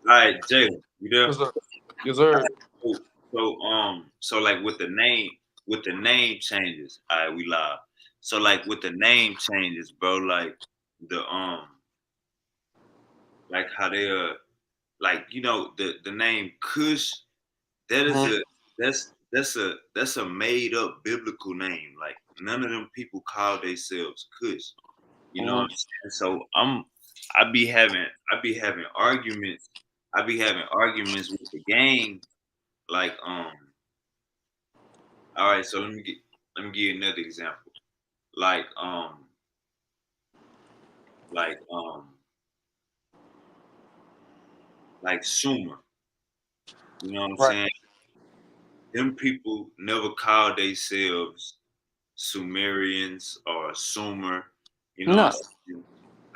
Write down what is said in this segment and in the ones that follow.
right, Jay, you there? What's up? Yes, sir. So like with the name changes. All right, we live. So like with the name changes, bro. Like the like how they like the name Kush. That is Mhm. a that's a made up biblical name. Like none of them people call themselves Kush. You know what I'm Mhm. saying? So I be having I be having arguments. I be having arguments with the gang. Like all right, so let me give you another example. Like like um like Sumer. You know what I'm Right. saying? Them people never call themselves Sumerians or Sumer. You know what I'm No. saying?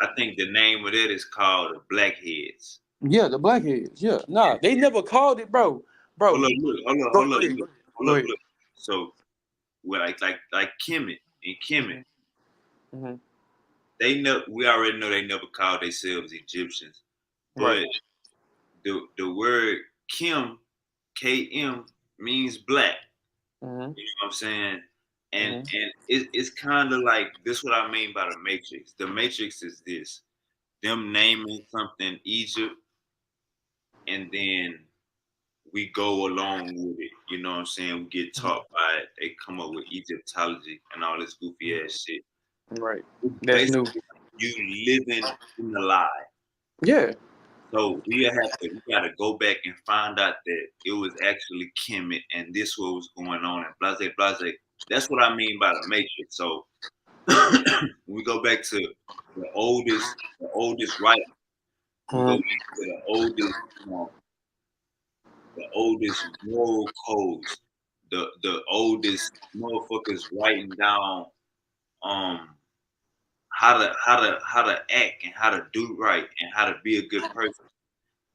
I think the name of it is called the Blackheads. Yeah, the blackheads. Yeah. Nah, they never called it, bro. Hold Bro, up, look, hold up, go, hold go up, ahead. Go look, ahead. hold Go up, ahead. look. So well, like Kemet and Kemet, Mhm. Mhm. they know we already know they never called themselves Egyptians, Right. but the word Kim, KM means black. Mhm. You know what I'm saying? And Mhm. it's kind of like this. What I mean by the Matrix. The Matrix is this: them naming something Egypt, and then we go along with it. You know what I'm saying? We get Mhm. taught by it. They come up with Egyptology and all this goofy ass shit. Right. It's That's new. basically you living in a lie. Yeah. So we gotta go back and find out that it was actually Kemet and this what was going on and blase blase. That's what I mean by the Matrix. So we go back to the oldest writing. We go Mhm. back to the oldest moral codes, the oldest motherfuckers writing down um how to act and how to do right and how to be a good person.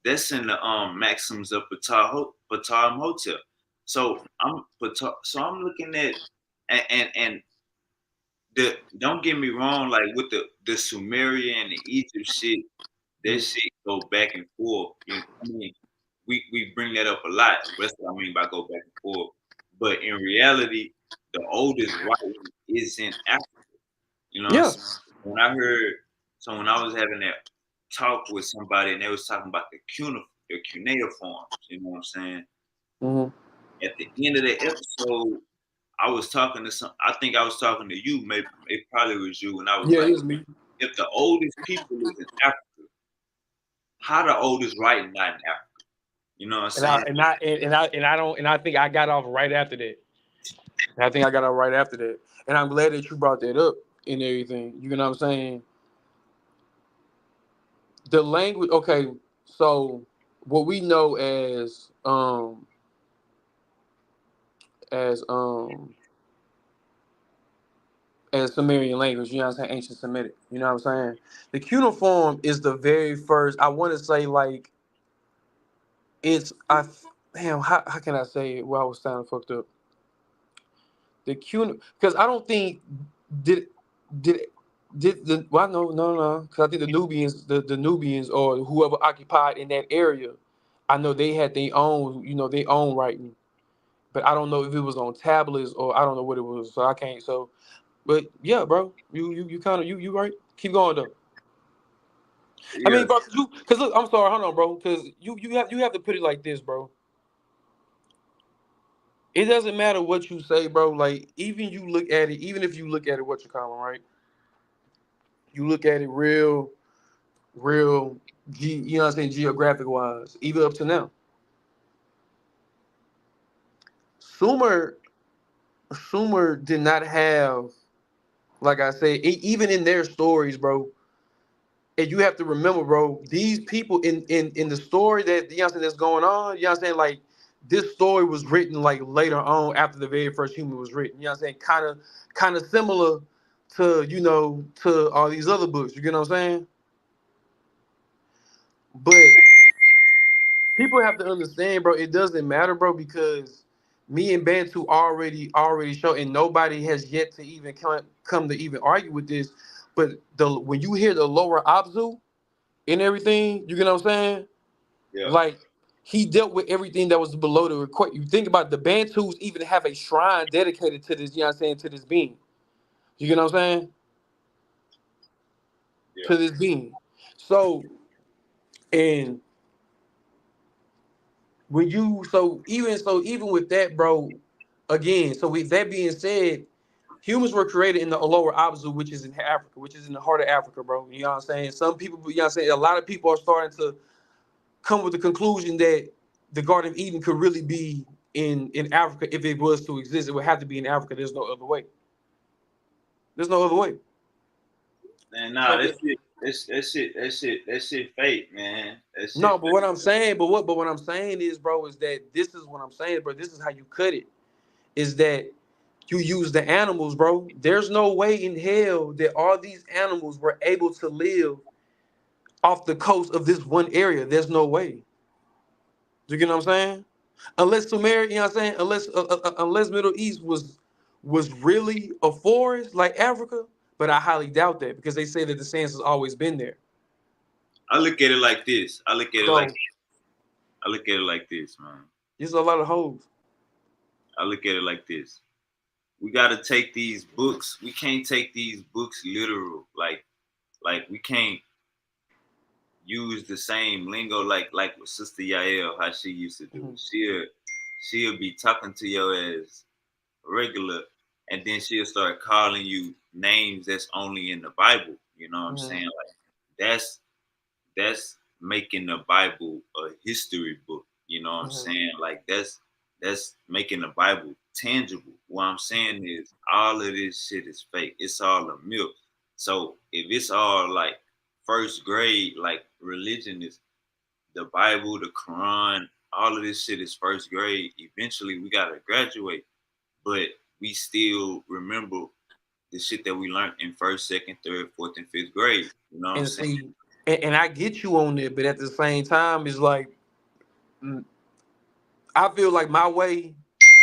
That's in the maxims of Patar Hotel. So I'm looking at and the don't get me wrong, like with the Sumerian and the Egypt shit, that Mhm. shit go back and forth. You know, I mean, we bring that up a lot. That's what I mean by go back and forth. But in reality, the oldest writing is in Africa. You know what I'm Yeah. saying? When I heard, so when I was having that talk with somebody and they was talking about the cuneiforms, you know what I'm saying? Mhm. At the end of the episode, I was talking to some. I think I was talking to you. Maybe it probably was you. And I was Yeah, like, it was me. if the oldest people is in Africa, how the oldest writing not in Africa? You know what I'm And I saying? and I and I don't and I think I got off right after that. I think I got off right after that. And I'm glad that you brought that up and everything. You know what I'm saying? The language, okay, so what we know as as Sumerian language, you know what I'm saying, ancient Semitic, you know what I'm saying? The cuneiform is the very first, I want to say like it's damn, how can I say it while I was sounding fucked up? The cuneiform, because I don't think did did did the well no because I think the Nubians or whoever occupied in that area, I know they had their own, their own writing, but I don't know if it was on tablets or I don't know what it was, so I can't. So, but yeah, bro, you kind of you right. Keep going though. I mean, Yes. bro, because look, I'm sorry, hold on, bro, because you have to put it like this, bro. It doesn't matter what you say, bro. Like even you look at it, even if you look at it, what you call it, right? You look at it real, you know what I'm saying, geographic wise, even up to now. Sumer, Sumer did not have, like I said, even in their stories, bro. And you have to remember, bro, these people in the story that you know what I'm saying, that's going on, you know what I'm saying, like this story was written like later on after the very first human was written. You know what I'm saying? Kind of similar to to all these other books. You get what I'm saying? But people have to understand, bro. It doesn't matter, bro, because me and Bantu already show, and nobody has yet to even come to even argue with this. But the when you hear the lower Abzu and everything, you get what I'm saying? Yeah. Like he dealt with everything that was below the record. You think about the Bantus even have a shrine dedicated to this, you know what I'm saying, to this being. You get what I'm saying? Yeah. To this being. So and when you even with that, bro, again, so with that being said, humans were created in the lower Abzu, which is in Africa, which is in the heart of Africa, bro. You know what I'm saying? Some people, you know what I'm saying, a lot of people are starting to come with the conclusion that the Garden of Eden could really be in Africa if it was to exist. It would have to be in Africa. There's no other way. There's no other way. Man, nah, So that shit, that shit fake, man. That shit no, but fake. what I'm saying, but what I'm saying is, bro, is that this is what I'm saying, bro. This is how you cut it. Is that you use the animals, bro. There's no way in hell that all these animals were able to live off the coast of this one area. There's no way. You get what I'm saying? Unless Sumeria, you know what I'm saying? Unless Middle East was really a forest like Africa, but I highly doubt that because they say that the sands has always been there. I look at it like this. So I look at it like this, man. there's a lot of holes. I look at it like this. We gotta take these books. We can't take these books literal. Like we can't use the same lingo like with Sister Yael, how she used to do. Mhm, She'll be talking to your as regular, and then she'll start calling you names that's only in the Bible. You know what I'm mhm, saying? Like that's making the Bible a history book. You know what I'm mhm. saying? Like that's making the Bible tangible. What I'm saying is all of this shit is fake. It's all a myth. So if it's all like first grade, like religion is the Bible, the Quran, all of this shit is first grade. Eventually we gotta graduate, but we still remember the shit that we learned in first, second, third, fourth, and fifth grade. You know what I'm And saying? see, and I get you on it, but at the same time, it's like mm, I feel like my way,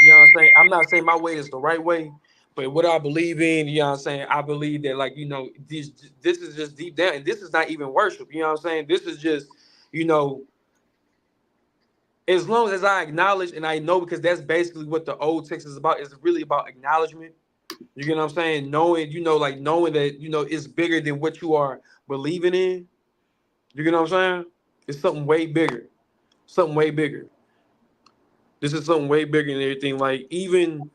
you know what I'm saying? I'm not saying my way is the right way, but what I believe in, you know what I'm saying? I believe that like, this is just deep down and this is not even worship, you know what I'm saying? This is just, you know, as long as I acknowledge and I know because that's basically what the old text is about. It's really about acknowledgement. You get what I'm saying? Knowing, like knowing that, it's bigger than what you are believing in. You get what I'm saying? It's something way bigger. Something way bigger. This is something way bigger than everything. Like even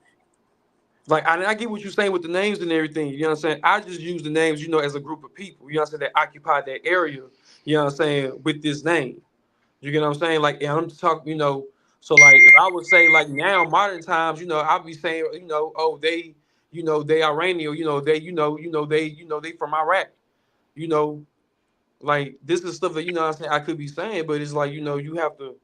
like I get what you're saying with the names and everything. You know what I'm saying? I just use the names, as a group of people. You know what I'm saying? That occupy that area. You know what I'm saying? With this name. You get what I'm saying? Like, and I'm talking, so like if I would say like now modern times, I'll be saying, oh they, they Iranian, they, they from Iraq, you know, like this is stuff that what I'm saying I could be saying, but it's like, you have to,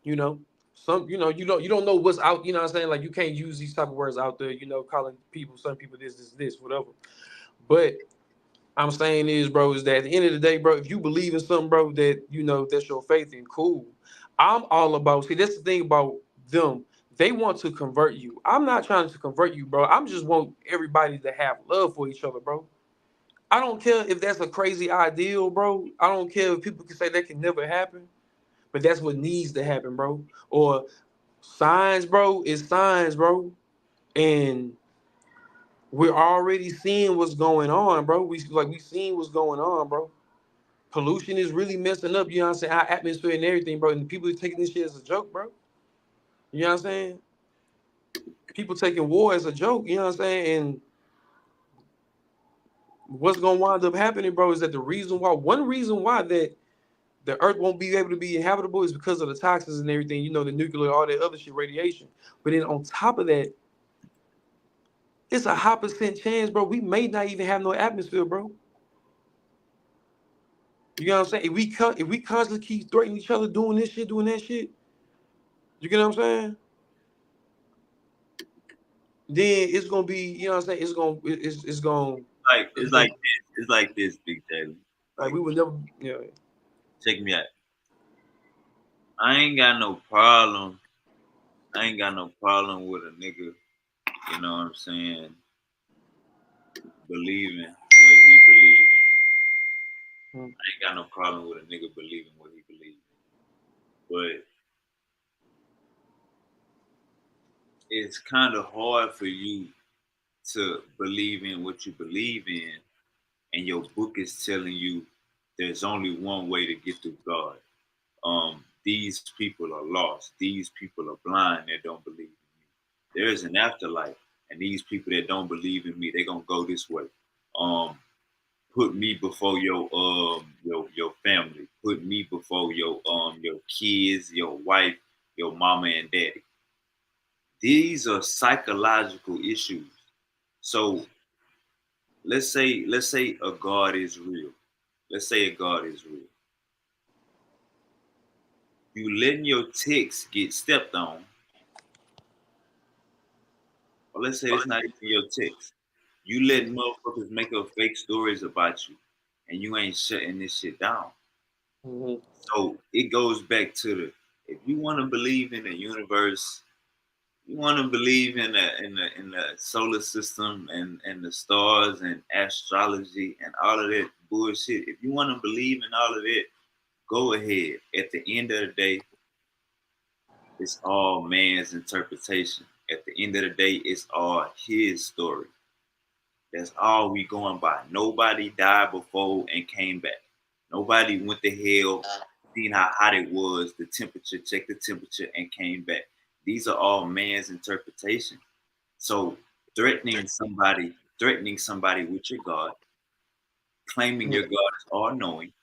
you know, some, you don't know what's out, what I'm saying? Like you can't use these type of words out there, calling people, some people this, whatever. But I'm saying is, bro, is that at the end of the day, bro, if you believe in something, bro, that that's your faith in, cool. I'm all about. See, that's the thing about them. They want to convert you. I'm not trying to convert you, bro. I'm just want everybody to have love for each other, bro. I don't care if that's a crazy ideal, bro. I don't care if people can say that can never happen, but that's what needs to happen, bro. Or signs, bro, is signs, bro. And we're already seeing what's going on, bro. We seeing what's going on, bro. Pollution is really messing up, you know what I'm saying, our atmosphere and everything, bro. And people are taking this shit as a joke, bro. You know what I'm saying? People taking war as a joke, you know what I'm saying? And what's gonna wind up happening, bro, is that one reason why that the earth won't be able to be inhabitable is because of the toxins and everything, the nuclear, all that other shit, radiation. But then on top of that, it's a high percent chance, bro, we may not even have no atmosphere, bro. You know what I'm saying? If we constantly keep threatening each other, doing this shit, doing that shit, you get what I'm saying? Then it's gonna be, what I'm saying, It's it's like gonna this. It's like this, Big Taylor. like Like we would never, check me out. I ain't got no problem. I ain't got no problem with a nigga. You know what I'm saying? Believing what he believe in. mm, I ain't got no problem with a nigga believing what he believes. but it's kind of hard for you to believe in what you believe in, and your book is telling you there's only one way to get to God. These people are lost. These people are blind that don't believe in me. There is an afterlife, and these people that don't believe in me, they're gonna go this way. Um, put me before your family. Put me before your kids, your wife, your mama and daddy. These are psychological issues. So let's say a God is real. Let's say a God is real. You letting your text get stepped on, or let's say it's not even your text. You letting motherfuckers make up fake stories about you, and you ain't shutting this shit down. Mm-hmm. So it goes back to the if you want to believe in the universe, you want to believe in the solar system and the stars and astrology and all of that bullshit. If you want to believe in all of that, go ahead. At the end of the day, it's all man's interpretation. At the end of the day, it's all his story. That's all we going by. Nobody died before and came back. Nobody went to hell, seen how hot it was, the temperature, checked the temperature, and came back. These are all man's interpretation. So threatening somebody with your God, claiming your God is all knowing,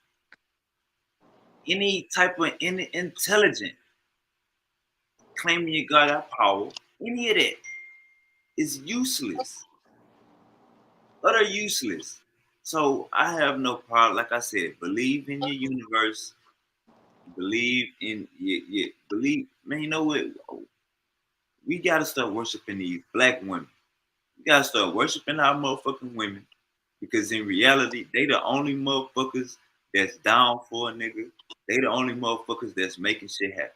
any type of any intelligent, claiming you got that power, any of that is useless, utter useless. So I have no problem. Like I said, believe in your universe, believe in your believe. Man, you know what? We gotta start worshiping these black women. We gotta start worshiping our motherfucking women because in reality, they the only motherfuckers that's down for a nigga. They the only motherfuckers that's making shit happen.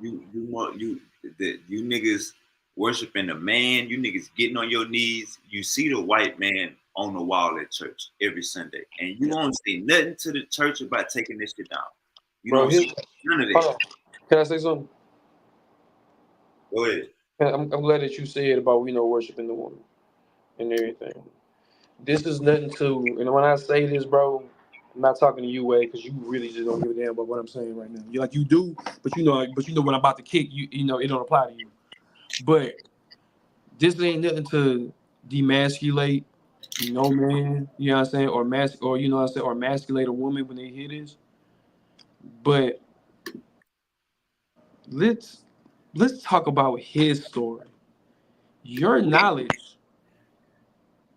You niggas worshiping the man. You niggas getting on your knees. You see the white man on the wall at church every Sunday, and you don't say nothing to the church about taking this shit down. You Bro, don't here, say none of that. hold on. Can I say something? Go ahead. I'm glad that you said about worshiping the woman and everything. This is nothing to, and when I say this, bro, I'm not talking to you, Wade, because you really just don't give a damn about what I'm saying right now. You like you do, but what I'm about to kick, it don't apply to you. But this ain't nothing to demasculate no man, you know what I'm saying, or you know what I'm saying, or masculate a woman when they hear this. But let's let's talk about his story. Your knowledge,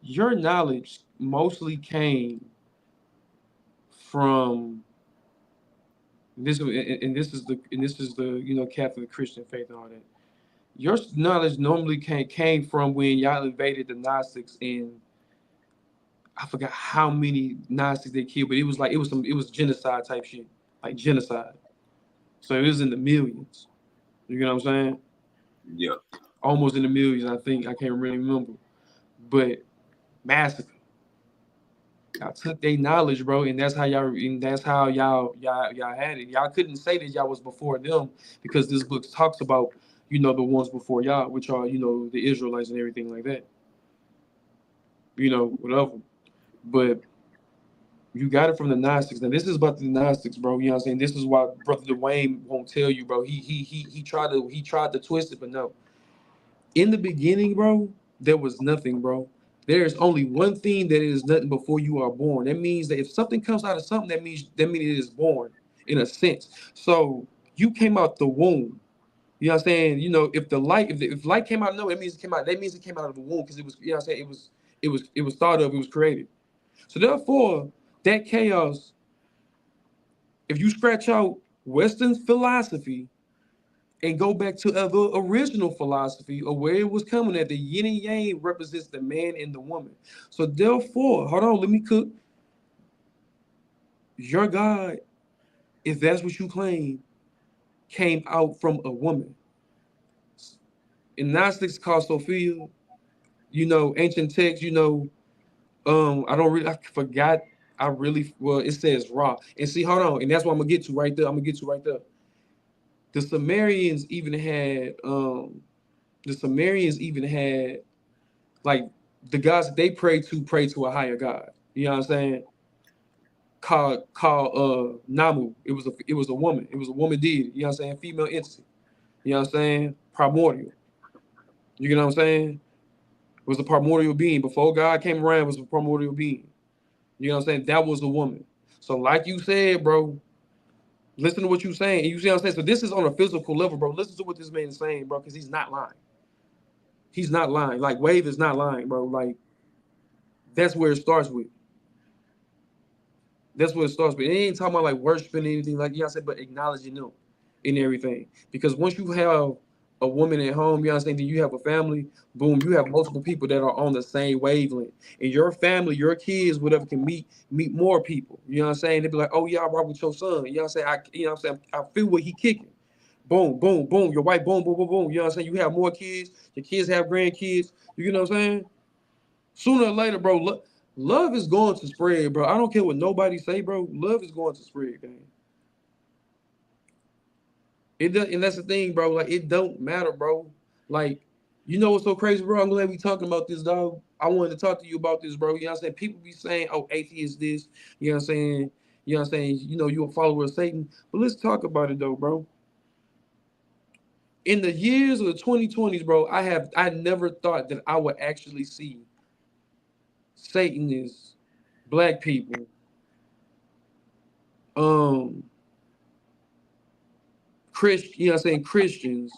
your knowledge mostly came from this is the Catholic Christian faith and all that. Your knowledge normally came from when y'all invaded the Gnostics, and I forgot how many Gnostics they killed, but it was genocide type shit, like genocide. So it was in the millions. You know what I'm saying? Yeah, Almost in the millions, I think. I can't really remember, but massacre. Y'all took their knowledge, bro, and that's how y'all had it. Y'all couldn't say that y'all was before them because this book talks about, the ones before y'all, which are, the Israelites and everything like that. Whatever. But you got it from the Gnostics. Now this is about the Gnostics, bro. You know what I'm saying? This is why Brother Dwayne won't tell you, bro. He tried to twist it, but no. In the beginning, bro, there was nothing, bro. There is only one thing that is nothing before you are born. That means that if something comes out of something, that means it is born in a sense. So you came out the womb. You know what I'm saying? If light came out of nowhere, that means it came out of the womb because it was, you know what I'm saying? It was thought of, it was created. So therefore, that chaos, if you scratch out Western philosophy and go back to the original philosophy of where it was coming at. The yin and yang represents the man and the woman. So therefore, hold on, let me cook. Your God, if that's what you claim, came out from a woman. In Gnostics called Sophia, ancient text, I don't really I forgot I really well. It says Ra, and see, hold on, and that's what I'm gonna get to right there. I'm gonna get to right there. The Sumerians even had the Sumerians even had like the gods that they pray to a higher god. You know what I'm saying? Called Namu. It was a woman. It was a woman deity. You know what I'm saying? Female entity. You know what I'm saying? Primordial. You know what I'm saying? It was a primordial being. Before God came around, it was a primordial being. You know what I'm saying? That was a woman. So like you said, bro, listen to what you're saying. You see what I'm saying? So this is on a physical level, bro. Listen to what this man is saying, bro, because he's not lying. He's not lying. Like Wave is not lying, bro. Like that's where it starts with. That's what it starts with. It ain't talking about like worshiping anything like you know said, but acknowledging them and everything. Because once you have a woman at home, you know what I'm saying, then you have a family, boom, you have multiple people that are on the same wavelength. And your family, your kids, whatever can meet more people. You know what I'm saying? They be like, oh yeah, I rock with your son. You know what I'm saying? I feel what he kicking. Boom, boom, boom. Your wife, boom, boom, boom, boom. You know what I'm saying? You have more kids, your kids have grandkids. You know what I'm saying? Sooner or later, bro, love is going to spread, bro. I don't care what nobody say, bro. Love is going to spread, gang. It does, and that's the thing, bro. Like it don't matter, bro. Like you know what's so crazy, bro? I'm glad we talking about this, dog. I wanted to talk to you about this, bro. You know what I'm saying? People be saying, "Oh, atheist this." You know what I'm saying? You know what I'm saying? You know you a follower of Satan, but let's talk about it though, bro. In the years of the 2020s, bro, I never thought that I would actually see Satanists, black people, um, you know what I'm saying, Christians.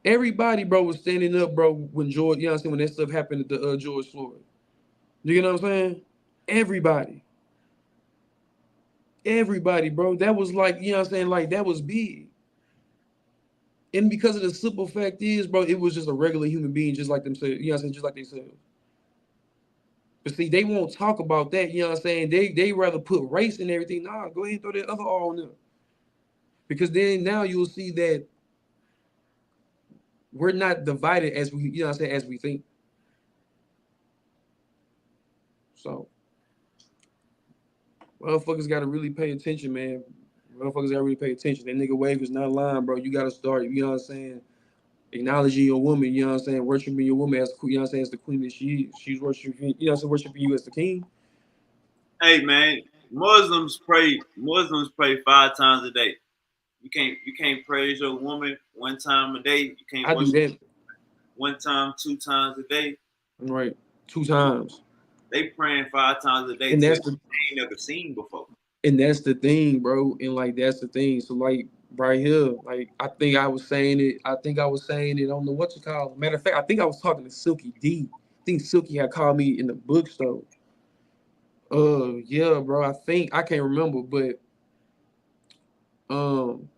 Everybody, bro, was standing up, bro, when George, you know what I'm saying, when that stuff happened to George Floyd. You know what I'm saying? Everybody. Everybody, bro. That was like, you know what I'm saying? Like that was big. And because of the simple fact is, bro, it was just a regular human being just like themselves. You know what I'm saying? Just like themselves. But see, they won't talk about that, you know what I'm saying? They rather put race and everything. Nah, go ahead and throw that other R on them. Because then now you'll see that we're not divided as we, you know what I'm saying, as we think. So motherfuckers gotta really pay attention, man. Motherfuckers gotta really pay attention. That nigga Wave is not lying, bro. You gotta start, you know what I'm saying, acknowledging your woman, you know what I'm saying, worshiping your woman as you know what I'm saying, as the queen that she is. She's worshiping, you know what I'm saying, worshiping you as the king. Hey man, Muslims pray 5 times a day. You can't praise your woman 1 time a day. You can't I do worship that 1 time, 2 times a day. right two Come on, times. they praying 5 times a day And to that's they the ain't never seen before. and that's the thing, bro. And like that's the thing. So like right here, like I think I was saying it. I think I was saying it. I don't know what you call it. Matter of fact, I think I was talking to Silky D. I think Silky had called me in the bookstore. Yeah, bro. I think I can't remember, but um,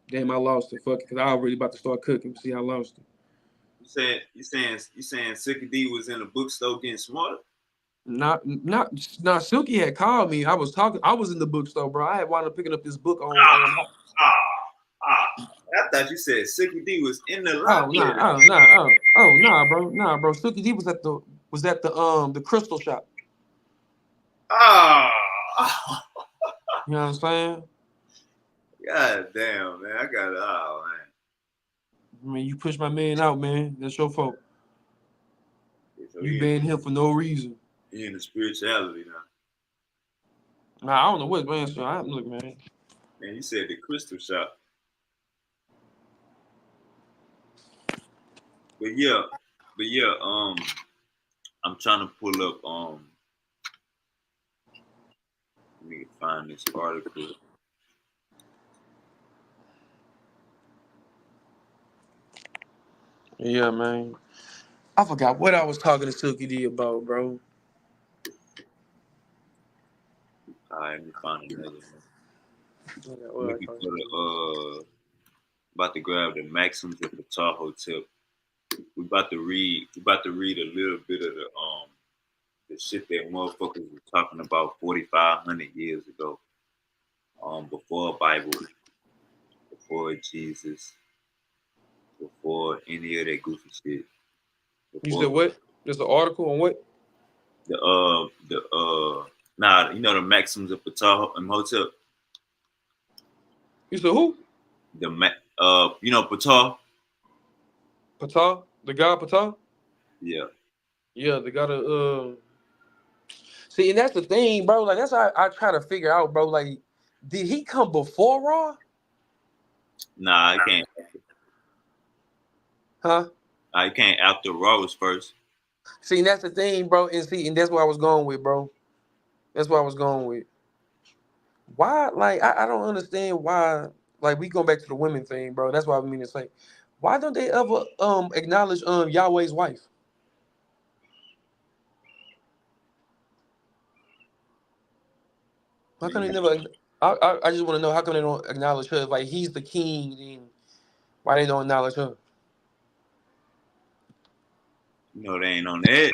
damn, I lost it. Fuck it, cause I already about to start cooking. See, I lost it. You saying Sicky D was in a bookstore getting smarter? Not Silky had called me. I was talking. I was in the bookstore, bro. I had wound up picking up this book on Ah, ah. I thought you said Sicky D was in the Oh lobby of the nah, nah, bro. Silky D was at the crystal shop. ah. You know what I'm saying? God damn, man. I got oh man. I mean, you push my man out, man. That's your fault. So You banned him for no reason. he in the spirituality now. Nah, I don't know what man. So I look, man. Man, you said the crystal shop. But yeah, but yeah, I'm trying to pull up let me find this article. Yeah, man. I forgot what I was talking to Silky D about, bro. Alright, let me find another one. I forgot I'm what I was looking talking for to. the about to grab the Maxims at the Tahoe tip. We about to read a little bit of the shit that motherfuckers were talking about 4,500 years ago. Before Bible, before Jesus, before any of that goofy shit. You said Before what? There's an article on what? the Nah, you know the Maxims of Ptah Hotel. You said who? You know Ptah. Ptah? The god Ptah? Yeah. Yeah, the god of see, and that's the thing, bro. Like that's how I try to figure out, bro. Like, did he come before Raw? Nah, I can't. Huh? I can't after Raw was first. See, and that's the thing, bro. And see, and that's what I was going with, bro. That's what I was going with. Why? Like, I don't understand why. Like, we go back to the women thing, bro. That's what I mean to say. Why don't they ever acknowledge Yahweh's wife? How come they Man, never? I just want to know how come they don't acknowledge her? If, like he's the king, then why they don't acknowledge her? you know they ain't on that.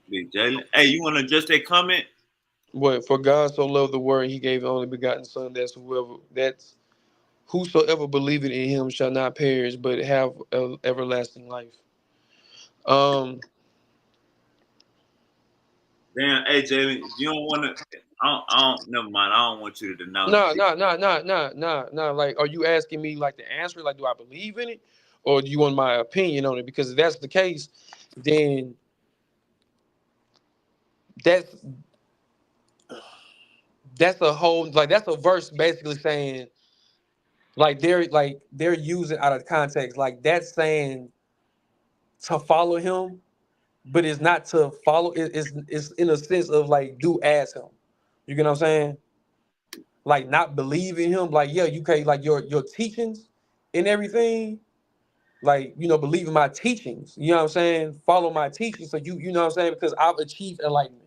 Big Jalen. Hey, you want to address that comment? What for God so loved the world, he gave his only begotten Son. That's whosoever believeth in him shall not perish, but have everlasting life. Um, Damn. Hey, Jalen, you don't want to. Never mind. I don't want you to denounce no, it. no, no, no, no, no, no. Like, are you asking me like the answer? Like, do I believe in it, or do you want my opinion on it? Because if that's the case, then that's that's a whole like that's a verse basically saying like they're using out of context. Like that's saying to follow him, but it's not to follow. It's in a sense of like do as him. You get what I'm saying? Like not believe in him. Like yeah, you can like your teachings and everything. Like believe in my teachings. You know what I'm saying? Follow my teachings. So you know what I'm saying? Because I've achieved enlightenment.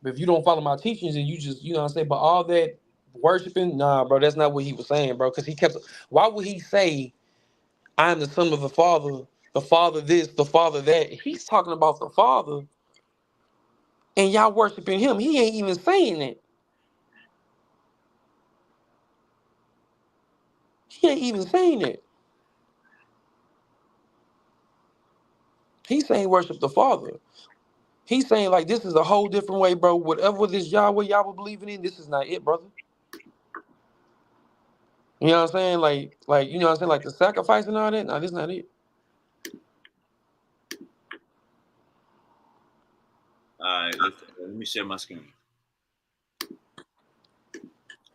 But if you don't follow my teachings and you just what I'm saying, but all that worshiping, nah, bro, that's not what he was saying, bro. Because he kept. Why would he say I am the son of the father this, the father that? He's talking about the father, and y'all worshiping him. He ain't even saying that. He ain't even saying that. He's saying worship the father. He's saying like this is a whole different way, bro. Whatever this Yahweh y'all were believing in, this is not it, brother. You know what I'm saying? Like you know what I'm saying? Like the sacrifice and all that. No, this not it. All right, let me share my screen.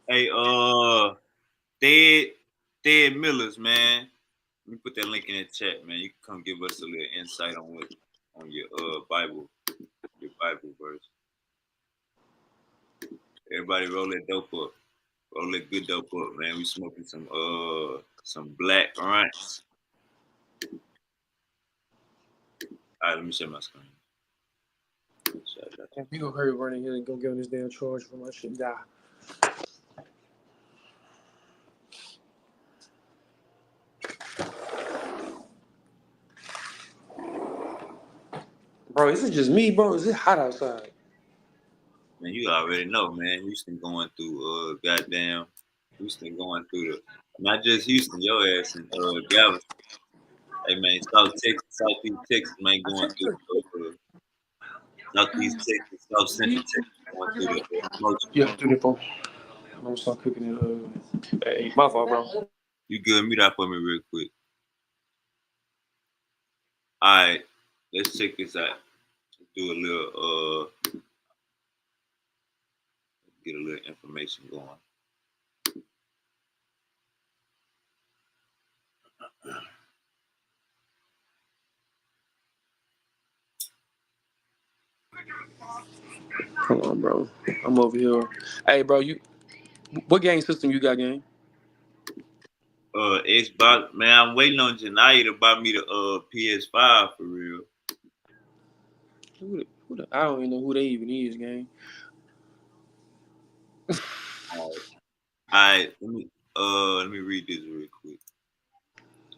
Hey, Ted, Ted Millers, man. Let me put that link in the chat, man. You can come give us a little insight on what on your Bible verse. Everybody roll that dope up. Roll that good dope up, man. We smoking some black runts. All right, let me share my screen. You gonna hurry running here and go get on this damn charge for my shit die. Bro, is it just me, bro? Is it hot outside? Man, you already know, man. Houston going through goddamn Houston going through the not just Houston, your ass and Galveston. Hey man, Southeast Texas, man, going through Southeast Texas, South Central Texas, going through the motion. Yeah, 24. I'm gonna start cooking it. Hey, my fault, bro. You good? Mute that for me real quick. All right, let's check this out. Do a little get a little information going. Hold on, bro. I'm over here. Hey, bro, what game system you got, game? Xbox, man, I'm waiting on Janaya to buy me the PS5 for real. I don't even know who they even is, gang. All right, let me read this real quick.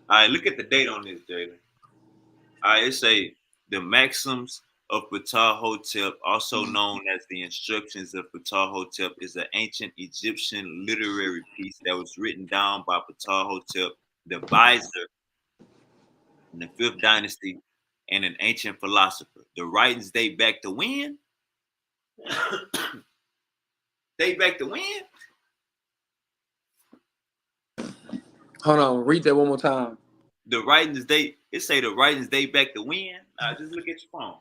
All right, look at the date on this, Jalen. All right, it say the maxims of Ptah Hotep, also known as the Instructions of Ptah Hotep, is an ancient Egyptian literary piece that was written down by Ptah Hotep, the vizier in the fifth dynasty, and an ancient philosopher. The writings date back to when? Date back to when? Hold on, read that one more time. The writings date. It say the writings date back to when? Nah, just look at your phone.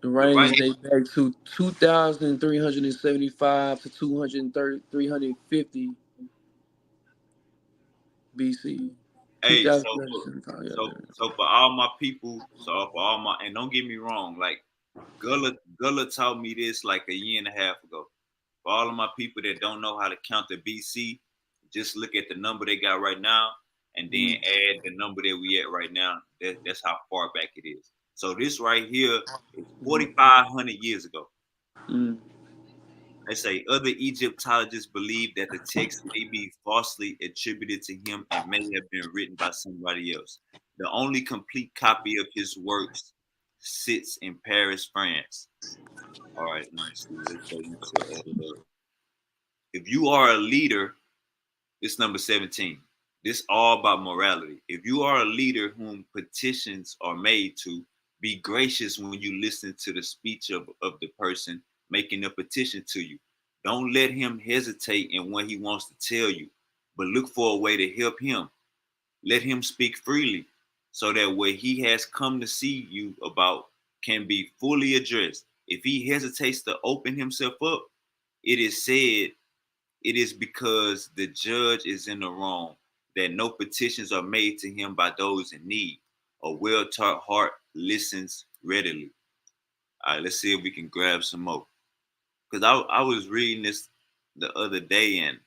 The The writings writing. date back to 2,375 to 230, 350 BC. Hey, so 2,375. Yeah, so so for all my people, so for all my, and don't get me wrong, like Gullah taught me this like a year and a half ago. For all of my people that don't know how to count the BC, just look at the number they got right now, and then mm, add the number that we at right now. That's how far back it is. So this right here is mm, 4,500 years ago. mm. They say other Egyptologists believe that the text may be falsely attributed to him and may have been written by somebody else. The only complete copy of his works sits in Paris, France. All right, let me see. Let's go into, if you are a leader, it's number 17. This all about morality. If you are a leader whom petitions are made to, be gracious when you listen to the speech of the person making the petition to you. Don't let him hesitate in what he wants to tell you, but look for a way to help him. Let him speak freely so that what he has come to see you about can be fully addressed. If he hesitates to open himself up, it is said it is because the judge is in the wrong, that no petitions are made to him by those in need. A well taught heart listens readily. All right, let's see if we can grab some more. Because I was reading this the other day, and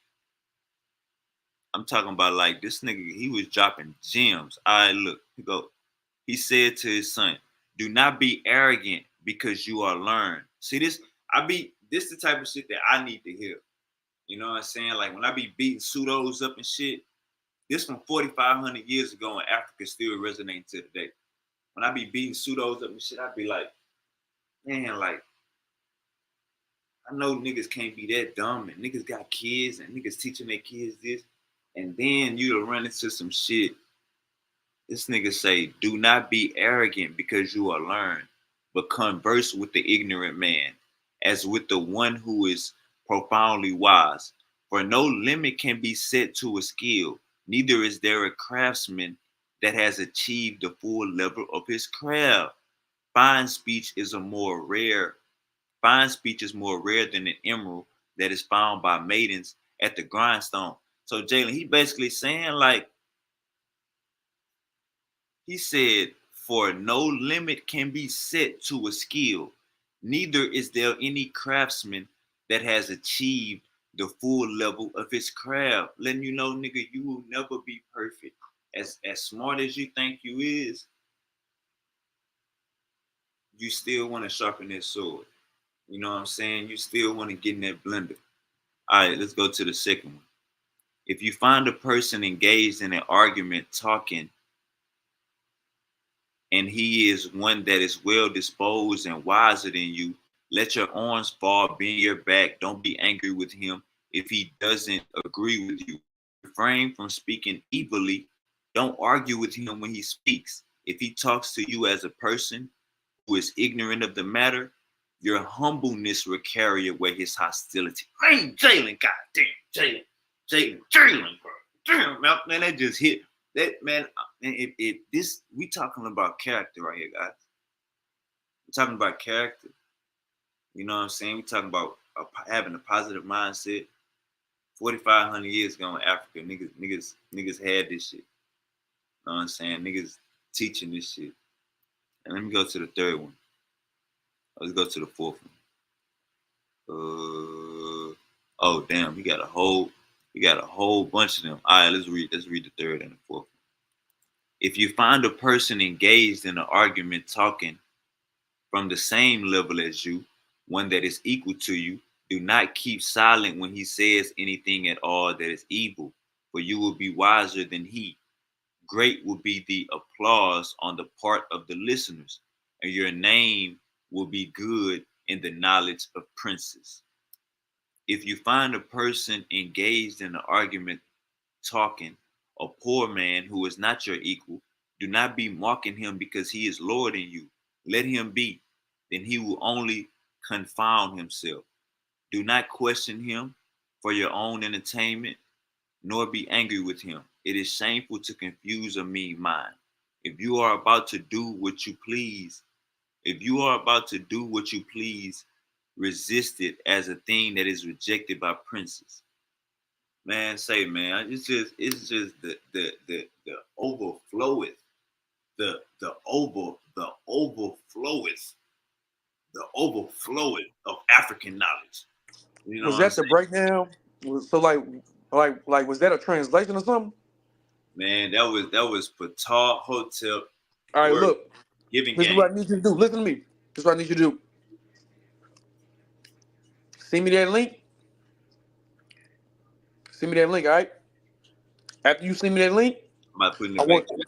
I'm talking about like this nigga, he was dropping gems. All right, look, he said to his son, do not be arrogant because you are learned. See this, this the type of shit that I need to hear. You know what I'm saying? Like when I be beating pseudos up and shit, this from 4,500 years ago in Africa still resonating to today. When I be beating pseudos up and shit, I be like, man, like, I know niggas can't be that dumb and niggas got kids and niggas teaching their kids this. And then you'll run into some shit. This nigga say, do not be arrogant because you are learned, but converse with the ignorant man, as with the one who is profoundly wise. For no limit can be set to a skill, neither is there a craftsman that has achieved the full level of his craft. Fine speech is a more rare, Fine speech is more rare than an emerald that is found by maidens at the grindstone. So Jalen, he basically saying like, he said, for no limit can be set to a skill, neither is there any craftsman that has achieved the full level of his craft. Letting you know, nigga, you will never be perfect. As smart as you think you is, you still want to sharpen that sword. You know what I'm saying? You still want to get in that blender. All right, let's go to the second one. If you find a person engaged in an argument talking and he is one that is well disposed and wiser than you, let your arms fall, bend your back. Don't be angry with him if he doesn't agree with you. Refrain from speaking evilly. Don't argue with him when he speaks. If he talks to you as a person who is ignorant of the matter, your humbleness will carry away his hostility. Hey, Jalen, goddamn, Jalen, bro. Damn, man, that just hit. That man, if this, we talking about character right here, guys. We're talking about character. You know what I'm saying? We're talking about having a positive mindset. 4,500 years ago in Africa, niggas had this shit. You know what I'm saying? Niggas teaching this shit. And let me go to the third one. Let's go to the fourth one. Oh damn, we got a whole bunch of them. All right, let's read the third and the fourth. If you find a person engaged in an argument talking from the same level as you, one that is equal to you, do not keep silent when he says anything at all that is evil, for you will be wiser than he. Great will be the applause on the part of the listeners, and your name will be good in the knowledge of princes. If you find a person engaged in an argument talking, a poor man who is not your equal, Do not be mocking him because he is lower than you. Let him be. Then he will only confound himself. Do not question him for your own entertainment, nor be angry with him. It is shameful to confuse a mean mind. If you are about to do what you please, if you are about to do what you please, resist it as a thing that is rejected by princes. Man, say man, it's just the overfloweth, the overfloweth of African knowledge. You know Was what I'm that the saying? breakdown? So like was that a translation or something? Man, that was Patar Hotel All right, word look. giving This is game. what I need you to do. Listen to me. This is what I need you to do. Send me that link. Send me that link, all right? After you send me that link, I'm about putting I it back want to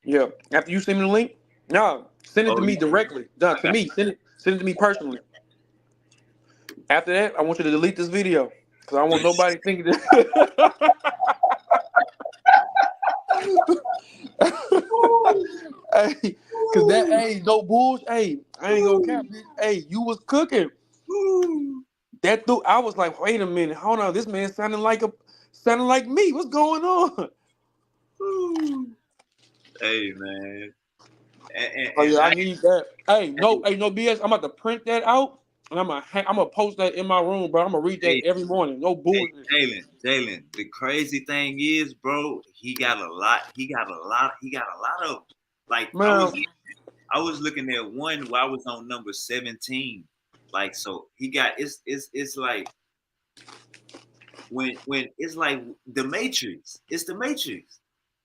yeah. After you send me the link, no, send it to oh me yeah, directly. No, I to got me. Send it to me personally. After that, I want you to delete this video. Cause I don't want you. nobody thinking that hey, cause that hey, no bullshit. Hey, I ain't gonna cap it. Hey, you was cooking. That dude, I was like, wait a minute, hold on, this man sounding like me. What's going on? Hey man, and, Oh and yeah, I I, need that. hey, Hey, no BS. I'm about to print that out, and I'm gonna post that in my room, bro. I'm gonna read that hey, every morning. No hey, bullshit, Jalen. The crazy thing is, bro, he got a lot. Of like man. I was looking at one while I was on number 17. Like so, he got it's like when it's like the Matrix. It's the Matrix.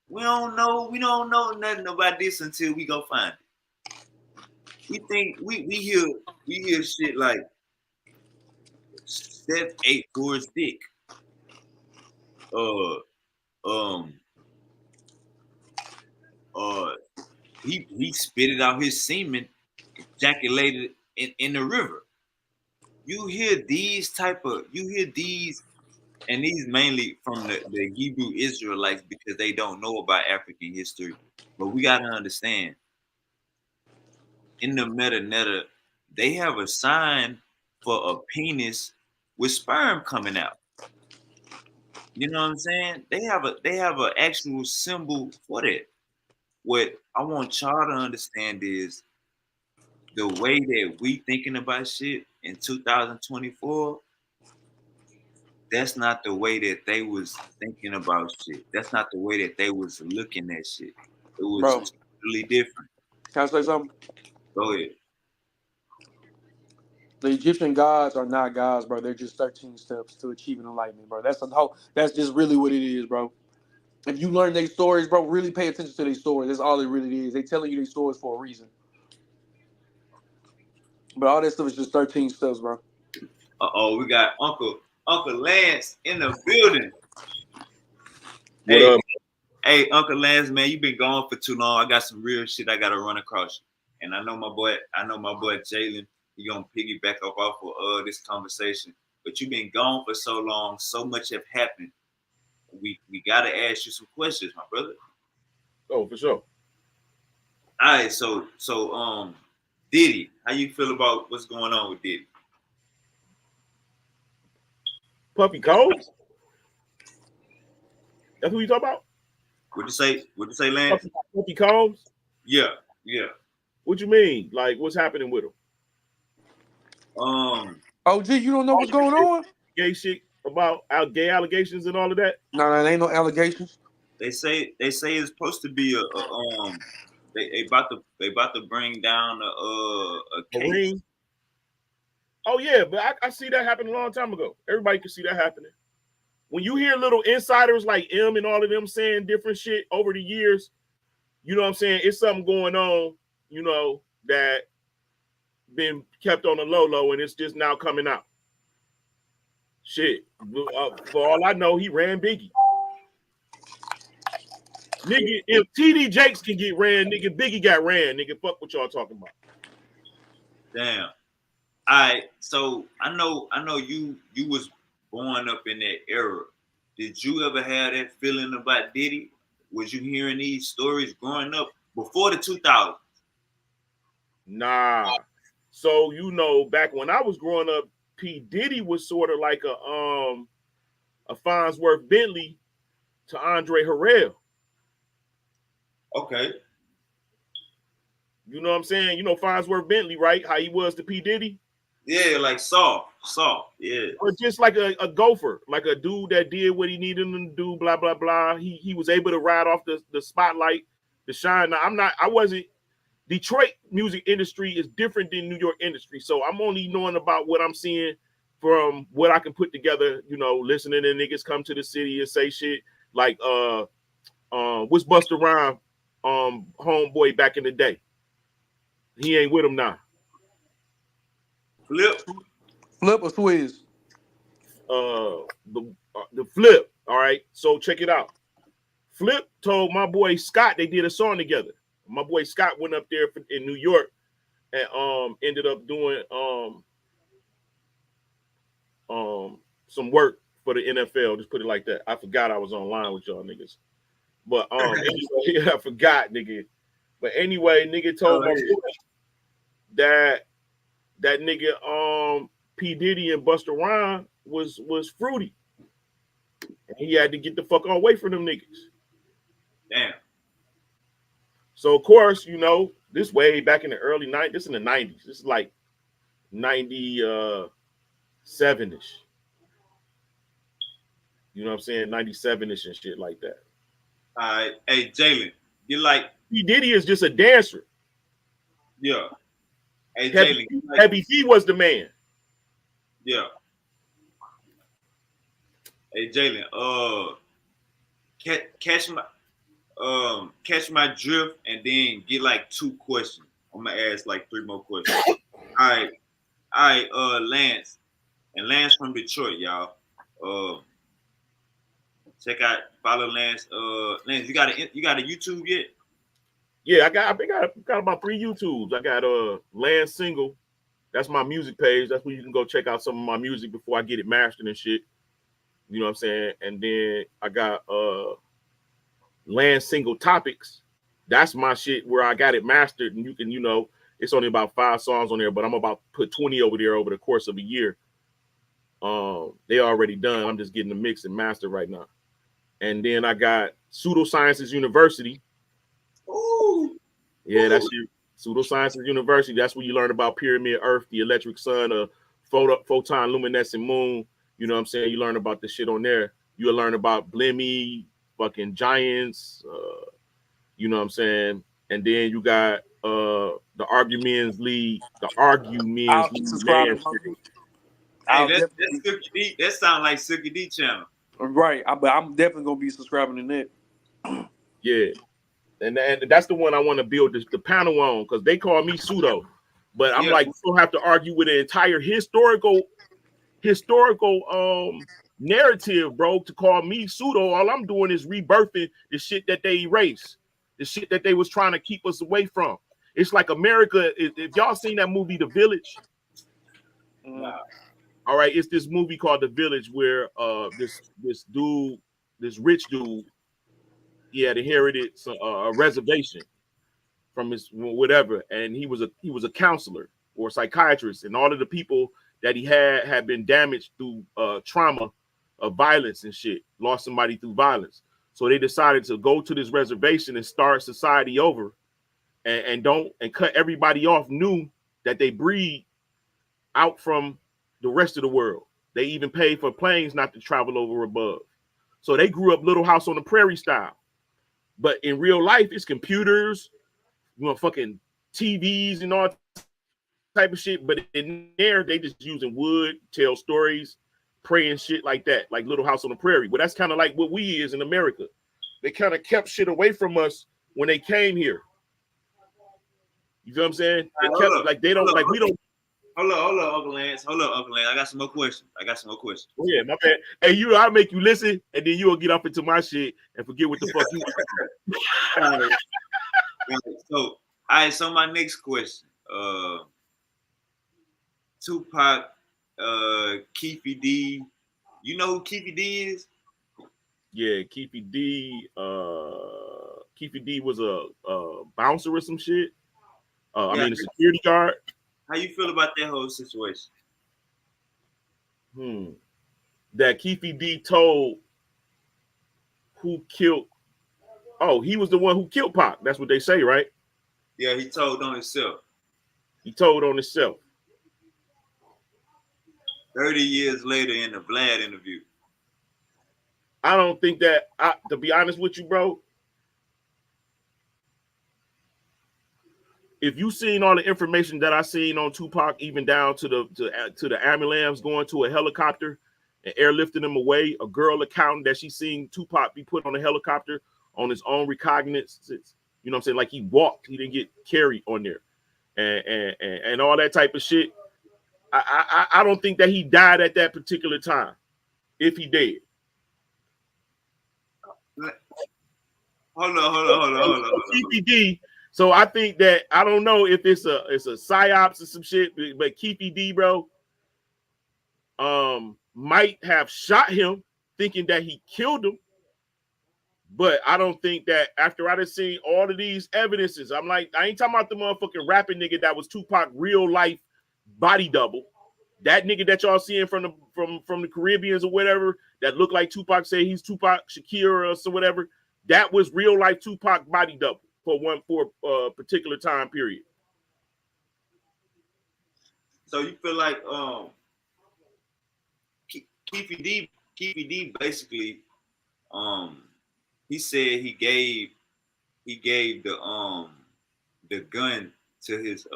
We don't know nothing about this until we go find it. We think we hear shit like Steph ate for his dick. Uh um uh he spitted out his semen, ejaculated in the river. You hear these and these mainly from the Hebrew Israelites because they don't know about African history. But we gotta understand in the meta they have a sign for a penis with sperm coming out. You know what I'm saying? They have an actual symbol for that. What I want y'all to understand is the way that we thinking about shit in 2024, that's not the way that they was thinking about shit. That's not the way that they was looking at shit. It was Bro, totally different. can I say something? Go ahead. The Egyptian gods are not gods, bro. They're just 13 steps to achieving enlightenment, bro. That's just really what it is, bro. If you learn their stories, bro, really pay attention to their stories. That's all it really is. They telling you their stories for a reason. But all that stuff is just 13 steps, bro. Uh-oh, we got Uncle Lance in the building. What Hey, up? hey, Uncle Lance, man, you been gone for too long. I got some real shit I gotta run across you. And I know my boy Jalen, he gonna piggyback up off of this conversation. But you been gone for so long, so much have happened. We gotta ask you some questions, my brother. Oh, for sure. All right, so Diddy, how you feel about what's going on with Diddy? Puppy Combs? That's who you talk about? What'd you say? What'd you say, Lance? Puppy Combs? Yeah, yeah. What you mean? Like, what's happening with him? Um, Oh, gee, you don't know what's going on? Gay shit about gay allegations and all of that? No, there ain't no allegations. they say it's supposed to be they about to bring down a case. Marine? Oh, yeah, but I see that happening a long time ago. Everybody can see that happening. When you hear little insiders like M and all of them saying different shit over the years, you know what I'm saying? It's something going on, that been kept on the low and it's just now coming out. Shit. For all I know, he ran Biggie. Nigga, if TD Jakes can get ran, nigga, Biggie got ran, nigga. Fuck what y'all talking about. Damn. All right. So I know you was born up in that era. Did you ever have that feeling about Diddy? Was you hearing these stories growing up before the 2000s? Nah. So you know, back when I was growing up, P. Diddy was sort of like a Farnsworth Bentley to Andre Harrell. Okay. You know what I'm saying? You know Farnsworth Bentley, right? How he was to P. Diddy? Yeah, like soft, yeah. Or just like a gopher, like a dude that did what he needed him to do, blah, blah, blah. He was able to ride off the spotlight, the shine. Now, I wasn't, Detroit music industry is different than New York industry. So I'm only knowing about what I'm seeing from what I can put together, you know, listening to niggas come to the city and say shit like what's Busta Rhymes homeboy back in the day. He ain't with him now. Flip. Flip or Swizz? The Flip. All right. So check it out. Flip told my boy Scott they did a song together. My boy Scott went up there in New York and ended up doing some work for the NFL. Just put it like that. I forgot I was online with y'all niggas. But anyway, I forgot, nigga. But anyway, nigga told my boy that nigga P. Diddy and Busta Rhymes was fruity. And he had to get the fuck away from them niggas. Damn. So of course, you know, this way back in the early 90s, this in the 90s. This is like 97-ish. You know what I'm saying? 97-ish and shit like that. All right. Hey, Jalen, you like P. Diddy is just a dancer. Yeah. Hey, Jalen. Heavy T was the man. Yeah. Hey, Jalen, catch my drift and then get like 2 questions. I'm gonna ask like 3 more questions. All right, Lance. And Lance from Detroit, y'all. Check out, follow Lance. Lance, you got a YouTube yet? Yeah, I think I got about 3 YouTubes. I got Lance Single. That's my music page. That's where you can go check out some of my music before I get it mastered and shit. You know what I'm saying? And then I got Land Single Topics. That's my shit where I got it mastered. And you can, you know, it's only about 5 songs on there, but I'm about to put 20 over there over the course of a year. They already done. I'm just getting the mix and master right now. And then I got Pseudosciences University. Ooh. Yeah, that's your Pseudosciences University. That's where you learn about pyramid Earth, the electric sun, photon luminescent moon. You know what I'm saying? You learn about the shit on there. You'll learn about Blemmy, fucking giants, you know what I'm saying? And then you got the Arguments League, subscribe. Hey, that's Silky D. That sounds like Silky D channel. Right, but I'm definitely gonna be subscribing to that. Yeah, and that's the one I want to build the panel on because they call me pseudo, but I'm like, you don't have to argue with an entire historical narrative, bro, to call me pseudo. All I'm doing is rebirthing the shit that they erased, the shit that they was trying to keep us away from. It's like America. If y'all seen that movie, The Village. All right, it's this movie called The Village where this dude, this rich dude, he had inherited a reservation from his whatever, and he was a counselor or a psychiatrist, and all of the people that he had been damaged through trauma of violence and shit, lost somebody through violence. So they decided to go to this reservation and start society over, and cut everybody off new that they breed out from the rest of the world. They even paid for planes not to travel over above. So they grew up Little House on the Prairie style. But in real life, it's computers, you know, fucking TVs and all type of shit. But in there, they just using wood, tell stories, pray and shit like that, like Little House on the Prairie. But that's kind of like what we is in America. They kind of kept shit away from us when they came here. You feel what I'm saying? They kept like they don't like we don't. Hold up, Uncle Lance. I got some more questions. Oh, yeah, my bad. Hey, I'll make you listen, and then you'll get up into my shit and forget what the fuck you want. All right, so my next question. Tupac, Keefy D. You know who Keefy D is? Yeah, Keefy D. Keefe D was a bouncer or some shit. I Yeah. mean, a security guard. How you feel about that whole situation? That Keefe D told who killed. Oh, he was the one who killed Pac. That's what they say, right? Yeah, he told on himself. He told on himself. 30 years later in the Vlad interview. I don't think that. To be honest with you, bro, if you seen all the information that I seen on Tupac, even down to the ambulance going to a helicopter and airlifting him away, a girl accounting that she seen Tupac be put on a helicopter on his own recognizance. You know what I'm saying? Like he walked, he didn't get carried on there, and all that type of shit. I don't think that he died at that particular time. If he did. Hold on. Keefe. So I think that I don't know if it's a psyops or some shit, but Keefe D, bro, might have shot him thinking that he killed him. But I don't think that after I done seen all of these evidences, I'm like, I ain't talking about the motherfucking rapping nigga that was Tupac real life body double. That nigga that y'all seeing from the Caribbeans or whatever that look like Tupac, say he's Tupac Shakur or so whatever. That was real life Tupac body double for a particular time period. So you feel like Keefe D basically he said he gave the gun to his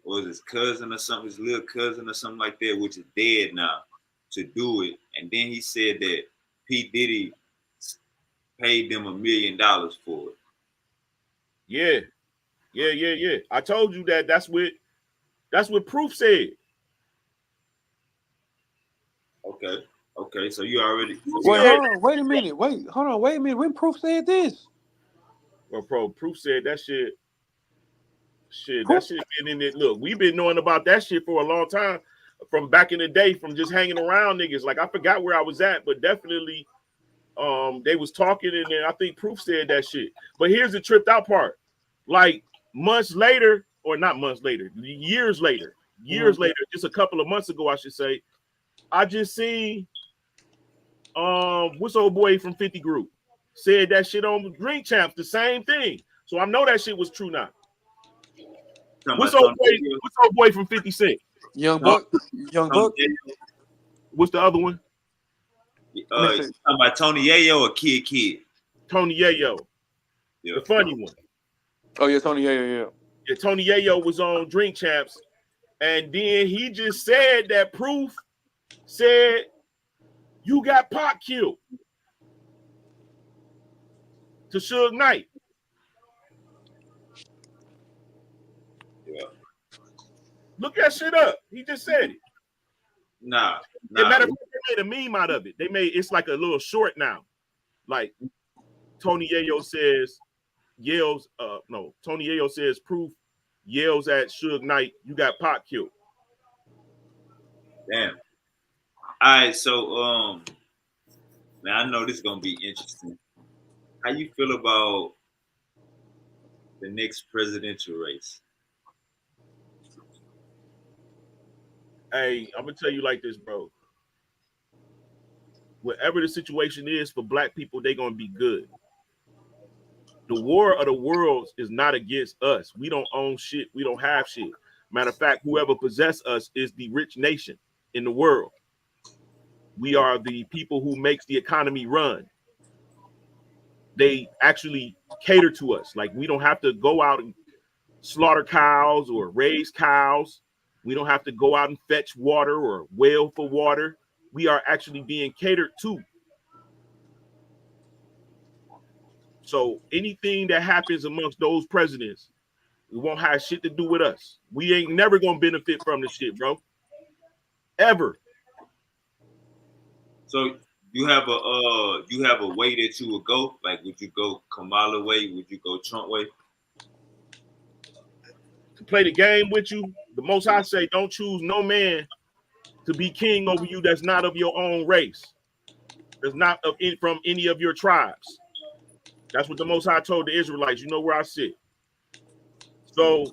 was his cousin or something, his little cousin or something like that, which is dead now, to do it. And then he said that P. Diddy paid them $1 million for it. Yeah. I told you that that's what Proof said. Okay. So you already Wait a minute. When Proof said this? Well, Proof said that shit. Shit, Proof? that shit been in it. Look, we've been knowing about that shit for a long time, from back in the day, from just hanging around niggas. Like I forgot where I was at, but definitely, they was talking, and then I think Proof said that shit. But here's the tripped out part: like months later, or not months later, years later, just a couple of months ago, I should say, I just seen what's old boy from 50 Group said that shit on Drink Champs, the same thing. So I know that shit was true now. What's old boy from 50 Cent? Young Buck. What's the other one? Talking about Tony Yayo or Kid? Tony Yayo. Yeah. The funny one. Oh yeah, Tony Yayo, Yeah, Tony Yayo was on Drink Champs, and then he just said that Proof said you got Pac killed to Suge Knight. Yeah. Look that shit up. He just said it. Nah. Matter of fact, they made a meme out of it. It's like a little short now. Like Tony Yayo says, Tony Yayo says Proof yells at Suge Knight, you got Pac killed. Damn. All right, so man, I know this is gonna be interesting. How you feel about the next presidential race? Hey, I'm gonna tell you like this, bro. Whatever the situation is for black people, they're gonna be good. The war of the worlds is not against us. We don't own shit. We don't have shit. Matter of fact, whoever possess us is the rich nation in the world. We are the people who makes the economy run. They actually cater to us. Like we don't have to go out and slaughter cows or raise cows. We don't have to go out and fetch water or wail for water. We are actually being catered to. So anything that happens amongst those presidents, it won't have shit to do with us. We ain't never gonna benefit from the shit, bro. Ever. So you have a way that you would go? Like would you go Kamala way? Would you go Trump way? To play the game with you, the most I say, don't choose no man to be king over you that's not of your own race. That's not from any of your tribes. That's what the Most High told the Israelites. You know where I sit. So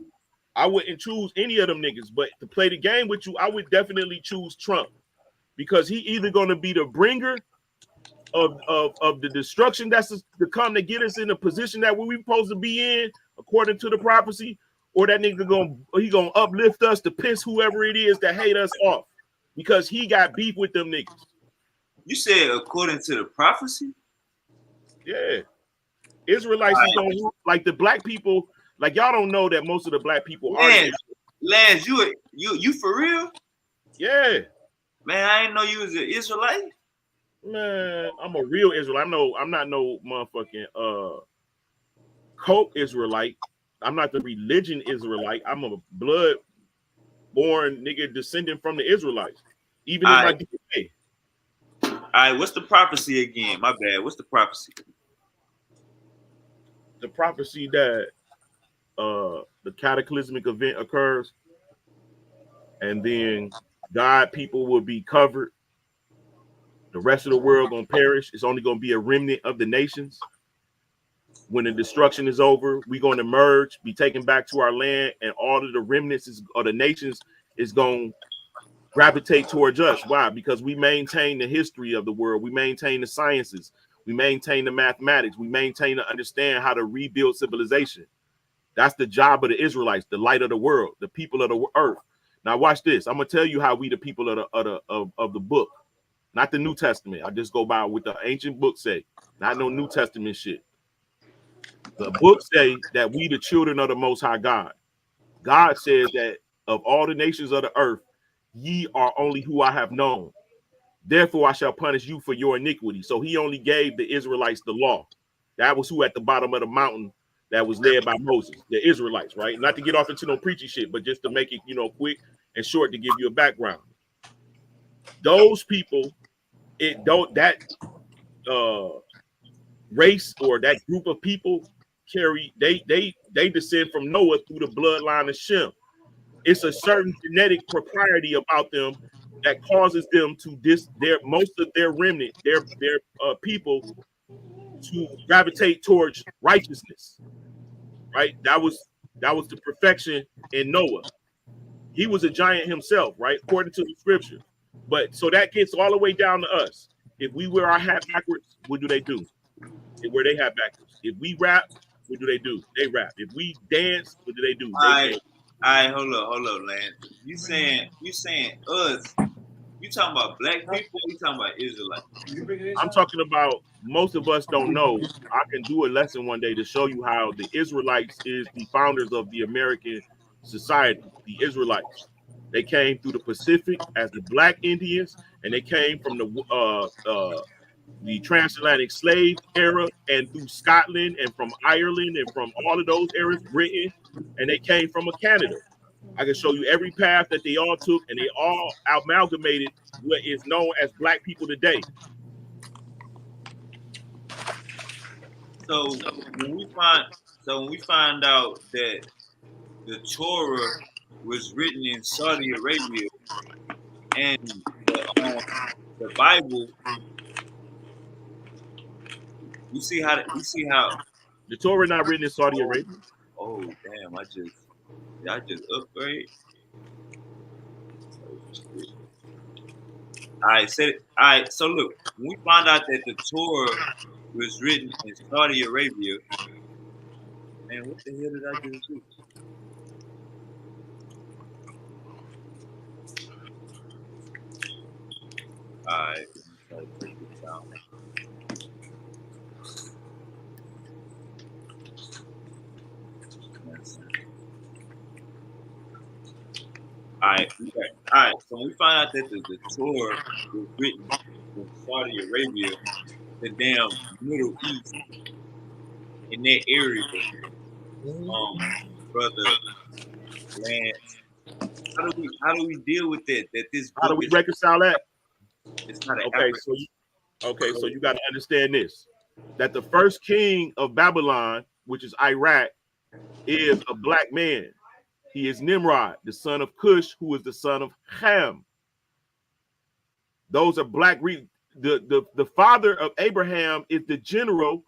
I wouldn't choose any of them niggas, but to play the game with you, I would definitely choose Trump because he either going to be the bringer of the destruction that's to come to get us in the position that we supposed to be in according to the prophecy, or that nigga gonna uplift us to piss whoever it is that hate us off because he got beef with them niggas. You said according to the prophecy? Yeah. Israelites is gonna like the black people, like y'all don't know that most of the black people are Lance, you for real? yeah. Man, I didn't know you was an Israelite. Man, I'm a real Israelite. I'm not no motherfucking cult Israelite. I'm not the religion Israelite. I'm a blood born nigga descendant from the Israelites. Even in my DNA. All right, what's the prophecy again? My bad. What's the prophecy? The prophecy that the cataclysmic event occurs, and then God people will be covered. The rest of the world gonna perish. It's only gonna be a remnant of the nations. When the destruction is over, we're gonna emerge, be taken back to our land, and all of the remnants of the nations is gonna gravitate towards us. Why? Because we maintain the history of the world, we maintain the sciences, we maintain the mathematics, we maintain to understand how to rebuild civilization. That's the job of the Israelites, the light of the world, the people of the earth. Now watch this. I'm gonna tell you how we the people of the book, not the New Testament. I just go by what the ancient books say, not no New Testament shit. The books say that we the children of the Most High God. God says that of all the nations of the earth, ye are only who I have known. Therefore, I shall punish you for your iniquity. So he only gave the Israelites the law. That was who at the bottom of the mountain that was led by Moses, the Israelites, right? Not to get off into no preachy shit, but just to make it, quick and short to give you a background. Those people, it don't that race or that group of people they descend from Noah through the bloodline of Shem. It's a certain genetic propriety about them that causes them to most of their remnant, their people to gravitate towards righteousness. Right? That was the perfection in Noah. He was a giant himself, right? According to the scripture. But so that gets all the way down to us. If we wear our hat backwards, what do? They wear their hat backwards. If we rap, what do? They rap. If we dance, what do? They dance. All right, hold up, Lance. You saying us? You talking about black people? Or you talking about Israelites? I'm talking about most of us don't know. I can do a lesson one day to show you how the Israelites is the founders of the American society. The Israelites, they came through the Pacific as the Black Indians, and they came from the transatlantic slave era and through Scotland and from Ireland and from all of those areas, Britain, and they came from Canada. I can show you every path that they all took, and they all amalgamated what is known as black people today. So when we find out that the Torah was written in Saudi Arabia and the Bible, you see how the Torah not written in Saudi Arabia. Oh damn! I just upgrade. All right, so look, when we find out that the Torah was written in Saudi Arabia, man, what the hell did I just do? All right, try to break this down. All right. So when we find out that the Torah was written in Saudi Arabia, the damn Middle East, in that area, brother Lance, how do we deal with that? That this How do book we reconcile that? It's not okay. So you got to understand this: that the first king of Babylon, which is Iraq, is a black man. He is Nimrod, the son of Cush, who is the son of Ham. Those are black. The father of Abraham is the general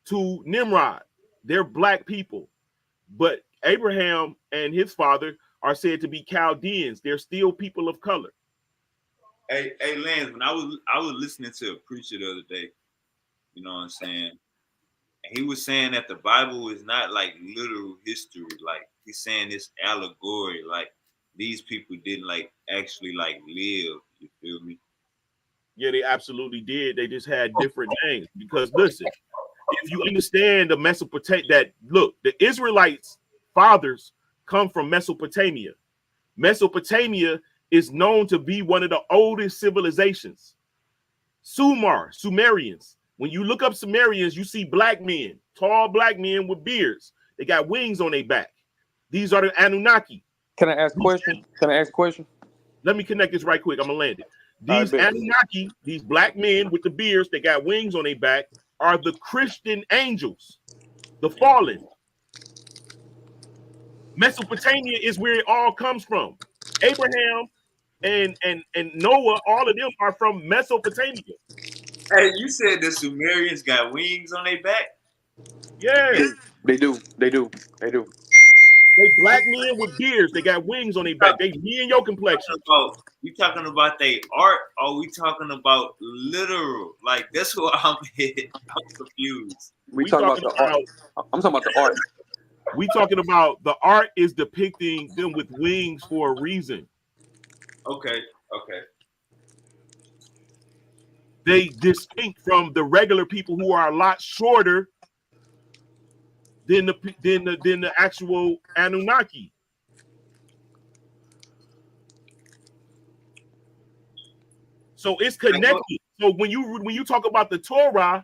to Nimrod. They're black people. But Abraham and his father are said to be Chaldeans. They're still people of color. Hey, Lance, when I was listening to a preacher the other day, you know what I'm saying? And he was saying that the Bible is not like literal history. Like he's saying it's allegory. Like these people didn't like actually like live. You feel me? Yeah, they absolutely did. They just had different names. Because listen, if you understand the Mesopotamia, that look, the Israelites' fathers come from Mesopotamia. Mesopotamia is known to be one of the oldest civilizations. Sumerians. When you look up Sumerians, you see black men, tall black men with beards. They got wings on their back. These are the Anunnaki. Can I ask a question? Can I ask a question? Let me connect this right quick. I'm gonna land it. I These bet. Anunnaki, these black men with the beards, they got wings on their back, are the Christian angels, the fallen. Mesopotamia is where it all comes from. Abraham and Noah, all of them are from Mesopotamia. Hey, you said the Sumerians got wings on their back? Yeah, They do. They do. They do. they black men with beards. They got wings on their back. They me and your complexion. We talking about they art, or we talking about literal? Like that's what I'm I'm confused. We We talking about talking the art. about I'm talking about the art. we talking about the art is depicting them with wings for a reason. Okay, okay. They distinct from the regular people who are a lot shorter than the actual Anunnaki. So it's connected. So when you talk about the Torah,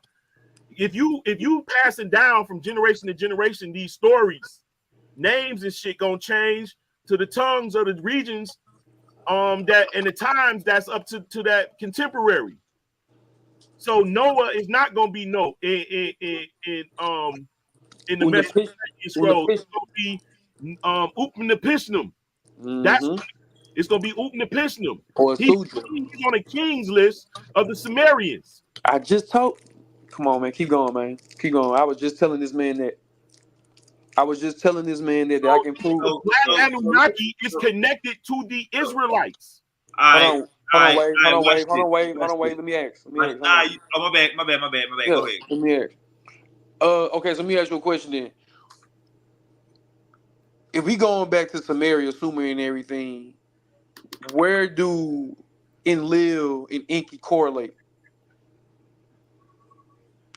if you passing down from generation to generation these stories, names and shit gonna change to the tongues of the regions that and the times that's up to that contemporary. So Noah is not gonna be no in the Mesopotamian scrolls. It's gonna be Upnapishtim. That's Mm-hmm. it's gonna be Upnapishtim. Or He's Suja. on the king's list of the Sumerians. I just told. Come on, man. Keep going, man. Keep going. I was just telling this man that. I was just telling this man that I So can prove. the Black Anunnaki is connected to the Israelites. Hold I on. Hold on. Wait. Hold on. watch Wait. Hold this. on. Wait. Hold Watch on. this. Wait. Let me ask. Let me ask. Hold Nah, on. oh my bad. Yeah. Go ahead. Let me ask. Okay. So let me ask you a question then. If we going back to Samaria, Sumer, and everything, where do Enlil and Enki correlate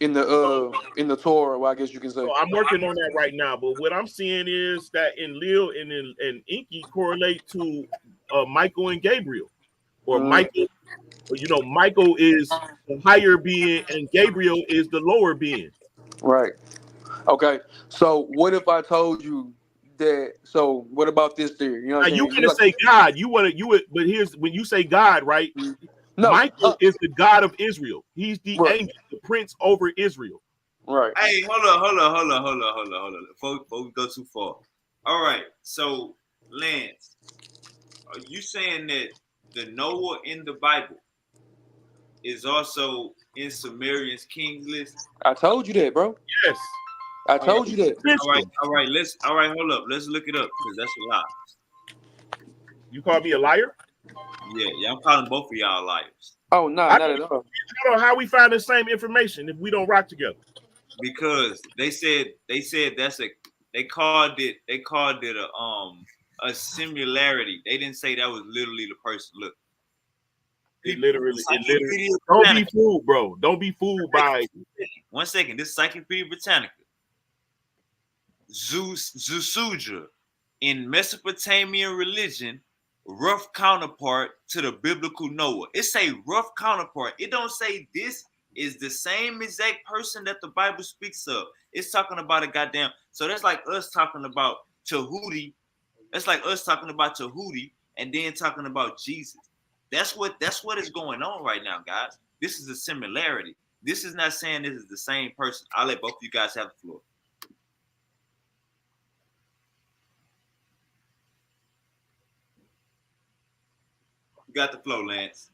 in the Torah? Well, I guess you can So say. I'm working on that right now. But what I'm seeing is that in Lil and Inky correlate to Michael and Gabriel, or Mm, Michael. Michael is the higher being and Gabriel is the lower being. right. Okay. So what if I told you that? So what about this theory? You know Now what I'm you saying? want to say God, but here's when you say God, right? No. Michael is the God of Israel. He's the Right. angel, the prince over Israel. Right. Hey, hold on. Before we go too far. All right. So, Lance, are you saying that the Noah in the Bible is also in Sumerian's king's list? I told you that, bro. Yes. I All right, told you that. all right. All right. Hold up. Let's look it up because that's a lie. You call me a liar? Yeah. I'm calling both of y'all liars Oh, no, I not at all. don't know how we find the same information if we don't rock together. because they said they called it a similarity. They didn't say that was literally the person. Look, It people, literally. Encyclopedia Don't be Britannica. fooled, bro. Don't be fooled by. 1 second. This is Encyclopedia Britannica. Zeus in Mesopotamian religion, rough counterpart to the biblical Noah. It say rough counterpart. It don't say this is the same exact person that the Bible speaks of. It's talking about a goddamn. So that's like us talking about Tahuti. That's like us talking about Tahuti and then talking about Jesus. That's what is going on right now, guys. This is a similarity. This is not saying this is the same person. I'll let both of you guys have the floor. You got the flow, Lance.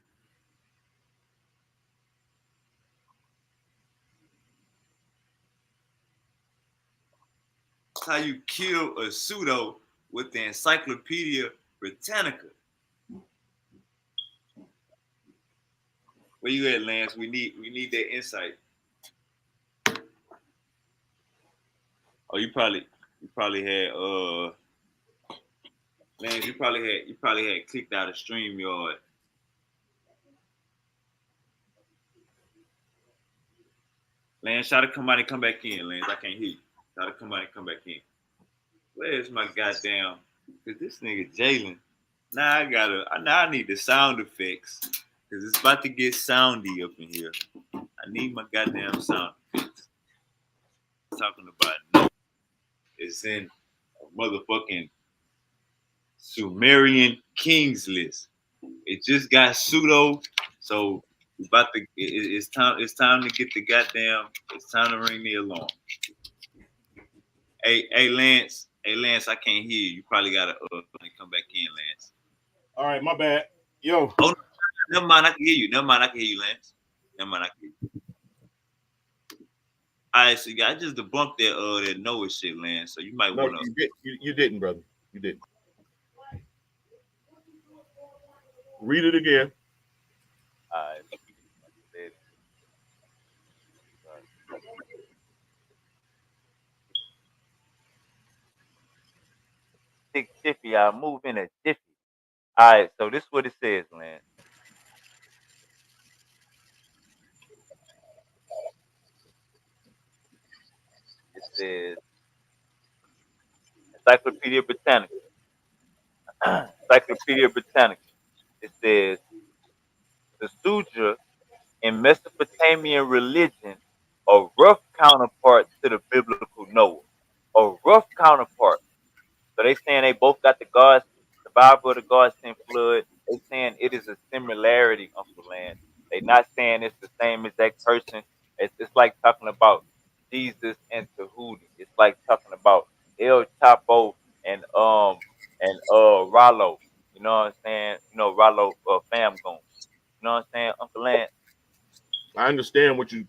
That's how you kill a pseudo with the Encyclopedia Britannica. Where you at, Lance? We need that insight. Oh, you probably had Lance, you probably had clicked out of StreamYard. Lance, try to come out and come back in, Lance. I can't hear you. Try to come out and come back in. Where's my goddamn? Cause this nigga Jalen. Now I need the sound effects. Cause it's about to get soundy up in here. I need my goddamn sound effects. Talking about no. It's in a motherfucking Sumerian kings list. It just got pseudo, so it's time. It's time to get the goddamn. It's time to ring the alarm. Hey, Lance. Hey, Lance. I can't hear you. You probably gotta come back in, Lance. All right, my bad. Yo. Oh, never mind. I can hear you. Never mind. I can hear you, Lance. Never mind. I can hear you. All right, so I just debunked that Noah shit, Lance. So you might No, want to. You didn't, brother. You didn't. Read it again. All right. Big jiffy, I move in a jiffy. All right, so this is what it says, Lance. It says Encyclopedia Britannica. Encyclopedia Britannica. It says the Sutra in Mesopotamian religion, a rough counterpart to the biblical Noah. A rough counterpart. So they saying they both got the gods, the Bible of the gods sent flood. They saying it is a similarity, Uncle Land. They not saying it's the same exact person. It's like talking about Jesus and Tahuti. It's like talking about El Chapo and Rollo. You know what I'm saying? You know Rollo Fam Goon. You know what I'm saying, Uncle Land? I understand what you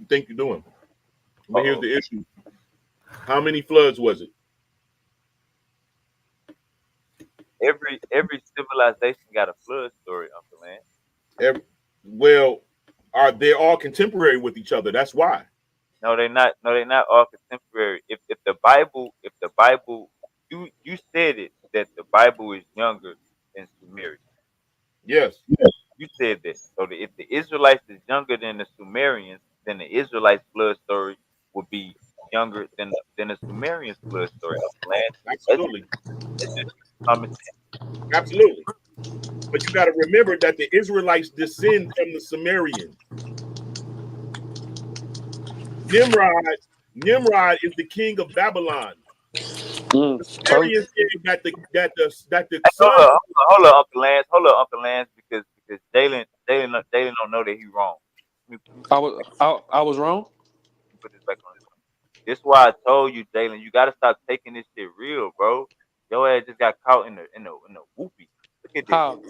think you're doing, but here's Uh-oh. the issue: how many floods was it? Every civilization got a flood story, Uncle Land. Well, are they all contemporary with each other? That's why. No, they're not. No, they're not all contemporary. If the Bible, you said it that the Bible is younger than Sumerian. Yes. You said that. So if the Israelites is younger than the Sumerians, then the Israelites' flood story would be younger than the Sumerians' flood story. Uncle Land. That's Absolutely. that's just common sense. Absolutely. But you got to remember that the Israelites descend from the Sumerians. Nimrod is the king of Babylon. The Told Sumerians say that the Hey, son. hold up, Uncle Lance, because Jalen don't know that he wrong. I was wrong. Let me put this back on his phone. This is why I told you, Jalen, you gotta stop taking this shit real, bro. Your ass just got caught in the whoopee. Look at this. How?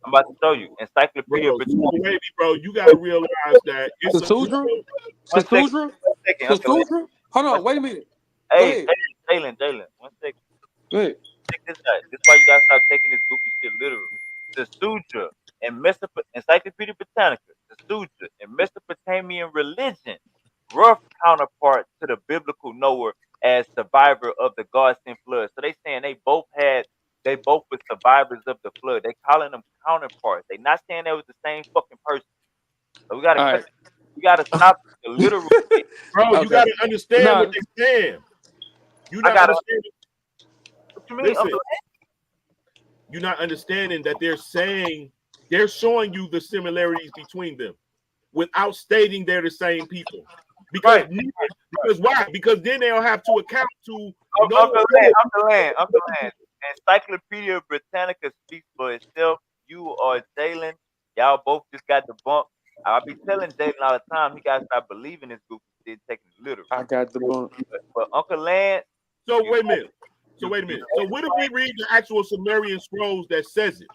I'm about to show you. Bro, Encyclopedia so Britannica. baby, bro, you got to realize that it's a group Sasudra? of. One second, Sasudra? one second, Uncle Lance. Sasudra? Hold One on, wait a second. minute. Go Hey, ahead. Jalen, one second. Go ahead. Check this out. This is why you gotta stop taking this goofy shit literal. The Sutra and Encyclopedia Britannica, the Sutra and Mesopotamian religion, rough counterpart to the biblical Noah as survivor of the God sent flood. So they saying they both were survivors of the flood. They calling them counterparts. They not saying they was the same fucking person. So we gotta All cut. right. We gotta stop the literal shit. Bro, you Okay. got to understand what Nah, they're saying. You're I not gotta. understanding. What you mean, Listen, Uncle? you're not understanding that they're showing you the similarities between them without stating they're the same people. Because Right. because why? Because then they'll have to account to no. Uncle Land. Encyclopedia Britannica speaks for itself. You or Jalen, y'all both just got the bump. I'll be telling Jalen all the time he gotta stop believing this goofy shit, taking it literal. I got the bump. But Uncle Land, So you wait a minute. So you wait a you minute. So what if we read the actual Sumerian scrolls that says it?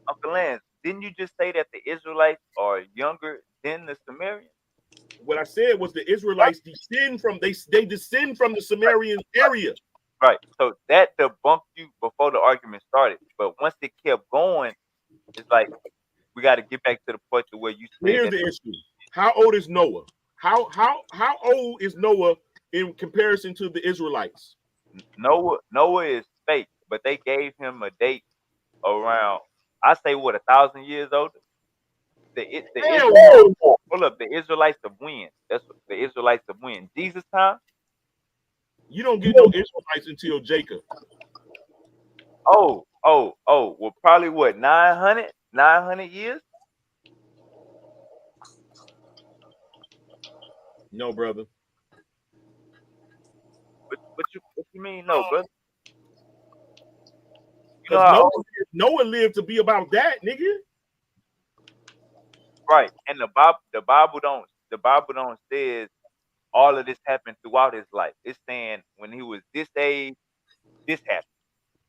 Uncle Land, didn't you just say that the Israelites are younger than the Sumerians? What I said was the Israelites descend from they descend from the Sumerian area. Right. So that debunked you before the argument started. But once it kept going, it's like we got to get back to the point to where you said Here's that the issue: how old is Noah? How old is Noah in comparison to the Israelites? Noah is fake, but they gave him a date around, I say, what, 1,000 years older. The Hell Israelites, no! hold up, the Israelites of when? That's what the Israelites of when? Jesus time? You don't get no Israelites until Jacob. Oh. Well, probably what, 900 years? No, brother. What you mean, no, brother? You know Because how old? Noah lived to be about that, nigga. Right. And the Bible don't says all of this happened throughout his life. It's saying when he was this age, this happened.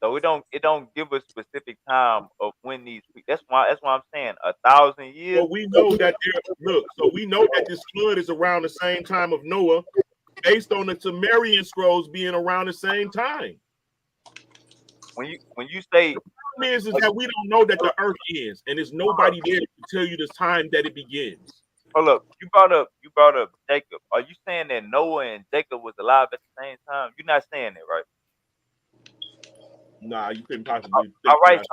So it don't give a specific time of when these. That's why I'm saying 1,000 years. So we know that so we know that this flood is around the same time of Noah, based on the Sumerian scrolls being around the same time. When you say, The problem is that we don't know that the earth ends, and there's nobody there to tell you the time that it begins. hold up, you brought up Jacob. Are you saying that Noah and Jacob was alive at the same time? You're not saying that, right? Nah, you couldn't possibly All think right. that.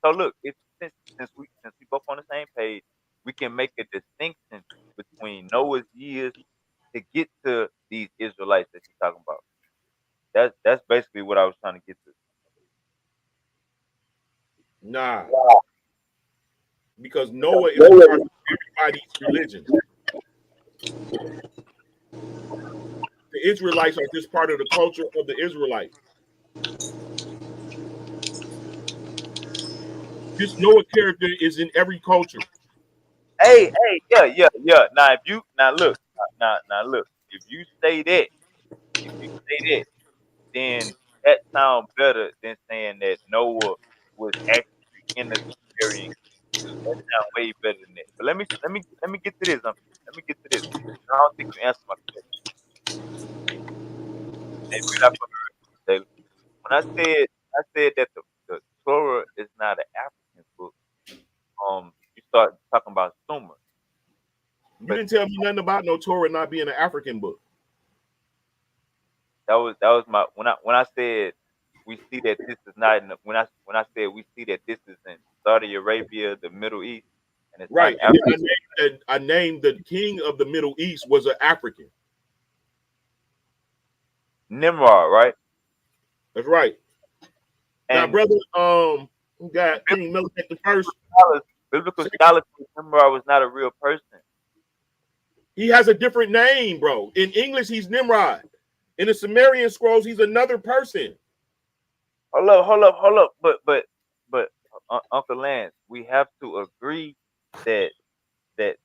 So look. Since we both on the same page, we can make a distinction between Noah's years to get to these Israelites that you're talking about. That's basically what I was trying to get to. Nah, because Noah is a part of everybody's religion. The Israelites are just part of the culture of the Israelite. This Noah character is in every culture. Hey, yeah. Now look. If you say that, if you say that, then that sounds better than saying that Noah was actually in the Sumerian. That sounds way better than that. But let me get to this. Let me get to this. I don't think you answered my question. Maybe you're not from the Taylor. When I said that the Torah is not an African book, you start talking about Sumer. You But didn't tell me nothing about no Torah not being an African book. that was my when I said we see that this is not in the, when I said we see that this is in Saudi Arabia, the Middle East, and it's not Right. in And Africa. then I named the king of the Middle East was an African. Nimrod, right? That's right. Now, And brother, who got King Melchizedek the first? scholars, biblical scholars say Nimrod was not a real person. He has a different name, bro. In English, he's Nimrod. In the Sumerian scrolls, he's another person. Hold up. But Uncle Lance, we have to agree that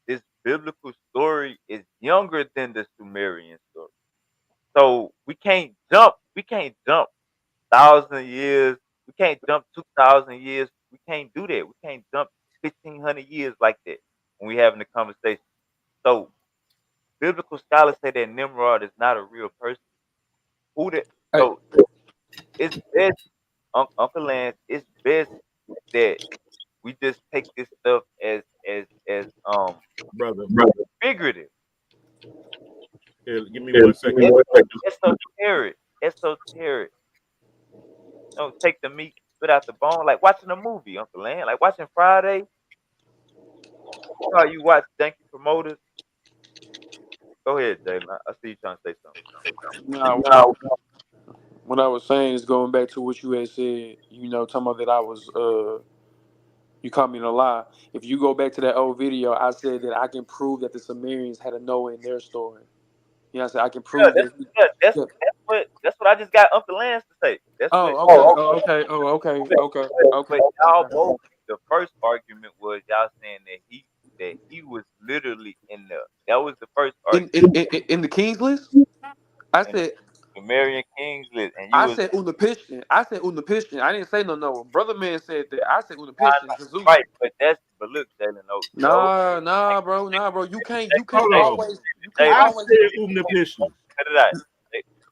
this biblical story is younger than the Sumerian story. So we can't jump 1,000 years. We can't jump 2,000 years. We can't do that. We can't jump 1,500 years like that when we having the conversation. So biblical scholars say that Nimrod is not a real person. Who that? Hey, So it's best, Uncle Lance. It's best that we just take this stuff as Brother, figurative. here, give me 1 second. Esoteric. Esoteric. Don't take the meat, spit out the bone. Like watching a movie, Uncle Lance. Like watching Friday. You know how you watch Danky promoters. Go ahead, Jalen. I see you trying to say now what I was saying is going back to what you had said. Talking about that I was you caught me in a lie. If you go back to that old video, I said that I can prove that the Sumerians had a Noah in their story. I said I can prove something. that. Yeah, that's Yeah. that's what I just got Uncle Lance to say. That's what. Oh, okay. Oh, okay. Oh, okay. Okay. Okay. But y'all Okay. both. The first argument was y'all saying that he was literally in the. That was the first In argument. in in, in the Kings list, I And said. Sumerian kings list, and you I was said Unapishan. I said Unapishan. I didn't say no Noah. Brother man said that. I said nah, Unapishan. nah, Zeus. right, but look, Jalen, no, those Nah, bro. You can't Hold on. Jalen, I always. said Umnipishna. cut it out.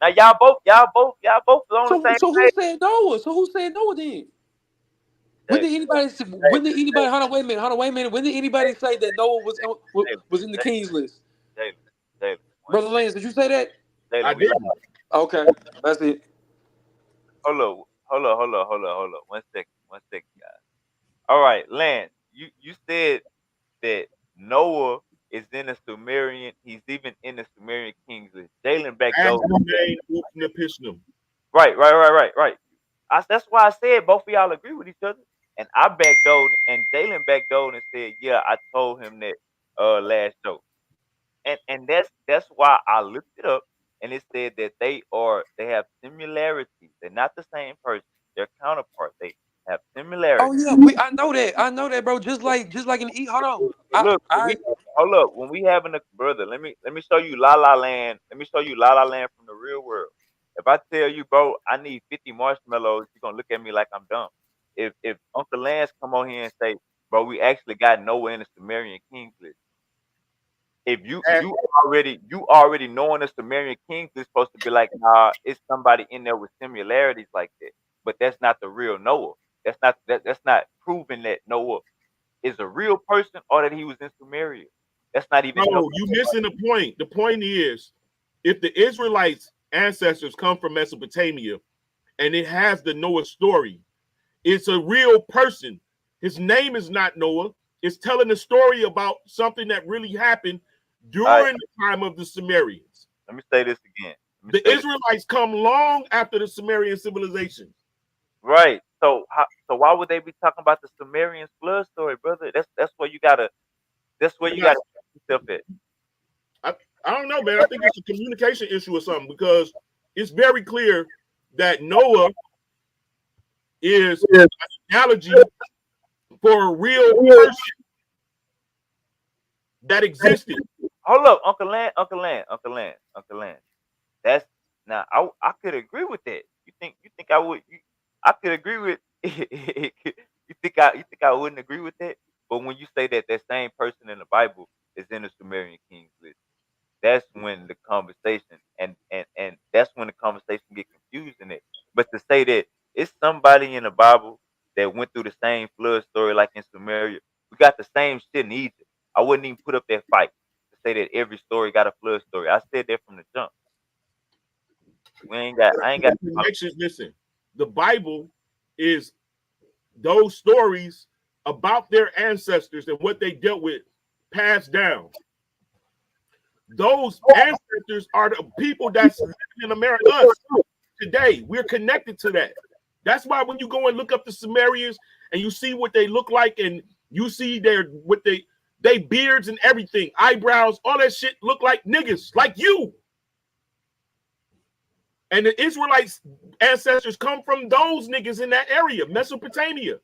Now y'all both on the So same so who page. said Noah? So who said Noah then? When Jalen, did anybody? When did anybody? Hold on, wait a minute. Hold on, wait a minute. When did anybody say that Noah was in the Jalen, king's list? Jalen, Jalen, one Brother Lance, did you say that? I Jalen, we didn't. live. Okay, that's it. Hold on. 1 second, guys. All right, Lance, you said that Noah is in the Sumerian. He's even in the Sumerian kings list. Jalen As backdoored. the name Upnipishna. Right. That's why I said both of y'all agree with each other. And I backdoored, and Jalen backdoored and said, "Yeah, I told him that last show." And that's why I looked it up, and it said that they have similarities. They're not the same person. They're counterparts. They have Oh similarities. yeah, I know that, bro. Just like in the hold on. Look, I hold up. When we having a brother, let me show you La La Land. Let me show you La La Land from the real world. If I tell you, bro, I need 50 marshmallows, you're gonna look at me like I'm dumb. If Uncle Lance come on here and say, bro, we actually got Noah in the Sumerian kings list. If you As, you already knowing the Sumerian kings is supposed to be like, nah, it's somebody in there with similarities like that. But that's not the real Noah. That's not proving that Noah is a real person or that he was in Sumeria. That's not even no. no, you missing the point. The point is, if the Israelites' ancestors come from Mesopotamia and it has the Noah story, it's a real person. His name is not Noah. It's telling a story about something that really happened All right, during the time of the Sumerians. let me say this again. The Israelites come long after the Sumerian civilization. Right. So why would they be talking about the Sumerian flood story, brother? That's where you gotta put yourself at. I, I don't know, man. I think it's a communication issue or something because it's very clear that Noah is an analogy for a real person that existed. Hold up, Uncle Land. That's now I could agree with that. You think I would I could agree with you think I wouldn't agree with that? But when you say that that same person in the Bible is in the Sumerian kings list, that's when the conversation and that's when the conversation get confused in it. But to say that it's somebody in the Bible that went through the same flood story like in Sumeria, we got the same shit in Egypt. I wouldn't even put up that fight to say that every story got a flood story. I said that from the jump. I ain't got. The connections, listen, the Bible is those stories about their ancestors and what they dealt with passed down. Those ancestors are the people that's living in America. Us today, we're connected to that. That's why when you go and look up the Sumerians and you see what they look like, and you see they beards and everything, eyebrows, all that shit look like niggas, like you. And the Israelites' ancestors come from those niggas in that area, Mesopotamia.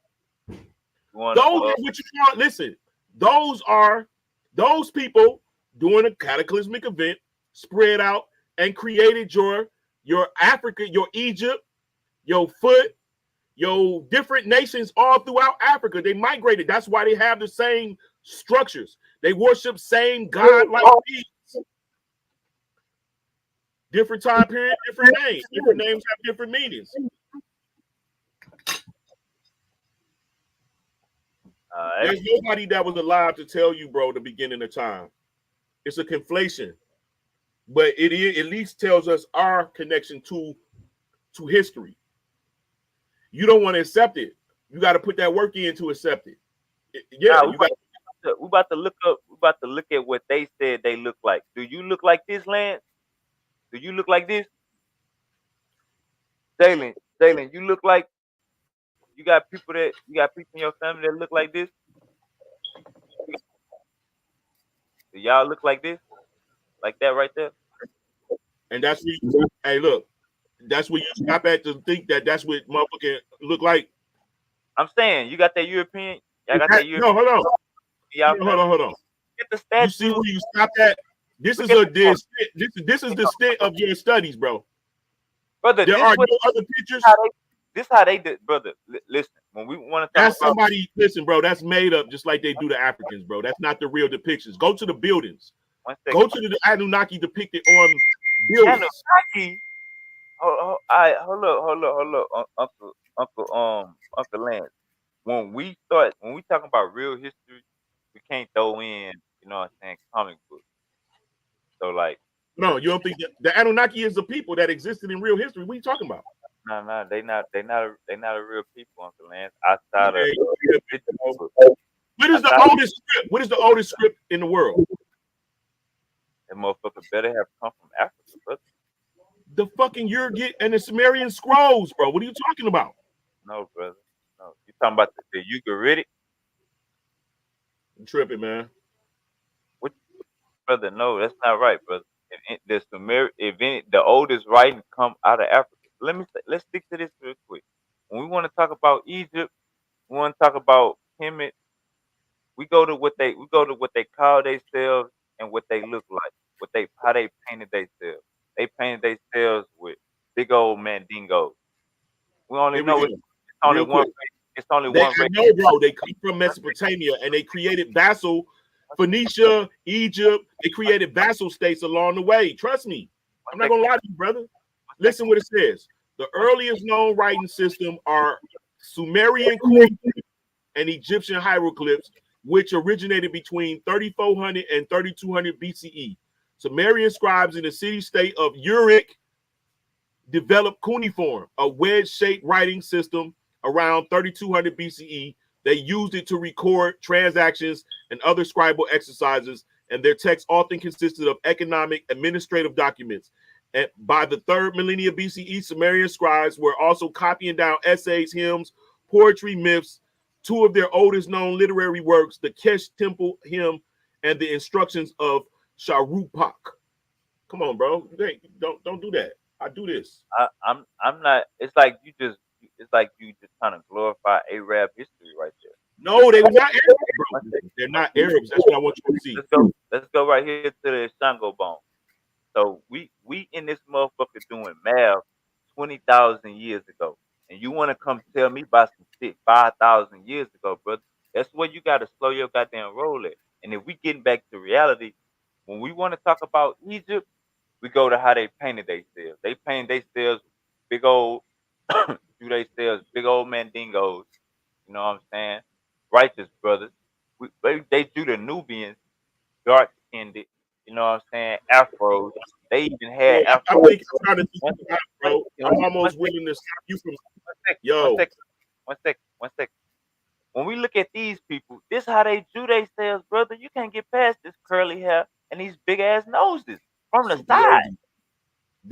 Those are what you call, listen, those are those people doing a cataclysmic event, spread out and created your Africa, your Egypt, your Foot, your different nations all throughout Africa. They migrated. That's why they have the same structures. They worship same God like these. Different time period, different names. Different names have different meanings. There's nobody that was alive to tell you, bro, the beginning of time. It's a conflation. But it at least tells us our connection to history. You don't want to accept it. You got to put that work in to accept it. Yeah, we about to look up. We about to look at what they said they look like. Do you look like this, Lance? Do you look like this, Jalen? You look like you got people in your family that look like this. Do y'all look like this, like that right there? And that's where you, hey, look, that's where you stop at to think that that's what motherfucker look like. I'm saying you got that European. Y'all got that European. No, hold on. Y'all Hold on. Get the statue. You see where you stop at? This is the extent of your studies, bro. brother. There This are what no other pictures. how they this how they did, brother. Listen, when we want to talk That's about somebody. Listen, bro. That's made up, just like they do the Africans, bro. That's not the real depictions. Go to the buildings. one Go second, to the Anunnaki depicted on buildings. Anunnaki. Hold up, Uncle Lance. When we talking about real history, we can't throw in, you know what I'm saying, comic books. So like, No, you don't think that the Anunnaki is the people that existed in real history? What are you talking about? no, they not a real people, Uncle Lance. Outside of Man, religious books, what is the outside of oldest script? What is the oldest script in the world? that motherfucker better have come from Africa, brother. The fucking Urget and the Sumerian scrolls, bro. What are you talking about? No, brother. No, you talking about the Ugaritic? I'm tripping, man. What, brother? No, that's not right, brother. The the oldest writing come out of Africa. Let's stick to this real quick. When we want to talk about Egypt, we want to talk about Kemet. We go to what they call themselves and what they look like. How they painted themselves. They painted themselves with big old mandingos. We only Here we know go. it's only Real one quick. race. It's only They one I race. know, bro. They come from Mesopotamia and they created vassal Phoenicia, Egypt. They created vassal states along the way. Trust me. One I'm not second. gonna lie to you, brother. One second. Listen what it says. The One earliest known writing system are Sumerian cuneiform and Egyptian hieroglyphs, which originated between 3400 and 3200 BCE. Sumerian scribes in the city-state of Uruk developed cuneiform, a wedge-shaped writing system around 3200 BCE. They used it to record transactions and other scribal exercises, and their texts often consisted of economic, administrative documents. And by the third millennia BCE, Sumerian scribes were also copying down essays, hymns, poetry, myths. Two of their oldest known literary works, the Kesh Temple hymn and the instructions of Sharupak. Come on, bro. Don't do that. I do this. I'm not. It's like you just. It's like you just trying to glorify Arab history right there. No, they were not Arabs, One bro. second. They're not Arabs. That's what I want you to see. Let's go right here to the Shango bone. So we in this motherfucker doing math 20,000 years ago, and you want to come tell me about some shit 5,000 years ago, brother? That's where you got to slow your goddamn roll at. And if we getting back to reality, when we want to talk about Egypt, we go to how they painted themselves. They painted themselves big old, do themselves big old mandingos. You know what I'm saying? Righteous brothers. They do the Nubians dark skinned. You know what I'm saying? Afros. They even Bro, had I Afro. think I'm trying to think One, about it, one, bro. one, I'm one almost second, willing to stop you from one second, one yo. second, one second. When we look at these people, this how they do themselves, brother. You can't get past this curly hair and these big ass noses from the So side. Yogi,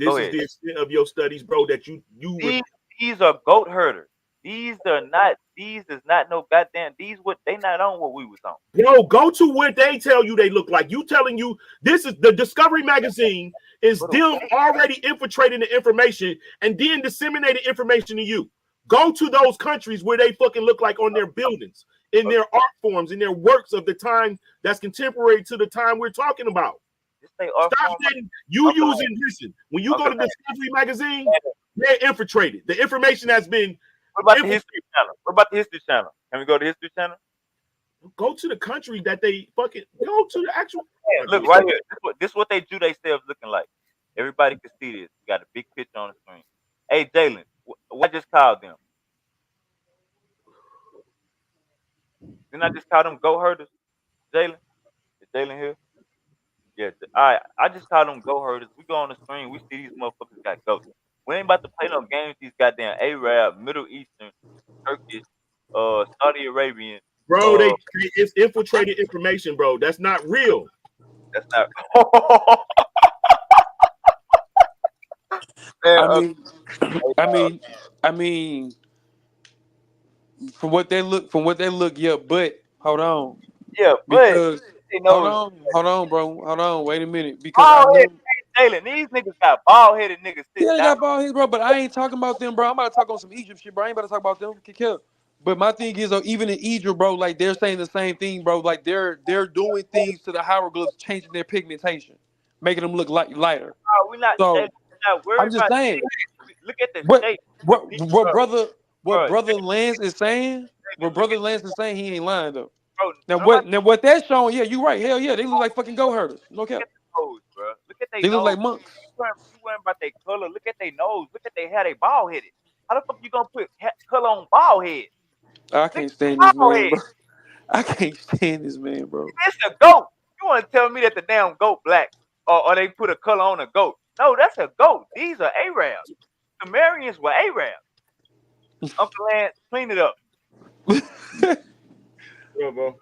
Go this is ahead. the extent of your studies, bro. That you would These these are goat herders. These are not. These is not no goddamn. These what they not on what we was on. bro go to what they tell you they look like. You telling you this is the Discovery magazine is Brother, them already infiltrating the information and then disseminating information to you. Go to those countries where they fucking look like on their buildings, in their art forms, in their works of the time that's contemporary to the time we're talking about. this they are Stop from letting you Uncle using listen. When you go Uncle to Discovery magazine, they're infiltrated. The information has been What about the infiltrated. History Channel? What about the History Channel? Can we go to History Channel? Go to the country that they fucking go to the actual Yeah, look country. right here. This what they do themselves looking like. Everybody can see this. We got a big picture on the screen. Hey, Jalen, what I just called them? Didn't I just call them goat herders? Jalen? Is Jalen here? Yeah. All right. I just called them goat herders. We go on the screen. We see these motherfuckers got goats. We ain't about to play no games with these goddamn Arab, Middle Eastern, Turkish, Saudi Arabian. Bro, Uh, it's infiltrated information, bro. That's not real. that's not. Man, I mean, I mean, I mean, from what they look, yeah. But hold on, yeah, but because they know hold on, bro, hold on. Wait a minute, because I bald head know. Jalen. These niggas got bald headed niggas Yeah, sitting they down. got bald heads, bro. But I ain't talking about them, bro. I'm about to talk on some Egypt shit, bro. I ain't about to talk about them. Kick here. But my thing is, even in Egypt, bro, like they're saying the same thing, bro. Like they're doing things to the hieroglyphs, changing their pigmentation, making them look lighter. We not Jalen. So We not I'm worried just about. saying. Look at the What shape. The what people, what brother what bro. brother Lance is saying? What Look brother at Lance is saying, he ain't lying though. bro. Now Nobody what that's showing, yeah, you right. Hell yeah, they look like fucking goat herders. No look cap. at the nose, bro. Look at their They look nose. like monks. You weren't about their color. Look at their nose. Look at their hair. They bald headed. How the fuck you gonna put color on bald head? I Look can't at stand the this bald man, head. bro. I can't stand this man, bro. It's a goat. You want to tell me that the damn goat black or they put a color on a goat? No, that's a goat. These are Arabs. Sumerians were Arabs. Uncle Lance, clean it up. Yeah, bro.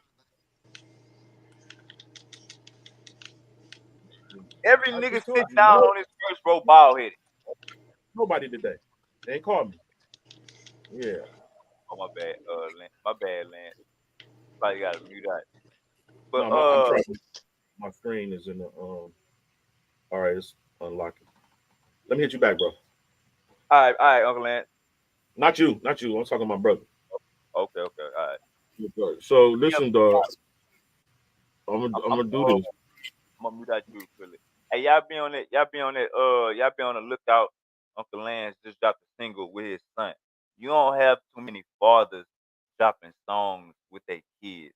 Every I nigga just told sit you, down no, on his first row bald headed. nobody today. They ain't called me. Yeah. Oh my bad, Lance. My bad, Lance. Probably gotta mute out. But No, I'm trying. My screen is in the All right, it's unlocking. Let me hit you back, bro. all right, Uncle Lance. Not you, not you. I'm talking to my brother. Okay, all right. So Yeah, listen, dog. I'm I'm, gonna do this. I'm gonna mute out you, Philly. Hey, y'all be on it. Y'all be on it. Y'all be on the lookout. Uncle Lance just dropped a single with his son. You don't have too many fathers dropping songs with their kids.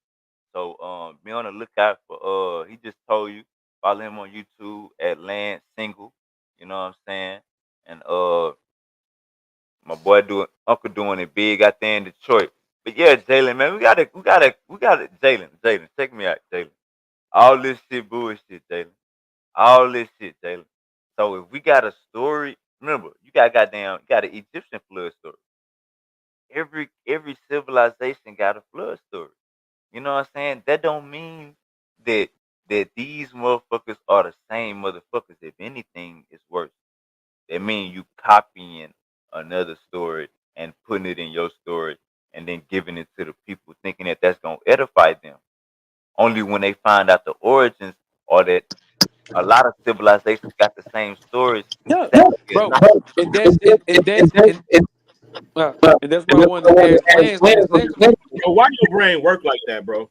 So be on the lookout for he just told you, follow him on YouTube at Lance Single. You know what I'm saying? And my boy doing Uncle doing it big out there in Detroit. But yeah, Jalen, man, we gotta Jalen, check me out, Jalen. All this shit bullshit, Jalen. All this shit, Jalen. So if we got a story, remember, you got an Egyptian flood story. Every civilization got a flood story. You know what I'm saying? That don't mean that these motherfuckers are the same motherfuckers. If anything, it's worse. That mean you copying another story and putting it in your story and then giving it to the people thinking that that's gonna edify them. Only when they find out the origins or that a lot of civilizations got the same stories. Yeah, That bro. And that's why I wanted to ask Lance like essentially. Bro, why your brain work like that, bro?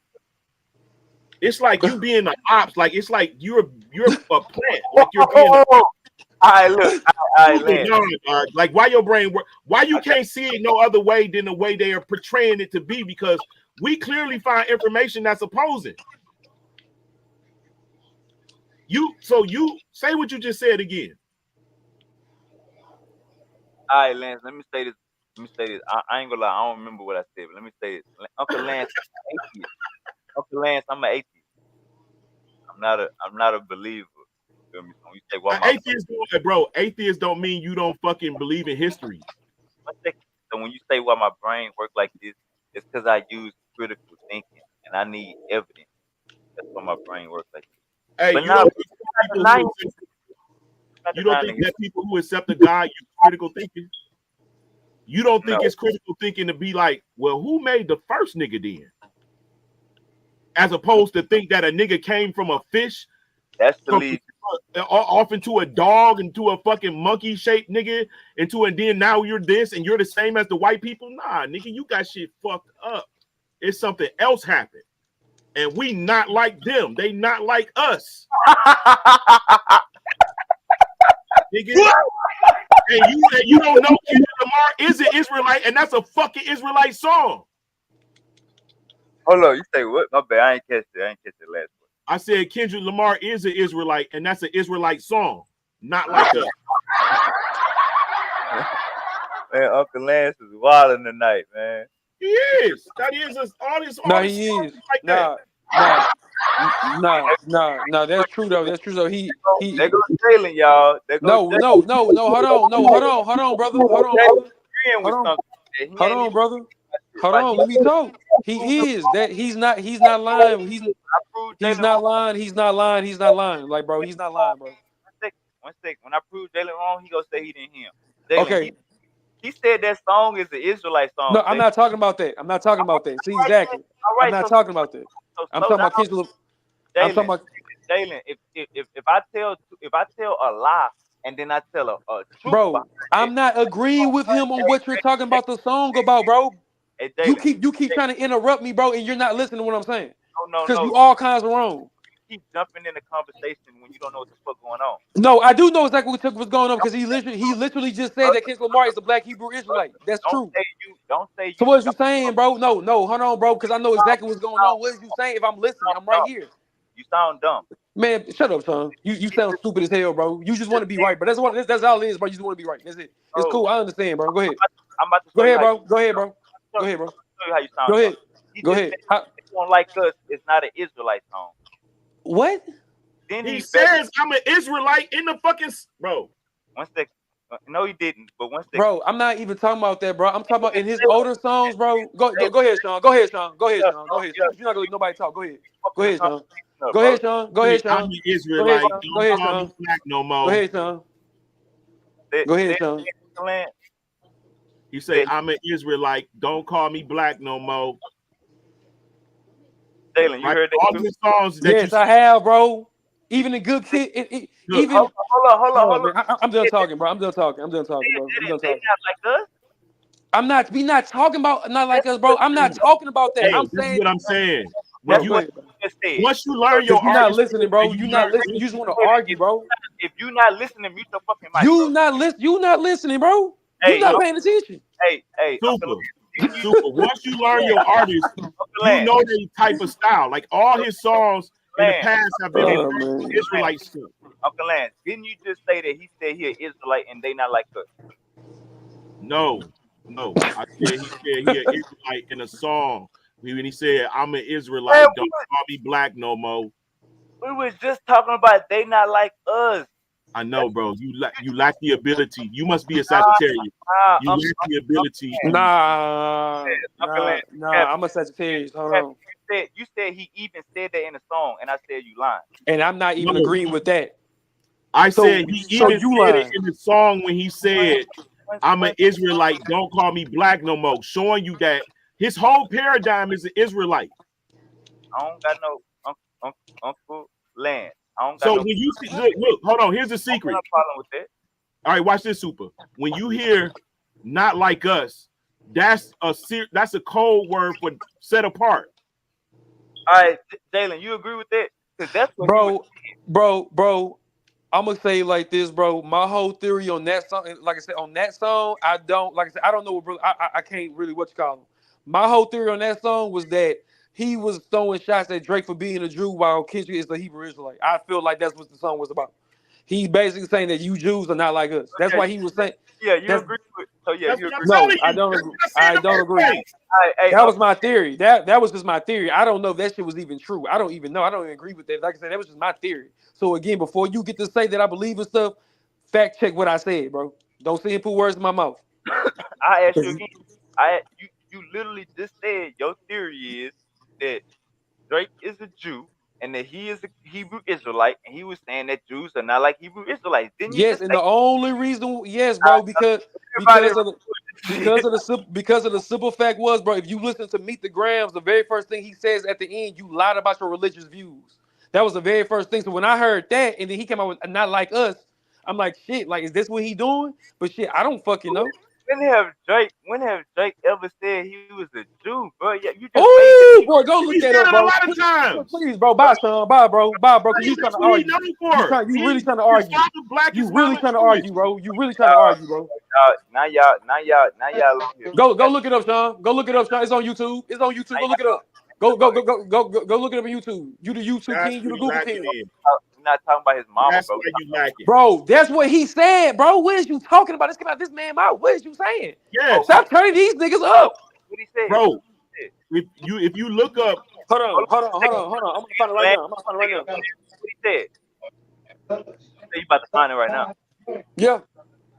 It's like you being the ops. Like it's like you're a plant. Like you're being. all right, look, all right, Lance. Like why your brain work? Why you can't see it no other way than the way they are portraying it to be? Because we clearly find information that's opposing. You say what you just said again. All right, Lance. Let me say this. I ain't gonna lie. I don't remember what I said, but let me say this. Uncle Lance, I'm an atheist. Uncle Lance, I'm an atheist. I'm not a believer. You feel me? So when you say what my Atheists don't mean you don't fucking believe in history. one second. So when you say why my brain work like this, it's because I use critical thinking and I need evidence. That's why my brain works like this. Hey, But now, you don't think that people who accept the God use critical thinking? You don't think it's critical thinking to be like, well, who made the first nigga then? As opposed to think that a nigga came from a fish, that's the lead. off into a dog, into a fucking monkey shaped nigga, and then now you're this and you're the same as the white people. Nah, nigga, you got shit fucked up. It's something else happened. And we not like them. They not like us. Nigga. And you don't know Kendrick Lamar is an Israelite, and that's a fucking Israelite song. Hold on, you say what? My bad, I ain't catch it. Last one. I said Kendrick Lamar is an Israelite, and that's an Israelite song, not like us. Man, Uncle Lance is wilding tonight, man. He is. That is all this. No, he is. Like nah, that's true though. That's true though. They go Jalen, y'all. They go No. Hold on, brother. Hold on, brother. Hold on. Let me talk. He is that. He's not lying. He's not lying. He's not lying. He's not lying. Like, bro, he's not lying, bro. One second. When I prove Jalen wrong, he gonna say he didn't hear him. Jalen, Okay. he said that song is an Israelite song. No, I'm not talking about that. See, exactly. I'm not talking about that. I'm talking about Kendrick. I'm talking about Jalen. If I tell a lie and then I tell a truth, bro, I'm not agreeing with him on what you're talking about the song about, bro. Hey, You keep trying to interrupt me, bro, and you're not listening to what I'm saying. No. Because you all kinds of wrong. keep jumping in the conversation when you don't know what the fuck going on. No, I do know exactly what's going on because he literally just said that Kendrick Lamar is a black Hebrew Israelite. That's Don't true. say you. Don't say So you. what is you Don't saying, bro? No, hold on, bro, because I know exactly what's going on. What is you saying? If I'm listening, sound I'm right dumb. here. You sound dumb. Man, shut up, son. You You sound just, stupid as hell, bro. You just want just to be said, right, but that's all it is, bro. You just want to be right. That's it. It's oh, cool. I understand, bro. Go ahead. I'm about to Go show you ahead, how you bro. Go ahead, sound. bro. Go ahead, bro. Show you how you Go sound dumb. ahead. He Go just ahead. said they won't like us. It's not an Israelite song. What? Then He he better says I'm an Israelite in the fucking bro. one second. No, he didn't. But one second. Bro, I'm not even talking about that, bro. I'm talking about in his Say what older songs, bro. say Go ahead, Sean. Go ahead, Sean. Go ahead, yeah, Sean. Go ahead, yeah, Sean. You're not gonna let nobody talk. Go ahead. Go fucking the ahead, Sean. conversation up, Go bro. ahead, Sean. Go Hey, ahead, I'm Sean. an Go ahead, Israelite. Sean. Go Don't ahead, call me Sean. black no Go more. ahead, Sean. Say, Go ahead, say Sean. Land. He He say said, I'm an Israelite. Don't call me black no more. Jalen, you Right? heard that All too? the songs that you Yes, see. I have, bro. He Even the good said, kid, look, even. hold Oh on. man, I'm done He talking, bro. I'm done talking. I'm done talking, bro. I'm done they talking. not like us. I'm not. We not talking about not like That's us, bro. what I'm not talking about that. Hey, I'm this is saying, what I'm saying. When bro. that's Go you what ahead, bro. you just said. once you So learn Cause your you're not artist listening, and bro. you You're learn not listening. You just want to Jalen, argue, bro. if you not listening, mute your fucking mic, bro. You not listen. You not listening, bro. You Hey, not paying attention. Uncle super, Lance, didn't you super. Once you learn your artist, Uncle you Lance, know the type of style. Like all his songs in the Lance, past have been in Oh man. Israelite stuff. Uncle Lance, didn't you just say that he said he an Israelite and they not like us? No, no. He said he an Israelite in a song. When he said, I'm an Man, Israelite, don't call me black no more. we was just talking about they not like us. I know, That's bro. You lack the ability. You must be a nah, Sagittarius. You Uncle, lack the Uncle ability Lance, to. Uncle Lance, I'm a Sagittarius. Hold on. you said he even said that in the song, and I said you lying. And I'm not even No, agreeing with that. I So said he so even you said it lying. in the song when he said, I'm an When Israelite, don't call me black no more, showing you that his whole paradigm is an Israelite. I don't got no Uncle Lance. I don't got So no when you see, look, hold on, here's the secret. problem with that. All right, watch this, super. When you hear not like us, that's a code word for set apart. All right, Jalen, you agree with that? Because that's what he was. Bro, I'm gonna say like this, bro. My whole theory on that song, like I said, on that song, I don't like I said, I don't know what brother. I can't really what you call him. My whole theory on that song was that he was throwing shots at Drake for being a Jew while Kendrick is the Hebrew Israelite. I feel like that's what the song was about. He's basically saying that you Jews are not like us. That's Yeah, why he was saying you that's agree with. So yeah, That's you what I'm agree. no, telling I you. don't That's agree. what I said in I the don't first agree. place. Hey, That was my theory. That was just my theory. I don't know if that shit was even true. I don't even know. I don't even agree with that. Like I said, that was just my theory. So again, before you get to say that I believe in stuff, fact check what I said, bro. Don't say and put words in my mouth. I ask you again. You literally just said your theory is that Drake is a Jew and that he is a Hebrew Israelite, and he was saying that Jews are not like Hebrew Israelites. Didn't you Yes, just and say the only reason, yes, I, bro, everybody? because of the because of the simple fact was, bro, if you listen to Meet the Grams, the very first thing he says at the end, you lied about your religious views. That was the very first thing. So when I heard that, and then he came out with not like us, I'm like, shit, like, is this what he doing? But shit, I don't fucking know. When have Drake ever said he was a Jew, bro? Yeah, you just made that. Oh, boy, go look He that said up, it a bro. lot of Please, times. please, bro. Bye, son. Bye, bro. Bye, bro. Cause you trying That's to what he argue. known for. You really trying to His argue. father black, You his really mama trying to Jewish. argue, bro. You really trying to argue, bro. Now y'all here. Go look it up, Sean. Go look it up, Sean. It's on YouTube. It's on YouTube. Now Go look it up. Go look it up on YouTube. You the YouTube That's king. You what the he Google lacking king. in. we're not talking about his mama, That's bro. why you lacking. Bro, that's what he said, bro. What is you talking about? This came out this man mouth. What is you saying? Oh, Yes, Stop turning these niggas oh, up. what he said? bro. He said, If you look up, Hold on. I'm gonna find it right now. I'm gonna find it right now. What he said? You about to find it right now. Yeah.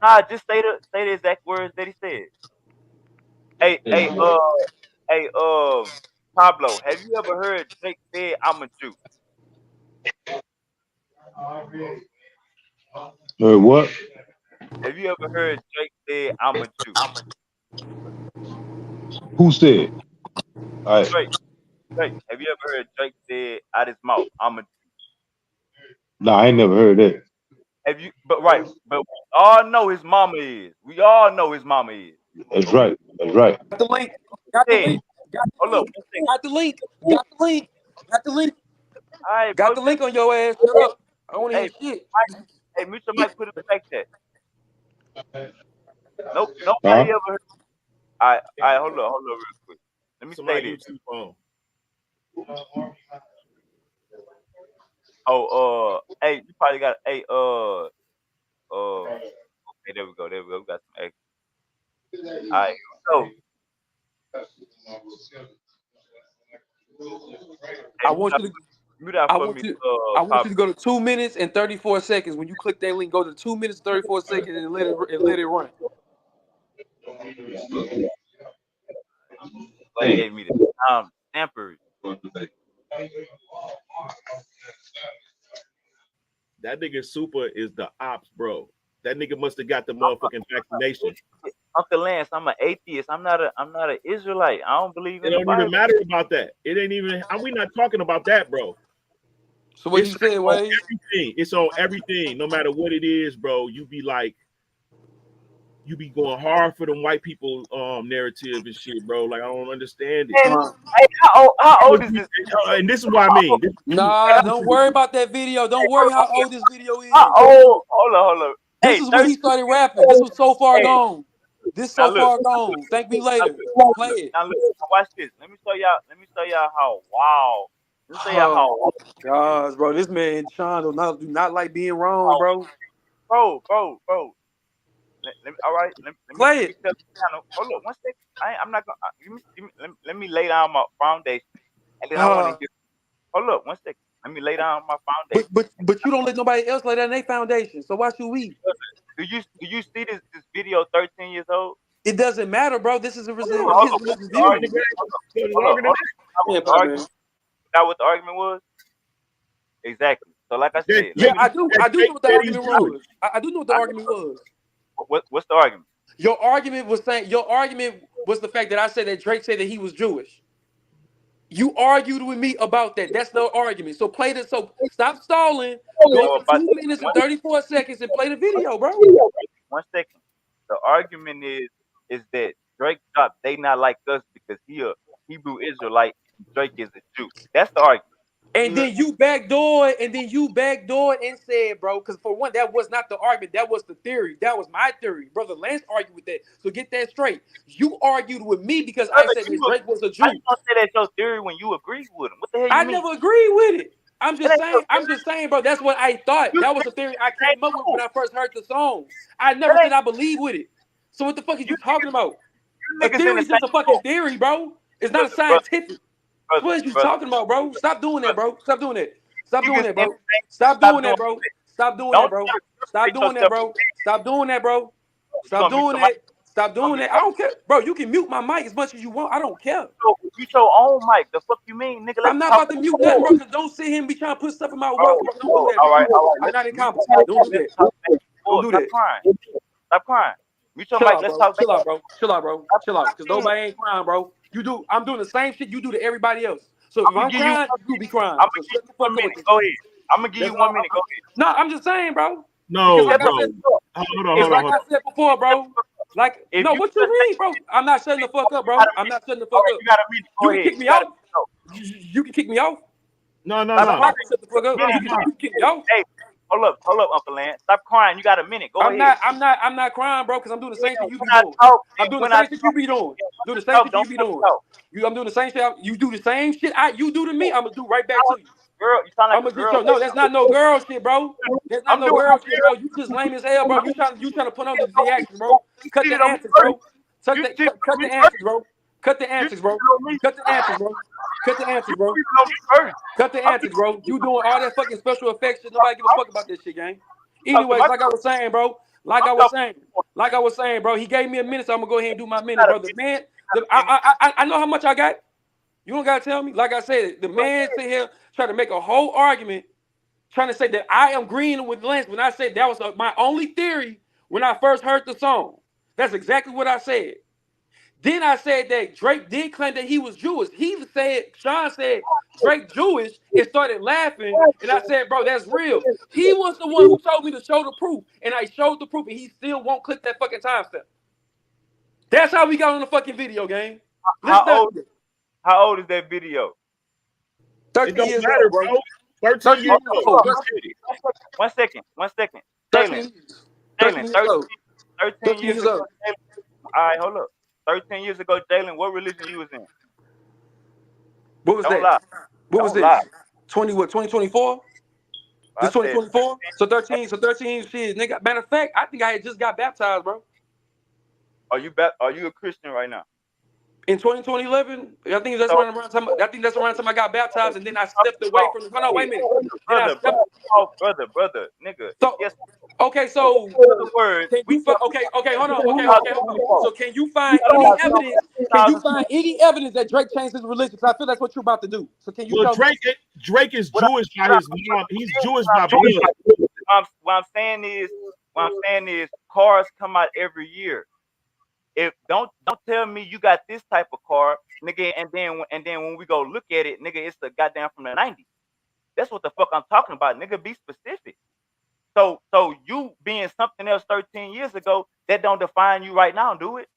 Nah, just say the exact words that he said. Hey, hey, hey, Pablo, have you ever heard Drake say I'm a Jew? What? Have you ever heard Drake say I'm a Jew? Who said? All right. Drake, Drake, have you ever heard Drake say out his mouth, I'm a Jew? Nah, I ain't never heard that. Have you? But right, but we all know his mama is. We all know his mama is. That's right. That's right. Got the link. Got the Said, link. Got the hold up, link. one second. Got the link. Got the link. Got the link. All right, Got bro. the link on your ass. Shut up. I don't want to Hey, hear shit. Mike, hey, mute your mic. Put it back there. Nope. Huh? Nobody ever heard. All right. Hold on, real quick. Let me say Somebody this. YouTube phone. Oh, hey, you probably got, hey, okay, there we go. We got some extra. All right, here we go. Hey, I want you to. mute out I for want me, you. I want Pop. you to go to 2 minutes and 34 seconds. When you click that link, go to 2 minutes 34 seconds and let it run. They gave me the stamper. That nigga Super is the ops, bro. That nigga must have got the motherfucking vaccination. Uncle Lance, I'm an atheist. I'm not an Israelite. I don't believe It in the don't even Bible. matter about that. It ain't even. We not talking about that, bro. So what It's you like said, on Wade? everything. It's on everything. No matter what it is, bro. You be like, you be going hard for them white people narrative and shit, bro. Like I don't understand it. And hey, how old is this? And this is what I mean. This is true. Nah, don't worry about that video. Don't worry how old this video How is. old? Hold on. This Hey, is when 13. he started rapping. This was so far Hey, gone. This now so look. far gone. Thank me Now later. look. Play it. Now look. Watch this. Let me show y'all. How wow. Let me show y'all Oh how gosh, bro. This man Sean do not like being wrong, wow. bro. Bro. All right. Play Let me it. tell you. Hold up. One second. I'm not gonna. Let me lay down my foundation, and then I want to Uh, hear. Hold up. One second. Let me lay down my but foundation. but but you don't let nobody else lay down their foundation. So why should we? Do you see this video? 13 years old. It doesn't matter, bro. This is Hold his on. religious Longer view. than that. Hold up. Longer than That was Yeah, the bye, argument. man. That what the argument was. Exactly. So, like I that. said, Yeah, let me. I do know what the That he's argument Jewish. was. I do know what the I argument was. what's the argument? Your argument was the fact that I said that Drake said that he was Jewish. You argued with me about that. That's no argument. So play this. So stop stalling. Go Oh, to about 2 minutes and 34 seconds and play the video, bro. 1 second. The argument is that Drake dropped "They Not Like Us" because he a Hebrew Israelite and Drake is a Jew. That's the argument. And then you backdoored and said, bro, because for one, that was not the argument. That was the theory. That was my theory. Brother Lance argued with that. So get that straight. You argued with me because I Brother, said that Drake was a how you Jew. gonna say that's your theory when you agree with him? What the hell you I mean? never agreed with it. That ain't your I'm just saying, bro, that's what I thought. you That was niggas the theory I ain't came up with no. when I first heard the song. I That never said ain't I believe with it. So what the fuck is you you talking about? A niggas in theory the is just a same fucking boat. theory, bro. It's not a Brother, scientific. So what are you brother, talking about, bro? Stop doing that, brother. bro. Stop doing that. Stop doing Niggas that, in bro. the same Stop stop doing that, doing bro. that. Stop doing that, Don't bro. try to Stop separate doing that, yourself bro. Stop doing that, bro. you Stop gonna mute doing your mic. that. Stop You gonna doing mute that. I your mic. don't care, bro. You can mute my mic as much as you want. I don't care. Mute your own mic. The fuck you mean, nigga? Let's I'm not talk. about to mute nothing, bro. Cause don't sit here and be trying to put stuff in my mouth, bro. Don't do Oh, that, bro. all right. I'm Let's not mute your incompetent. mic Don't do and let's that. talk back and Don't forth. do Stop that. crying. Stop crying. Mute your Chill mic. out, Let's bro. talk back Chill and out, bro. Chill out, bro. forth. Chill out. Cause I'm nobody ain't crying, bro. I'm doing the same shit you do to everybody else. So if gonna I'm give you crying, 1 you be minute. crying. I'm So gonna give shut the you fuck one up with minute. this Go shit. ahead. I'm gonna give That's you one all. minute. Go ahead. No, I'm just saying, bro. Because No, like I bro. Shut said, Hold if because on, like hold I on. said before, bro. Like, if no, you what you just say mean, bro? I'm not shutting the fuck up, you got bro. a I'm minute. not shutting the All fuck right, up. you got a minute. Go You can ahead. kick You me got a off. minute. Go. You can kick me off. No, no, I'm Stop no. not crying. gonna shut the fuck up. No, You no. can kick me off. Hey, hold up, Uncle Lance. Stop crying. You got a minute. Go ahead. I'm not crying, bro, because I'm doing the same shit you When be I doing. talk, I'm doing the when I same shit you talk, be doing. when Do I the same talk, shit you don't be cut me doing. off. I'm doing the same shit. You do the same shit you do to me. I'm gonna do right back Sound to like you. a girl. You sound like I'm a gonna get girl. your no. That's not no girl shit, bro. That's not I'm no doing girl shit, bro. You just lame as hell, bro. You trying to put on the action, bro. you Cut cheated the on me antics, first. bro. Cut You the cheated cut, on cut me the first. antics, bro. Cut the You antics, bro. cheated on me. Cut the antics, bro. Cut the You antics, bro. cheated on me first. Cut the I'm antics, just bro. You doing all that fucking special effects shit. Nobody give a I'm fuck about this shit, gang. talking Anyways, my like I was saying, bro. I'm talking. Like I was saying, bro. He gave me a minute, so I'm gonna go ahead and do my You minute, got a bro. The minute. man, You got a minute. I know how much I got. You don't gotta tell me. Like I said, the Go man ahead. sit here trying to make a whole argument, trying to say that I am green with Lance when I said that was my only theory when I first heard the song. That's exactly what I said. Then I said that Drake did claim that he was Jewish. Sean said Drake Jewish and started laughing. And I said, bro, that's real. He was the one who told me to show the proof. And I showed the proof and he still won't click that fucking timestamp. That's how we got on the fucking video game. Listen How to old? How old is that video? It 13 don't years matter, old, bro. bro. 13 13 years years old. old. He said it. 1 second. 13 Jalen, years. 13 years 13, old. 13 13 years years ago, old. Jalen. All right, hold up. 13 years ago, Jalen, what religion you was in? What was Don't that? lie. What was Don't lie. this? 2024? I This said, 2024? So 13 shit, nigga. Matter of fact, I think I had just got baptized, bro. are you a Christian right now? In 2011, I think that's So, around time. I think that's around time I got baptized, and then I stepped talking away about, from the. Hold on, wait a minute. Then I brother, stepped. brother, nigga. So, Yes, okay, so in other words, can we you find? talking Okay, hold on. Okay, hold on. 2024. So can you find We any talking about evidence? Can you find any evidence that Drake changed his religion? Because I feel that's what you're about to do. So can you Well, show me? Drake is what I, Jewish by what I, his mom. He's Jewish what by blood. what I'm saying is, cars come out every year. If don't tell me you got this type of car, nigga, and then when we go look at it, nigga, it's the goddamn from the 90s. That's what the fuck I'm talking about, nigga. Be specific. So you being something else 13 years ago, that don't define you right now, do it?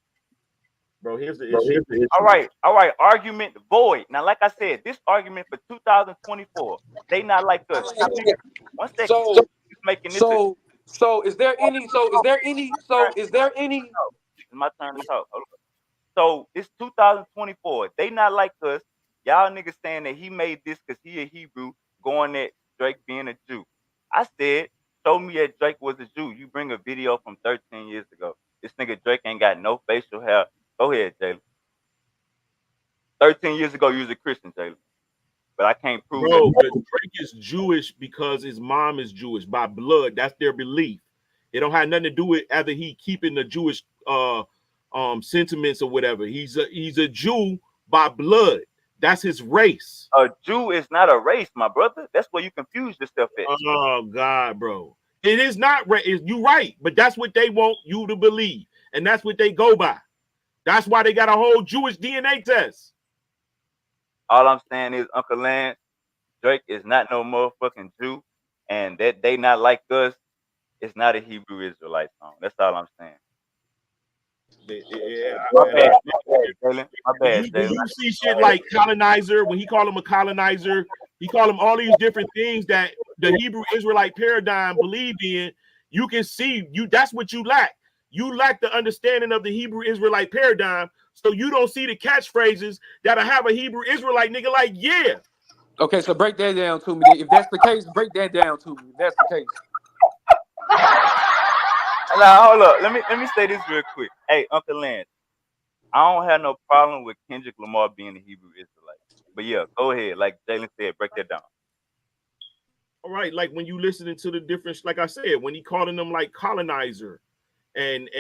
Bro, here's the issue. All right. Argument void. Now, like I said, this argument for 2024, they not like us. Now, 1 second. So, Just making this. so is there any? Is there any? It's my turn to talk. Hold on. So it's 2024. They not like us. Y'all niggas saying that he made this because he a Hebrew, going at Drake being a Jew. I said, show me that Drake was a Jew. You bring a video from 13 years ago. This nigga Drake ain't got no facial hair. Go ahead, Jalen. 13 years ago, you was a Christian, Jalen. But I can't prove that. Bro, but Drake is Jewish because his mom is Jewish by blood. That's their belief. It don't have nothing to do with either he keeping the Jewish sentiments or whatever. He's a Jew by blood. That's his race. A Jew is not a race, my brother. That's where you confuse yourself at. Oh God, bro. It is not race. You right, but that's what they want you to believe. And that's what they go by. That's why they got a whole Jewish DNA test. All I'm saying is, Uncle Lance, Drake is not no motherfucking Jew, and that they not like us. It's not a Hebrew Israelite song. That's all I'm saying. Yeah, My bad, Jalen. My bad, when Jalen. you see shit like colonizer, when he call him a colonizer, he call him all these different things that the Hebrew Israelite paradigm believed in. You can see that's what you lack. You lack the understanding of the Hebrew Israelite paradigm, so you don't see the catchphrases that'll have a Hebrew Israelite nigga like, yeah. Okay, so break that down to me. If that's the case, break that down to me. If that's the case. Now hold up. Let me say this real quick. Hey, Uncle Lance, I don't have no problem with Kendrick Lamar being a Hebrew Israelite. But yeah, go ahead. Like Jalen said, break that down. All right, like when you listening to the difference, like I said, when he calling them like colonizer, and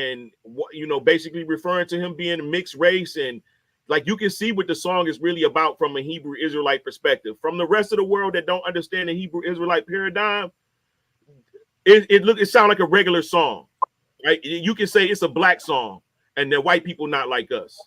basically referring to him being a mixed race, and like you can see what the song is really about from a Hebrew Israelite perspective. From the rest of the world that don't understand the Hebrew Israelite paradigm, it sounds like a regular song, right? You can say it's a black song and the white people not like us.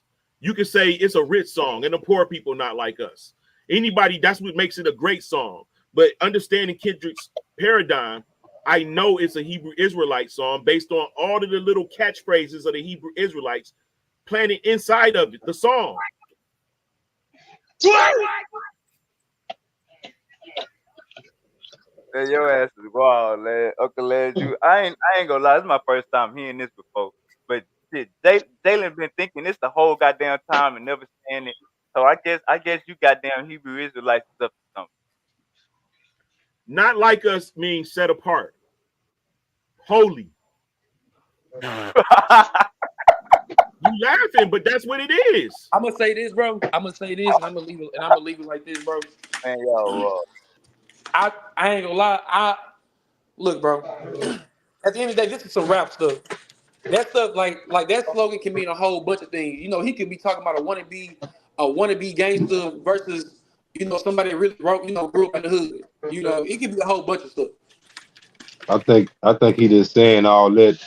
You can say it's a rich song and the poor people not like us. Anybody, that's what makes it a great song. But understanding Kendrick's paradigm, I know it's a Hebrew Israelite song based on all of the little catchphrases of the Hebrew Israelites planted inside of the song. Man, your ass is wild, man. Uncle Lance, I ain't gonna lie, this is my first time hearing this before. But shit, Jalen been thinking this the whole goddamn time and never saying it. So I guess you goddamn Hebrew Israelites is up to something. Not like us means set apart, holy. You laughing, but that's what it is. I'm gonna say this, bro. I'm gonna say this, and I'm gonna leave it like this, bro. Man, yo, I ain't gonna lie. Look, bro. At the end of the day, this is some rap stuff. That stuff, like that slogan can mean a whole bunch of things. You know, he could be talking about a wannabe gangster versus somebody that really grew up in the hood. You know, it could be a whole bunch of stuff. I think he just saying all that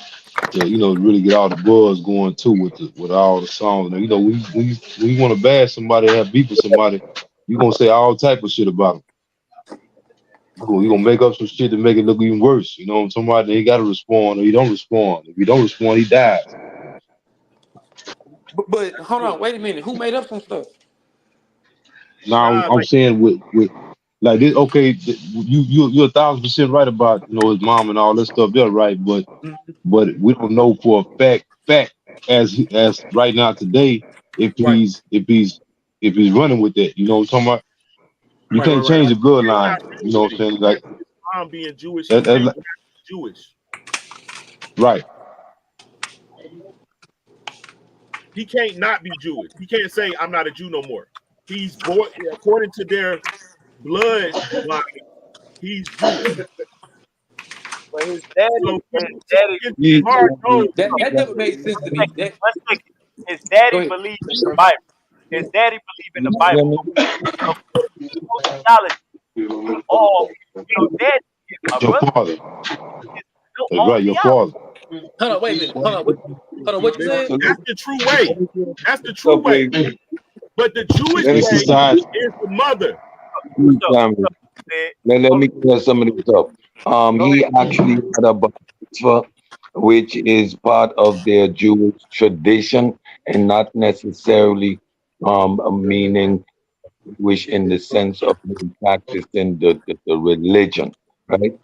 to really get all the buzz going too with all the songs. Now, when you want to bash somebody, have beef with somebody, you gonna say all type of shit about them. You gonna make up some shit to make it look even worse. Somebody he gotta respond or he don't respond. If he don't respond, he dies. But hold on, wait a minute. Who made up some stuff? Now Nah, I'm saying with like this. Okay, you're 1,000% right about his mom and all that stuff. They're right, Mhm. but we don't know for a fact as right now today if Right, he's running with that. You know what I'm talking about? You right, right, can't right. change the Cannot bloodline. run You know with what it. I'm saying? Like Mom being Jewish, he can't that, not be Jewish. right. He can't not be Jewish. He can't say I'm not a Jew no more. He's born according to their bloodline. He's Jewish. But his daddy, So his so daddy, his He, heart knows. That never made sense to me. That one second. His go daddy ahead. believed in the Bible. His daddy believed in the Bible. Let me, But according to your theology, we all, your daddy is my your brother. father. Is your That's own right. Your theology. father. Hold on, wait a minute. Hold on. Hold on. What you said? so That's the true way. That's the true so way. big. But the Jewish Let me It's the way side. is the mother. see What's up? What's family. up? Said, Let hold me clear some of this up. go He ahead. actually had a bar mitzvah, which is part of their Jewish tradition and not necessarily meaning Jewish in the sense of being practicing the religion, right?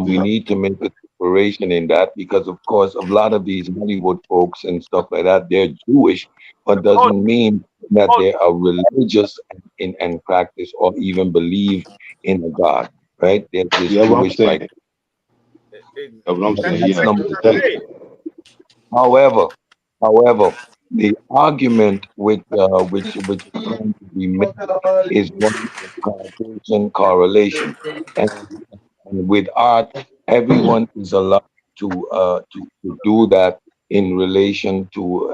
We need to make a separation in that because, of course, a lot of these Hollywood folks and stuff like that, they're Jewish, but Hold doesn't mean that hold they are religious and practice or even believe in a God, right? They're just Yeah, what I'm Jewish like. saying. That's what I'm That's saying. That's Yeah. number exactly what I two. Exactly. said. However, however, the argument which is going to be made is one of causation correlation, and with art, everyone is allowed to do that in relation to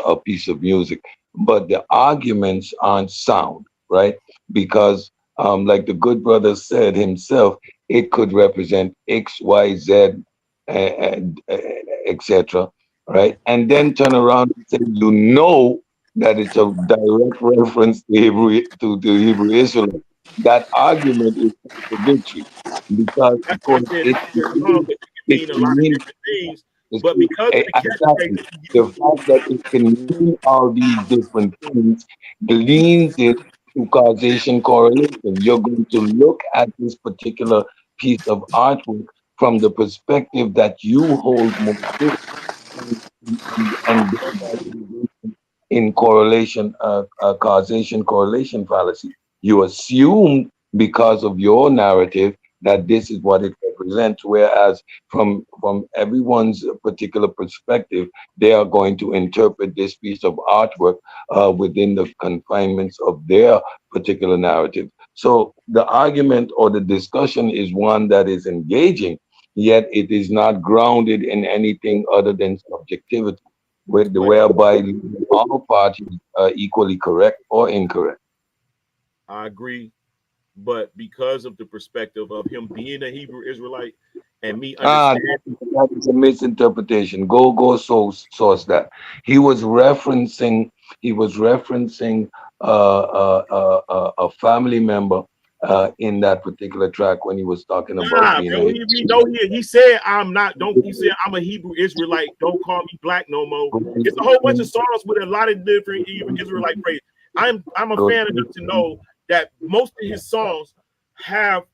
a piece of music, but the arguments aren't sound, right? Because like the good brother said himself, it could represent X, Y, Z, and etc. Right, and then turn around and say, that it's a direct reference to Hebrew Israelite. That argument is contradictory because, of That's why I course, said it it's can either come mean, because it can it mean a lot can of mean different things. But because of the catchphrase exactly that he the used, fact that it can mean all these different things leans it to causation correlation. You're going to look at this particular piece of artwork from the perspective that you hold most dear and thereby engaging in causation correlation fallacy. You assume because of your narrative that this is what it represents, whereas from everyone's particular perspective, they are going to interpret this piece of artwork within the confinements of their particular narrative. So the argument or the discussion is one that is engaging, yet it is not grounded in anything other than subjectivity, with the but whereby all parties are equally correct or incorrect. I agree. But because of the perspective of him being a Hebrew Israelite and me Ah, understand, that is a misinterpretation. Source that. He was referencing he was referencing a family member in that particular track when he was talking about nah, being a bro, he know he said I'm not. Don't he said I'm a Hebrew Israelite? Don't call me black no more. It's a whole bunch of songs with a lot of different Israelite phrases. I'm a fan enough to know that most of his songs have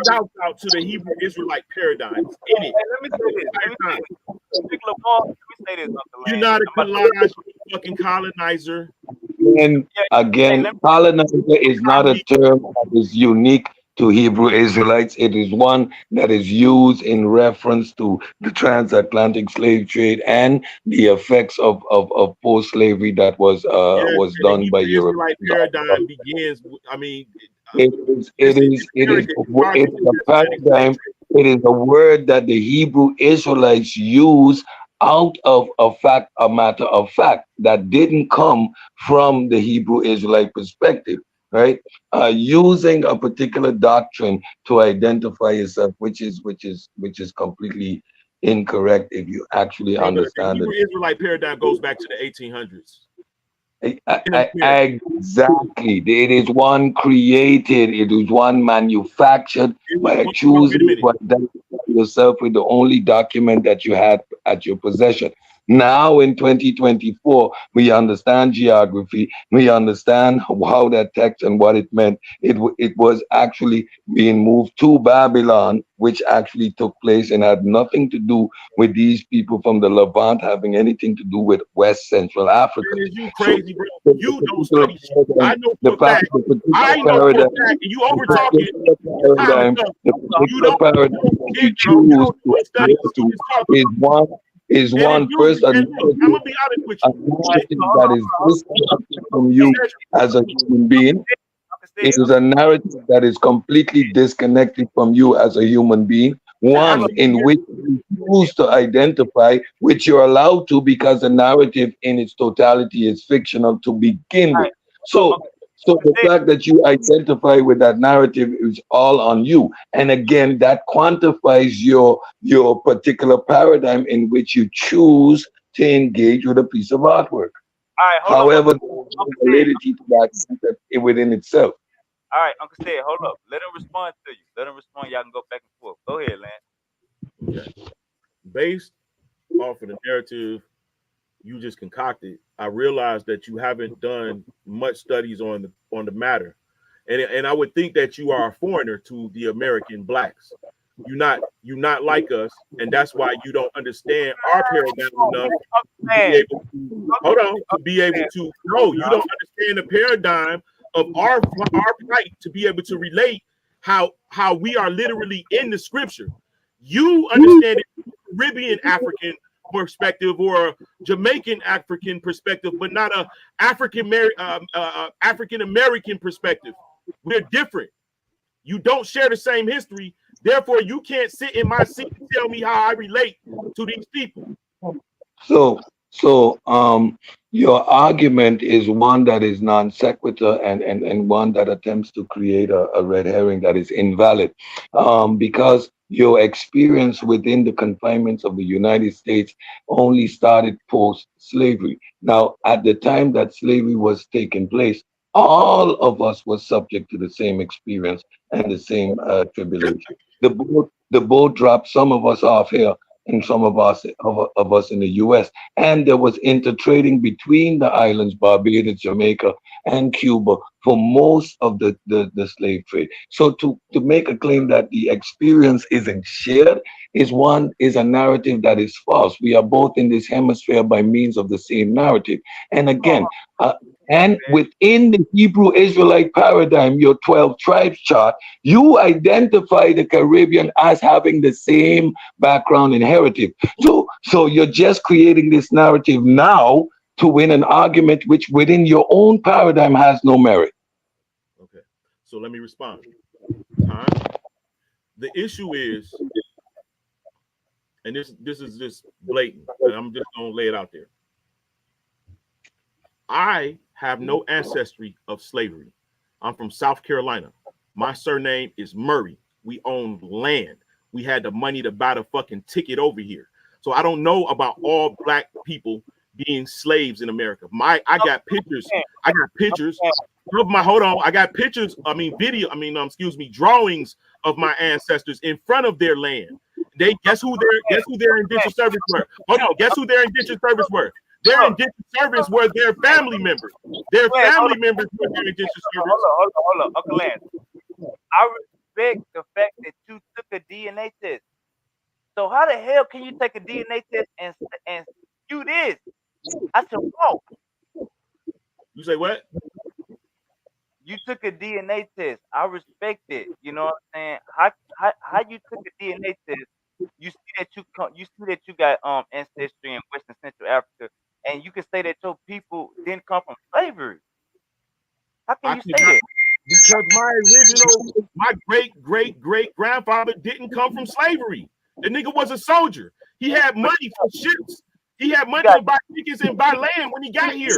shouts out to the Hebrew Israelite paradigms in it Hey, let me the say this. Let me entire say time. this. Big Lamar, let me say this, Uncle You're Lane. not a I'm about to, collage, you fucking colonizer. And yeah, hey, again, let me colonizer is not a Copy. term that is unique to Hebrew Israelites. It is one that is used in reference to the transatlantic slave trade and the effects of post-slavery that Yes, was and the done by Hebrew Israelite Europeans. paradigm begins. I mean, It is, this it is is, in it is, America. It started it with is the a transatlantic slave paradigm. trade. It is a word that the Hebrew Israelites use out of a matter of fact that didn't come from the Hebrew Israelite perspective, right? Using a particular doctrine to identify yourself, which is completely incorrect if you actually Brother, the understand Hebrew it. Israelite paradigm goes back to the 1800s in America. Exactly. It is one created, it is one manufactured It was by one. Well, wait a choosing minute. to identify yourself with the only document that you had at your possession. Now in 2024, we understand geography. We understand how that text and what it meant. It was actually being moved to Babylon, which actually took place and had nothing to do with these people from the Levant having anything to do with West Central Africa. And is you So crazy, bro? the You don't particular study shit. I paradigm, know for a fact. the I particular know for a paradigm, fact, and you the over talking. particular Time is paradigm, up. the You particular don't, paradigm you don't that care, you bro. You choose don't to study. adhere You to just talking. is And if one you, first a and look, I'm narrative, gonna be honest with a you. narrative that is disconnected from you Said, as a human being. It is Uncle a narrative that is completely disconnected from you as a human being, one absolutely. in which you choose to identify, which you're allowed to because the narrative in its totality is fictional to begin with. So, so the fact that you identify with that narrative is all on you. And again, that quantifies your particular paradigm in which you choose to engage with a piece of artwork. all right, hold up, However, there is no Uncle Sid. validity to that concept within itself. All right, Uncle Sid, hold up. Let him respond to you. Let him respond. Y'all can go back and forth. Go ahead, Lance. Okay. Based off of the narrative you just concocted, I realized that you haven't done much studies on the matter, and I would think that you are a foreigner to the American blacks. You're not like us, and that's why you don't understand our paradigm enough to be Man, able to hold on to be able to no, you don't understand the paradigm of our plight to be able to relate how we are literally in the scripture. You understand it from a Caribbean African perspective or a Jamaican African perspective, but not a African American perspective. We're different. You don't share the same history. Therefore, you can't sit in my seat and tell me how I relate to these people. So, so your argument is one that is non sequitur and one that attempts to create a red herring that is invalid, because your experience within the confinements of the United States only started post slavery. Now, at the time that slavery was taking place, all of us were subject to the same experience and the same tribulation. The boat dropped some of us off here and some of us in the U.S. And there was intertrading between the islands, Barbados, Jamaica, and Cuba for most of the slave trade. So to make a claim that the experience isn't shared is a narrative that is false. We are both in this hemisphere by means of the same narrative. And again, uh, and within the Hebrew Israelite paradigm, your 12 tribes chart, you identify the Caribbean as having the same background and heritage. So you're just creating this narrative now to win an argument which within your own paradigm has no merit. Okay. So let me respond. Time. The issue is, and this is just blatant, and I'm just gonna lay it out there. I have no ancestry of slavery. I'm from South Carolina. My surname is Murray. We own land. We had the money to buy the fucking ticket over here. So I don't know about all black people being slaves in America. I got pictures. I got pictures of my hold on. I got pictures. I mean video. I mean excuse me, drawings of my ancestors in front of their land. They guess who their indentured service were. Hold on. Guess who their indentured service were? Their indentured service were their family members. Their Lance, hold family up, members were their indentured service. hold up, Uncle Lance. I respect the fact that you took a DNA test. So how the hell can you take a DNA test and do this? I said, whoa. You say what? You took a DNA test. I respect it. You know what I'm saying? How you took a DNA test? You see that you see that you got ancestry in West and Central Africa, and you can say that your people didn't come from slavery. How can I you could say not that? because my great grandfather didn't come from slavery. The nigga was a soldier. He had But money for ships. He had you money got to buy tickets and buy land when he got here.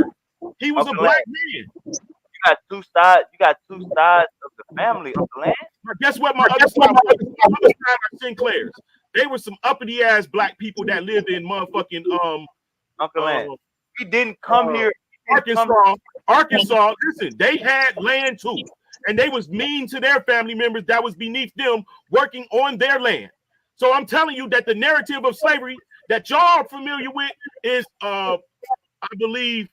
He was a Uncle Lance. black man. You got two sides. You got two sides of the family, Uncle Lance. But guess what? My other side was? My other side are Sinclairs. They were some uppity ass black people that lived in motherfucking Uncle Lance. uh, He didn't come uh, here. He didn't come. Arkansas. Listen, they had land too, and they was mean to their family members that was beneath them working on their land. So I'm telling you that the narrative of slavery that y'all are familiar with is, I believe,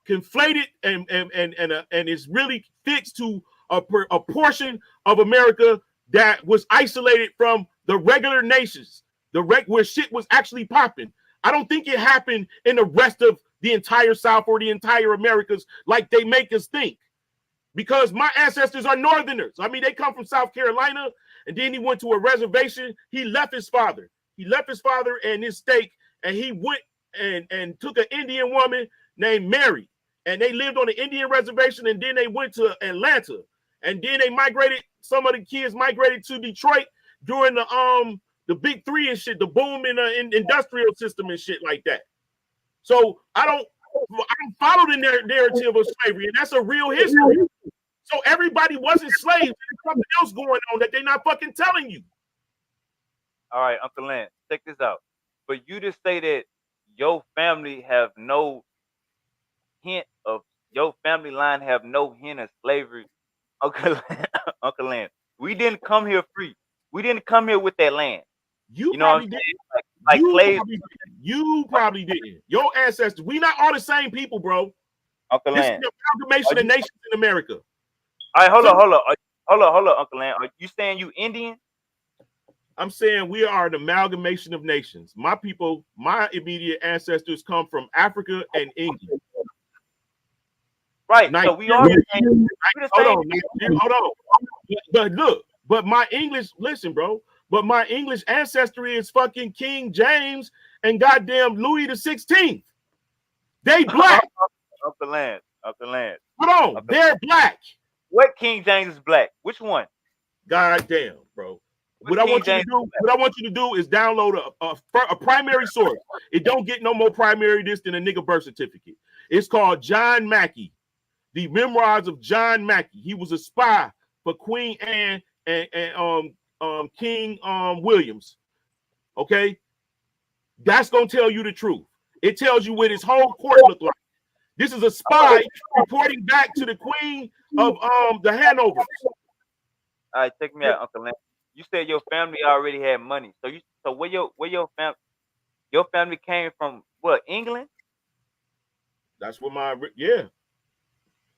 conflated and is really fixed to a portion of America that was isolated from the regular nations, where shit was actually popping. I don't think it happened in the rest of the entire South or the entire Americas like they make us think. Because my ancestors are Northerners. I mean, they come from South Carolina, and then he went to a reservation. He left his father. He left his father and his stake, and he went and took an Indian woman named Mary. And they lived on the Indian reservation, and then they went to Atlanta. And then they migrated, some of the kids migrated to Detroit during the big three and shit, the boom in the industrial system and shit like that. So I don't follow the narrative of slavery, and that's a real history. So everybody wasn't slaves. There's something else going on that they're not fucking telling you. All right, Uncle Lance, check this out. For you to say that your family have no hint of your family line have no hint of slavery, Uncle Uncle Lance, we didn't come here free. We didn't come here with that land. You know probably didn't. Like slaves. You probably didn't. Your ancestors. We not all the same people, bro. Uncle This Lance. is the amalgamation of nations in America. All right, hold on, Uncle Lance. Are you saying you Indian? I'm saying we are an amalgamation of nations. My people, my immediate ancestors come from Africa and England. Right. So we are the same. Hold on. But look, but my English, listen, bro. But my English ancestry is fucking King James and goddamn Louis the 16th. They black. Uncle Lance. Hold on, they're black. What King James is black? Which one? Goddamn, bro. What I want you to do is download a primary source. It don't get no more primary this than a nigga birth certificate. It's called John Mackey, the memoirs of John Mackey. He was a spy for Queen Anne and King Williams. Okay, that's gonna tell you the truth. It tells you what his whole court looked like. This is a spy reporting back to the Queen of the Hanovers. All right, check me out, Uncle Lance. You said your family already had money, so where your family came from? What, England? That's what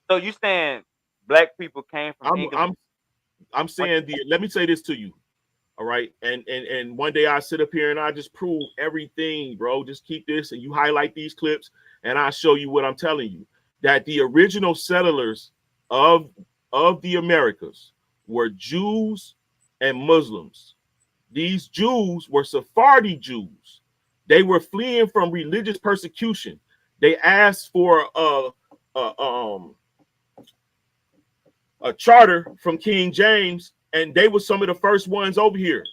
So you saying black people came from England? I'm saying let me say this to you, all right? And one day I sit up here and I just prove everything, bro. Just keep this and you highlight these clips, and I'll show you what I'm telling you. That the original settlers of the Americas were Jews and Muslims. These Jews were Sephardi Jews. They were fleeing from religious persecution. They asked for a charter from King James, and they were some of the first ones over here.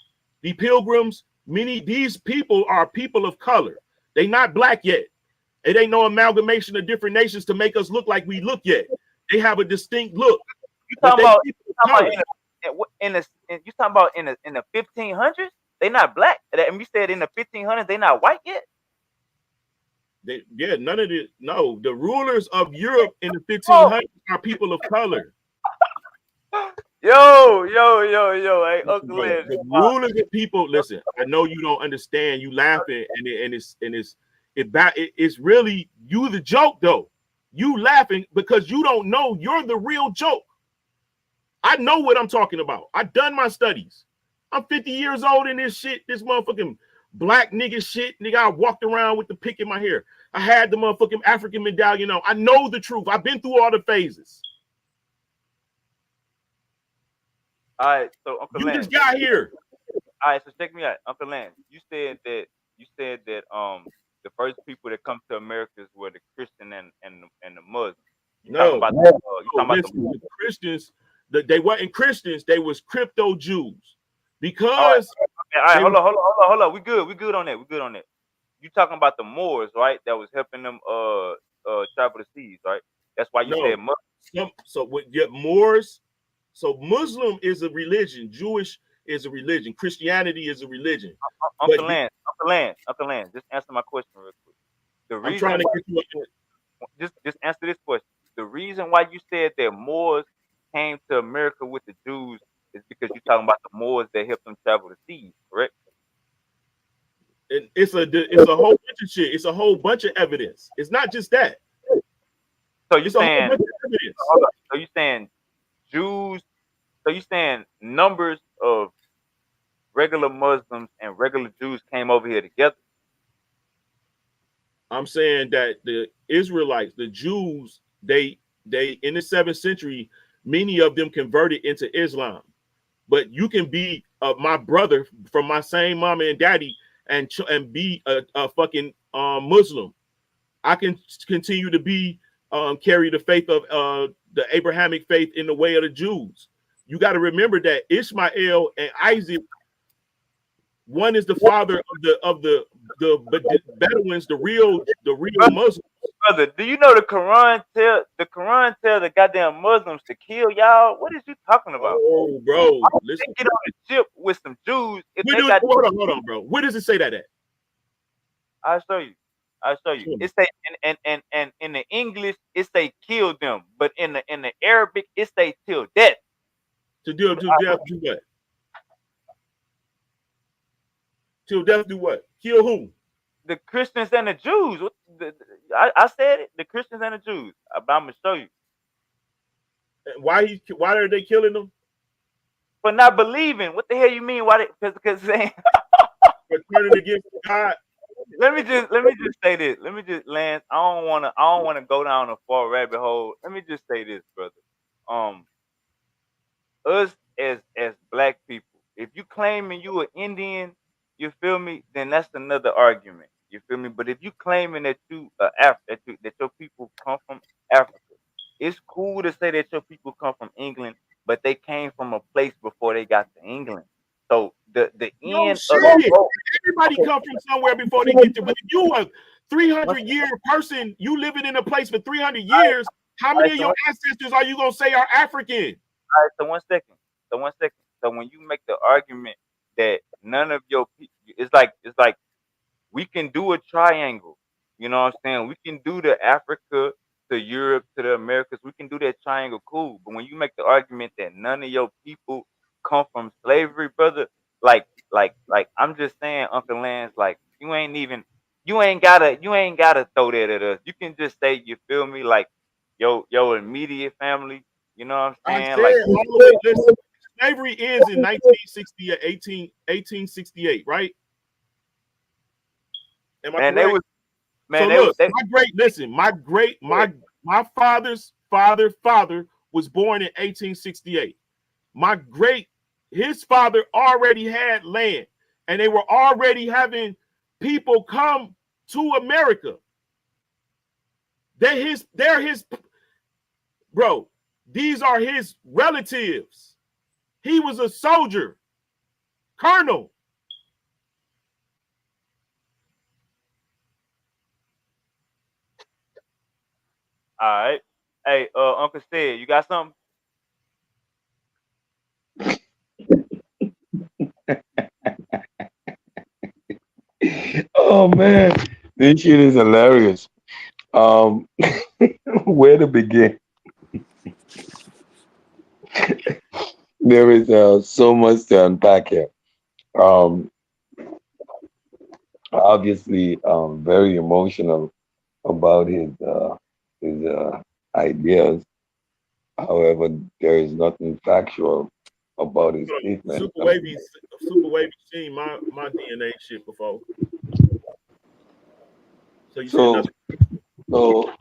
The Pilgrims, these people are people of color. They not black yet. It ain't no amalgamation of different nations to make us look like we look yet. They have a distinct look. You talking about in the 1500s? They not black. And you said in the 1500s they not white yet. None of it. No, the rulers of Europe in the 1500s are people of color. Yo, hey, Uncle Lance. The rulers of people. Listen, I know you don't understand. You laughing, and it's really you the joke though. You laughing because you don't know you're the real joke. I know what I'm talking about. I've done my studies. I'm 50 years old in this shit. This motherfucking black nigga shit. Nigga, I walked around with the pick in my hair. I had the motherfucking African medallion on. I know the truth. I've been through all the phases. All right, so Uncle Lance. You just got here. All right, so check me out, Uncle Lance. You said that the first people that come to Americas were the Christian and the Muslims. The Christians. They weren't Christians. They was crypto Jews. Because all right, hold on. We good on that. You talking about the Moors, right? That was helping them travel the seas, right? That's why you said Muslim. Moors. So Muslim is a religion. Jewish is a religion. Christianity is a religion. Uncle Lance, just answer my question real quick. I'm trying to get you just answer this question. The reason why you said that Moors came to America with the Jews is because you're talking about the Moors that helped them travel the It's a whole bunch of shit. It's a whole bunch of evidence. It's not just that. So you It's a whole saying, bunch of evidence. hold up. So you saying Jews? So you saying numbers of regular Muslims and regular Jews came over here together? I'm saying that the Israelites, the Jews, they in the 7th century, many of them converted into Islam. But you can be my brother from my same mama and daddy and be a fucking Muslim. I can continue to be carry the faith of the Abrahamic faith in the way of the Jews. You got to remember that Ishmael and Isaac, one is the father of the Bedouins, the real Muslims. Brother, do you know the Quran tell the goddamn Muslims to kill y'all? What is you talking about? Oh, bro, They listen. get on the ship with some Jews if Where they do, got. hold on, bro. Where does it say that at? I'll show you. I'll show you. It say and in the English it say kill them, but in the Arabic it say till death. To death do what? Till death do what? Kill who? The Christians and the Jews. I said it. The Christians and the Jews. But I'm gonna show you. Why are they killing them? For not believing. What the hell you mean? Why? Because saying. For turning against God. Let me just say this. Let me just Lance. I don't wanna go down a far rabbit hole. Let me just say this, brother. Um, us as black people, if you claiming you an Indian, you feel me, then that's another argument. You feel me? But if you claiming that you that your people come from Africa, it's cool to say that your people come from England, but they came from a place before they got to England. So the No end of shit. oh, Everybody okay, come from somewhere before they get there. But if you a 300-year person, you living in a place for 300 years, how many of so your ancestors are you gonna say are African? all right, so 1 second. So 1 second. So when you make the argument that none of your people, it's like we can do a triangle. You know what I'm saying? We can do the Africa to Europe to the Americas. We can do that triangle, cool. But when you make the argument that none of your people come from slavery, brother, like I'm just saying, Uncle Lance, like you ain't gotta throw that at us. You can just say you feel me, like your immediate family. You know what I'm I saying? Like said all the way. Listen, slavery ends in 1968, 1868, right? Am I man, they correct? was So man, look, they my father's father was born in 1868. My his father already had land, and they were already having people come to America. They're his bro. These are his relatives. He was a soldier, colonel. all right. Hey, Uncle Sid, you got something? Oh man, this shit is hilarious. Um, where to begin? There is so much to unpack here. Um, obviously, very emotional about his ideas. However, there is nothing factual about his statement. Super wavy, super wavy seen my DNA shit before. So you said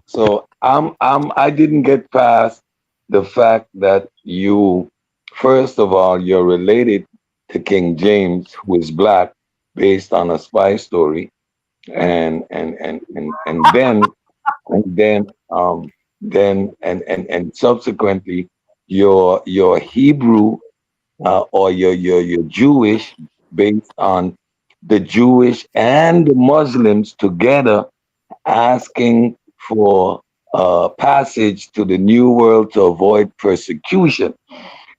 So, nothing. I didn't get past the fact that first of all, you're related to King James, who is black, based on a spy story, and then subsequently, your Hebrew or your Jewish, based on the Jewish and the Muslims together asking for passage to the New World to avoid persecution.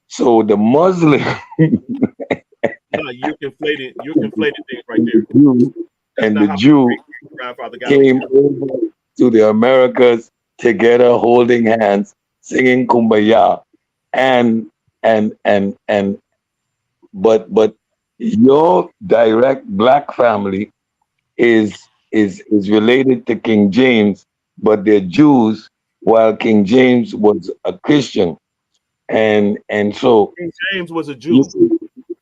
So the Muslim No, you're conflating things right there. That's and not the how Jew my grandfather got over came here. over to the Americas together, holding hands, singing "Kumbaya," and and but your direct black family is related to King James, but they're Jews, while King James was a Christian, and so King James was a you, Jew.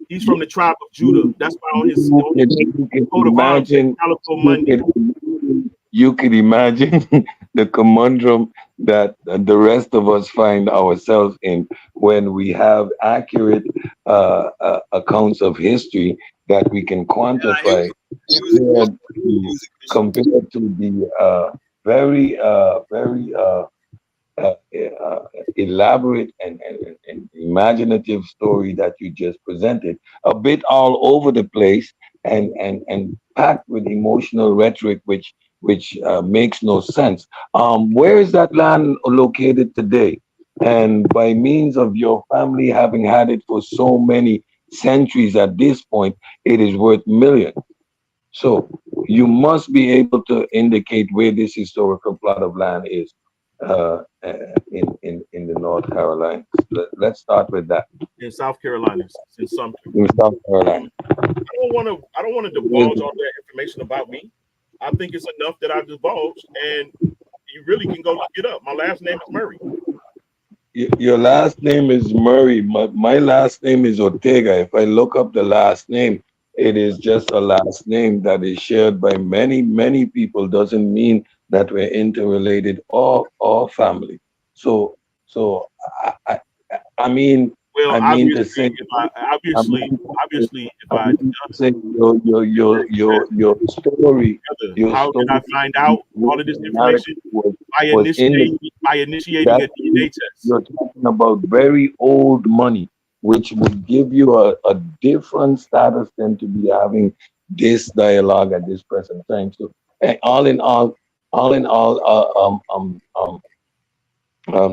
He's from the tribe of Judah. That's why on his you can coat of arms said imagine Calico you Monday. can, you could imagine the conundrum that the rest of us find ourselves in when we have accurate accounts of history that we can Yeah, quantify he was a compared he to was a Christian. compared to the very uh, uh, elaborate and imaginative story that you just presented, a bit all over the place and packed with emotional rhetoric, which makes no sense. Where is that land located today? And by means of your family having had it for so many centuries at this point, it is worth millions. So you must be able to indicate where this historical plot of land is in the North Carolina. Let's start with that. In South Carolina. It's in Sumter. In South Carolina. I don't want to divulge all that information about me. I think it's enough that I divulged, and you really can go look it up. My last name is Murray. Your last name is Murray. My last name is Ortega. If I look up the last name, it is just a last name that is shared by many, many people. Doesn't mean that we're interrelated or family. So so I, I I mean Well, I mean to obviously, say if I I mean to say, obviously, if I I mean to say your how did I story find out all of this narrative information? By was in the initiating that a DNA test. you're talking about very old money, which would give you a different status than to be having this dialogue at this present time. So, all in all,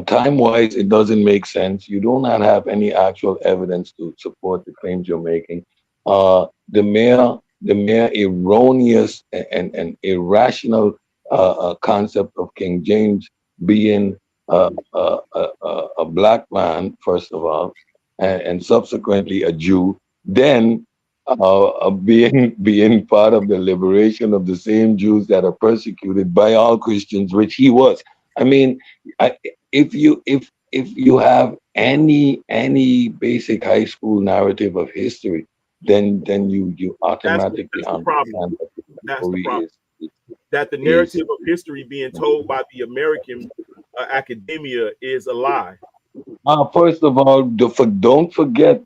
time wise, it doesn't make sense. You do not have any actual evidence to support the claims you're making. The mere erroneous and irrational concept of King James being a black man, first of all, and subsequently a Jew, then being part of the liberation of the same Jews that are persecuted by all Christians, which he was. I mean, I, if you have any basic high school narrative of history, then you automatically That's the problem. understand that the That's the story problem. That the is narrative of history being told by the American academia is a lie. first of all, don't forget,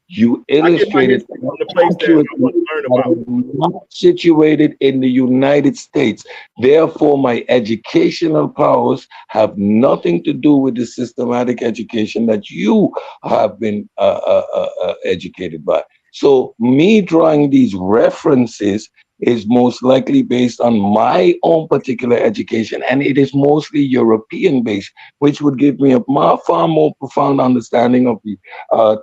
you I get my illustrated history from the place that I accurately want to learn that about. I'm not situated in the United States. Therefore, my educational powers have nothing to do with the systematic education that you have been educated by. So, me drawing these references is most likely based on my own particular education, and it is mostly European based, which would give me a far more profound understanding of the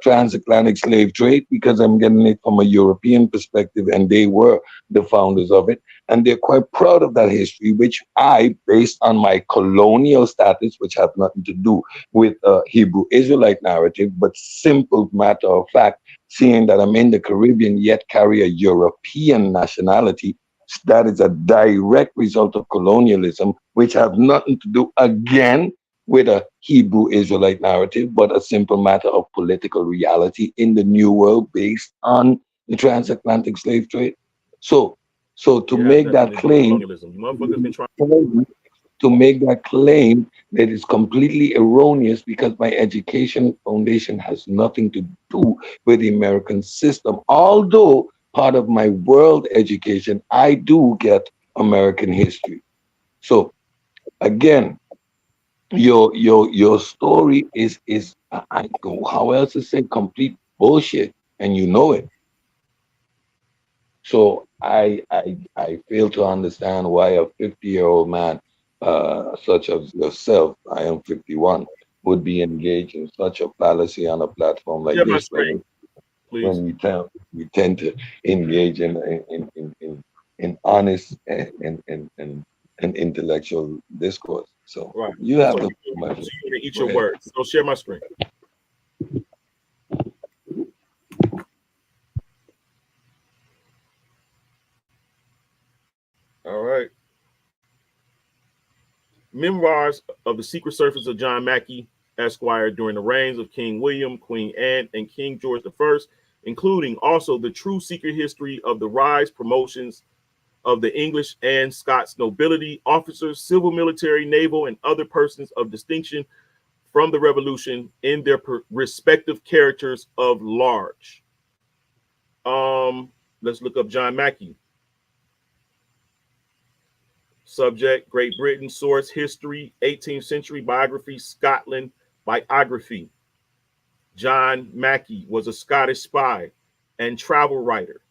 transatlantic slave trade because I'm getting it from a European perspective, and they were the founders of it. And they're quite proud of that history, which I, based on my colonial status, which have nothing to do with Hebrew Israelite narrative, but simple matter of fact, seeing that I'm in the Caribbean yet carry a European nationality, that is a direct result of colonialism, which have nothing to do again with a Hebrew Israelite narrative, but a simple matter of political reality in the New World based on the transatlantic slave trade. So, so to It has make nothing that to do with claim, colonialism. You motherfuckers been trying. to make that claim that is completely erroneous because my education foundation has nothing to do with the American system. Although part of my world education, I do get American history. So again, your story is how else to say complete bullshit, and you know it. So I fail to understand why a 50-year-old man such as yourself, I am 51, would be engaged in such a fallacy on a platform like Share my this screen, please. when we tend to engage in honest and intellectual discourse. So Right. you So have the you my so friend. you want to eat Go your ahead. words. So share my screen. Memoirs of the Secret Service of John Mackey, Esquire, during the reigns of King William, Queen Anne, and King George I, including also the true secret history of the rise, promotions of the English and Scots nobility, officers, civil, military, naval, and other persons of distinction from the Revolution in their respective characters of large. Let's look up John Mackey. Subject: Great Britain. Source: history, 18th century. Biography: Scotland. Biography: John Mackey was a Scottish spy and travel writer.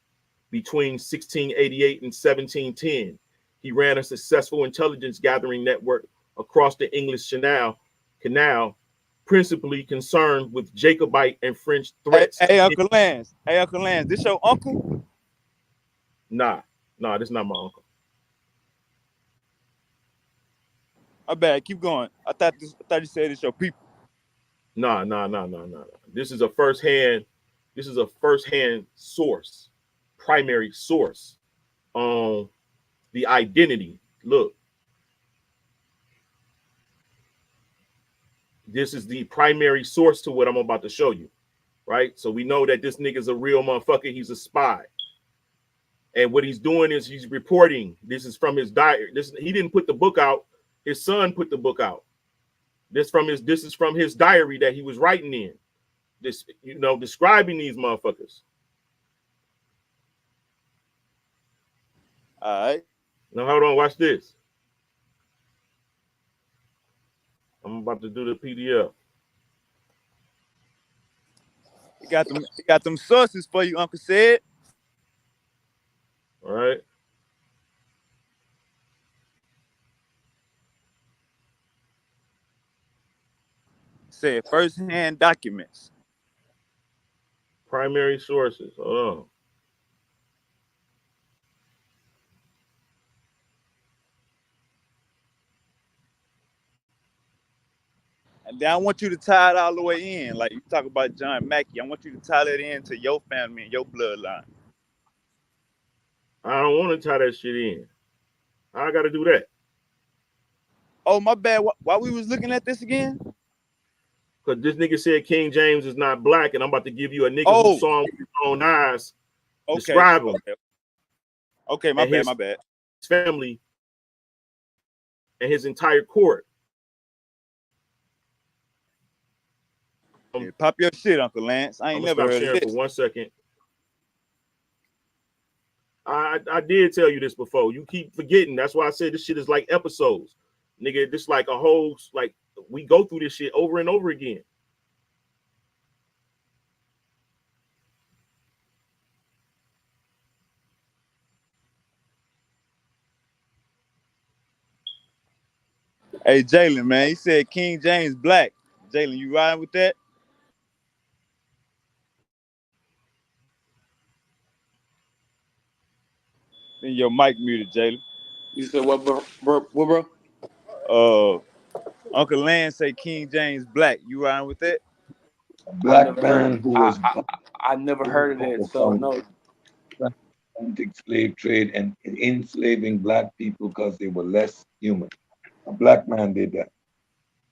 Between 1688 and 1710, he ran a successful intelligence gathering network across the English Canal, principally concerned with Jacobite and French threats. Hey, Uncle Lance. Hey, Uncle Lance. This your uncle? Nah, this is not my uncle. My bad. Keep going. I thought you said it's your people. Nah. This is a first-hand source, primary source on the identity. Look, this is the primary source to what I'm about to show you, right? So we know that this nigga's a real motherfucker. He's a spy. And what he's doing is he's reporting. This is from his diary. He didn't put the book out. His son put the book out. This is from his diary that he was writing in. This, describing these motherfuckers. All right. Now hold on, watch this. I'm about to do the PDF. He got them sources for you, Uncle said. All right. Said first-hand documents. Primary sources. Hold on. And then I want you to tie it all the way in. Like you talk about John Mackey. I want you to tie that into your family and your bloodline. I don't want to tie that shit in. I got to do that. Oh, my bad. Why we was looking at this again? Because this nigga said King James is not black, and I'm about to give you a nigga who saw him with his own eyes. Describe him. Okay, my bad. His family and his entire court. Yeah, pop your shit, Uncle Lance. I ain't never heard of this. For 1 second. I did tell you this before. You keep forgetting. That's why I said this shit is like episodes. Nigga, this like a whole, like, we go through this shit over and over again. Hey, Jalen, man, he said King James black. Jalen, you riding with that? Then your mic muted, Jalen. You said what, bro? Uncle Lance say King James black. You riding with that? Black man who was I never heard of that, so no. Slave trade and enslaving black people because they were less human. A black man did that.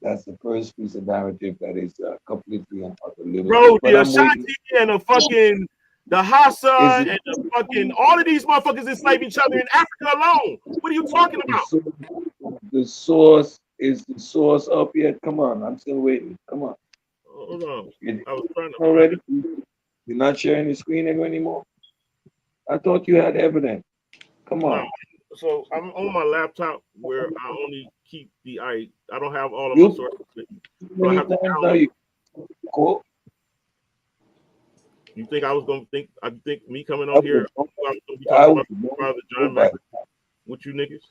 That's the first piece of narrative that is completely and utterly. Bro, the Ashanti and the Hassa and the fucking, all of these motherfuckers enslave each other in Africa alone. What are you talking about? The source is the source up yet. Come on, I'm still waiting. Come on. Hold on. I was trying to. Already? You're not sharing the screen anymore? I thought you had evidence. Come on. No. So I'm on my laptop where I only keep I don't have all of my sources. So I have to download. Cool. You think I was gonna think? I think me coming on here, I was gonna be talking about my father John Mackey. What you niggas?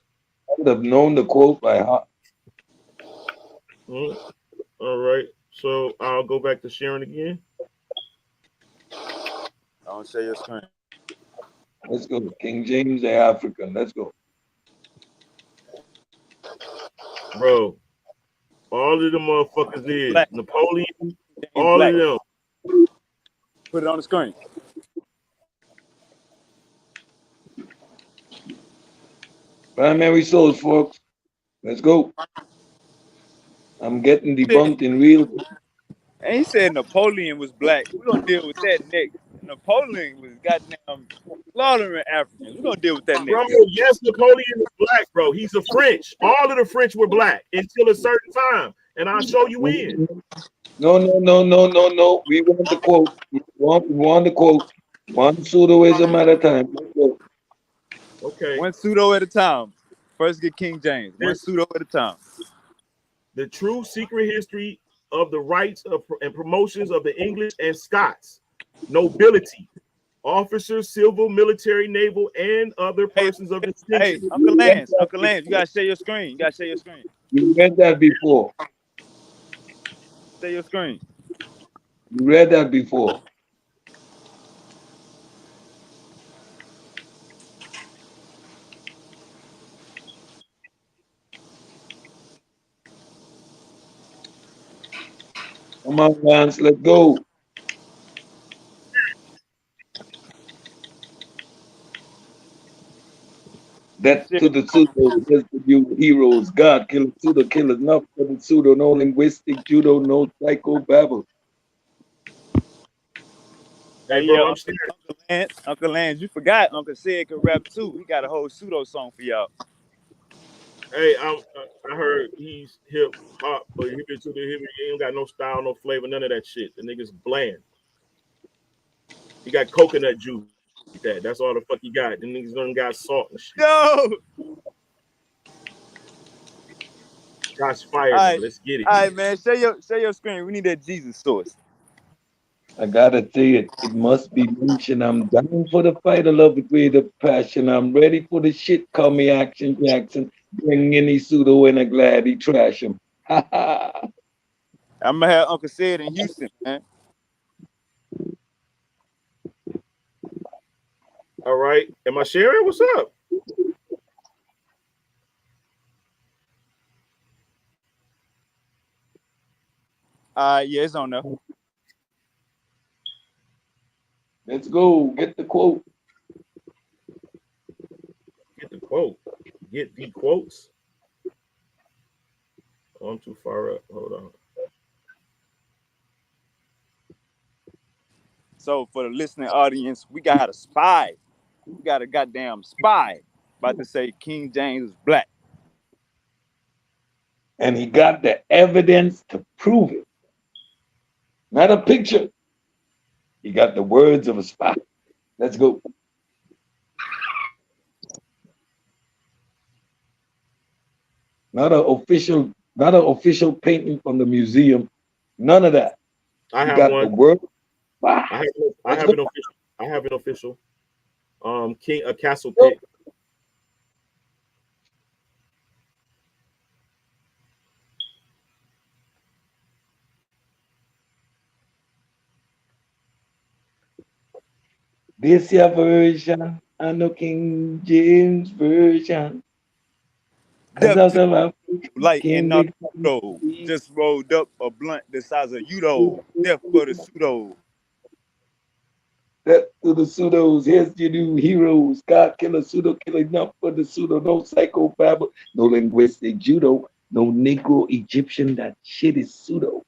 I would have known the quote by heart. All right. So I'll go back to sharing again. I don't share your screen. Let's go. King James the African. Let's go. Bro, all of the motherfuckers is black. Napoleon, all black. Of them. Put it on the screen. Primary source, folks. Let's go. I'm getting debunked in real. And he said Napoleon was black. We're gonna deal with that next. Napoleon was goddamn slaughtering Africans. We're gonna deal with that Bro, next. yes, Napoleon is black, bro. He's a French. All of the French were black until a certain time. And I'll show you when. No. We want the quote. We want the quote. One pseudoism at a time. Okay. One pseudo at a time. First get King James. One pseudo at a time. The true secret history of the rights of, and promotions of the English and Scots nobility, officers, civil, military, naval, and other persons of distinction. Hey, Uncle Lance, you gotta share your screen. You gotta share your screen. You read that before. Share your screen. You read that before. Come on, Lance, let's go. Death to the pseudo, here's the new heroes. God killer, pseudo killers, not for the pseudo, no linguistic judo, no psycho babble. Hey, Hey, bro, yeah, I'm scared. Uncle Lance, you forgot Uncle Sid could rap too. He got a whole pseudo song for y'all. Hey, I heard he's hip hop, but hip to the hip. He ain't got no style, no flavor, none of that shit. The nigga's bland. He got coconut juice. That's all the fuck he got. The niggas done got salt and shit. Yo! Shots fired. All right. Let's get it. All right, man. Share your screen. We need that Jesus source. I gotta say it. It must be mentioned. I'm down for the fight. I love it with a passion. I'm ready for the shit. Call me Action Jackson. Bring any pseudo and I'm glad he trash him. Ha ha. I'm gonna have Uncle Sid in Houston, man. All right. Am I sharing? What's up? Yeah, it's on there. Let's go. Get the quote. Get the quote. Get the quotes. Oh, I'm too far up. Hold on. So for the listening audience, we got a spy. We got a goddamn spy about to say King James is black. And he got the evidence to prove it. Not a picture. He got the words of a spy. Let's go. Not an official painting from the museum. None of that. I He have got one. the word. I have an official. I have an official. King a castle pick. This your version. I know King James version. Like in Naruto, just rolled up a blunt the size of Udo. Death for the pseudo. Death to the pseudos. Here's your new heroes. God killer, pseudo killer, enough for the pseudo. No psycho babble, no linguistic judo, no Negro Egyptian. That shit is pseudo.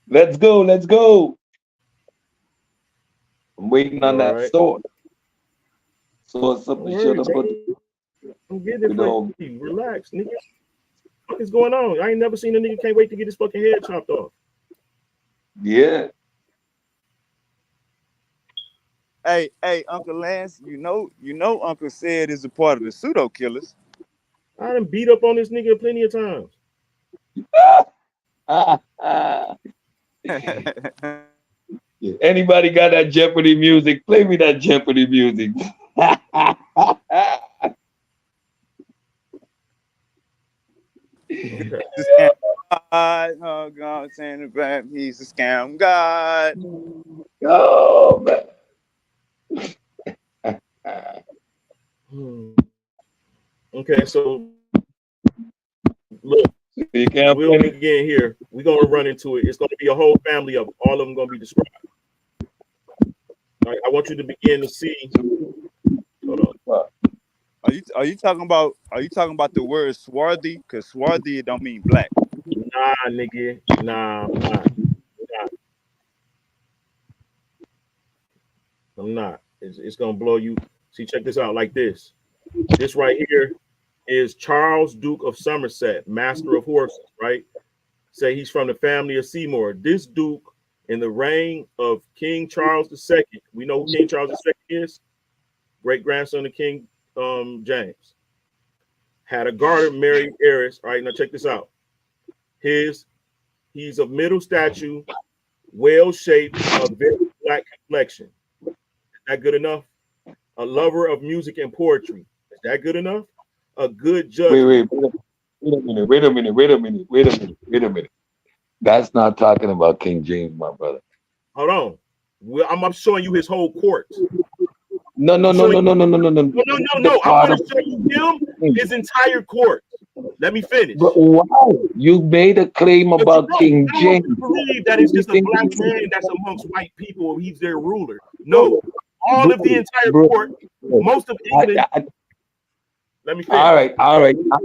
Let's go. Let's go. I'm waiting on that sword. Sword something should have put. I'm getting it for you. Relax, nigga. What is going on? I ain't never seen a nigga can't wait to get his fucking head chopped off. Yeah. Hey, Uncle Lance, you know Uncle Sid is a part of the pseudo killers. I done beat up on this nigga plenty of times. Anybody got that Jeopardy music? Play me that Jeopardy music. Oh God, saying the black he's a scam god. Oh man. Okay, so look, we'll begin here. We're gonna run into it. It's gonna be a whole family of all of them gonna be described. All right, I want you to begin to see. Hold on. Oh, you talking about the word swarthy? Because swarthy it don't mean black. Nah, nigga. Nah, I'm not. I'm not. It's gonna blow you. See, check this out like this. This right here is Charles, Duke of Somerset, master of horses, right? Say he's from the family of Seymour. This Duke, in the reign of King Charles II, we know who King Charles II is, great grandson of King James, had a garter married heiress. All right, now check this out. He's of middle stature, well shaped, a very black complexion. Is that good enough? A lover of music and poetry. Is that good enough? A good judgment. Wait a minute. That's not talking about King James, my brother. Hold on. Well, I'm showing you his whole court. No. No. The I'm part going of to show you his entire court. Let me finish. But why? You made a claim about King I don't want James. you to believe that it's just a black man that's amongst white people. He's their ruler. No, all of the entire court, most of England. Let me finish. All right. Knock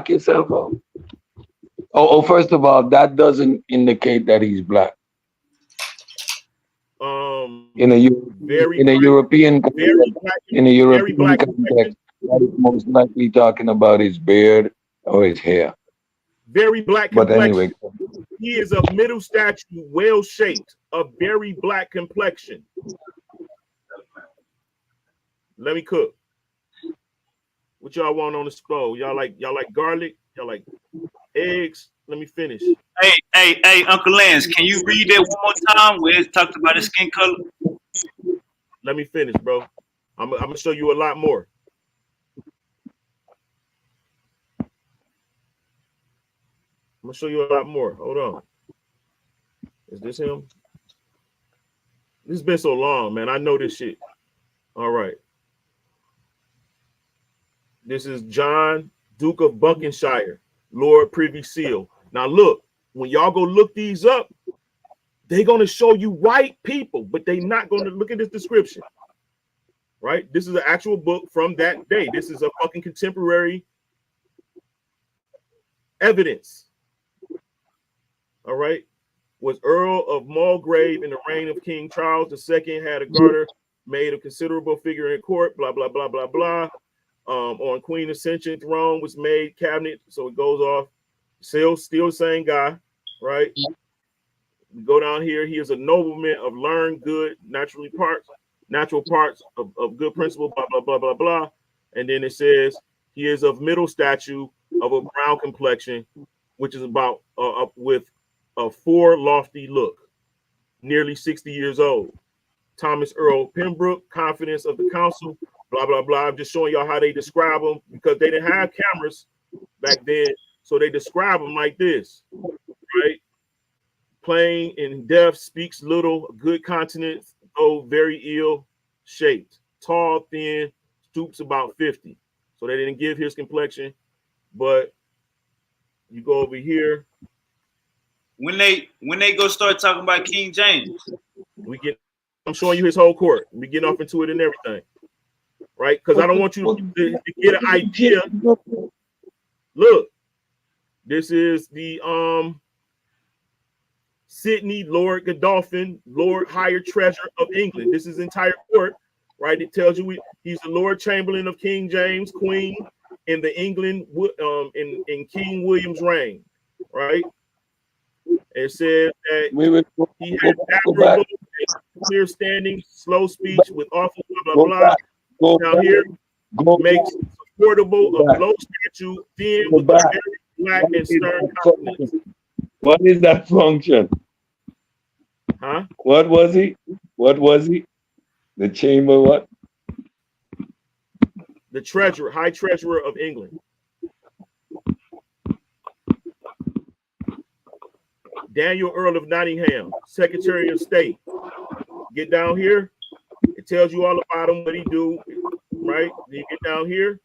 yourself out. Oh, first of all, that doesn't indicate that he's black. In a European context, that is most likely talking about his beard or his hair. Very black But complexion. anyway, he is of middle stature, well shaped, a very black complexion. Let me cook. What y'all want on the stove? Y'all like garlic? Y'all like eggs? Let me finish. Hey, Uncle Lance, can you read that one more time where it talked about his skin color? Let me finish, bro. I'm gonna show you a lot more. I'm gonna show you a lot more. Hold on. Is this him? This has been so long, man. I know this shit. All right. This is John, Duke of Buckinghamshire, Lord Privy Seal. Now look, when y'all go look these up, they're gonna show you white people, but they're not gonna look at this description. Right? This is an actual book from that day. This is a fucking contemporary evidence. All right. Was Earl of Mulgrave in the reign of King Charles II, had a garter made of considerable figure in court, blah, blah, blah, blah, blah. On Queen Ascension throne was made cabinet. So it goes off. Still the same guy, right? We go down here. He is a nobleman of learned good, natural parts of good principle, blah, blah, blah, blah, blah. And then it says he is of middle stature, of a brown complexion, which is about with a fore lofty look, nearly 60 years old. Thomas Earl Pembroke, confidence of the council, blah, blah, blah. I'm just showing y'all how they describe them because they didn't have cameras back then. So they describe them like this, right? Plain and deaf, speaks little, good continence, though very ill shaped, tall, thin, stoops about 50. So they didn't give his complexion, but you go over here. When they go start talking about King James, I'm showing you his whole court. We get off into it and everything, right? Because I don't want you to get an idea. Look, this is the Sidney Lord Godolphin, Lord Higher Treasurer of England. This is entire court, right? It tells you he's the Lord Chamberlain of King James, Queen in the England in King William's reign, right? It says that he had admirable, clear standing, slow speech with awful blah blah blah. Now here makes supportable of low stature, thin with a very black and stern countenance. What is that function? Huh? What was he? The chamber what? The treasurer, High Treasurer of England. Daniel Earl of Nottingham, Secretary of State. Get down here. It tells you all about him, what he do, right? You get down here.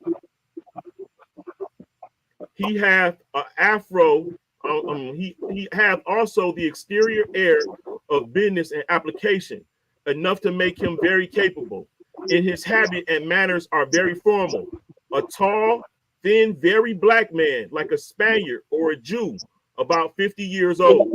He have an afro. He have also the exterior air of business and application, enough to make him very capable. in his habit and manners are very formal. A tall, thin, very black man, like a Spaniard or a Jew, about 50 years old.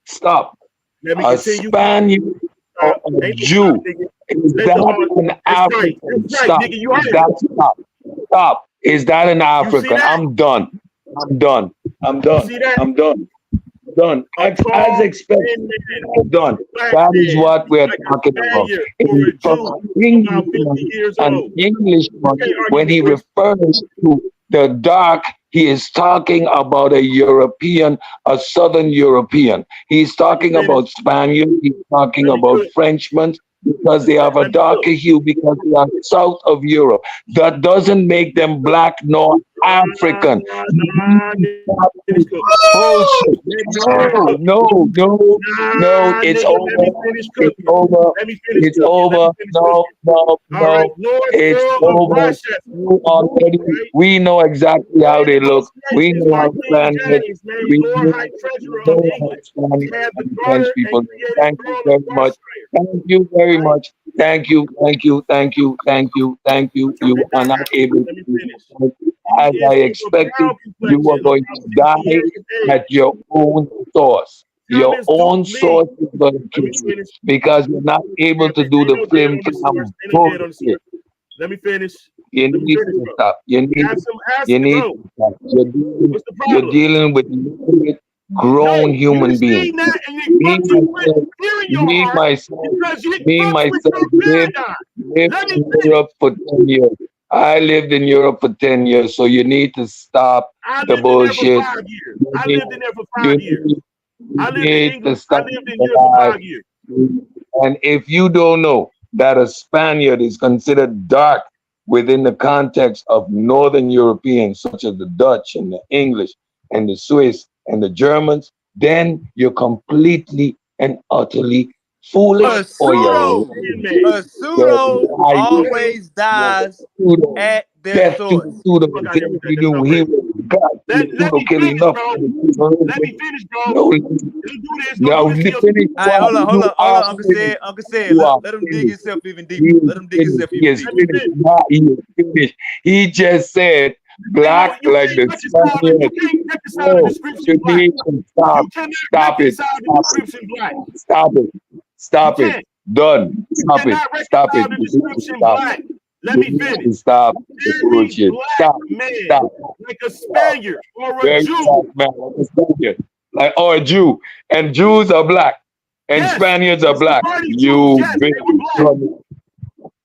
Stop. Let me A continue. Spaniard or a Ain't no Jew. stop, nigga. Is Let the that an That's right. African? That's right, Stop. nigga. You Is heard that it. stop? Is that an You see African? that? I'm done. You see that? Done. A As tall, expected. thin man, I'm done. black That is man, what we're like a talking about. Spaniard or a From Jew, an about 50 Englishman, years an old. Englishman, You can't when argue he with this. refers to the dark, he is talking about a European, a Southern European. He's Let me talking finish. about Spaniards. He's talking Let me about cook. Frenchmen because they have a Let me cook. darker hue because they are south of Europe. That doesn't make them black nor African. Finish cooking. Bullshit. No. It's Nigga, let me over. finish It's cooking. over. Let me finish It's cooking. over. No. All right, Lord It's Earl of over. Rochester. You already. Right? We know exactly how they look. We Is know by how King Spanish. James, man, We Lord High Treasurer of know how England, Spanish had the and daughter French people. and created Thank you Earl of very much. Rochester. Thank you very Right? much. Thank you. You are not able Let me to. finish. As He I is of a expected, brown you are complexion, going about to 60 die years of age. at your own source. Your Thomas Duke own Lee. source is going to Let kill me you finish. because you're not able to do Ain't the no dead flim on the flam source. Ain't no dead on the bullshit. source. Let me finish. You Let me need finish, to bro. stop. Ask You need bro. to stop. What's the You're problem? dealing with literate grown No, human you beings. seen that and it Me fucking put myself, fear in your me heart myself, because it me fucks with myself your lived, paradigm. lived Let me in finish. Europe for 10 years. I lived in Europe for 10 years, so you need to stop I the lived in there for bullshit. 5 years. You I need, lived in there for you 5 years. need, I you lived in need to England. I stop lived in the Europe for lie. 5 years. And if you don't know that a Spaniard is considered dark within the context of Northern Europeans, such as the Dutch and the English and the Swiss and the Germans, then you're completely and utterly foolish A or pseudo, you're a pseudo lying. always You're dies pseudo. at their Death to the source. pseudo. Fuck out Death here with that. to That's you. not He real. was God. The Let pseudo me kill finish, enough. bro. Let me finish, bro. No, Don't do this. Don't no, do this to yourself. finish All right, what hold you on, are Uncle finished. said, Uncle said, You are let him dig finished. himself even He deeper. is Let him dig finished. himself He even is deeper. Let me finished. finish. Now he is finished. He just said Ain't no, black you like can't the reconcile it. You Spaniard. can't reconcile the No, description you black. need to You stop. cannot Stop it. reconcile the Stop it. description black. Stop it. You Stop it. can't. Done. You Stop it. cannot Stop it. reconcile the You need to description stop. black. Let You me need finish. to stop the Very bullshit. black Stop. man, Stop. like a Spaniard or a Very Jew. black man, like a Spaniard, like or a Jew, and Jews are black, and Yes, Spaniards are the black. Sephardic Jews. You Yes, big they were black. dummy.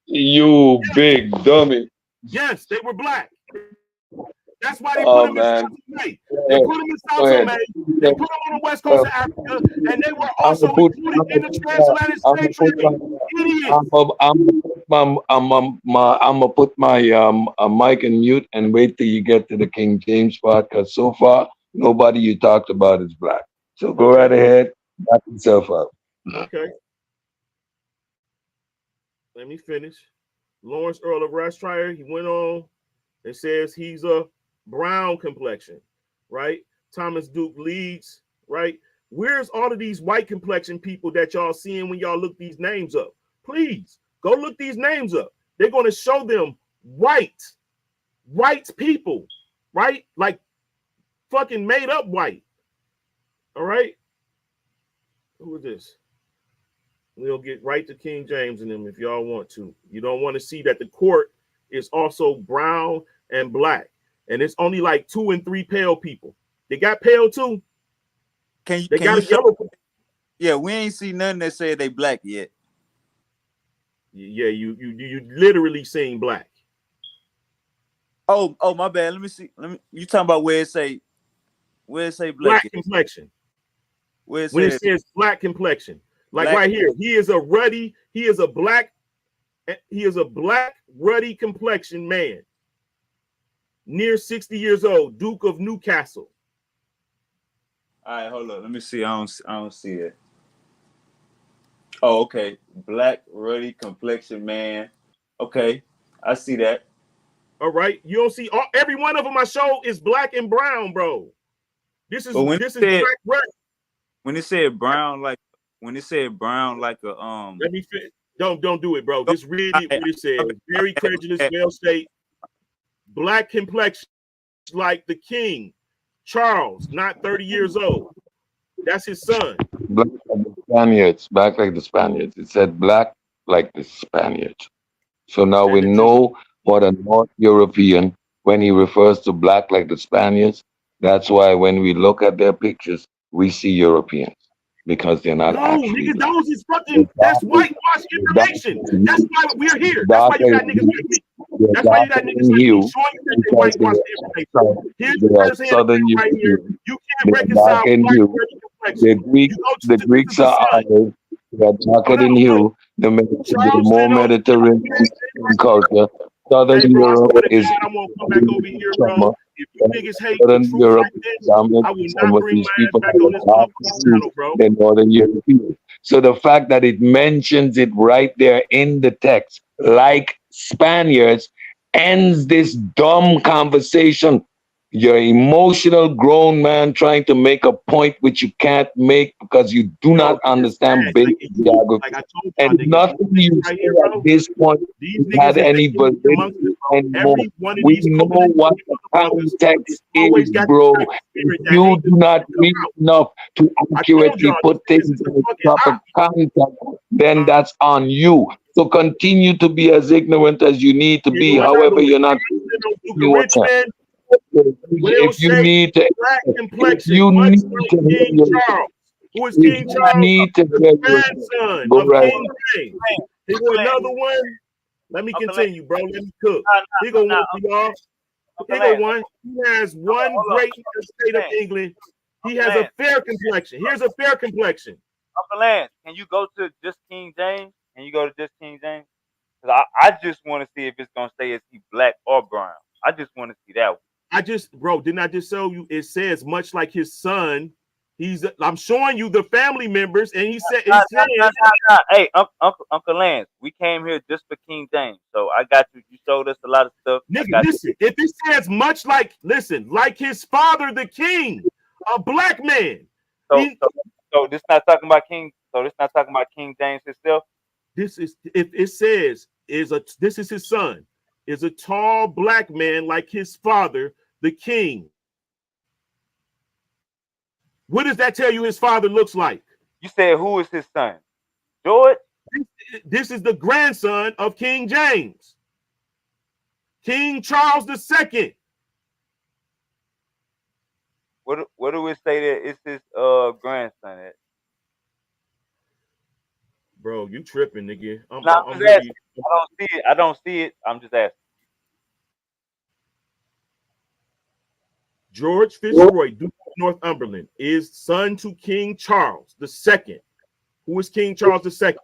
You big dummy. Yes, they were black. That's why they put Oh them in man. South America. Go They ahead. put them in Go South ahead. America. They put them on the west coast Uh, of Africa, and they were I'm also gonna put. included I'm in gonna the put. transatlantic I'm slave gonna put trade. Idiots. I'm gonna put I'm gonna put my mic and mute and wait till you get to the King James part, because so far nobody you talked about is black. So go Okay. right ahead, knock yourself out. Okay. Let me finish. Lawrence Earl of Rothschild, he went on and says he's a brown complexion, right? Thomas Duke Leeds, right? Where's all of these white complexion people that y'all seeing when y'all look these names up? Please go look these names up. They're going to show them white people, right? Like fucking made up white. All right. Who is this? We'll get right to King James in them if y'all want to. You don't want to see that the court is also brown and black. And it's only like 2 and 3 pale people. They got pale too. Can They got you a show? yellow. Yeah, we ain't see nothing that said they black yet. Yeah, you literally seen black. Oh, my bad. Let me see. You talking about where it say black? Black complexion. Where it When it says says black complexion. Like black? right here, he is a black ruddy complexion man. Near 60 years old, Duke of Newcastle. All right, hold up. Let me see. I don't see it. Oh, okay. Black, ruddy complexion man. Okay, I see that. All right. You don't see every one of them I show is black and brown, bro. This is But when black red. it said brown, like when it said brown, like a Let me finish. Don't do it, bro. Just read it. What it says. Very credulous, well state. Black complexion like the king, Charles, not 30 years old. That's his son. Black like the Spaniards. Black like the Spaniards. It said black like the Spaniards. So now we And the truth. know what a North European, when he refers to black like the Spaniards, that's why when we look at their pictures, we see Europeans because they're not No, actually nigga, black. those is fucking. That's whitewash information. That's why we're here. That's why you got niggas like me. That's why you got niggas like me showing you that they whitewash the information. Here's the first hand Southern right here. European. You can't They're reconcile dark in black hue. complexion. The Greeks, You go the to Greeks the are sun. olive. They are darker Hold in on, hue. The more Mediterranean culture. Southern Hey, bro, I Europe swear to is God, I'm gonna come back over here, bro. summer. If you niggas hate the Southern truth Europe like this, dominant I will some not of bring these my ass people back that on this are darker motherfucking hue channel, bro. than Northern Europeans. So the fact that it mentions it right there in the text, like Spaniards, ends this dumb conversation. You're emotional grown man trying to make a point which you can't make because you do Yo, not it's understand sad. basic Like geography. I told y'all And niggas, nothing these you niggas right say here, at bro. this point These niggas, had if they any get amongst us, validity bro, anymore. every one of We these know covenant what the motherfuckers context always is, got bro. the type of If spirit that you ain't do not come read out. enough to I told accurately y'all put these niggas things is in the its fucking proper op. context, then that's on you. So continue to be as ignorant as you need to You be. know, I However, know you're not Duke Richmond, well if you shaped, need to, black if complexion, you much need like to hear King yourself, Charles. Who is if King you Charles? need to The hear yourself, grandson go of right. King James. Here go another one. Let me continue, bro. Let me cook. Here go one for y'all. Here go one. He has one great in the state of England. He has a fair complexion. Here's a fair complexion. Uncle Lance, can you go to just King James? Can you go to just King James? Because I just want to see if it's gonna stay as he black or brown. I just want to see that one. Bro, didn't I just show you? It says much like his son. I'm showing you the family members, and he said, Hey, Uncle Lance, we came here just for King James, so I got you. You showed us a lot of stuff. nigga, listen. If it says much like, like his father, the king, a black man. So this not talking about King. So this not talking about King James himself. This is if it says this is his son, is a tall black man like his father, the king. What does that tell you his father looks like? You said who is his son? George? This is the grandson of King James. King Charles II. What do we say that it's his grandson at? Bro, you tripping, nigga. I'm really, I don't see it. I don't see it. I'm just asking. George Fitzroy, Duke of Northumberland, is son to King Charles II. Who is King Charles II?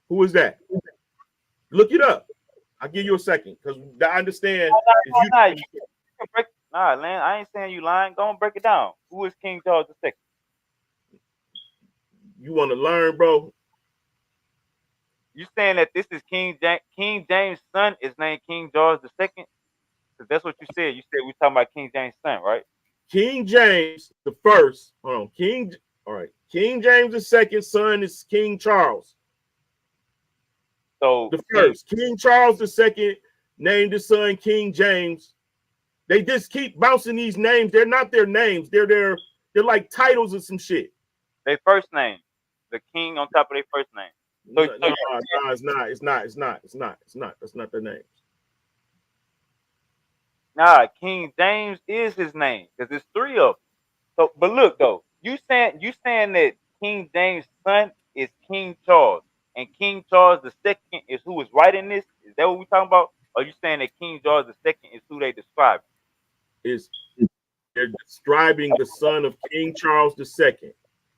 Who is that? Look it up. I'll give you a second because I understand. Nah, Lan, I ain't saying you lying. Go and break it down. Who is King Charles II? You want to learn, bro? You saying that this is King James' son is named King George II? Because that's what you said. You said we talking about King James' son, right? King James the first. Hold on. All right. King James the second son is King Charles. So the first. King Charles II named his son King James. They just keep bouncing these names. They're not their names. They're like titles of some shit. Their first name. The king on top of their first name. No, it's not. That's not their names. Nah, King James is his name because there's three of them. So, but look though, you saying that King James' son is King Charles, and King Charles II is who is writing this? Is that what we're talking about? Or are you saying that King Charles II is who they describe? They're describing the son of King Charles II.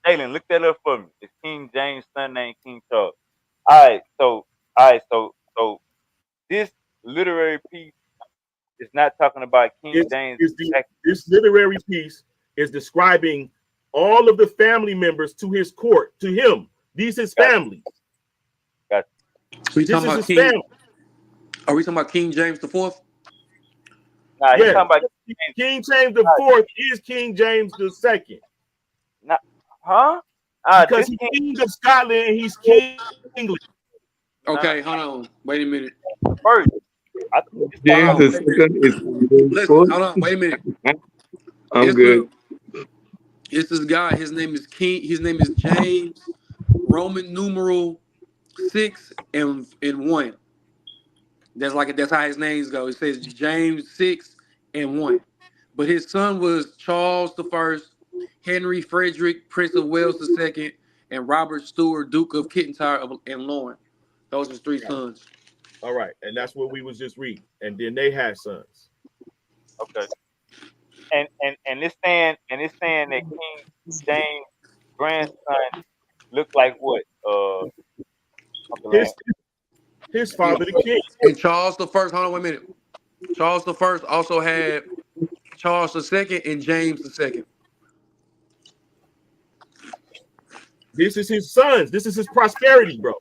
Jalen, look that up for me. It's King James' son named King Charles. All right, so this literary piece is not talking about King James. This literary piece is describing all of the family members to his court, to him. These his family. Are we talking about King James the Fourth? Nah, he's talking about King James the Fourth is King James the Second. Huh? because This he's king king of Scotland and he's king English. Okay, hold on. Wait a minute. first. I think this Hold James on. the Wait a minute. second is Listen, hold on. Wait a minute. I'm It's good. a it's this guy. His name is King. His name is James. Roman numeral 6 and 1. That's how his names go. It says James 6 and 1. But his son was Charles the First, Henry Frederick, Prince of Wales the Second, and Robert Stewart, Duke of Kintyre and Lorne. Those are his three Right. sons. All right, and that's what we was just reading. And then they had sons. okay. And it's saying that King James' grandson looked like what? Uncle Lance. His father, the king. And Charles the First. Hold on, wait a minute. Charles the First also had Charles the Second and James the Second. This is his sons. This is his prosperity, bro.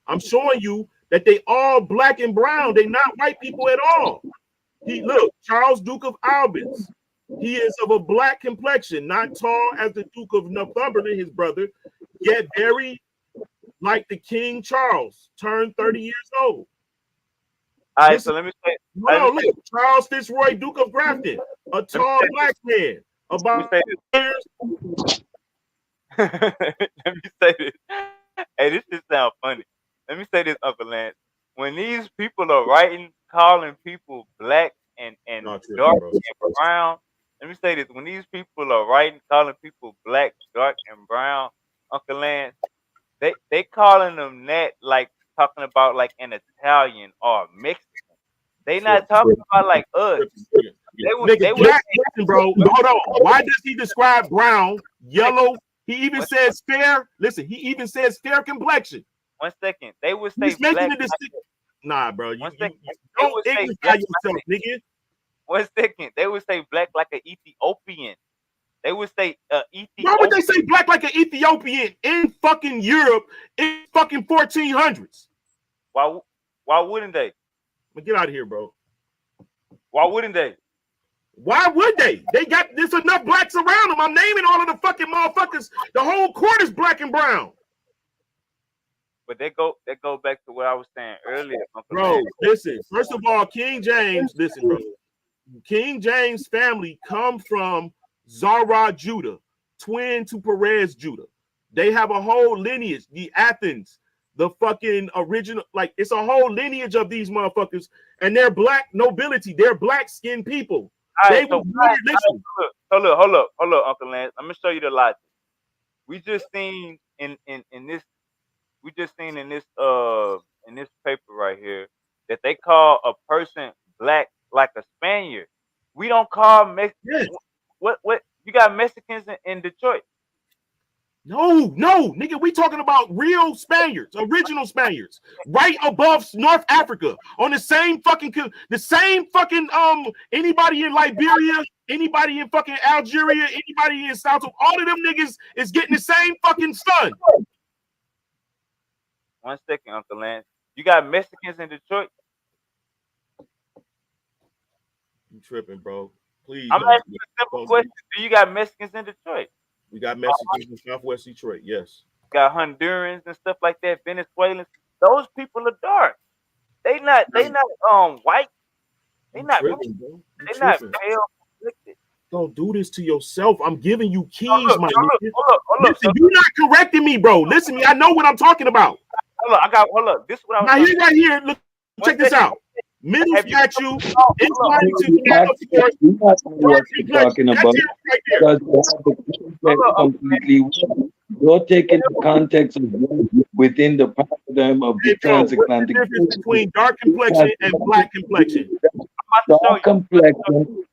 I'm showing you that they all black and brown. They not white people at all. Look, Charles, Duke of Albans. He is of a black complexion, not tall as the Duke of Northumberland, his brother, yet very like the King Charles, turned 30 years old. All right, This so is, let me say, no, look, Charles Fitzroy, Duke of Grafton, a tall black man, let me about say years. this. Let me say this. Hey, this just sound funny. Let me say this, Uncle Lance. When these people are writing, calling people black and No, tripping, dark bro. and brown, let me say this. When these people are writing, calling people black, dark, and brown, Uncle Lance, they calling them that like talking about like an Italian or Mexican. They not Tripping, talking about like us. tripping. They Nigga, would black, listen, bro. Hold on. Why does he describe brown, yellow? He even one, says fair. Listen, he even says fair complexion. 1 second. They would say He's making black. a distinction. Nah, bro. You, One you, second. you They don't would say ignify black. yourself, nigga. 1 second. They would say black like an Ethiopian. They would say Why would Ethiopian. they say black like an Ethiopian in fucking Europe in fucking 1400s? Why? Why wouldn't they? But get out of here, bro. Why wouldn't they? Why would they? They got there's enough blacks around them. I'm naming all of the fucking motherfuckers. The whole court is black and brown. But they go back to what I was saying earlier, Uncle Bro, Lance. listen. First of all, King James, listen, bro. King James family come from Zara, Judah, twin to Perez, Judah. They have a whole lineage, the Athens, the fucking original, like it's a whole lineage of these motherfuckers, and they're black nobility, they're black skinned people. All They right, so were watered, listen. hold up, Uncle Lance. I'm gonna show you the logic. We just seen in this we just seen in this paper right here that they call a person black like a Spaniard. We don't call Yes. what you got Mexicans in Detroit. No, nigga, we talking about real Spaniards, original Spaniards, right above North Africa, on the same fucking, anybody in Liberia, anybody in fucking Algeria, anybody in South, all of them niggas is getting the same fucking sun. 1 second, Uncle Lance. You got Mexicans in Detroit. You tripping, bro? Please I'm don't. asking you a simple question. Do you got Mexicans in Detroit? We got Mexicans in Southwest Detroit. Yes. Got Hondurans and stuff like that, Venezuelans. Those people are dark. They not white. They You not tripping, bro. You they not tripping. pale conflicted. Don't do this to yourself. I'm giving you keys, Hold my up, nigga. hold up. Listen, you're not correcting me, bro. Listen to me. I know what I'm talking about. Hold up. This is what I was Now, talking here, right here, look, check this out. Middle Have you statue, hold incline up. to the of course, You not know what dark you're complexion. talking That's about it right there. because they have the context completely wrong. You're taking the context of within the paradigm of Hey, the bro, what's the transatlantic. difference between dark complexion and black complexion?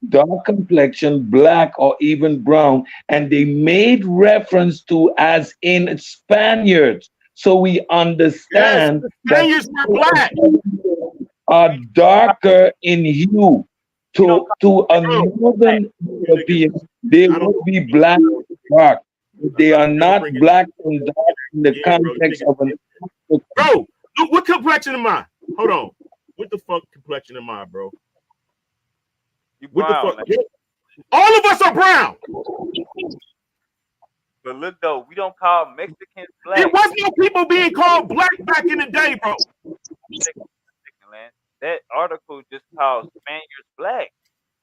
Dark complexion, black or even brown, and they made reference to as in Spaniards. So we Yes, understand the that Spaniards were black. are darker in hue. You don't To a Bro, northern European, they I don't would be black and dark. They are not bring it black and dark in the in, bro. context of an Bro, look, what complexion am I? Hold on. What the fuck complexion am I, bro? you What the brown. fuck? All of us are brown. But look though, we don't call Mexicans It black. was no people being called black back in the day, bro. Second, Land. That article just called Spaniards black,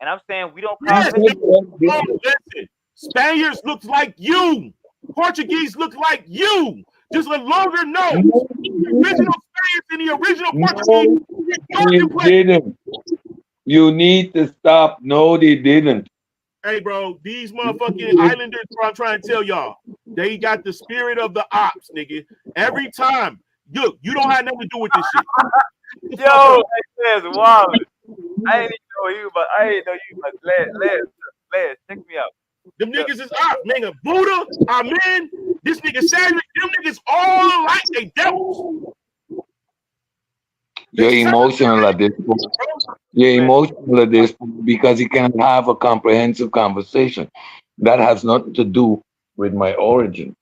and I'm saying we don't call Yes, Mexicans. no, listen. Spaniards look like you. Portuguese look like you. Just a longer nose. The original Spaniards and the original Portuguese No, with they darker place. didn't. You need to stop. No, they didn't. Hey, bro, these motherfucking islanders, bro, I'm trying to tell y'all, they got the spirit of the ops, nigga. Every time. Look, you don't have nothing to do with this shit. Yo, that's wild. I ain't even know you, but I ain't know you, but last, check me out. Them niggas is ops, nigga. Buddha, Amen, this nigga Samuel, them niggas all alike, they devils. You're emotional at this point. You're emotional at this point because you can't have a comprehensive conversation. That has nothing to do with my origin,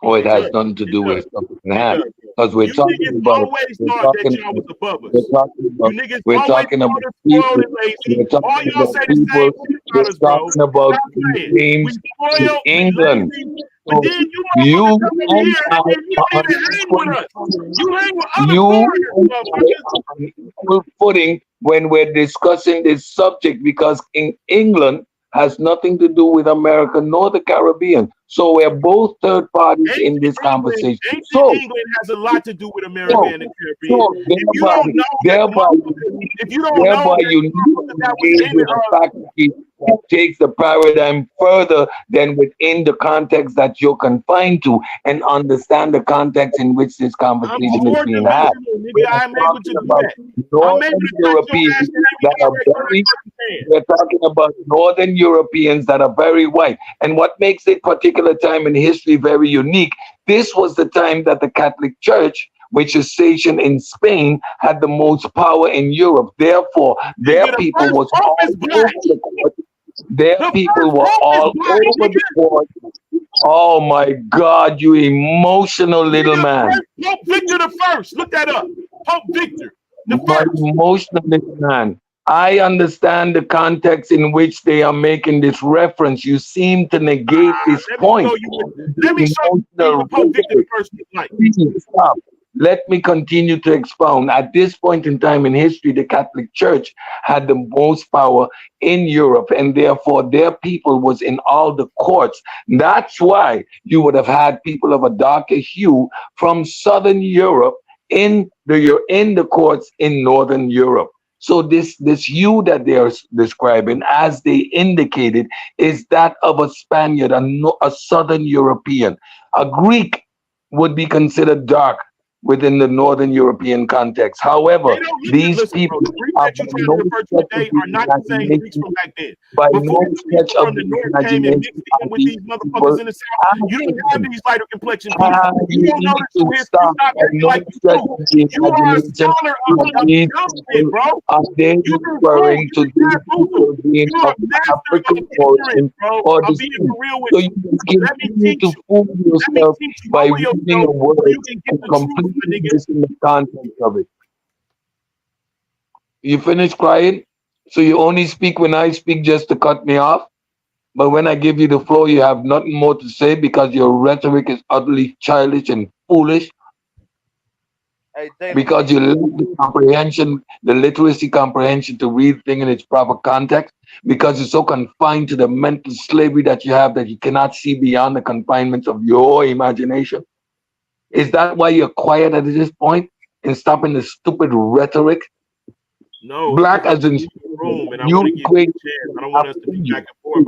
or it has nothing to do with something in hand. Because we're You talking niggas about, always we're thought that talking, y'all was above us. we're talking about, You niggas we're always talking about thought us people. spoiled and lazy. We're All talking y'all about say the same people. shit We're about us, bro. talking about Stop playing. We names in spoiled, we England. lazy, but So then you you motherfuckers come over and here I and then you are don't on even hang equal, with us. You hang with other you foreigners, and I motherfuckers. are on equal footing when we're discussing this subject because in England has nothing to do with America nor the Caribbean. So we're both third parties in this conversation. Ancient England has a lot to do with America So, and the Caribbean. If you thereby, don't know that the thereby, motherfuckers, if you don't know thereby that you the need motherfuckers to that was engage in with a faculty that takes the paradigm further than within the context that you're confined to and understand the context in which this I'm conversation is four being had. dimensional, We nigga. are I'm able to talking do about that. I'm able Northern to touch your ass Europeans and have you that are direct to that very fucking man. we're talking about Northern Europeans that are very white. And what makes this particular time in history very unique, this was the time that the Catholic Church, which is stationed in Spain, had the most power in Europe. Therefore, their Nigga, the people first was pope all is black. over the court. Their The people first were pope is all black, over the nigga. court. Oh my God, you emotional little Nigga, man. first Pope Victor the First. Look that up. Pope Victor the My First. emotional little man. I understand the context in which they are making this reference. You seem to negate this Let me show point. you. Let me show you Emotional what Pope Victor the rhetoric. First looked like. Please stop. Let me continue to expound. At this point in time in history, the Catholic Church had the most power in Europe, and therefore their people was in all the courts. That's why you would have had people of a darker hue from Southern Europe in the courts in Northern Europe. So this hue that they are describing, as they indicated, is that of a Spaniard, a Southern European. A Greek would be considered dark within the Northern European context. They However, don't look at, these listen, bro. people The Greeks are that by you're trying to no refer to stretch of today the are not the same Greeks imagination, from back then. by Before no the stretch people of from the the north came and imagination mixed are in with these these motherfuckers people in the south, you didn't have African. these lighter complexion people. You You don't know need the to true history. stop Stop by acting no like you stretch do. of the You are a imagination. scholar of These dumb shit, people bro. are they You been fooled. referring You to been these bamboozled. people being You're a of master of African ignorance, origin bro. or I'm being descent. for real with So you. you can Let me continue teach to you. fool Let me yourself teach you. by Lower using yourself a so you word can get and the truth, my completely nigga. missing the context of it. You finish crying, so you only speak when I speak just to cut me off. But when I give you the floor, you have nothing more to say because your rhetoric is utterly childish and foolish Hey, Jay, let because me. you lack the comprehension, the literacy comprehension to read things in its proper context, because you're so confined to the mental slavery that you have that you cannot see beyond the confinements of your imagination. Is that why you're quiet at this point and stopping the stupid rhetoric? No, it's Black because I'm as in in the room and I want you to give you equate a chance. I don't want us to be back and forth.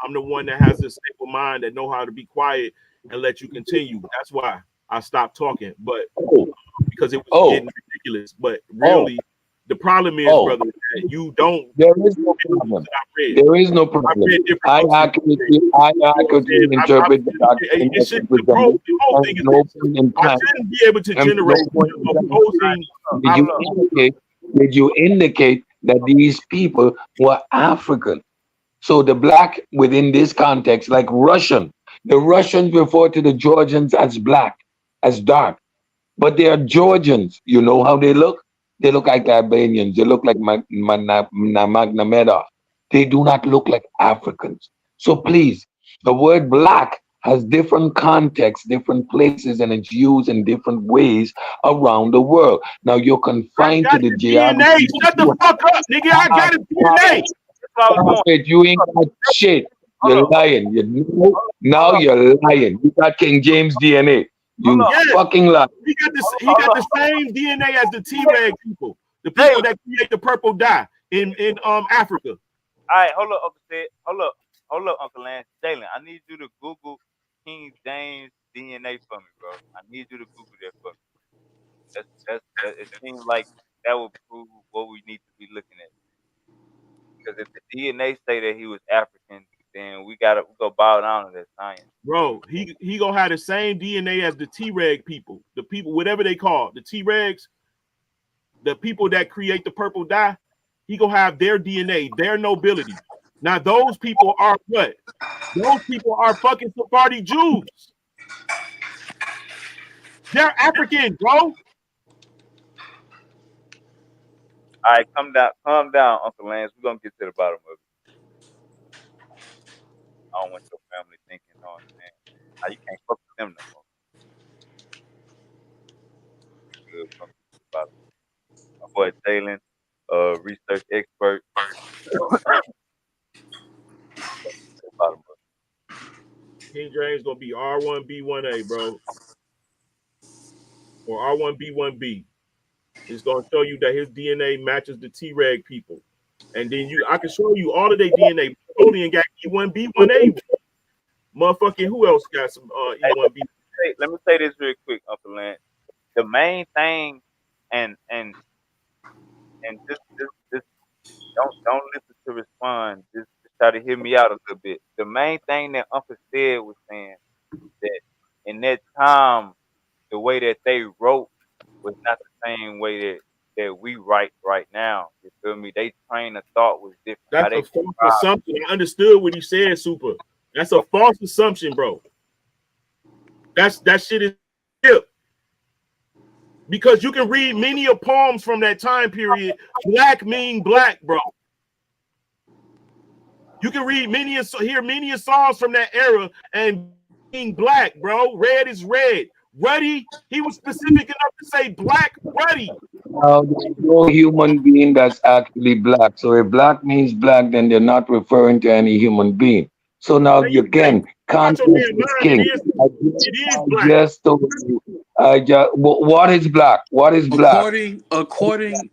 I'm the one that has this stable mind that know how to be quiet and let you continue. That's why I stopped talking. But oh because it was oh getting ridiculous. But oh really, the problem is, oh brother, that you don't there is no read the books problem. that I read. There is no I problem. read different I books than you read. accurately, I You know what I'm accurately saying? interpret the doctrine It that should, you present. the whole At thing is no this. point in I time, shouldn't be able to and no generate point in time, opposing. did you indicate, did you indicate that these people were African? So the black within this context, like Russian, the Russians refer to the Georgians as black, as dark, but they are Georgians. You know how they look? They look like Albanians. They look like Magna Medov. They do not look like Africans. So please, the word black has different contexts, different places, and it's used in different ways around the world. Now you're I confined to got the the DNA. geography. Shut the fuck up, nigga. I got his DNA. That's where I was Stop going. it. You ain't got shit. Hold You're up, lying. Now hold up, you're lying. You got King James DNA. hold You up, Yeah, fucking lie. he got hold the up. same DNA as the T-Reg people, the Hey, people that create the purple dye in Africa. all right, hold up, Uncle Sid. Hold up, Uncle Lance. Jalen, I need you to Google King James DNA for me, bro. I need you to Google that for me. It seems like that would prove what we need to be looking at. Because if the DNA say that he was African, then we go bow down to that science. Bro, he gonna have the same DNA as the T-Reg people, the people, whatever they call the T-Regs, the people that create the purple dye. He gonna have their DNA, their nobility. Now those people are what? Those people are fucking Sephardi Jews. They're African, bro. All right, calm down, Uncle Lance. We're gonna get to the bottom of it. I don't want your family thinking, oh man, how you can't fuck with them no more. Good, we're gonna get to the bottom. My boy Jalen, research expert. To the bottom of King James gonna be R1B1A, bro, or R1B1B. It's gonna show you that his DNA matches the T-Reg people, and then I can show you all of their DNA. Napoleon got E1B1A. Motherfucking who else got some Hey, E1B? let me say this real quick, Uncle Lance. The main thing, and just don't listen to respond. Just try to hear me out a little bit. The main thing that Uncle said was saying that in that time, the way that they wrote was not the same way that we write right now. You feel me? They train of thought was different. How That's they a false assumption. I understood what he said, Super. That's a false assumption, bro. That shit is hip. Because you can read many of poems from that time period. Black mean black, bro. You can read hear many songs from that era and being black, bro. Red is red. Ruddy, he was specific enough to say black ruddy. Now, there's no human being that's actually black. So if black means black, then they're not referring to any human being. So now Man, you again, got your context damn is mind. king. It is I black. just told you. What is black? What is black? According,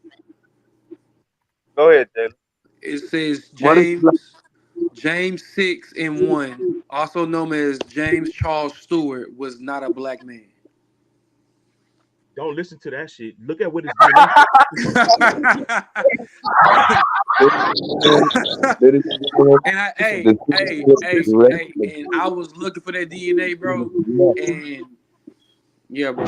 go ahead, Jalen. it says What is black? James 6:1, also known as James Charles Stewart, was not a black man. Don't listen to that shit. Look at what his DNA. And and I was looking for that DNA, bro, and yeah, bro,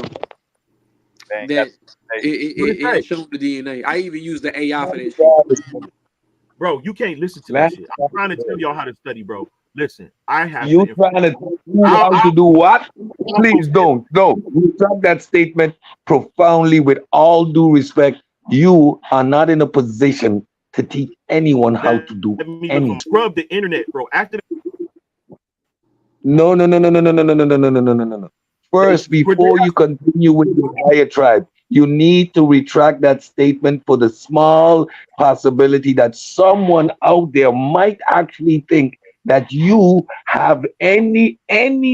They ain't got that the What it it say? showed the DNA. I even used the AI for that shit. Bro, you can't listen to that Black. shit. I'm trying to tell y'all how to study, bro. Listen, I have You the trying to tell me how I'll to do what? Please post it. don't. No. Retract that statement profoundly with all due respect. You are not in a position to teach anyone how Let to do me look from anything. scrub the internet, bro. After No, no, no, no, no, no, no, no, no, no, no, no, no, no, no. they First, before you continue with your diatribe, you need to retract that statement for the small possibility that someone out there might actually think that you have any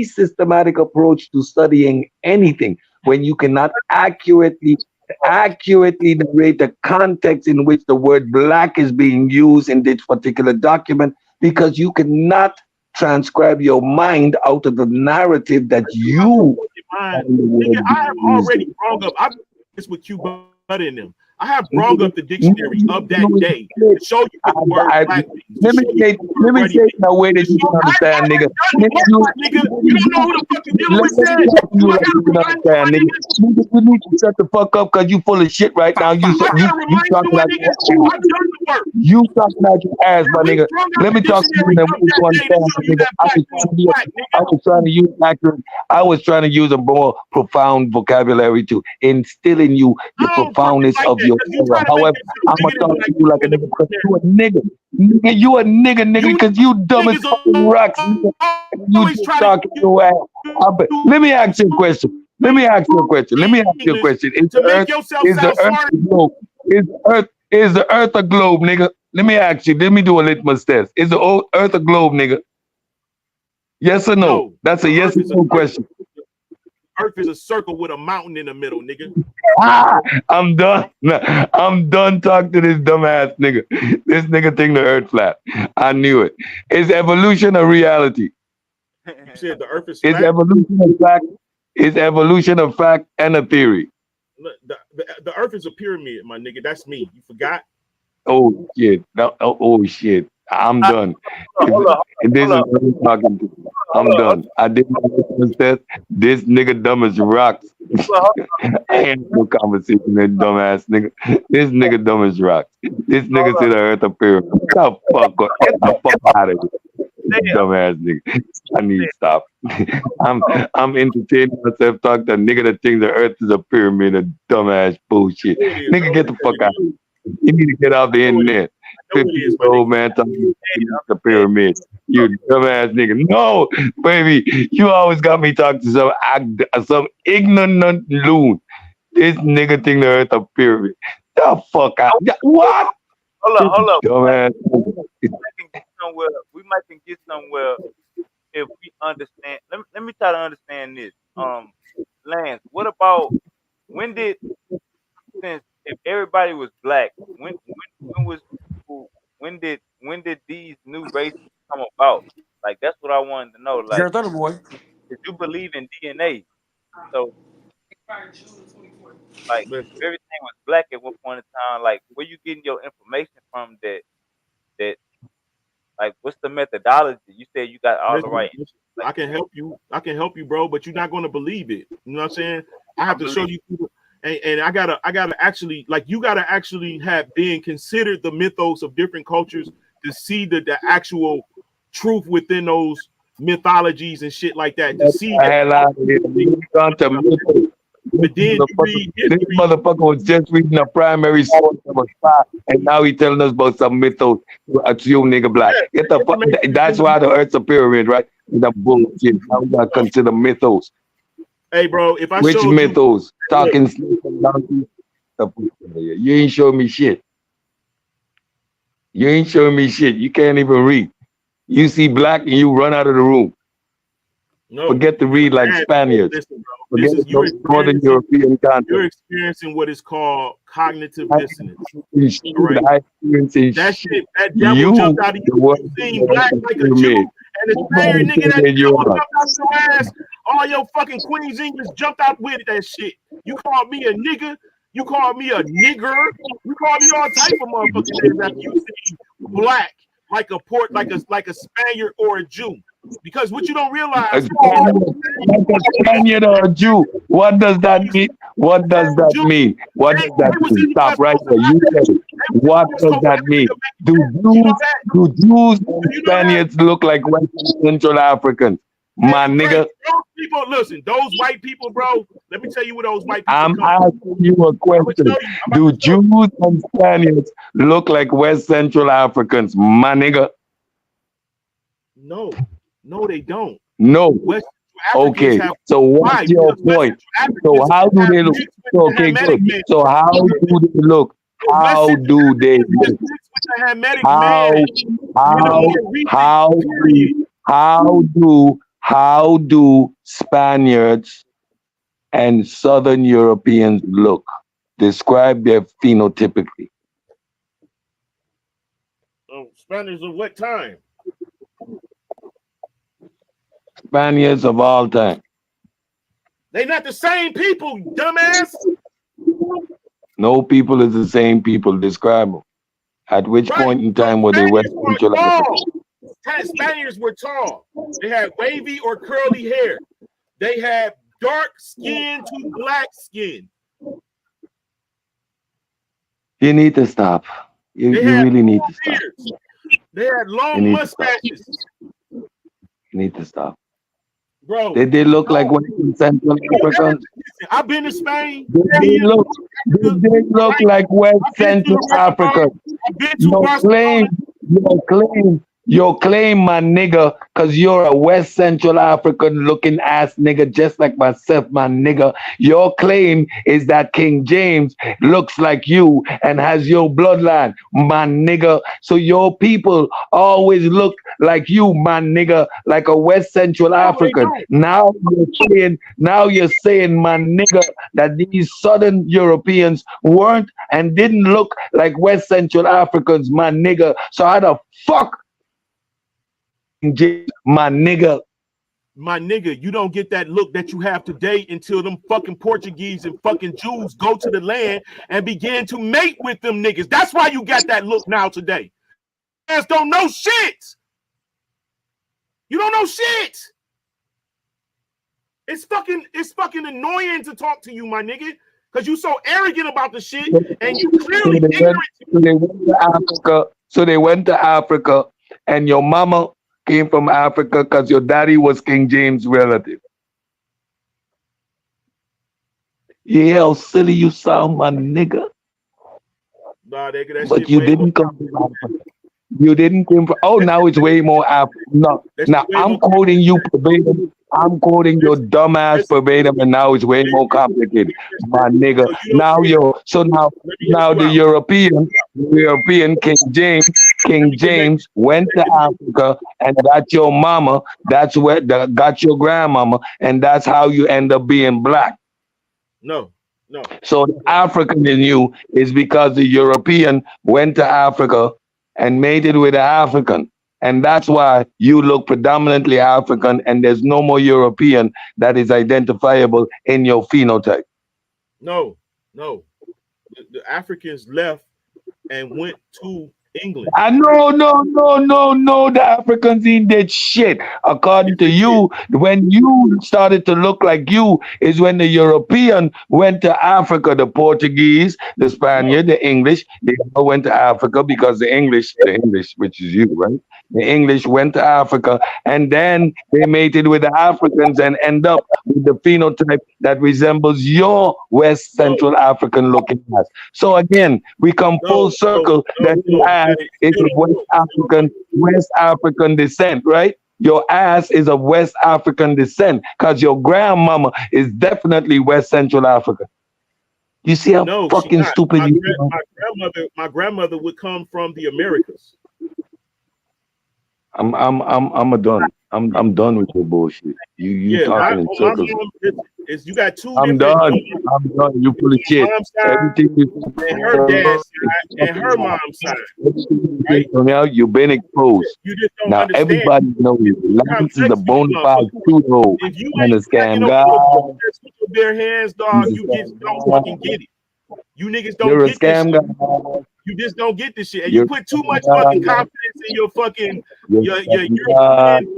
systematic approach to studying anything when you cannot accurately narrate the context in which the word black is being used in this particular document, because you cannot transcribe your mind out of the narrative that you mind, find the nigga, word I have being used. already brought up. I've this with you, but in them. I have brought up the dictionary of that day to show you what the word black means. To Let me show you say, what the word ruddy it means. in a way that you can I understand, nigga. done the work, my nigga. You don't know who the fuck you dealing with, Let me said. talk to Do you I like gotta you can remind you, my understand, nigga. nigga? You need to shut the fuck up because you full of shit right now. Pow, I You gotta remind you, talking my out nigga. your I've done the work. you talking out your ass, my And we nigga. brought out Let the me talk to you dictionary in a of way that to day to understand, show you nigga. that black means black, nigga. I was trying to use accurate. I was trying to use a more profound vocabulary to instill in you the I don't fucking profoundness like of that. you because you ever. try to make However, yourself I'm gonna bigger than talk to like you like a in the nigga because there. you a nigga. Nigga, you a nigga You because you dumb as niggas fucking rocks, nigga. And you always just try to talking your ass. Let me ask you a question. Let me ask you a question. Let me ask you a English question. to make yourself Is the sound earth smart. a globe? Is the earth a globe, nigga? Let me ask you. Let me do a litmus test. Is the earth a globe, nigga? Yes or no? No, That's a the yes earth or is a no circle. question. Earth is a circle with a mountain in the middle, nigga. Ah, I'm done. I'm done talking to this dumbass nigga. This nigga think the earth flat. I knew it. Is evolution a reality? You said the earth is Is flat. evolution a fact? Is evolution a fact and a theory? Look, the earth is a pyramid, my nigga. That's me. You forgot? Oh shit. Oh shit. I'm done. Hold up, If this hold is up, what I'm talking to, hold I'm up, hold done. I did my litmus test. This nigga dumb as rocks. up. I ain't no conversation with that dumbass nigga. This nigga dumb as rocks. This nigga said the earth a pyramid. Get the fuck up. Get the fuck out of here. Dumbass nigga. I need to stop. I'm entertaining myself talking to a nigga that thinks the earth is a pyramid of dumbass bullshit. No, it is. Nigga, get the fuck out of here. You need to get off the No, it is. internet. No, it 50 is, year my old nigga. man talking about the pyramid. You dumbass nigga. No, baby, you always got me talking to some ignorant loon. This nigga think the earth a pyramid. The fuck out. What? Hold up. Dumbass. Can get somewhere. We might can get somewhere if we understand. Let me try to understand this. Lance, what about when did since if everybody was black, when was when did these new races come about? Like that's what I wanted to know. Like, Jared Thunder boy. did you believe in DNA? So like Listen, everything was black at one point in time. Like where you getting your information from that like what's the methodology? You said you got all the listen, right listen. like I can help you. I can help you, bro. But you're not going to believe it. You know what I'm saying? I I have to show believe you. And I gotta actually like you gotta actually have been considered the mythos of different cultures to see the actual truth within those mythologies and shit like that. To Get see the that, hell out of here. You gone to mythos. but then you read This history. motherfucker was just reading a primary source of a spy, and now he telling us about some mythos to assume nigga black. Yeah, Get the fuck. information is That's in why the Earth's a pyramid, right? The bullshit. Now we gotta consider mythos. Hey, bro, if I Which showed you, mythos? look, Talking snakes and donkeys. You ain't showing me shit. You ain't showing me shit. You can't even read. You see black and you run out of the room. no, Forget to read like man, Spaniards. listen, bro. This Forget is those Northern European you're content. experiencing what is called cognitive I dissonance. experiencing All right. shit. I experiencing That shit. shit, that devil You, jumped out of the you. one You seen black like a Jew, pyramid. and the Spaniard Nobody nigga, said that that you devil are. jumped out your ass. All your fucking Queen's English jumped out with that shit. You called me a nigga. You called me a nigger. You called me all type of motherfucking names after you seen black like a Spaniard or a Jew. Because what you don't A realize, Spaniard, like a Spaniard or a Jew. What does that mean? What does that Jew, mean? What does they that was mean? in the Stop West right Coast of there. You Africa. said it. They was in What the West does Coast of that mean? Africa Do making that. You know Jews, that? do Jews and You know that? Spaniards look like West Central Africans? My Great. nigga, Those people, listen, those white people, bro. Let me tell you where those white people I'm come from. asking you a I'm gonna question. tell you. I'm about Do to show you. Jews and Spaniards look like West Central Africans? My nigga, No, no, they don't. no. West Africans Okay, have so what's why? your Because West point? Central So Africans how do have they look? mixed with the Okay, Hamitic good. man. So how do they look? The West How Central do they Africans is look? mixed with the Hamitic How man in a how more recent how period. do how do Spaniards and Southern Europeans look? Describe their phenotypically. Spaniards of what time? Spaniards of all time. They not the same people, dumbass. No people is the same people. Describe them. At which Right. point in So time were they West Spaniards were Central African? tall. Spaniards were tall. They had wavy or curly hair. They had dark skin to black skin. You need to stop. You, They you had really need full to stop. beards. They had You long need to stop. mustaches. You need to stop. bro. Did they look like West and Central Africans? Listen, I've been to Spain, Did they India, look, did they look right? like West I've been to Central the Africa? I've been to Your Barcelona. claim, your claim, my nigga, cause you're a West Central African looking ass nigga, just like myself, my nigga. Your claim is that King James looks like you and has your bloodline, my nigga. So your people always look like you, my nigga, like a West Central No, they African. don't. Now you're saying, my nigga, that these Southern Europeans weren't and didn't look like West Central Africans, my nigga. So how the fuck, James, my nigga? My nigga, you don't get that look that you have today until them fucking Portuguese and fucking Jews go to the land and begin to mate with them niggas. That's why you got that look now today. You guys don't know shit. You don't know shit. It's fucking annoying to talk to you, my nigga, because you so arrogant about the shit and you clearly ignorant. So they went to Africa. So they went to Africa, and your mama came from Africa because your daddy was King James' relative. You hear how silly you sound, my nigga? Nah, nigga, that But shit you way more didn't come from Africa. You didn't come from. Oh, now it's way more African. No, that now shit way I'm more quoting you verbatim. I'm quoting your dumbass listen, verbatim, and now it's way more complicated, my nigga. so you don't Now get it. so now Let me help you the out. European Let King me connect James went to you. Africa and got your mama. That's where got your grandmama, and that's how you end up being black. No. So the African in you is because the European went to Africa and mated with an African. And that's why you look predominantly African and there's no more European that is identifiable in your phenotype. No. The Africans left and went to England. No. The Africans ain't did shit. According Yes, to they did. you, when you started to look like you is when the European went to Africa. The Portuguese, the No. Spaniard, the English, they all went to Africa because the English, which is you, right? The English went to Africa and then they mated with the Africans and end up with the phenotype that resembles your West No. Central African looking ass. So again, we come full circle that you ass Hey, is still of don't work. West African descent, right? Your ass is of West African descent because your grandmama is definitely West Central Africa. You see how No, she's fucking not. stupid you are? My grandmother would come from the Americas. I'm done. I'm done with your bullshit. You Yeah, talking in my circles. mom is you got two I'm different done. I'm done. You full of shit. mom's side Everything and her dad's side and her mom's side, right? you've been exposed. You just don't Now understand everybody knows it's you. Lance is a complex to bona you fide motherfuckers. pseudo If you and a ain't cracking scam open guy. a protest with your bare hands, dog, He's a you just don't scam fucking guy. get it. You niggas don't You're a get this scam shit. guy. You just don't get this shit, and you You're put too a much scam fucking guy. confidence in your fucking You're your a scam European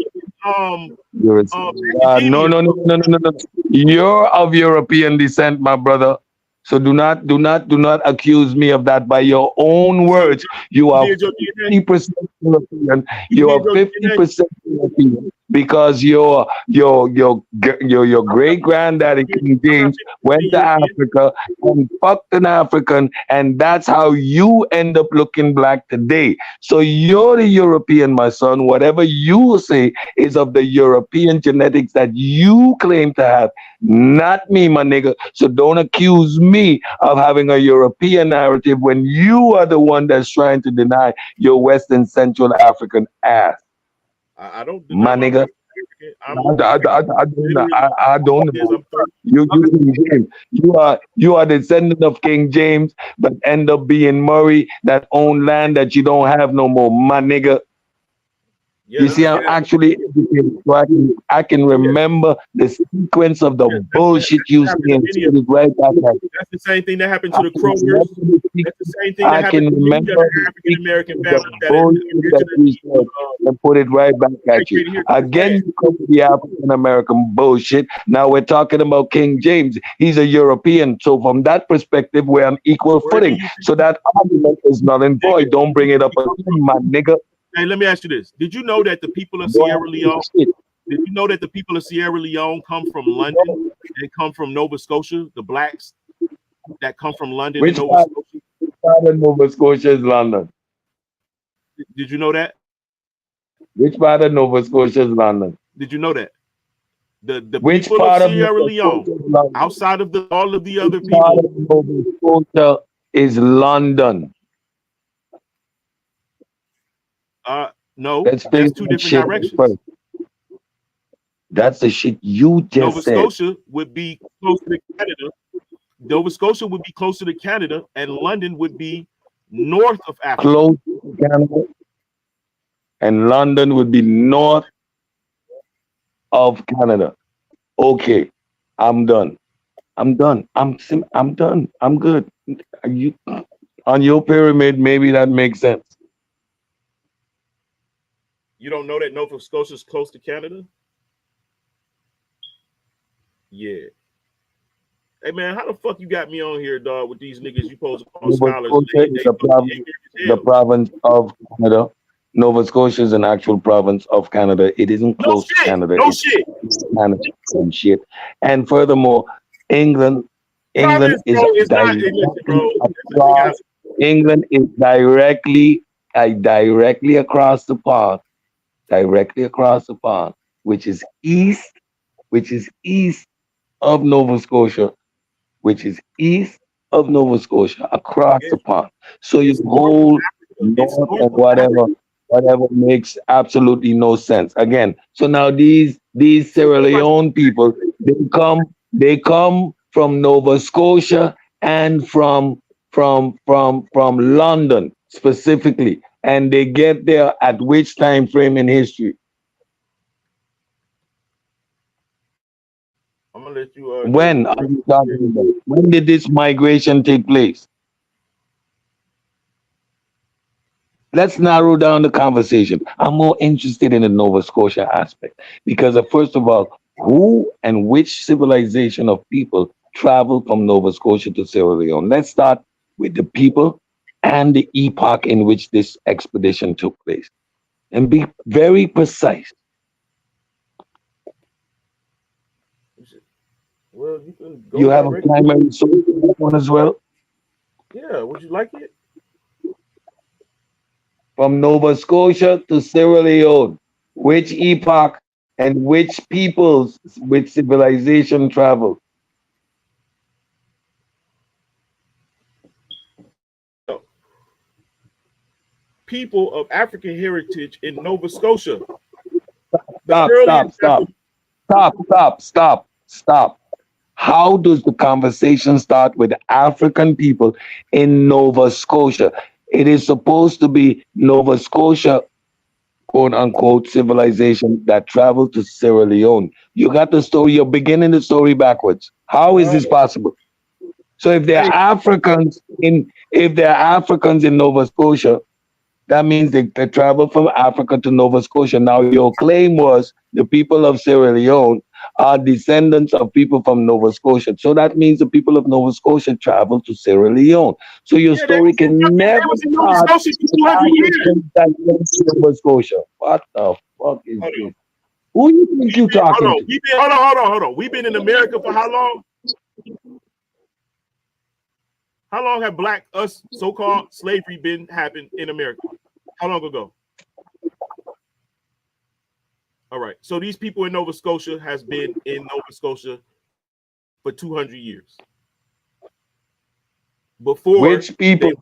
You're a scam guy. No, academia. no. You're of European descent, my brother. So do not accuse me of that by your own So words. You you are did your DNA. 50% European. You You did are your DNA. 50% European because your I'm not great granddaddy King I'm not James 50% went to European. Africa and fucked an African, and that's how you end up looking black today. So you're the European, my son. Whatever you say is of the European genetics that you claim to have, not me, my nigga. So don't accuse me of having a European narrative when you are the one that's trying to deny your Western Central African ass, I don't deny my my nigga. West African. Literally I don't is know. I'm 30. You King James. You are descendant of King James, but end up being Murray that own land that you don't have no more, my nigga. Yeah, You see, I'm actually educated, so I can yeah, remember the sequence of the yeah. bullshit you That's say happened and to many spit of it right back at you. That's the same thing that happened I to the can Crowers. remember the That's the same thing that I happened can to many remember of the the African American sequence of families the that bullshit that you originally said and put it right back at you. migrated here to this Again, land. you come with the African American bullshit. Now we're talking about King James. He's a European. So from that perspective, we're on equal Where do footing. you So that argument is null and think void. Don't bring it up again, my nigga. Hey, let me ask you this. Did you know that the people of Go Sierra ahead with Leone, your shit. Did you know that the people of Sierra Leone come from London? They come from Nova Scotia. The blacks that come from London and Which Nova part, Scotia. which part of Nova Scotia is London? Did you know that? Which part of Nova Scotia is London? Did you know that? The Which people of part of Sierra Nova Leone, Scotia is London? outside of all of the other Which part people, of Nova Scotia is London? no, Let's that's figure two that different shit out directions. first. That's the shit you Nova just said. Scotia would be closer to Canada. Nova Scotia would be closer to Canada, and London would be north of Africa. Close to Canada, and London would be north of Canada. Okay, I'm done. I'm done. I'm done. I'm good. You on your pyramid, maybe that makes sense. You don't know that Nova Scotia is close to Canada? Yeah. Hey man, how the fuck you got me on here, dog? With these niggas you supposed to call Nova scholars? Scotia is the province of Canada. Nova Scotia is an actual province of Canada. It isn't No close to shit. Canada. No It's shit. Canada and shit. And furthermore, England Province, is bro, it's not. directly Listen, bro. across. England is directly across the pond, which is east of Nova Scotia, across the pond. So your It's north of whole Africa. It's north north and of Africa. whatever makes absolutely no sense. Again, so now these Sierra Leone people, they come from Nova Scotia and from London specifically, and they get there at which time frame in history? I'm gonna let you When are you talking about? When did this migration take place? Let's narrow down the conversation. I'm more interested in the Nova Scotia aspect because, first of all, who and which civilization of people traveled from Nova Scotia to Sierra Leone? Let's start with the people and the epoch in which this expedition took place, and be very precise. Well, you can go You have a directly. primary source for that one as well? Yeah, would you like it? From Nova Scotia to Sierra Leone, which epoch and which peoples with civilization traveled? People of African heritage in Nova Scotia. Stop. How does the conversation start with African people in Nova Scotia? It is supposed to be Nova Scotia, quote unquote, civilization that traveled to Sierra Leone. You got the story, you're beginning the story backwards. How is this possible? So if they're Africans in Nova Scotia, that means they traveled from Africa to Nova Scotia. Now, your claim was the people of Sierra Leone are descendants of people from Nova Scotia. So that means the people of Nova Scotia traveled to Sierra Leone. So your story can never start with Africans that went to Nova Scotia. What the fuck is this? Who you think you talking to? Hold on. We've been in America for how long? How long have us so-called slavery been happening in America? How long ago? All right. So these people in Nova Scotia has been in Nova Scotia for 200 years. Before which people?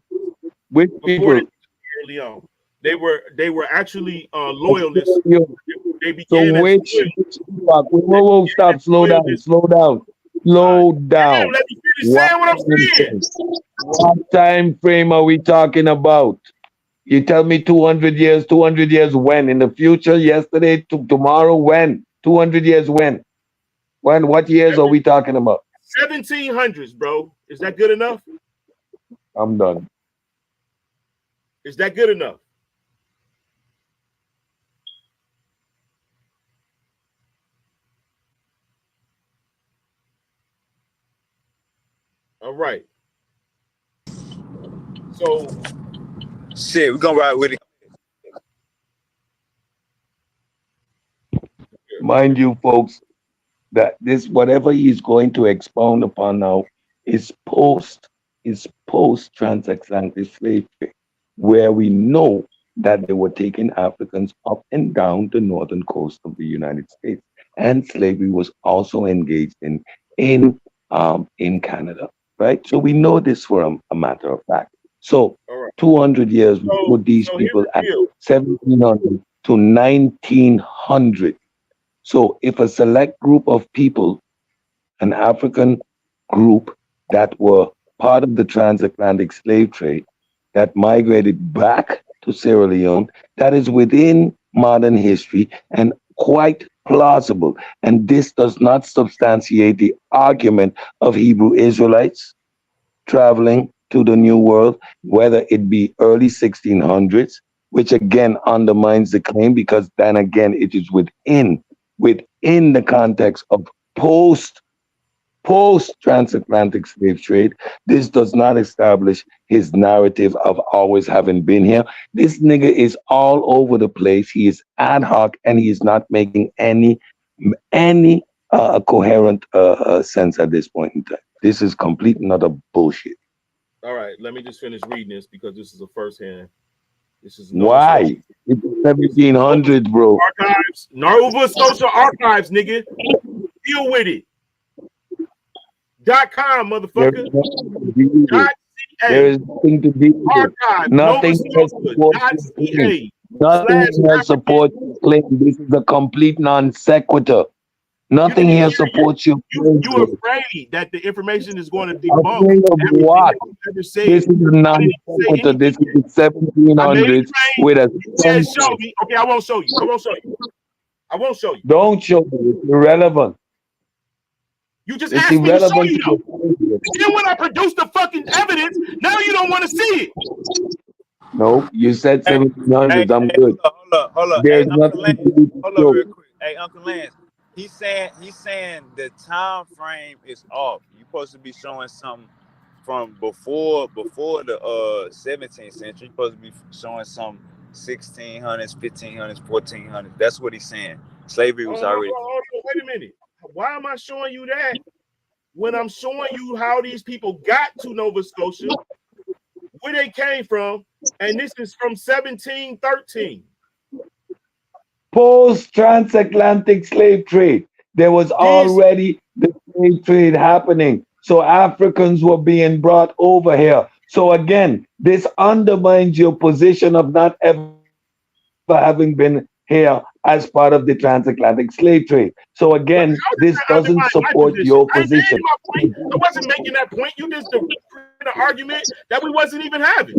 Leone, they were actually loyalists. They began so which epoch? Whoa, stop, slow down. Damn, let me finish saying what I'm saying. What time frame are we talking about? You tell me 200 years, 200 years when? In the future, yesterday, tomorrow, when? 200 years when? When? What years are we talking about? 1700s, bro. Is that good enough? I'm done. Is that good enough? All right. So, shit, we're gonna ride with it. mind you, folks, that this whatever he's going to expound upon now is post transatlantic slave trade, where we know that they were taking Africans up and down the northern coast of the United States, and slavery was also engaged in Canada, right? So we know this for a matter of fact. So All right. 200 years we So put these so here's people the at deal. 1700 to 1900. So if a select group of people, an African group that were part of the transatlantic slave trade that migrated back to Sierra Leone, that is within modern history and quite plausible. And this does not substantiate the argument of Hebrew Israelites traveling to the New World, whether it be early 1600s, which again undermines the claim because then again it is within the context of post transatlantic slave trade. This does not establish his narrative of always having been here. This nigga is all over the place. He is ad hoc and he is not making any coherent sense at this point in time. This is complete and utter bullshit. All right, let me just finish reading this because this is a first hand. This is Nova Scotia. Why? It's 1700s, bro. Archives, Nova Scotia Archives, nigga. Deal with it. .com, motherfucker. There is nothing to be Archive, nothing Nova Scotia.ca. Nothing here supports your claim. This is a complete non sequitur. Nothing here supports your claim. You're afraid that the information is going to debunk afraid of what? This is a non sequitur. This is the 1700s with a. You said show me. Okay, I won't show you. I won't show you. I won't show you. Don't show me. It's irrelevant. You just asked me to show you though. Then when I produce the fucking evidence, now you don't want to see it. No, you said 1700s. I'm good. Hold up. There's Hey, nothing Lance, to be hold up real quick. Hey, Uncle Lance. He's saying the time frame is off. You're supposed to be showing something from before the 17th century. You're supposed to be showing some 1600s, 1500s, 1400s. That's what he's saying. Slavery was already. Wait a minute. Why am I showing you that when I'm showing you how these people got to Nova Scotia, where they came from, and this is from 1713. Post transatlantic slave trade. There was already the slave trade happening. So Africans were being brought over here. So again, this undermines your position of not ever having been here as part of the transatlantic slave trade. So again, this doesn't support your position. I wasn't making that point. You just created an argument that we wasn't even having.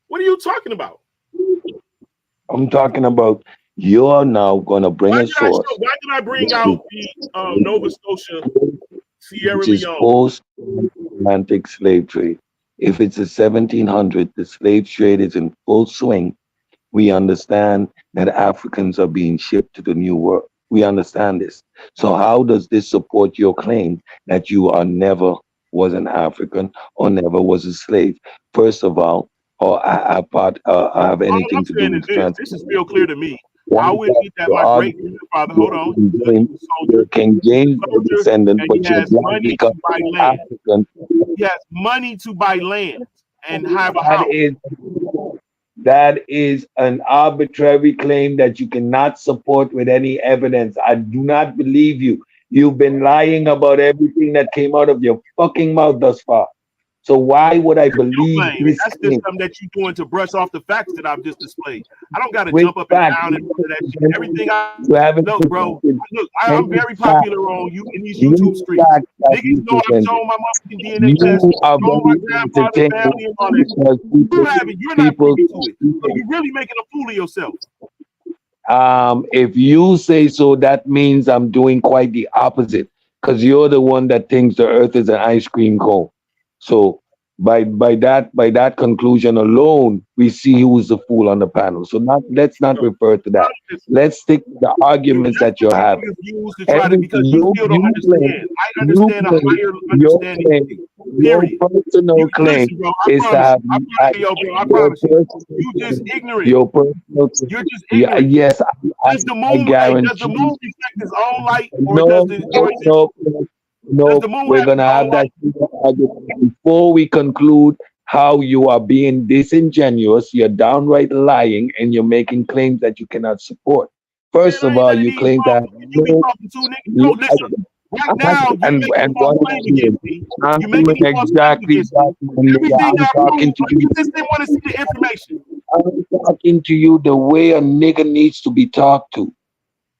What are you talking about? I'm talking about you're now going to bring a source. Why did I bring out the Nova Scotia, Sierra which is Leone? Post-Atlantic slave trade. If it's the 1700s, the slave trade is in full swing. We understand that Africans are being shipped to the New World. We understand this. So how does this support your claim that you are never was an African or never was a slave? First of all, or I have anything to do with this is real clear to me. How would it be that my great grandfather, hold on, soldier, King James descendant, and but he has money to buy land. African. He has money to buy land and have a house. That is an arbitrary claim that you cannot support with any evidence. I do not believe you. You've been lying about everything that came out of your fucking mouth thus far. So why would I believe this? That's just something that you're doing to brush off the facts that I've just displayed. I don't got to jump up and down and all of that shit. Everything look, bro. Look, I'm very popular on you in these YouTube streets. Niggas know I'm showing my motherfucking DNA test, showing my grandfather's family and all that. You're not privy to it. So you're really making a fool of yourself. If you say so, that means I'm doing quite the opposite, because you're the one that thinks the earth is an ice cream cone. So by that conclusion alone, we see who's the fool on the panel. So let's not refer to that. Let's stick to the arguments that you're having. Because you still don't understand. I understand a higher understanding. Your Period. personal claim Listen, bro. I is to promise have you. I promise you, yo, bro. I your promise you. personal You just claim. ignorant. Your personal claim. You're just Yeah, ignorant. yes, Does the I moon? Hey, does the guarantee. moon reflect its own light, or No, or is it? no, no, Does no. the moon We're have its gonna own have that light? argument before we conclude how you are being disingenuous. You're downright lying, and you're making claims that you cannot support. Man, First I of ain't all, none of you these claim to have motherfuckers you be no. talking to, nigga. Yeah, Don't listen. Right now, you're making and false what I'm claims doing, against me. I'm You're making doing these false claims exactly against me. that, my nigga. Everything I'm I talking prove, to but you. you just didn't want to see the information. I'm talking to you the way a nigga needs to be talked to.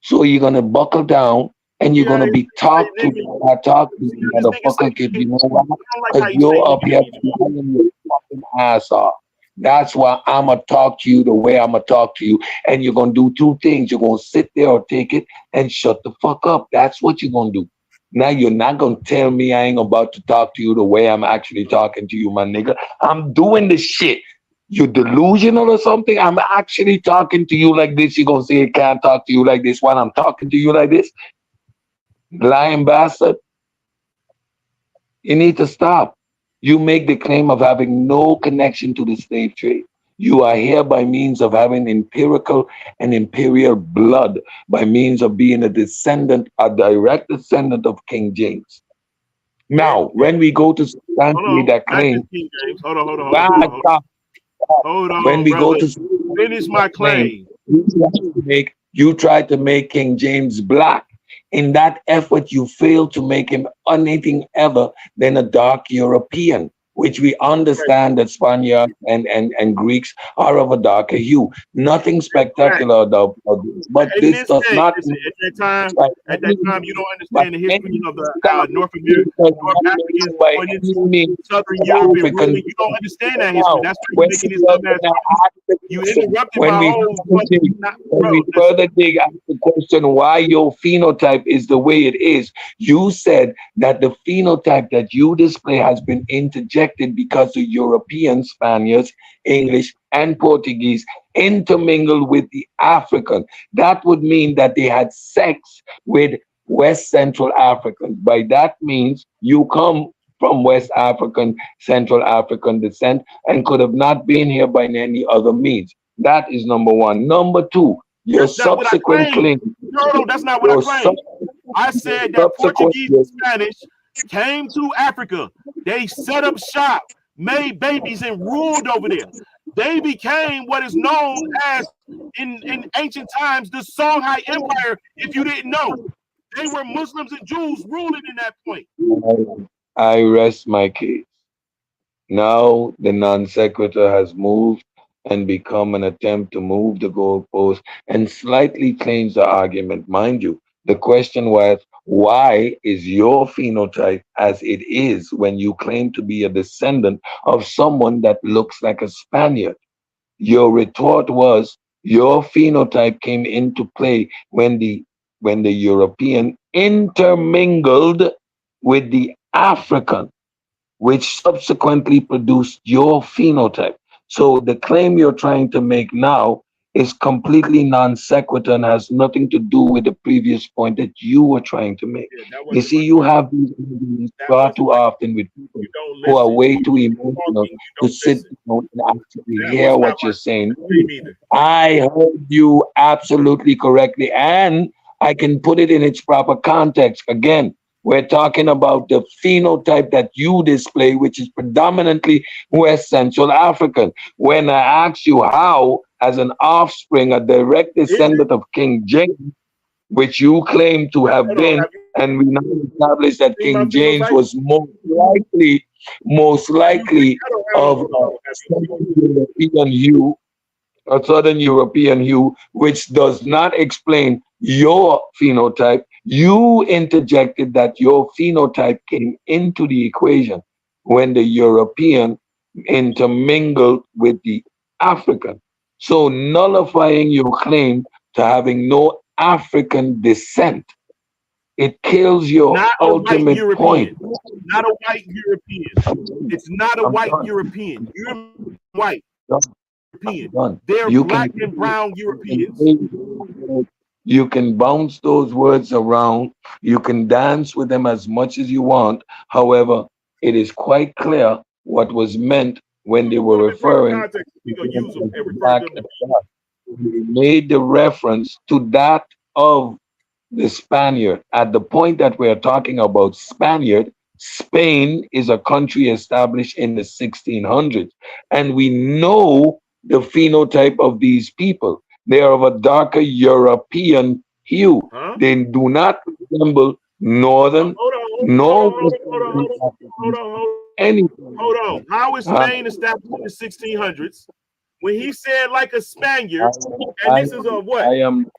So you're gonna buckle down and you're Yeah, gonna be say talked to nigga. when I talk to See you, how this nigga say motherfucker. Kid, nigga? you know why? I don't like Because how you say you're up nigga to here me, man. flying your fucking ass off. That's why I'ma talk to you the way I'ma talk to you. And you're gonna do two things. You're gonna sit there or take it and shut the fuck up. That's what you're gonna do. Now you're not gonna tell me I ain't about to talk to you the way I'm actually talking to you, my nigga. I'm doing this shit. You delusional or something? I'm actually talking to you like this. You're gonna say I can't talk to you like this while I'm talking to you like this? Lying bastard. You need to stop. You make the claim of having no connection to the slave trade. You are here by means of having empirical and imperial blood, by means of being a descendant, a direct descendant of King James. Yeah, Now, yeah. when we go to Hold substantiate on. that Not just claim, King James. Hold on, hold on, hold on, ah, hold on, hold on. stop. Hold When on, we go brother. to Finish my claim, claim. you try to make King James black. In that effort, you fail to make him anything other than a dark European, which we Right. understand that Spaniards and Greeks are of a darker hue. Nothing That's fact. spectacular about this, But but in this this does day, not listen, mean by at that any time, you means, don't by understand the any history of the means, stop. North America, Because North I Africans mean by going any into means Southern the Europe and African ruling. You don't understand that history. now. That's why you're When making this we are dumbass gonna claim. ask the You question, interrupted my whole fucking, when bro. we Listen, further dig at the question why your phenotype is the way it is, you said that the phenotype that you display has been interjected because the European, Spaniards, English, and Portuguese intermingled with the African. That would mean that they had sex with West Central Africans. By that means, you come from West African, Central African descent and could have not been here by any other means. That is number one. Number two, your that's not what I subsequent claimed. claim, No, that's not what I your claimed. I said that subsequent, Portuguese and Spanish came to Africa. They set up shop, made babies, and ruled over there. They became what is known as in ancient times the Songhai Empire. If you didn't know, they were Muslims and Jews ruling in that point. I rest my case. Now the non sequitur has moved and become an attempt to move the goalpost and slightly change the argument. Mind you, the question was, why is your phenotype as it is when you claim to be a descendant of someone that looks like a Spaniard? Your retort was, your phenotype came into play when the European intermingled with the African, which subsequently produced your phenotype. So the claim you're trying to make now is completely non sequitur and has nothing to do with the previous point that you were trying to make. Yeah, that You wasn't see, my you claim. have these arguments That far wasn't too my often claim. with people You don't who are listen. way You too keep emotional talking. You to don't sit listen. down and actually That hear was not what my you're saying. claim either. I heard you absolutely correctly, and I can put it in its proper context. Again, we're talking about the phenotype that you display, which is predominantly West Central African. When I ask you how, as an offspring, a direct Is it? descendant of King James, which you claim to have Hold on. been, Have you and we now establish that seen my King James phenotype? was most Have you seen? likely of Hold on. Have you seen? Southern European hue, a Southern European hue, which does not explain your phenotype. You interjected that your phenotype came into the equation when the European intermingled with the African. So, nullifying your claim to having no African descent, it kills your Not a white ultimate point. European. Not a white European. It's not a I'm white done. European. You're white Done. European. Done. They're You black can and brown you Europeans. can you can bounce those words around. You can dance with them as much as you want. However, it is quite clear what was meant when they We're were going to be bringing referring context. to We're going to them use them as and refer to black them to and dark. They made the reference to that of the Spaniard. At the point that we are talking about Spaniard, Spain is a country established in the 1600s, and we know the phenotype of these people. They are of a darker European hue. huh? They do not resemble northern Hold on, hold nor on, hold West on, hold on, hold Africans on, hold on, hold on. anything. Hold on. How is Uh, Spain established in the 1600s? When he said like a I, Spaniard, and I, this is a what? I am.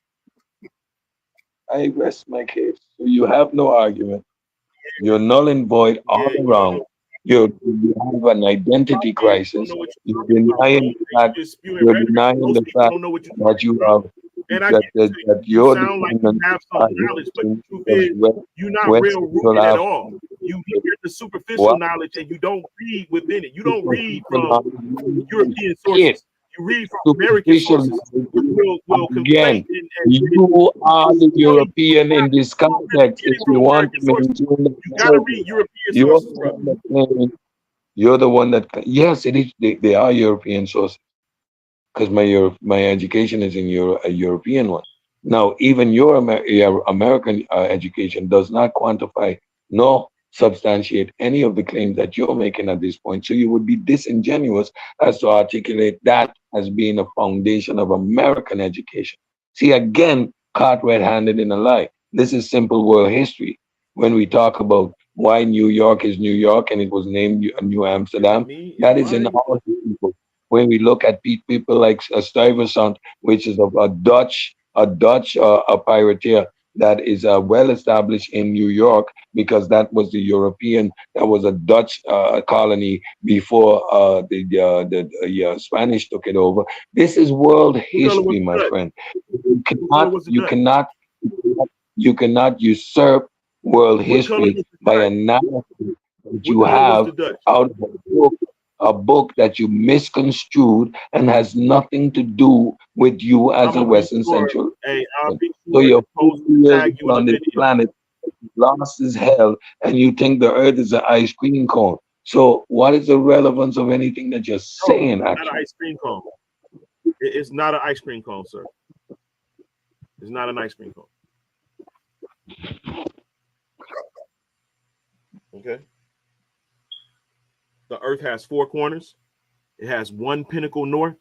I rest my case. So you have no argument. You're null and void all Yeah, you don't around. know. You have an identity Yeah, you don't crisis. know what you're You're talking about, bro. denying And the you fact. just spewing You're rhetoric. denying Most the people fact don't know what you're that talking you about. have And I that get that, to you. that You your sound like you descendants have some are knowledge, but inheritance the truth of is you're not West real Central rooted at Africa. all. You look at the superficial What? knowledge and you don't read within it. You don't read from Superficial European shit. sources. You read from American Superficial. sources, which will conflate Again, and you are the tell you European in this you don't really context. get If it you from want to American sources. maintain the You gotta narrative, read European you're sources, the bro. one that claims. You're the one that. Yes, it is. They are European sources because my education is in a European one. Now, even your American education does not quantify nor substantiate any of the claims that you're making at this point. So you would be disingenuous as to articulate that as being a foundation of American education. See, again, caught red-handed in a lie. This is simple world history. When we talk about why New York is New York and it was named New Is it Amsterdam, me? that Am is in I? all the people. When we look at people like Stuyvesant, which is of a Dutch a pirateer that is well established in New York because that was the European, that was a Dutch colony before the Spanish took it over. This is world What color was history, the my Dutch? friend. You What color cannot, was the you Dutch? cannot, you cannot usurp world What color history was the by a Dutch? narrative that What you color was have the Dutch? out of a book that you misconstrued and has nothing to do with you I'm as a gonna be Western sure. Central. Hey, I'll be So sure to you're 50 post years tag you in on the this video. planet, lost as hell, and you think the earth is an ice cream cone. So what is the relevance of anything that you're No, saying, not an actually? ice cream cone. It's not an ice cream cone, sir. It's not an ice cream cone. Okay. The Earth has four corners. It has one pinnacle north.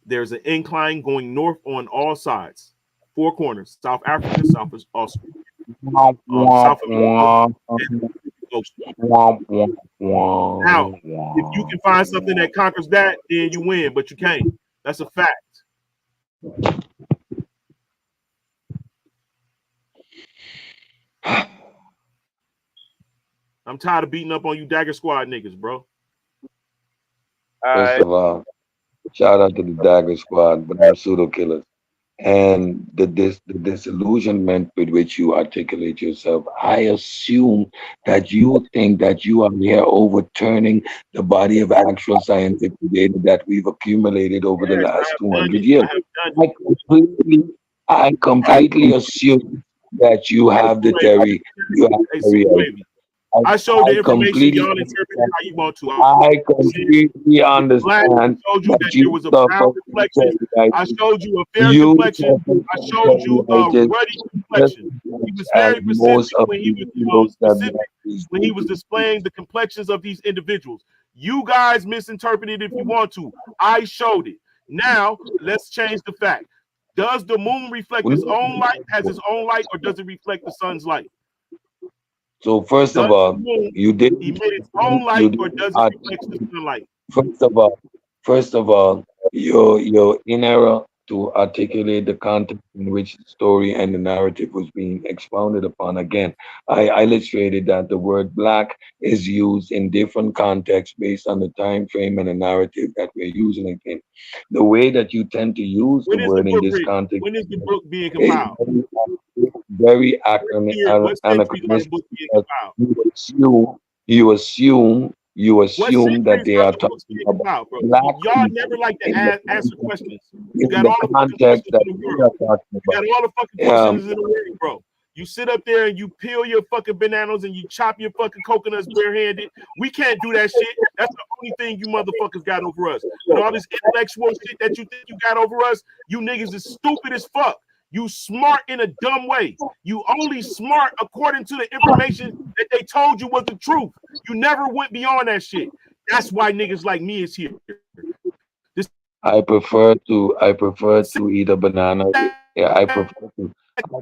There's an incline going north on all sides. Four corners: South Africa, South Australia, Womp, South womp, America, womp, and the Pacific Ocean. womp, womp, Now, womp, if you can find something that conquers that, then you win, but you can't. That's a fact. I'm tired of beating up on you Dagger Squad niggas, bro. All First right. of all, shout out to the Dagger Squad, but I'm pseudo killers. And the disillusionment with which you articulate yourself, I assume that you think that you are here overturning the body of actual scientific data that we've accumulated over the Yes, I last have done 200 it. years. I have done I completely, I completely assume that you it. Hey, have the Super theory. You have Hey, the theory. Super Wavy. I, I showed I the information. completely Y'all interpret it how you want to. I Said completely it was black. I understand showed you that that there you was a suffer brown from complexion. I cellulitis. showed you a fair You complexion. suffer I from showed you a cellulitis ruddy just complexion. as He much was as very most specific of when he the was heroes that we specific have these when he days. was displaying the complexions of these individuals. You guys misinterpreted if you want to. I showed it. Now let's change the fact. Does the moon reflect its own light? Has its own light, or does it reflect the sun's light? So first Does of the all, moon you emit didn't its own you light, or didn't does it reflect the articulate. sunlight? First of all, first of all, you're in error to articulate the context in which the story and the narrative was being expounded upon. Again, I illustrated that the word black is used in different contexts based on the time frame and the narrative that we're using it in. The way that you tend to use the When is the word in book this written? context When is the book being is compiled? very What centuries are the anachronistic books being because compiled? you What assume that centuries they are are the books talking being about compiled, bro? black Y'all people never like to in the answer context, questions. You in got the all the fucking context questions that in the we world. are talking You got about. all the fucking questions in the world, bro. You sit up there and you peel your fucking bananas and you chop your fucking coconuts barehanded. We can't do that shit. That's the only thing you motherfuckers got over us. But all this intellectual shit that you think you got over us, you niggas is stupid as fuck. You smart in a dumb way. You only smart according to the information that they told you was the truth. You never went beyond that shit. That's why niggas like me is here. This I prefer to eat a banana. Yeah, I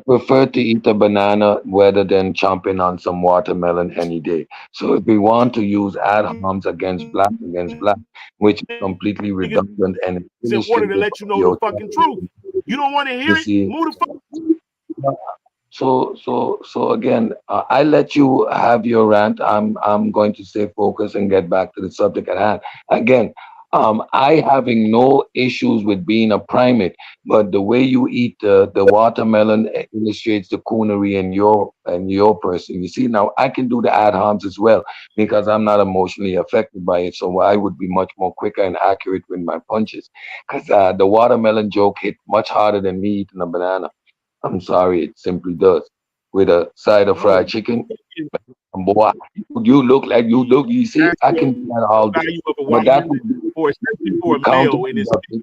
prefer to eat a banana rather than chomping on some watermelon any day. So if we want to use ad homs against black, which is completely niggas redundant and in order to illustrative let of you know the your fucking truth. You don't want to hear you it? see. Move the fuck. So again, I let you have your rant. I'm going to stay focused and get back to the subject at hand. Again, I having no issues with being a primate, but the way you eat the watermelon illustrates the coonery in your person. You see, now I can do the ad homs as well because I'm not emotionally affected by it, so I would be much more quicker and accurate with my punches. Because the watermelon joke hit much harder than me eating a banana. I'm sorry, it simply does. With a side of No, fried chicken, and boy, you see, I actual can do that all day. value of a But that watermelon would be for especially for a male in this, counterproductive.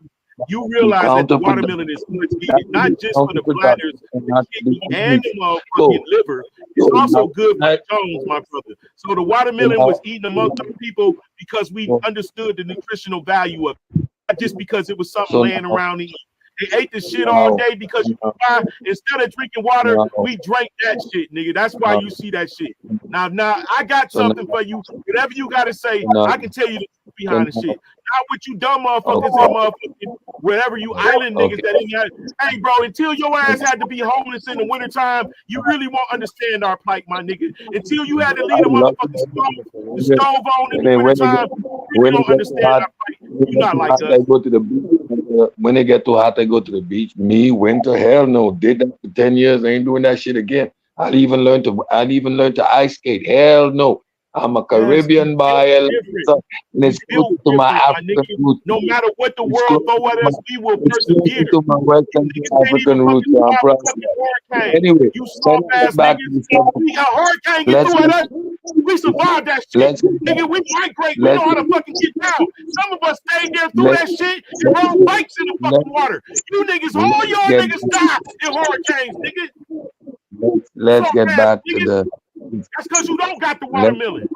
you Be realize that the counterproductive. watermelon is much That needed, would not be just for the counterproductive bladders, and the not kidney, do and the anything. motherfucking So, liver. It's so also now, good for now, the jones, my brother. So the so watermelon was now, eaten amongst our people because we so, understood the nutritional value of it, not just because it was something so laying now, around and eat. They ate the shit all now, day because you know now, why? Instead of drinking water, now, we drank that shit, nigga. That's why now, you see that shit. Now, I got so now, something for you. Whatever you got to say, so now, I can tell you the truth so behind the now, shit. Not what you dumb motherfuckers okay, and motherfucking wherever you island niggas okay. that ain't got. Hey, bro, until your ass had to be homeless in the wintertime, you really won't understand our plight, my nigga. Until you had to I leave the love motherfucking stove, the it. stove on in the When they get wintertime, you really when they don't get too understand hot, our plight. You not like I us. go to the beach. When they get too hot, I go to the beach. Me, winter, hell no. Did that for 10 years. I ain't doing that shit again. I'd even learn to ice skate. Hell no. I'm a Yes, you Caribbean built boy, different. and You built exclusive to my different, my African nigga. roots. No matter what the world Exclusive throw to at my, us, we will exclusive persevere. to my West You Central niggas can't even African roots. fucking So I'm survive a proud of fucking that. hurricane. Anyway, You let's soft get ass back to niggas. the subject. We a hurricane get Let's through at get us. We survived that shit. let's get back, Nigga, we migrate. We let's know how get, to fucking get down. Some of us stayed there through let that shit and let's rode bikes in the let fucking water. You niggas, all let's y'all get niggas die in hurricanes, nigga. let's Soft get ass back to niggas. the That's because you don't got the let watermelon.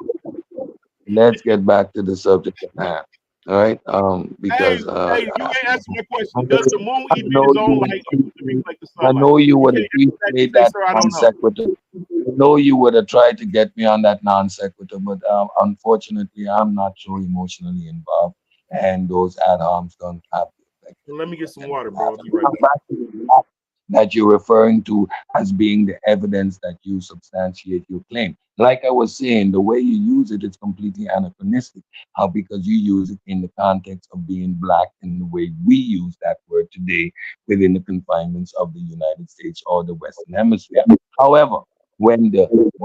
let's get back to the subject at hand. All right. Hey, Because hey, you ain't answering my I question. know Does the moon I emit know its own light or does it reflect the I sunlight? know you You would can't answer that. You appreciate say, that sir, I non don't know. sequitur. I know you would have tried to get me on that non sequitur, but unfortunately, I'm not so emotionally involved, and those ad homs don't have the effect that Let they me get some pretend water, to have. bro. I'll be So right come back. back to the fact that you're referring to as being the evidence that you substantiate your claim. Like I was saying, the way you use it is completely anachronistic. How? Because you use it in the context of being black in the way we use that word today within the confinements of the United States or the Western Hemisphere. However, when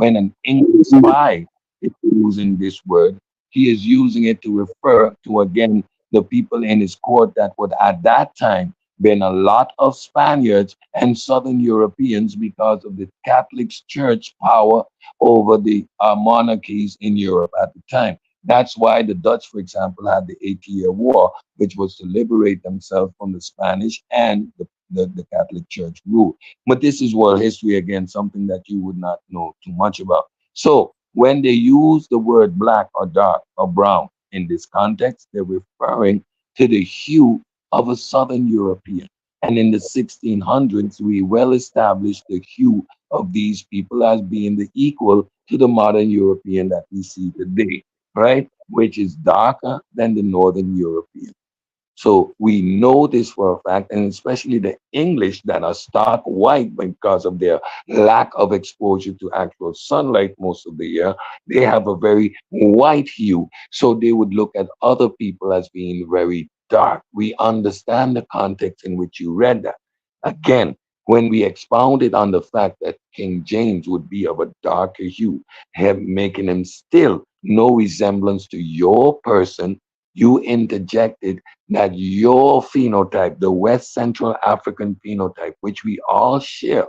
an English spy is using this word, he is using it to refer to again the people in his court that would at that time been a lot of Spaniards and Southern Europeans because of the Catholic Church power over the monarchies in Europe at the time. That's why the Dutch, for example, had the 80-Year War, which was to liberate themselves from the Spanish and the Catholic Church rule. But this is world history again, something that you would not know too much about. So when they use the word black or dark or brown in this context, they're referring to the hue of a Southern European. And in the 1600s, we well established the hue of these people as being the equal to the modern European that we see today, right? Which is darker than the Northern European. So we know this for a fact, and especially the English that are stark white because of their lack of exposure to actual sunlight most of the year, they have a very white hue. So they would look at other people as being very dark. We understand the context in which you read that. Again, when we expounded on the fact that King James would be of a darker hue, making him still no resemblance to your person, you interjected that your phenotype, the West Central African phenotype, which we all share,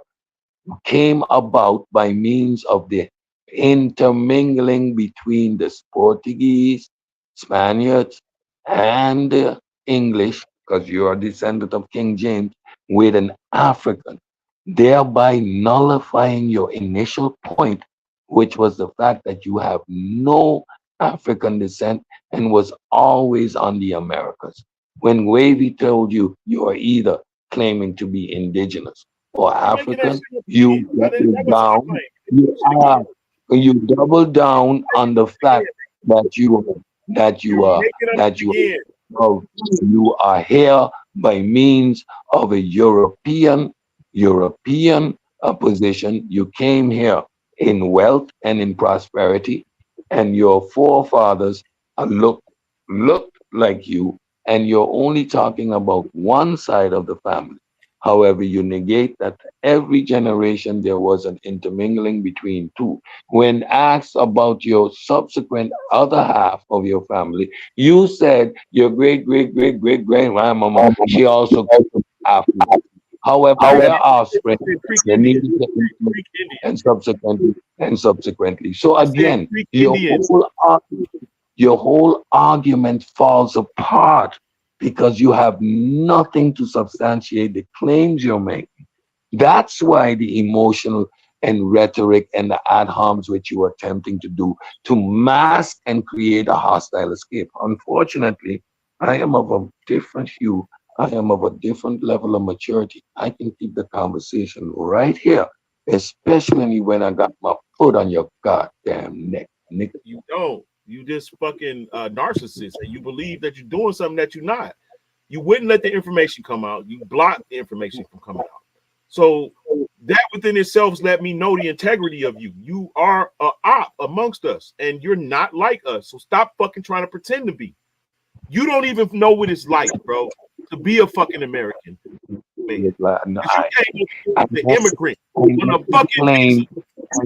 came about by means of the intermingling between the Portuguese, Spaniards, and the English, because you are a descendant of King James, with an African, thereby nullifying your initial point, which was the fact that you have no African descent and was always on the Americas. When Wavy told you you are either claiming to be indigenous or You making that African, shit up you again. double That wasn't my down. claim. You Shit are again. you double down on the Again. fact that that You're you are making up that you again. are, you are here by means of a European position. You came here in wealth and in prosperity, and your forefathers look looked like you, and you're only talking about one side of the family. However, you negate that every generation there was an intermingling between two. When asked about your subsequent other half of your family, you said your great grandmama, she also came from Africa. However, I their did. I offspring, said Creek they Indian. needed to include Creek Indian. and subsequently. So I said again, Creek your Indians. whole argument falls apart because you have nothing to substantiate the claims you're making. That's why the emotional and rhetoric and the ad homs which you are attempting to do to mask and create a hostile escape. Unfortunately, I am of a different hue. I am of a different level of maturity. I can keep the conversation right here, especially when I got my foot on your goddamn neck, nigga. You don't. You just fucking narcissist, and you believe that you're doing something that you're not. You wouldn't let the information come out. You block the information from coming out. So that within itself let me know the integrity of you. You are a op amongst us, and you're not like us. So stop fucking trying to pretend to be. You don't even know what it's like, bro, to be a fucking American man. No, Because you came I the never, immigrant I on a never fucking visa. claimed,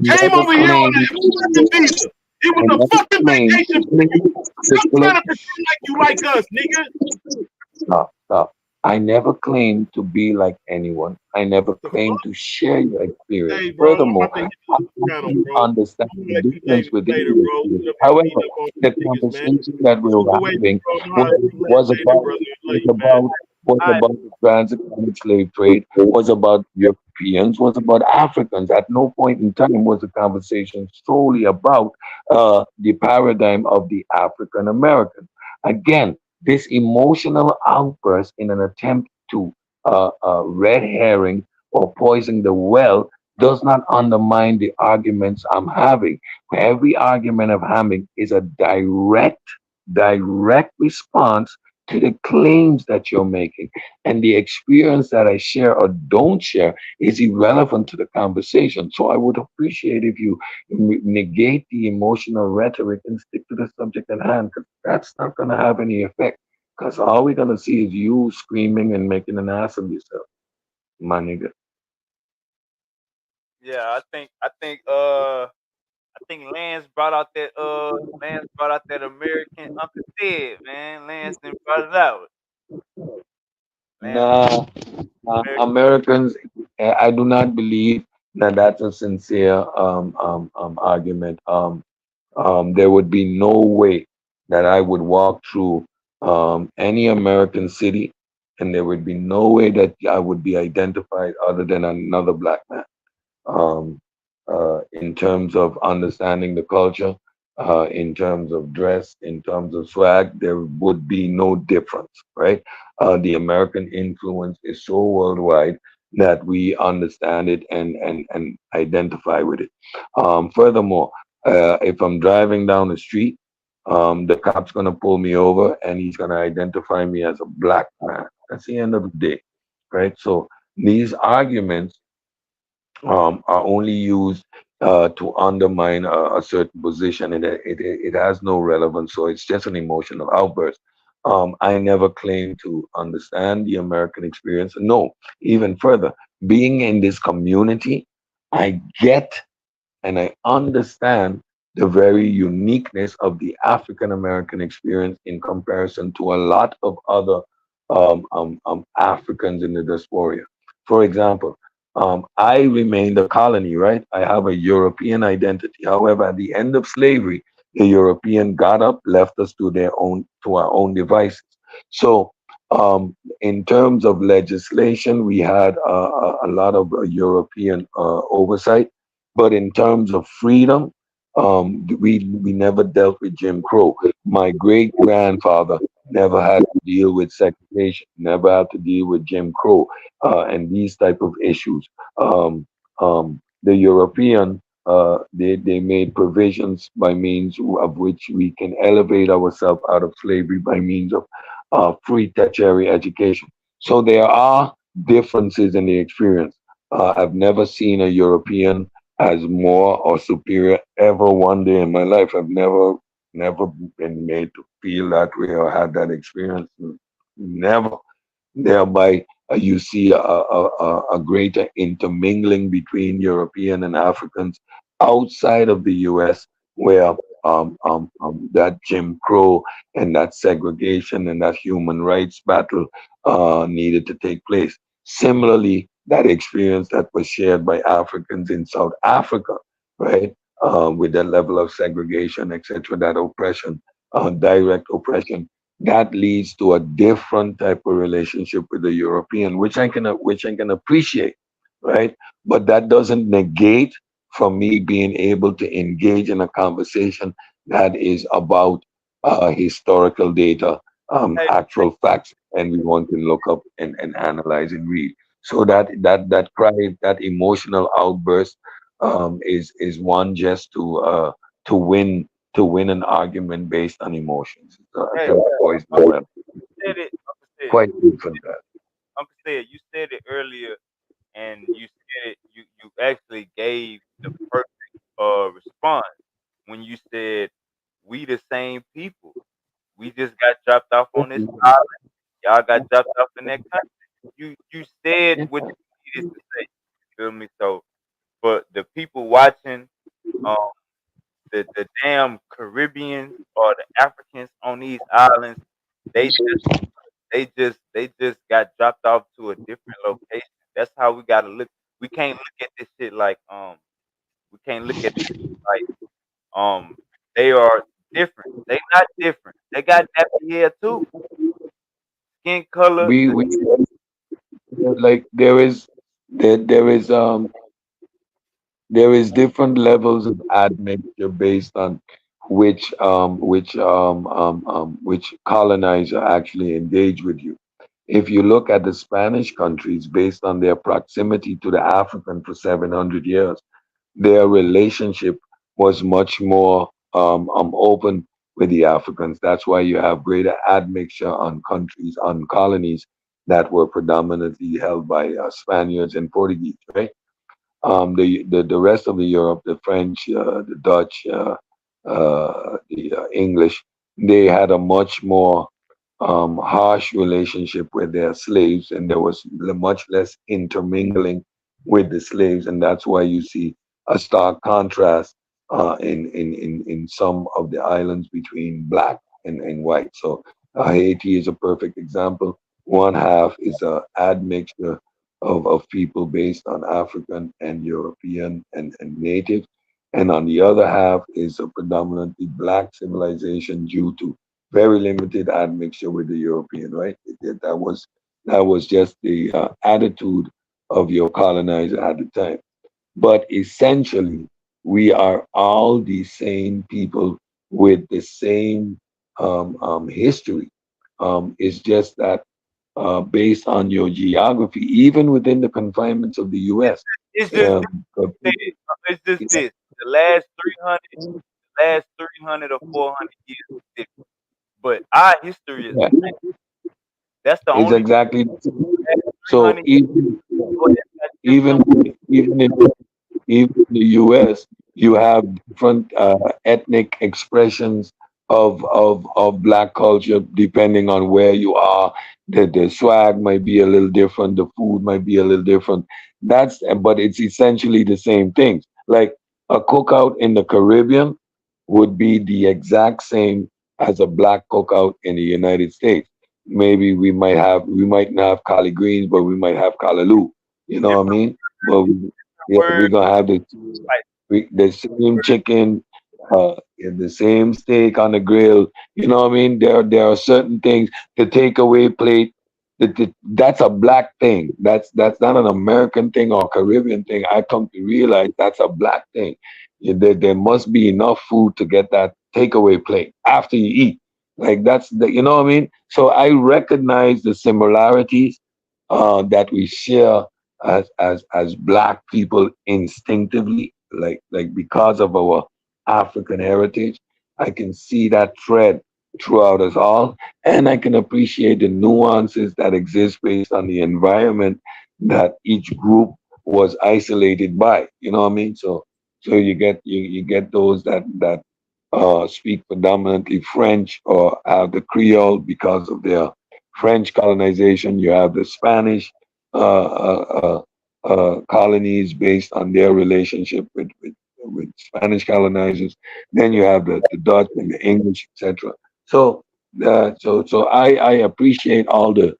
You I came never over here on claimed, a fucking visa. It I was a never fucking claimed, vacation for you. Stop trying to pretend like you like us, nigga. stop. I never claimed to be like anyone. I never The claimed fuck? to share your experience. Hey, bro, I'm Furthermore, about to hit I the channel, completely bro. understand I'm gonna the let you difference within later, the bro. experience. Sit up here However, beating up on the these niggas, man. conversation that we were Move away, having bro. No, was, I'll see you was later, about brother. I love was you, man. about was about the transatlantic slave trade, was about Europeans, was about Africans. At no point in time was the conversation solely about the paradigm of the African American. Again, this emotional outburst in an attempt to red herring or poison the well does not undermine the arguments I'm having. Every argument I'm having is a direct response to the claims that you're making. And the experience that I share or don't share is irrelevant to the conversation. So I would appreciate if you negate the emotional rhetoric and stick to the subject at hand, because that's not going to have any effect. Because all we're going to see is you screaming and making an ass of yourself, my nigga. Yeah, I think Lance brought out that American Uncle Ted, man. Lance then brought it out. Lance Nah, American. Americans, I do not believe that that's a sincere argument. There would be no way that I would walk through any American city, and there would be no way that I would be identified other than another black man. Um, in terms of understanding the culture, in terms of dress, in terms of swag, there would be no difference, right? The American influence is so worldwide that we understand it and identify with it. Furthermore, if I'm driving down the street, the cop's gonna pull me over and he's gonna identify me as a black man. That's the end of the day, right? So these arguments are only used to undermine a certain position, and it has no relevance. So it's just an emotional outburst. I never claimed to understand the American experience. No, even further, being in this community, I get and I understand the very uniqueness of the African American experience in comparison to a lot of other Africans in the diaspora. For example, I remained a colony, right? I have a European identity. However, at the end of slavery, the European got up, left us to their own, to our own devices. So, in terms of legislation, we had a lot of European oversight, but in terms of freedom, we never dealt with Jim Crow. My great grandfather never had to deal with segregation, never had to deal with Jim Crow and these type of issues. Um, the European, they made provisions by means of which we can elevate ourselves out of slavery by means of free tertiary education. So there are differences in the experience. I've never seen a European as more or superior ever one day in my life. I've never been made to feel that way or had that experience. Never. Thereby, you see a greater intermingling between European and Africans outside of the U.S., where that Jim Crow and that segregation and that human rights battle needed to take place. Similarly, that experience that was shared by Africans in South Africa, right, with that level of segregation, etc., that oppression, direct oppression, that leads to a different type of relationship with the European, which I can appreciate, right? But that doesn't negate from me being able to engage in a conversation that is about historical data, Hey, actual facts, and we want to look up and analyze and read. So that cry, that emotional outburst, is one just to win to win an argument based on emotions. hey, Just poison the Uncle well. said it. Uncle said, Quite different. That. Uncle said, you said it earlier, and you said it. You actually gave the perfect response when you said we the same people. We just got dropped off on this island. Y'all got dropped off in that country. You said what you needed to say. You feel me? So for the people watching, um, the damn Caribbeans or the Africans on these islands, they just got dropped off to a different location. That's how we gotta look. We can't look at this shit like we can't look at this like they are different. They not different. They got nappy hair too. Skin color. We like there is different levels of admixture based on which colonizer actually engage with you. If you look at the Spanish countries, based on their proximity to the African for 700 years, their relationship was much more open with the Africans. That's why you have greater admixture on countries, on colonies that were predominantly held by Spaniards and Portuguese, right? The rest of the Europe, the French, the Dutch, the English, they had a much more harsh relationship with their slaves, and there was much less intermingling with the slaves, and that's why you see a stark contrast in some of the islands between black and white. So Haiti is a perfect example. One half is a admixture of people based on African and European and native, and on the other half is a predominantly black civilization due to very limited admixture with the European, right? That was just the attitude of your colonizer at the time. But essentially, we are all the same people with the same history. It's just that based on your geography, even within the confinements of the U.S. It's just Um, uh, it's just this. The last 300 or 400 years is different. But our history is yeah, the same. That's the it's only exactly so. 300 years got different. Even even in even in the U.S., you have different ethnic expressions of black culture depending on where you are. The swag might be a little different, the food might be a little different. But it's essentially the same things. Like a cookout in the Caribbean would be the exact same as a black cookout in the United States. Maybe we might not have collard greens, but we might have callaloo. You know what I Different mean? but yeah, we're word gonna have like the same chicken, and the same steak on the grill. You know what I mean? There are certain things. The takeaway plate, that's a black thing. That's not an American thing or Caribbean thing. I come to realize that's a black thing. There must be enough food to get that takeaway plate after you eat. Like that's the, you know what I mean? So I recognize the similarities that we share as black people instinctively, like because of our African heritage. I can see that thread throughout us all, and I can appreciate the nuances that exist based on the environment that each group was isolated by. You know what I mean? So you get those that speak predominantly French or have the Creole because of their French colonization. You have the Spanish colonies based on their relationship with Spanish colonizers. Then you have the Dutch and the English, etc. So, I appreciate all the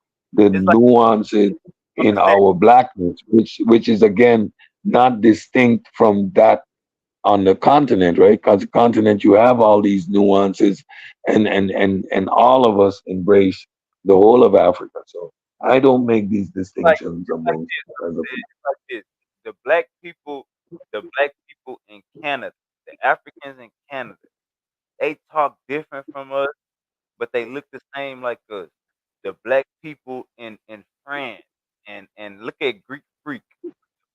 it's like nuances in understand. our blackness, which is again not distinct from that on the continent, right? Because the continent, you have all these nuances, and all of us embrace the whole of Africa. So I don't make these distinctions It's like amongst this. as a It's like this. The black people, the black people in Canada, the Africans in Canada, they talk different from us, but they look the same like us. The black people in France and look at Greek freak.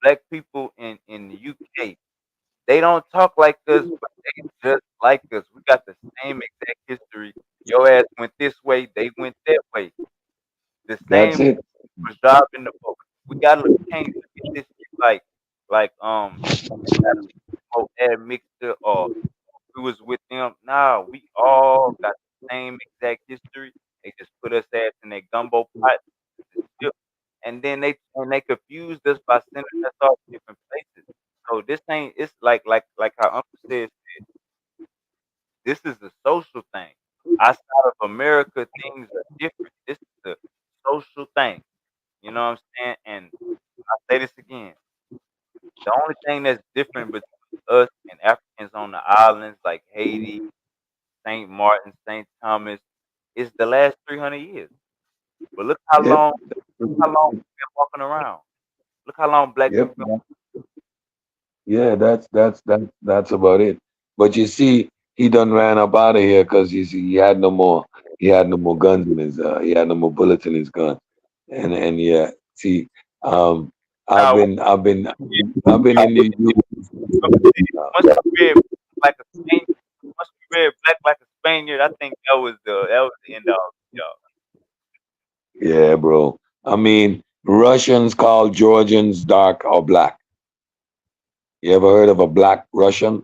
Black people in the UK, they don't talk like us, but they just like us. We got the same exact history. Your ass went this way, they went that way. The That's same it. was driving the boat. We gotta can't look at this shit like gotta smoke that mixture or we was with them. Nah, we all got the same exact history. They just put us ass in that gumbo pot, the ship, and then they confused us by sending us off different places. So this ain't it's like how Uncle said, this is a social thing. Outside of America, things are different. This is a social thing. You know what I'm saying? And I say this again. The only thing that's different between us and Africans on the islands like Haiti, Saint Martin, Saint Thomas is the last 300 years. But Yep. look how long we've been walking around. Look how long black Yep. people been. Yeah, that's about it. But you see, he done ran up out of here because he had no more. He had no more guns in his. He had no more bullets in his gun. And yeah, see, um, Nah, I've been in the youth. once we read like a Spaniard, once we read black like a Spaniard, I think that was the end of it, y'all. Yeah, bro. I mean, Russians call Georgians dark or black. You ever heard of a black Russian?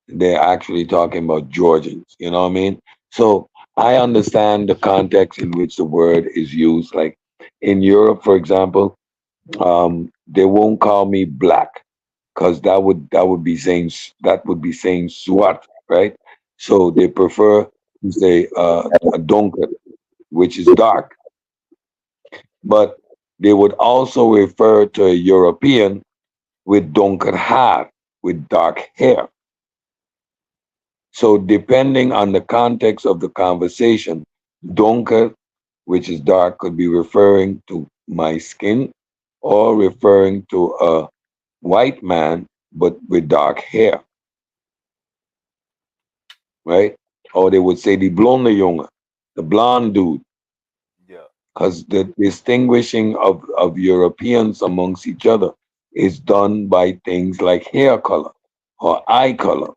They're actually talking about Georgians. You know what I mean? So I understand the context in which the word is used. Like in Europe, for example, they won't call me black because that would be saying swart, right? So they prefer to say a donker, which is dark. But they would also refer to a European with donker haar, with dark hair. So depending on the context of the conversation, donker, which is dark, could be referring to my skin or referring to a white man but with dark hair, right? Or they would say the blonde jongen, the blonde dude, Yeah. because the distinguishing of Europeans amongst each other is done by things like hair color or eye color.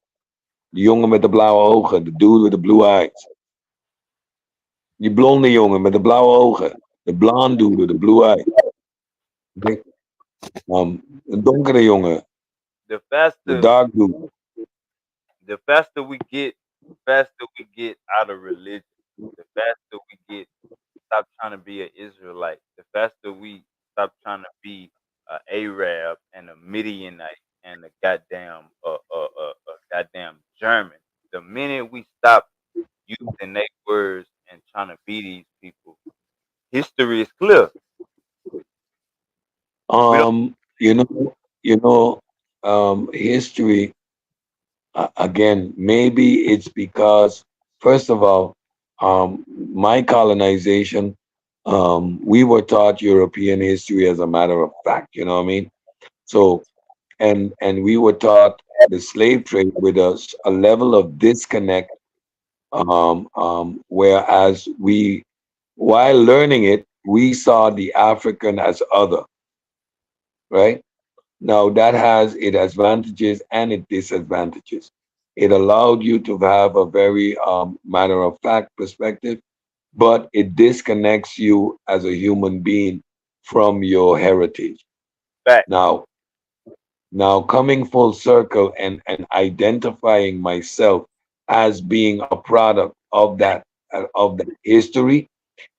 De jongen met de blauwe ogen, the dude with the blue eyes. Die blonde jongen met de blauwe ogen, de blonde dude with the blue eyes. Okay? De donkere jongen, The the faster dark dude. the faster we get, the faster we get out of religion, the faster we get stop trying to be an Israelite, the faster we stop trying to be a Arab and a Midianite and a goddamn German. The minute we stop using their words and trying to be these people, history is clear. We don't Um, You know, you know, history, again, maybe it's because, first of all, my colonization, we were taught European history as a matter of fact, you know what I mean? So, and we were taught the slave trade with a level of disconnect, whereas we, while learning it, we saw the African as other, right? Now that has its advantages and its disadvantages. It allowed you to have a very matter of fact perspective, but it disconnects you as a human being from your heritage. Fact. Now, now coming full circle and identifying myself as being a product of that history,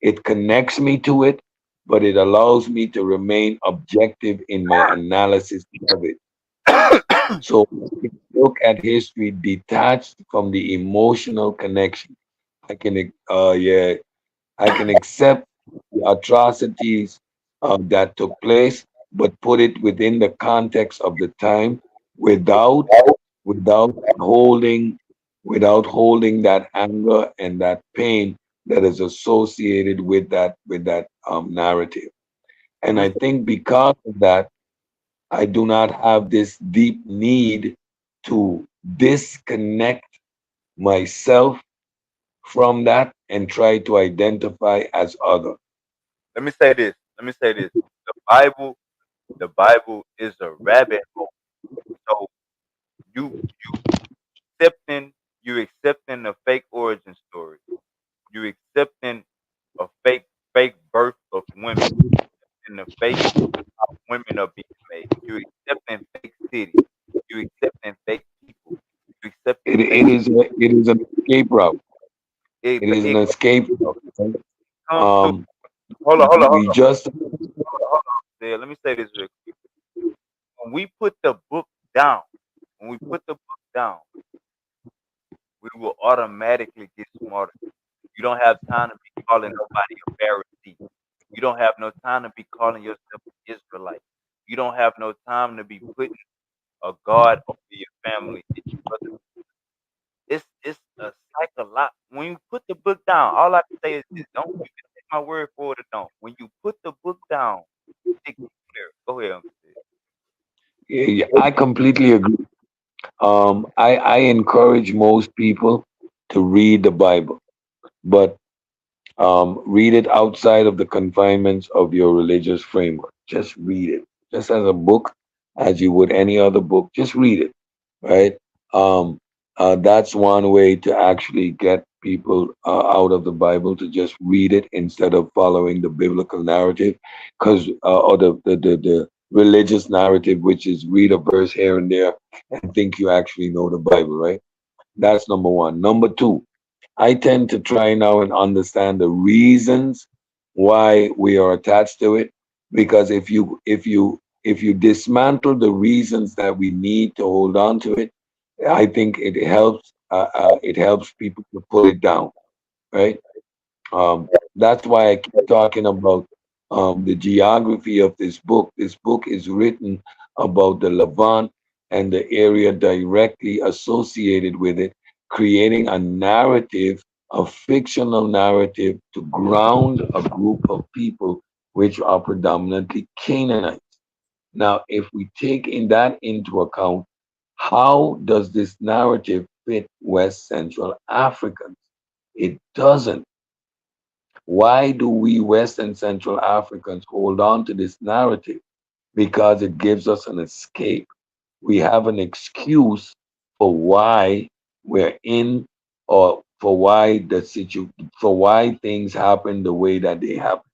it connects me to it, but it allows me to remain objective in my analysis of it. So look at history detached from the emotional connection. I can, yeah, I can accept the atrocities that took place, but put it within the context of the time, without, without holding, without holding that anger and that pain that is associated with that narrative. And I think because of that, I do not have this deep need to disconnect myself from that and try to identify as other. Let me say this. Let me say this. The Bible, the Bible is a rabbit hole. So you accepting you accepting a fake origin story. You accepting a fake birth of women and the fake how women are being made. You accepting fake cities. You accepting fake people. You accepting fake. It is an escape route. It is an It escape route. Right? comes to Um, hold we just on. There. Let me say this real quick. When we put the book down, when we put the book down, we will automatically get smarter. You don't have time to be calling nobody a Pharisee. You don't have no time to be calling yourself an Israelite. You don't have no time to be putting a God over your family. It's a psychological. When you put the book down, all I can say is this: don't, you can take my word for it or don't. When you put the book down, it gets clear. Go ahead, Uncle Sid. yeah, I completely agree. I encourage most people to read the Bible, but read it outside of the confinements of your religious framework. Just read it, just as a book, as you would any other book. Just read it, right? Um, that's one way to actually get people out of the Bible, to just read it instead of following the biblical narrative, because or the religious narrative, which is read a verse here and there and think you actually know the Bible, right? That's number one. Number two, I tend to try now and understand the reasons why we are attached to it. Because if you dismantle the reasons that we need to hold on to it, I think it helps people to put it down, right? That's why I keep talking about the geography of this book. This book is written about the Levant and the area directly associated with it, creating a narrative, a fictional narrative to ground a group of people which are predominantly Canaanites. Now, if we take in that into account, how does this narrative fit West Central Africans? It doesn't. Why do we West and Central Africans hold on to this narrative? Because it gives us an escape. We have an excuse for why we're in, or for why things happen the way that they happen.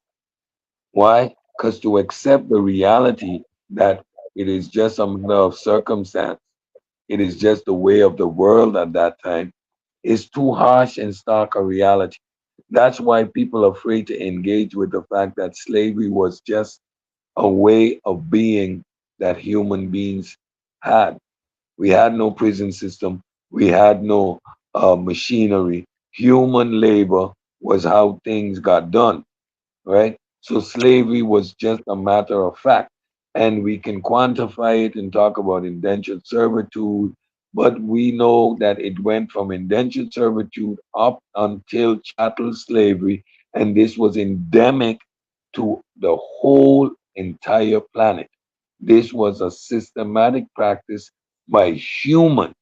Why? Because to accept the reality that it is just a matter of circumstance, it is just the way of the world at that time, is too harsh and stark a reality. That's why people are afraid to engage with the fact that slavery was just a way of being that human beings had. We had no prison system. We had no machinery. Human labor was how things got done, right? So slavery was just a matter of fact. and we can quantify it and talk about indentured servitude, but we know that it went from indentured servitude up until chattel slavery, and this was endemic to the whole entire planet. This was a systematic practice by humans.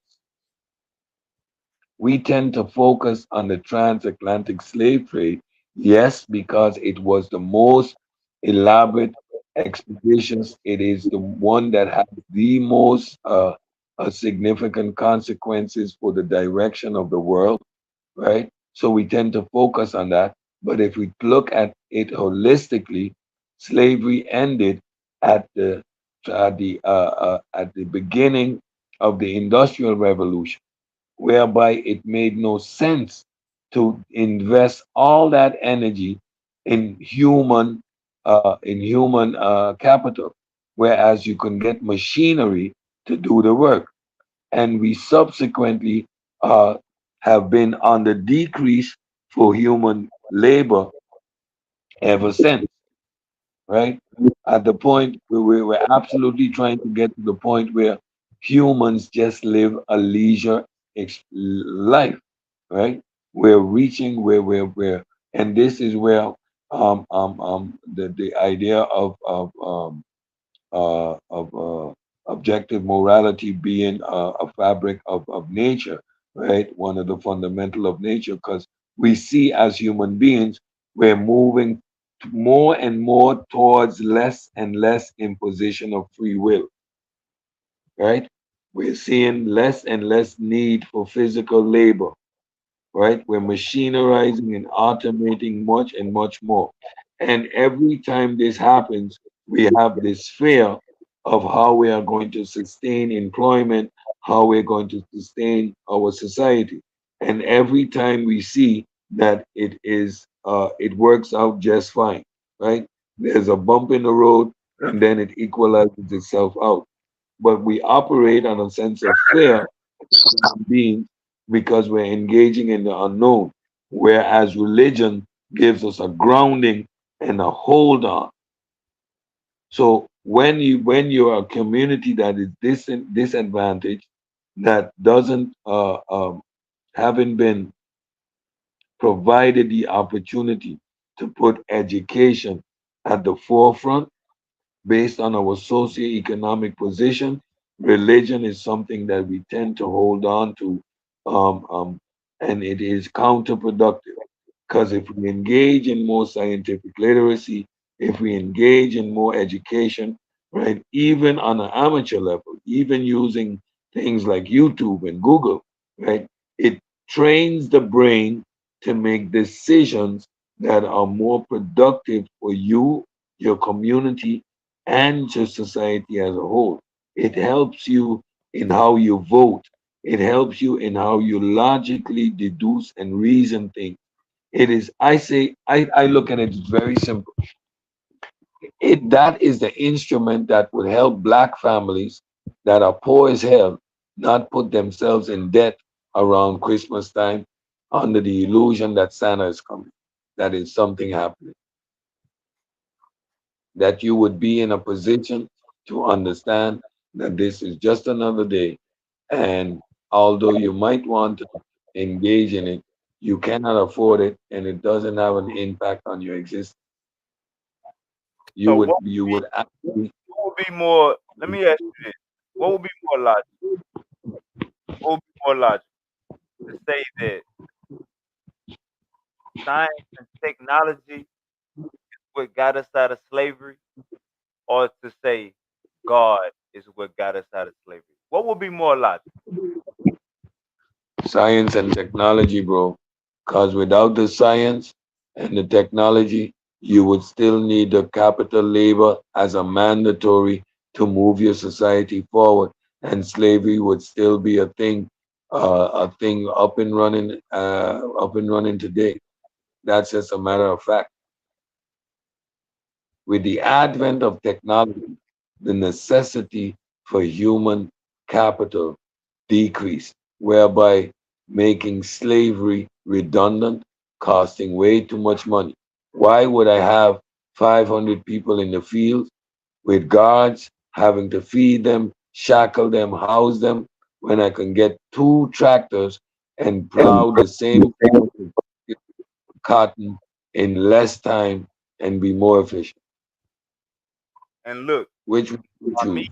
We tend to focus on the transatlantic slave trade, yes, because it was the most elaborate expeditions. It is the one that has the most significant consequences for the direction of the world, right? So we tend to focus on that. But if we look at it holistically, slavery ended at the beginning of the Industrial Revolution, whereby it made no sense to invest all that energy in human capital, whereas you can get machinery to do the work. And we subsequently uh, have been on the decrease for human labor ever since, right? At the point where we were absolutely trying to get to the point where humans just live a leisure life, right? We're reaching where, and this is where the idea of objective morality being a fabric of nature, right? One of the fundamental of nature, because we see as human beings, we're moving more and more towards less and less imposition of free will, right? We're seeing less and less need for physical labor, right? We're machinerizing and automating much and much more. And every time this happens, we have this fear of how we are going to sustain employment, how we're going to sustain our society. And every time we see that it works out just fine, right? There's a bump in the road and then it equalizes itself out. But we operate on a sense of fear beings because we're engaging in the unknown, whereas religion gives us a grounding and a hold on. So when you're a community that is disadvantaged, that doesn't haven't been provided the opportunity to put education at the forefront, based on our socioeconomic position, religion is something that we tend to hold on to, um, um, and it is counterproductive. Because if we engage in more scientific literacy, if we engage in more education, right, even on an amateur level, even using things like YouTube and Google, right, it trains the brain to make decisions that are more productive for you, your community, and to society as a whole. It helps you in how you vote. It helps you in how you logically deduce and reason things. It is, I look at it very simple. That is the instrument that would help black families that are poor as hell not put themselves in debt around Christmas time under the illusion that Santa is coming. That is something happening. That you would be in a position to understand that this is just another day. And although you might want to engage in it, you cannot afford it and it doesn't have an impact on your existence. You So would you would actually what would be more? Let me ask you this: what would be more logical? What would be more logical to say that science and technology what got us out of slavery, or to say God is what got us out of slavery? What would be more logical? science and technology, bro. Because without the science and the technology, you would still need the capital labor as a mandatory to move your society forward, and slavery would still be a thing up and running today. That's just a matter of fact. With the advent of technology, the necessity for human capital decreased, whereby making slavery redundant, costing way too much money. Why would I have 500 people in the field with guards, having to feed them, shackle them, house them, when I can get two tractors and plow the same field of cotton in less time and be more efficient? And look, Which would you by me choose?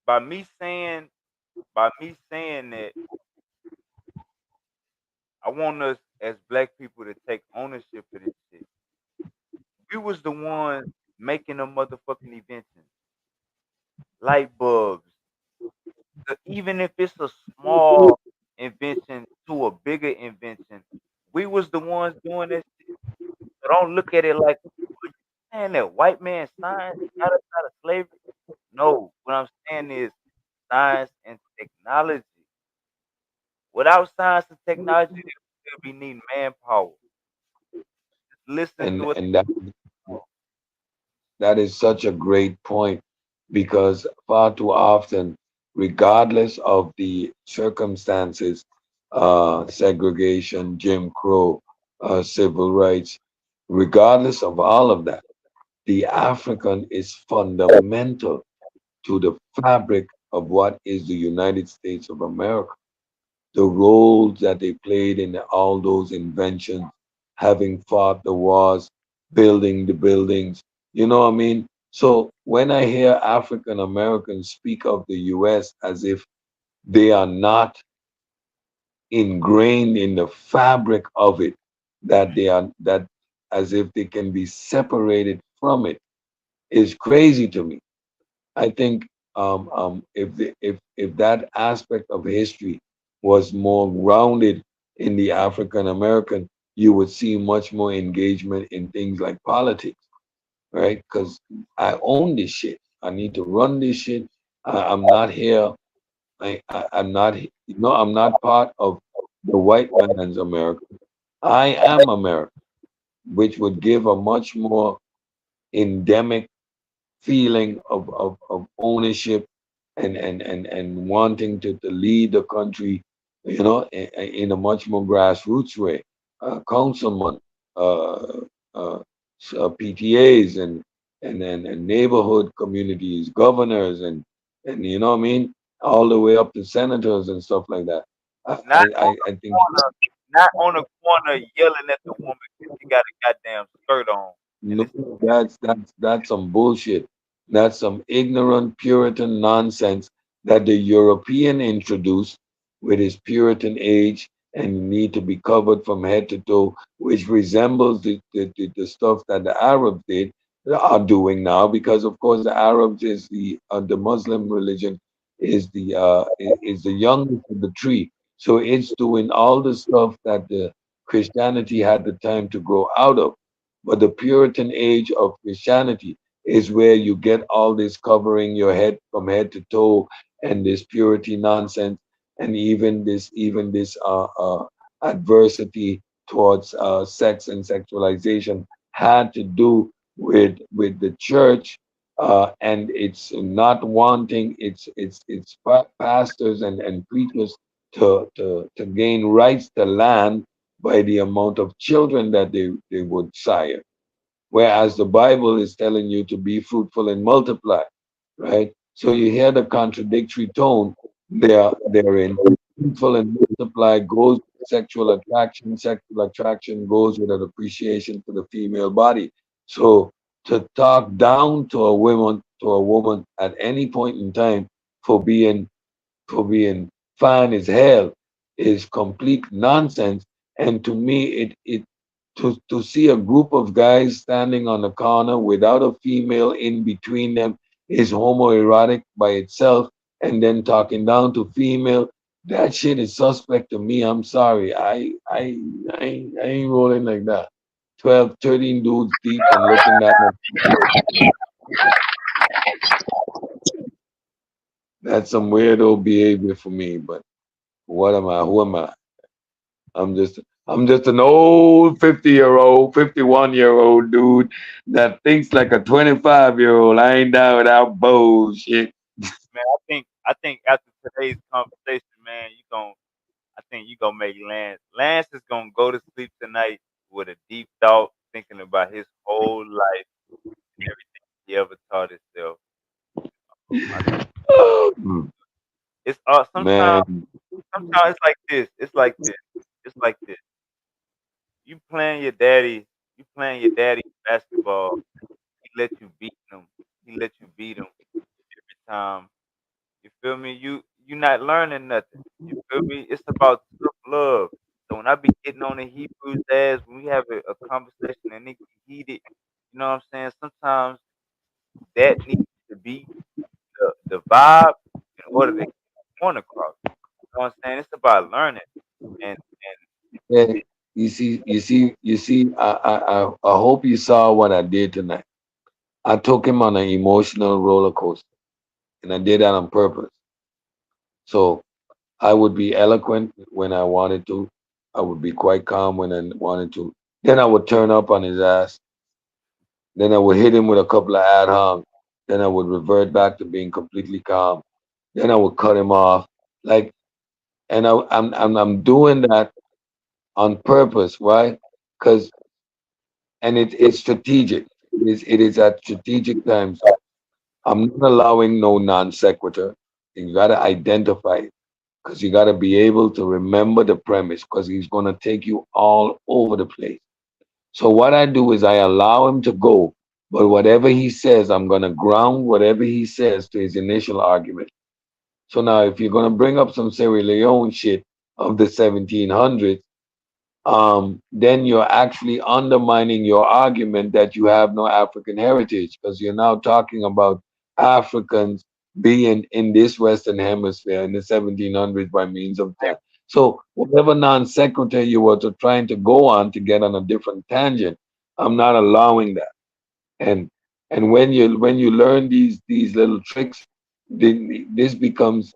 by me saying by me saying that, I want us as black people to take ownership of this shit. We was the ones making the motherfucking inventions, light bulbs. Even if it's a small invention to a bigger invention, we was the ones doing this shit. So don't look at it like, man, that white man science got us out of slavery. No, what I'm saying is science and technology. Without science and technology, they would still be needing manpower. Just listen to And what and that is such a great point, because far too often, regardless of the circumstances, segregation, Jim Crow, civil rights, regardless of all of that, the African is fundamental to the fabric of what is the United States of America. The roles that they played in all those inventions, having fought the wars, building the buildings. You know what I mean? So when I hear African Americans speak of the US as if they are not ingrained in the fabric of it, that they are, that as if they can be separated from it, is crazy to me. I think if that aspect of history was more grounded in the African American, you would see much more engagement in things like politics, right? Because I own this shit. I need to run this shit. I'm not here. I'm not. I'm not part of the white man's America. I am America, which would give a much more endemic feeling of ownership and wanting to lead the country, in a much more grassroots way. Councilman, uh, uh, PTAs and neighborhood communities, governors and you know what I mean, all the way up to senators and stuff like that. I not I, on I the I think corner, not on the corner yelling at the woman because she got a goddamn skirt on. And no, it's that's some bullshit. That's some ignorant Puritan nonsense that the European introduced with his Puritan age and need to be covered from head to toe, which resembles the stuff that the Arabs are doing now, because of course the Arabs is the Muslim religion is the youngest of the tree, so it's doing all the stuff that the Christianity had the time to grow out of. But the Puritan age of Christianity is where you get all this covering your head from head to toe and this purity nonsense, and even this adversity towards sex and sexualization had to do with the church, and it's not wanting its pastors and preachers to gain rights to land by the amount of children that they would sire. Whereas the Bible is telling you to be fruitful and multiply, right? So you hear the contradictory tone therein. Fruitful and multiply goes with sexual attraction. Sexual attraction goes with an appreciation for the female body. So to talk down to a woman at any point in time for being fine as hell is complete nonsense. And to me, to see a group of guys standing on the corner without a female in between them is homoerotic by itself, and then talking down to female, that shit is suspect to me. I'm sorry. I ain't rolling like that. 12, 13 dudes deep and looking down at, that's some weirdo behavior for me. But what am I? Who am I? I'm just I'm just an old 50-year-old, 51-year-old dude that thinks like a 25-year-old. I ain't down with that bullshit. man, I think after today's conversation, man, I think you gonna make Lance. Lance is gonna go to sleep tonight with a deep thought, thinking about his whole life and everything he ever taught himself. I, Oh, it's man. sometimes it's like this. It's like this. It's like this. You playing your daddy basketball. He let you beat him. He let you beat him every time. You feel me? You not learning nothing. You feel me? It's about tough love. So when I be getting on the Hebrews ass, when we have a conversation and it get heated, you know what I'm saying? Sometimes that needs to be the vibe in order to get the point across. You know what I'm saying? It's about learning. And Yeah, I hope you saw what I did tonight. I took him on an emotional roller coaster, and I did that on purpose. So I would be eloquent when I wanted to. I would be quite calm when I wanted to. Then I would turn up on his ass. Then I would hit him with a couple of ad hoc. Then I would revert back to being completely calm. Then I would cut him off. Like, and I'm doing that on purpose, right? Because and it's strategic. It is at strategic times. So I'm not allowing no non sequitur. You got to identify it because you got to be able to remember the premise because he's going to take you all over the place. So what I do is I allow him to go, but whatever he says, I'm going to ground whatever he says to his initial argument. So now, if you're going to bring up some Sierra Leone shit of the 1700s, then you're actually undermining your argument that you have no African heritage because you're now talking about Africans being in this Western Hemisphere in the 1700s by means of that. So whatever non sequitur you were trying to go on to get on a different tangent, I'm not allowing that. And when you learn these little tricks, then this becomes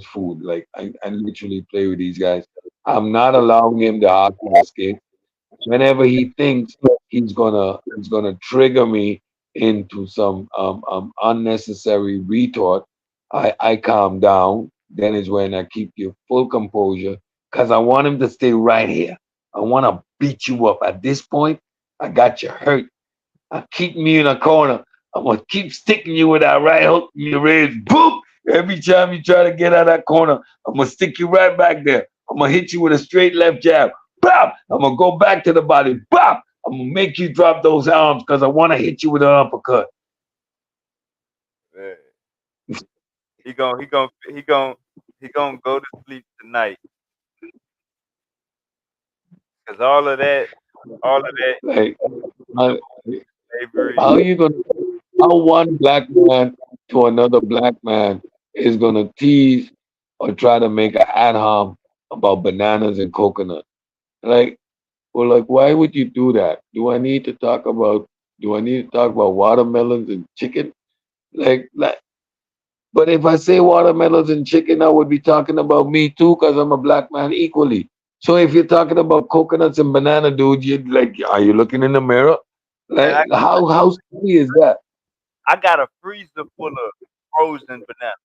food. Like I literally play with these guys. I'm not allowing him the option escape. Whenever he thinks he's gonna trigger me into some unnecessary retort, I calm down. Then is when I keep your full composure because I want him to stay right here. I want to beat you up. At this point, I got you hurt. I keep me in a corner. I'm gonna keep sticking you with that right hook in your ribs. Boop! Every time you try to get out of that corner, I'm gonna stick you right back there. I'm gonna hit you with a straight left jab. Bop! I'm gonna go back to the body. Bop! I'm gonna make you drop those arms because I want to hit you with an uppercut. man, he gonna go to sleep tonight because all of that Like, I- slavery. how you gonna? How one black man to another black man is gonna tease or try to make an ad hom about bananas and coconut? Like, well, like, why would you do that? Do I need to talk about watermelons and chicken? Like, but if I say watermelons and chicken, I would be talking about me too, because I'm a black man equally. So if you're talking about coconuts and banana, dude, you like, are you looking in the mirror? Man, Like, how silly is that? I got a freezer full of frozen bananas,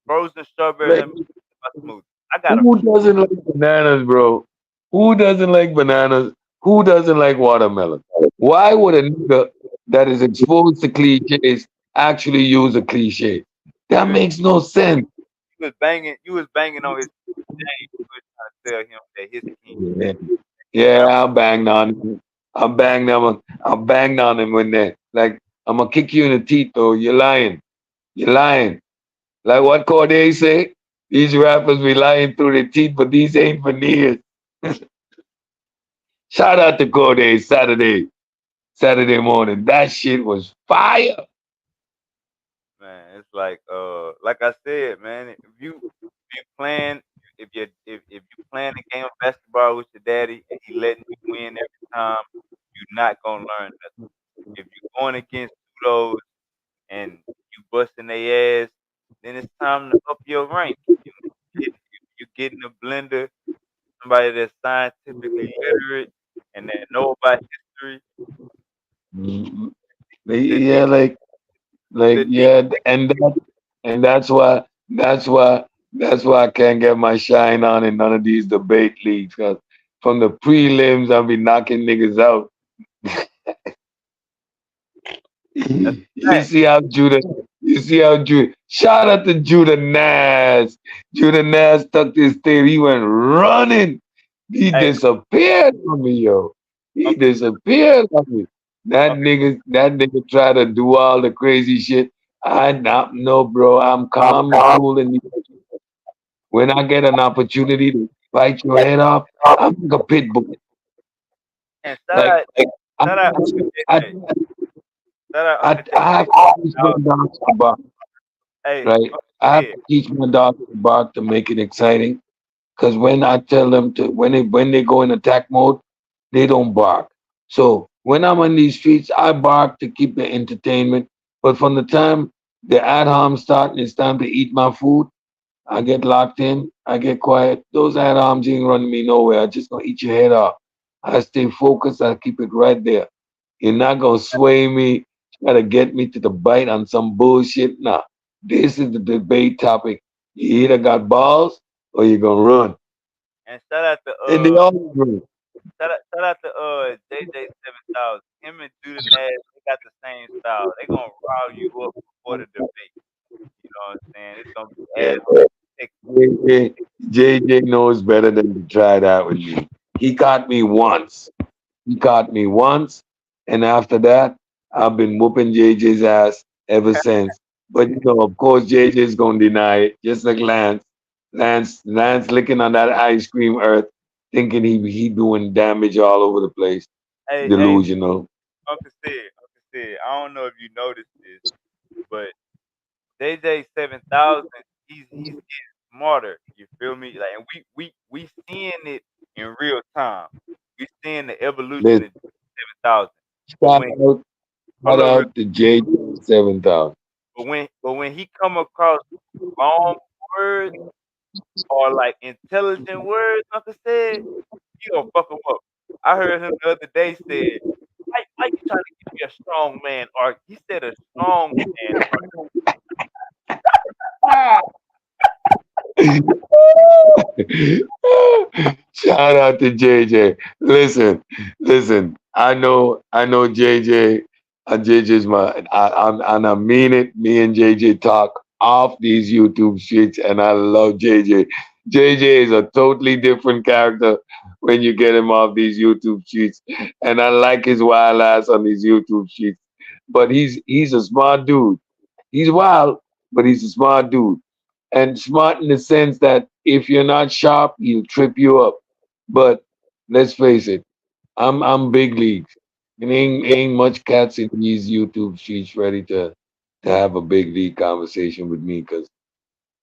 frozen strawberry Like, lemon in my smoothie. I got a who doesn't like bananas, bro? Who doesn't like bananas? Who doesn't like watermelon? Why would a nigga that is exposed to cliches actually use a cliche? That you, makes no sense. you was banging on his name. You was trying to tell him that his king. Yeah, yeah, I banged on him. I banged on him when they like I'm gonna kick you in the teeth though. You're lying. You're lying. Like what Corday say? These rappers be lying through their teeth, but these ain't veneers. Shout out to Corday Saturday morning. That shit was fire. Man, it's like I said, man. If you playing if you playing a game of basketball with your daddy and he letting you win every time, you're not gonna learn nothing. If you're going against pseudos and you busting their ass, then it's time to up your rank. You getting a blender, somebody that's scientifically literate and that know about history. Mhm. The Yeah, deep, like the deep. yeah, and that's why I can't get my shine on in none of these debate leagues. Cause from the prelims, I'll be knocking niggas out. That's a You fact. see how Judah, you see how Judah, shout out to Judah Nas. Judah Nas tucked his tail. He went running. He Hey, disappeared from me, yo. He Uncle, disappeared from me. Uncle, That nigga tried to do all the crazy shit. I not no, bro. I'm calm and cool, and when I get an opportunity to bite your head off, I'm like a pit bull. and Like I, shout out Uncle I, JJ. Shout out Uncle I have JJ. to teach my dogs to bark, Hey, right? Uncle I have said, to teach my dogs to bark to make it exciting. Because when I tell them to, when they go in attack mode, they don't bark. So when I'm on these streets, I bark to keep the entertainment. But from the time the ad homs start and it's time to eat my food, I get locked in. I get quiet. Those ad homs ain't running me nowhere. I just gonna eat your head off. I stay focused. I keep it right there. You're not gonna sway me, try to get me to the bite on some bullshit. Nah, this is the debate topic. You either got balls or you're gonna run, and shout out to and they all run. shout out to JJ 7000. Him and Judah Nash, they got the same style. They gonna rile you up before the debate. You know what I'm saying? It's gonna be Yeah, ass thick. JJ knows better than to try that with me. He caught me once. He caught me once, and after that, I've been whooping JJ's ass ever since. But you know, of course, JJ's gonna deny it, just like Lance. Lance licking on that ice cream earth, thinking he doing damage all over the place. Hey, Delusional. Uncle said, I don't know if you noticed this, but JJ 7000, he's getting smarter. You feel me? Like, and we seeing it in real time. We seeing the evolution Let's of 7000. But shout when out, hold shout up, out to JJ 7000. but when he come across wrong words or like intelligent words, Uncle said, he gonna fuck him up. I heard him the other day said, why you trying to give me a strong man arc? He said a strong man. Shout out to JJ. Listen. I know JJ. JJ's and I mean it. Me and JJ talk off these YouTube streets, and I love JJ. JJ is a totally different character when you get him off these YouTube streets, and I like his wild ass on these YouTube streets. But he's a smart dude. He's wild, but he's a smart dude, and smart in the sense that if you're not sharp, he'll trip you up. But let's face it, I'm big leagues. And ain't much cats in these YouTube streets ready to have a big league conversation with me. Cause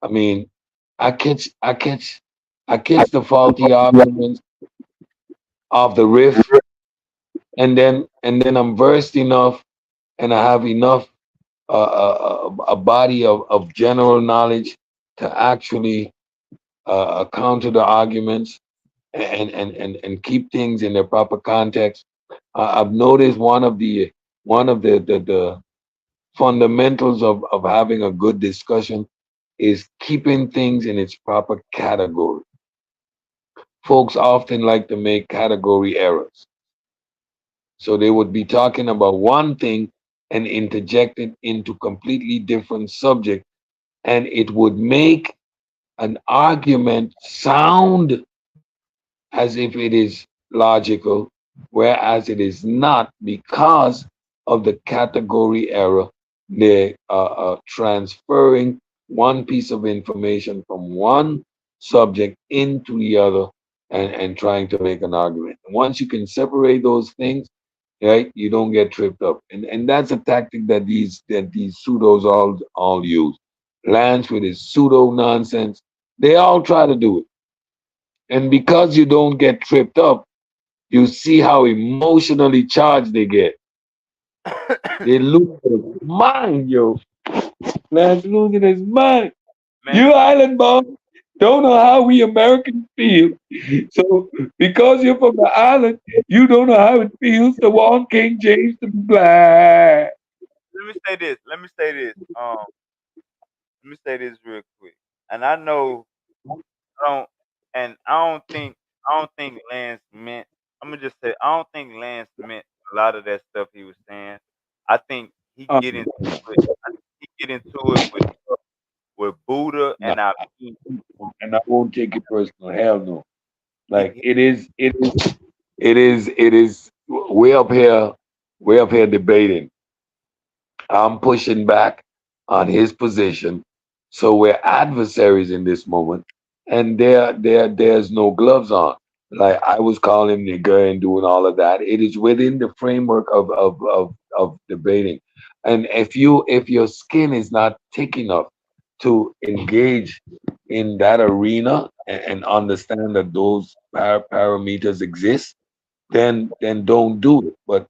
I mean, I catch I catch I catch the faulty arguments of the riff, and then I'm versed enough, and I have enough a body of general knowledge to actually counter the arguments and keep things in their proper context. I've noticed one of the fundamentals of having a good discussion is keeping things in its proper category. Folks often like to make category errors. So they would be talking about one thing and interject it into completely different subject, and it would make an argument sound as if it is logical, whereas it is not because of the category error. They are transferring one piece of information from one subject into the other and trying to make an argument. Once you can separate those things, right, you don't get tripped up. And that's a tactic that these pseudos all use. Lance with his pseudo nonsense, they all try to do it. And because you don't get tripped up, you see how emotionally charged they get. They lose their mind, yo. Man's losing his mind. Man, You island boy don't know how we Americans feel. So because you're from the island, you don't know how it feels to want King James to be black. let me say this. Let me say this real quick. And I know I don't and I don't think Lance meant I'm gonna just say I don't think Lance meant a lot of that stuff he was saying. I think he Uh, get into it. He get into it with Buddha no, and Amin. and I won't take it personal. Hell no. He, Like he it is way up here debating. I'm pushing back on his position. So we're adversaries in this moment, and there's no gloves on. Like I was calling him nigger and doing all of that. It is within the framework of debating. And if your skin is not thick enough to engage in that arena and understand that those parameters exist, then don't do it. But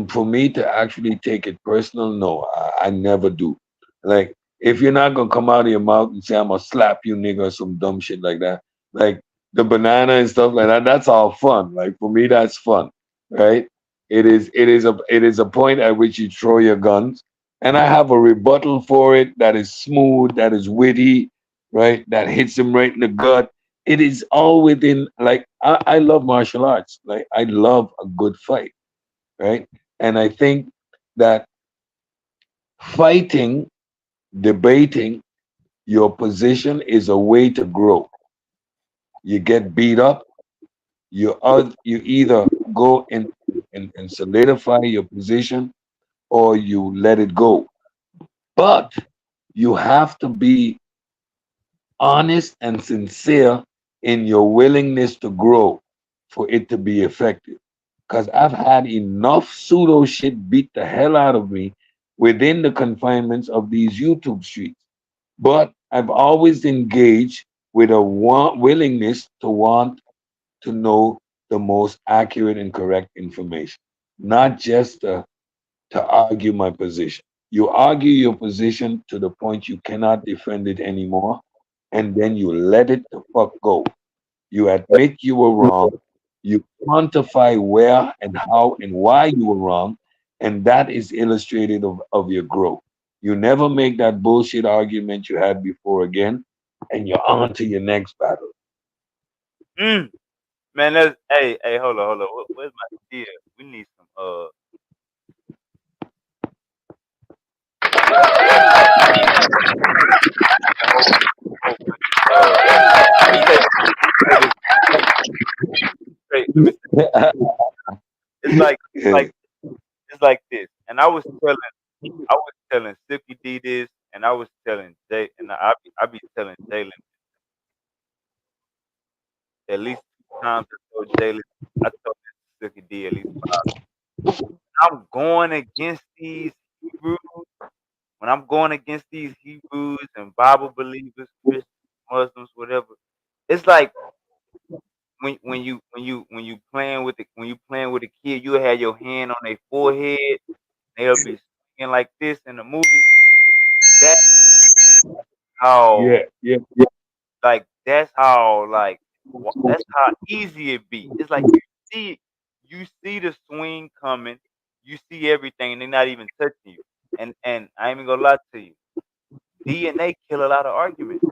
for me to actually take it personal, no, I never do. Like if you're not gonna come out of your mouth and say I'm gonna slap you nigga or some dumb shit like that, like the banana and stuff like that, that's all fun. Like for me, that's fun, right? It is a point at which you throw your guns, and I have a rebuttal for it that is smooth, that is witty, right? That hits him right in the gut. It is all within, like I love martial arts. Like I love a good fight, right? And I think that fighting, debating your position is a way to grow. You get beat up, you either go and solidify your position or you let it go. But you have to be honest and sincere in your willingness to grow for it to be effective. Because I've had enough pseudo shit beat the hell out of me within the confinements of these YouTube streets. But I've always engaged with a willingness to want to know the most accurate and correct information, not just to argue my position. You argue your position to the point you cannot defend it anymore, and then you let it the fuck go. You admit you were wrong. You quantify where and how and why you were wrong, and that is illustrative of your growth. You never make that bullshit argument you had before again, and you're on to your next battle. mm, man, that's hey, hold on. Where's my deal? We need some oh, let me say this straight. Let me say it's like it's like this. And I was telling Silky D this, and I was telling Jay, and I be telling Jalen at least 2 times. I told Silky D at least 5. I'm going against these Hebrews. When I'm going against these Hebrews and Bible believers, Christians, Muslims, whatever, it's like when you playing with a kid, you have your hand on their forehead, they'll be swinging like this in the movie. That's how Yeah, yeah, that's how easy it be. It's like you see the swing coming, you see everything, and they're not even touching you. And I ain't even gonna lie to you, DNA kill a lot of arguments.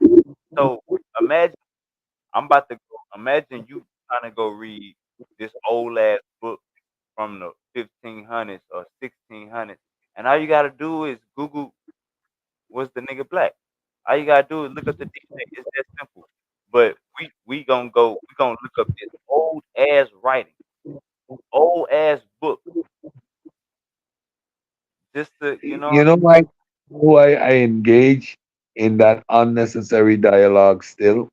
So imagine imagine you trying to go read this old ass book from the 1500s or 1600s, and all you gotta do is Google was the nigga black. All you gotta do is look up the DNA. It's that simple. But we gonna look up this old ass writing, old ass book, just to you know why I engage in that unnecessary dialogue still?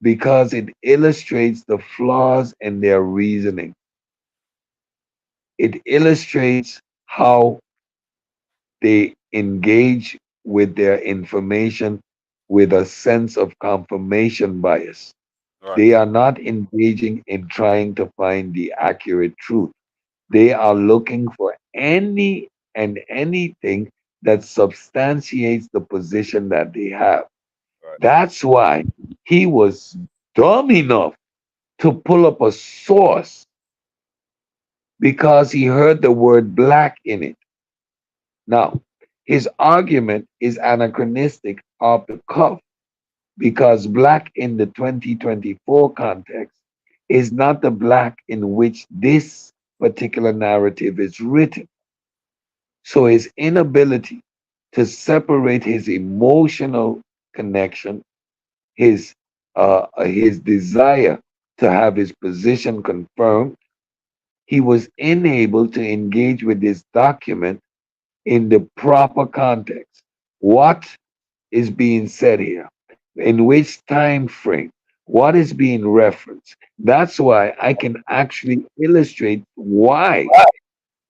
Because it illustrates the flaws in their reasoning. It illustrates how they engage with their information with a sense of confirmation bias. right, They are not engaging in trying to find the accurate truth. They are looking for any and anything that substantiates the position that they have. right, That's why he was dumb enough to pull up a source because he heard the word black in it. Now, his argument is anachronistic off the cuff because black in the 2024 context is not the black in which this particular narrative is written. So his inability to separate his emotional connection, his desire to have his position confirmed, he was unable to engage with this document in the proper context. What is being said here? In which time frame? What is being referenced? That's why I can actually illustrate why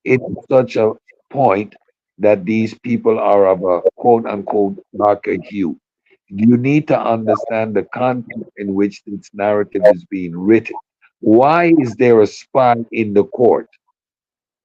it's such a point that these people are of a quote unquote darker hue. You need to understand the context in which this narrative is being written. Why is there a spy in the court?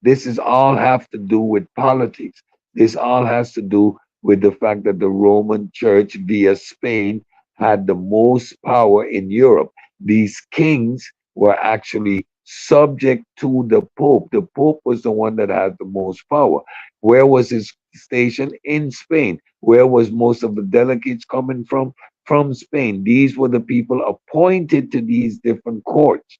This is all have to do with politics. This all has to do with the fact that the Roman Church via Spain had the most power in Europe. These kings were actually subject to the Pope. The Pope was the one that had the most power. Where was his station? In Spain. Where was most of the delegates coming from? From Spain. These were the people appointed to these different courts.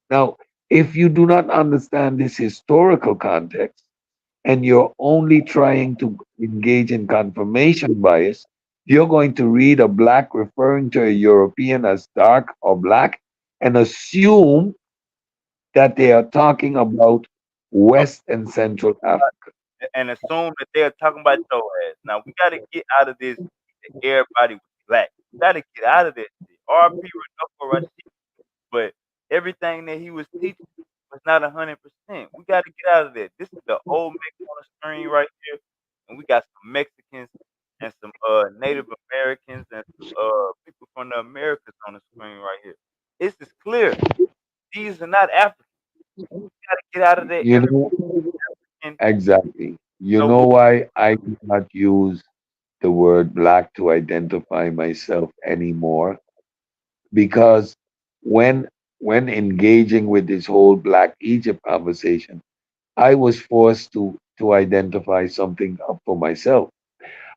Now, if you do not understand this historical context and you're only trying to engage in confirmation bias, you're going to read a black referring to a European as dark or black and assume that they are talking about West and Central Africa. and assume that they're talking about your ass. Now we got to get out of this. That everybody was black. We got to get out of that shit. R.P. Rodolfo Rashid, but everything that he was teaching was not 100%. We got to get out of that. This is the old mix on the screen right here, and we got some Mexicans and some Native Americans and some people from the Americas on the screen right here. This is clear. These are not Africans. We got to get out of that You know, African. exactly. You So know why I cannot use the word black to identify myself anymore? Because when when engaging with this whole Black Egypt conversation, I was forced to identify something for myself.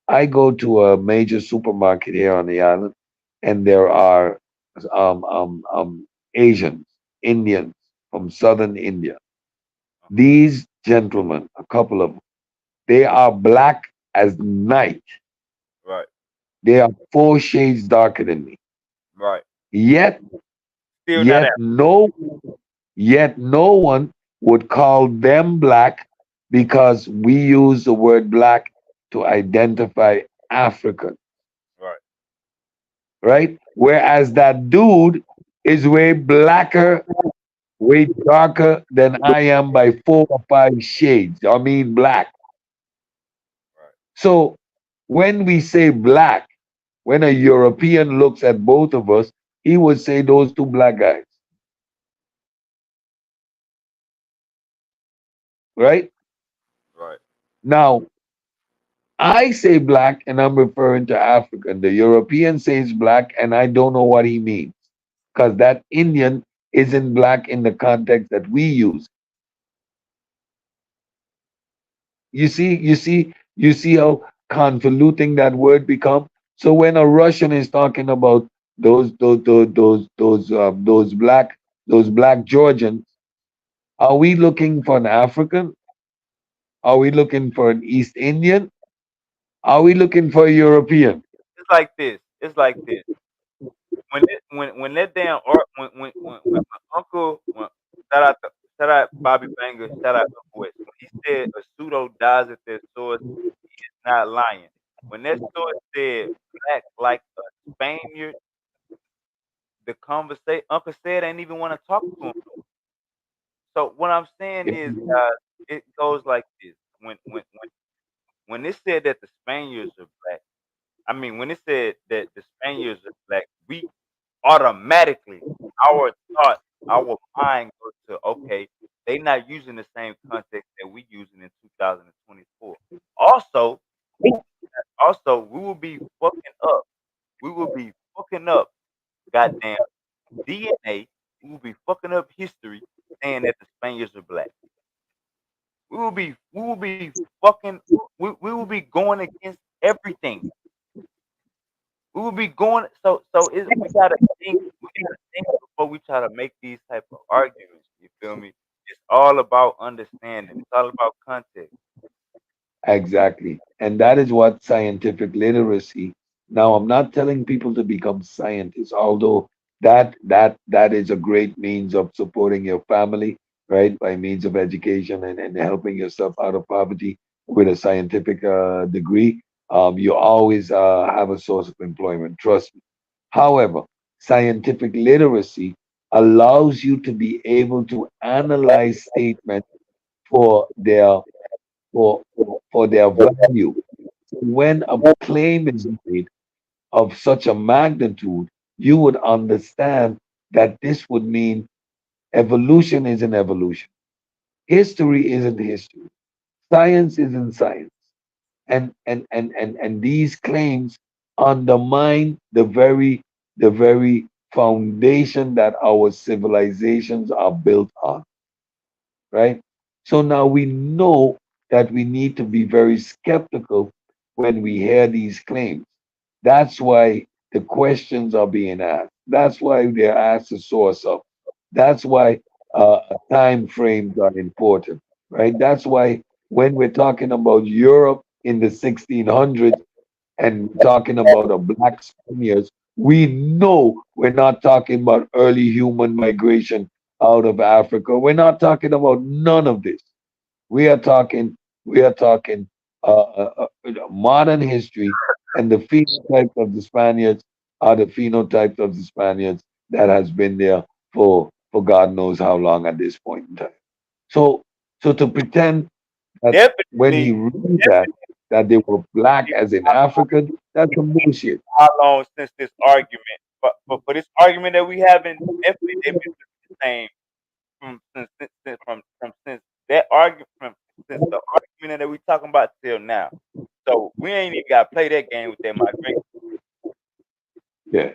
I go to a major supermarket here on the island, and there are Asians, Indians from southern India. These gentlemen, a couple of them, they are black as night. right, They are 4 shades darker than me. right. Yet, Still not yet African. no Yet no one would call them black because we use the word black to identify African, Right. right? Whereas that dude is way blacker, way darker than I am by 4 or 5 shades. I mean, black. Right. So when we say black, when a European looks at both of us, he would say those two black guys, right? Right. Now, I say black and I'm referring to African. The European says black and I don't know what he means because that Indian isn't black in the context that we use. You see how convoluting that word become. So when a Russian is talking about those black Georgians, are we looking for an African? Are we looking for an East Indian? Are we looking for a European? It's like this. It's like this. When that damn art when my uncle shout out shout out Bobby Banger, shout out Uncle West. When he said a pseudo dies at their source, not lying. When that source said black like a Spaniard, the conversation Uncle said ain't even want to talk to him. So what I'm saying is, it goes like this. When it said that the Spaniards are black, I mean when it said that the Spaniards are black, we automatically our thought, our mind goes to okay, they not using the same context that we using in 2024. Also, we will be fucking up. We will be fucking up goddamn DNA. We will be fucking up history saying that the Spaniards are black. We will be fucking we will be going against everything. We will be going we gotta think before we try to make these type of arguments. You feel me? It's all about understanding. It's all about context. Exactly. And that is what scientific literacy. Now, I'm not telling people to become scientists, although that is a great means of supporting your family, right? By means of education and helping yourself out of poverty with a scientific degree. You always have a source of employment, trust me. However, scientific literacy allows you to be able to analyze statements for their for their value. When a claim is made of such a magnitude, you would understand that this would mean evolution isn't evolution, history isn't history, science isn't science, and these claims undermine the very foundation that our civilizations are built on, right? So now we know that we need to be very skeptical when we hear these claims. That's why the questions are being asked. That's why they're asked to source up. That's why time frames are important, right? That's why when we're talking about Europe in the 1600s and talking about a black Spaniards, we know we're not talking about early human migration out of Africa. We're not talking about none of this. We are talking, we are talking modern history, and the phenotype of the Spaniards are the phenotype of the Spaniards that has been there for God knows how long at this point in time. So so to pretend that when he Definitely, read that they were black as in African, that's some bullshit. how long since this argument, but for this argument that we having, definitely they've been the same from since that argument from since the argument that we talking about till now. So we ain't even got to play that game with that migration. Yeah.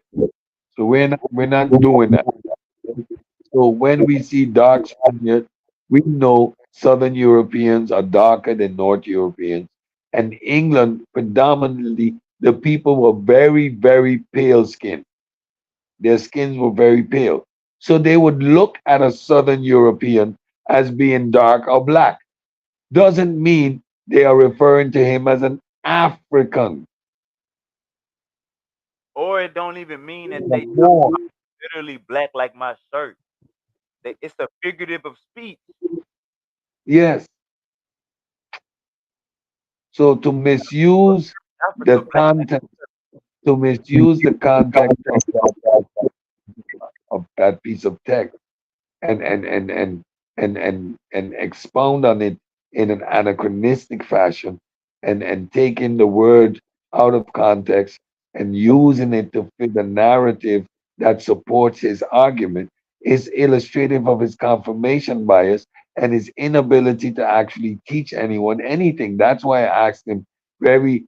So we're not doing that. So when we see dark Spaniards, we know Southern Europeans are darker than North Europeans. And England, predominantly, the people were very, very pale skinned. Their skins were very pale. So they would look at a Southern European as being dark or black. Doesn't mean they are referring to him as an African. Or it don't even mean that they More. literally black like my shirt. It's a figurative of speech. Yes. So to misuse the Africa black. context, to misuse the context of that piece of text and and expound on it in an anachronistic fashion and taking the word out of context and using it to fit the narrative that supports his argument is illustrative of his confirmation bias and his inability to actually teach anyone anything. That's why I asked him very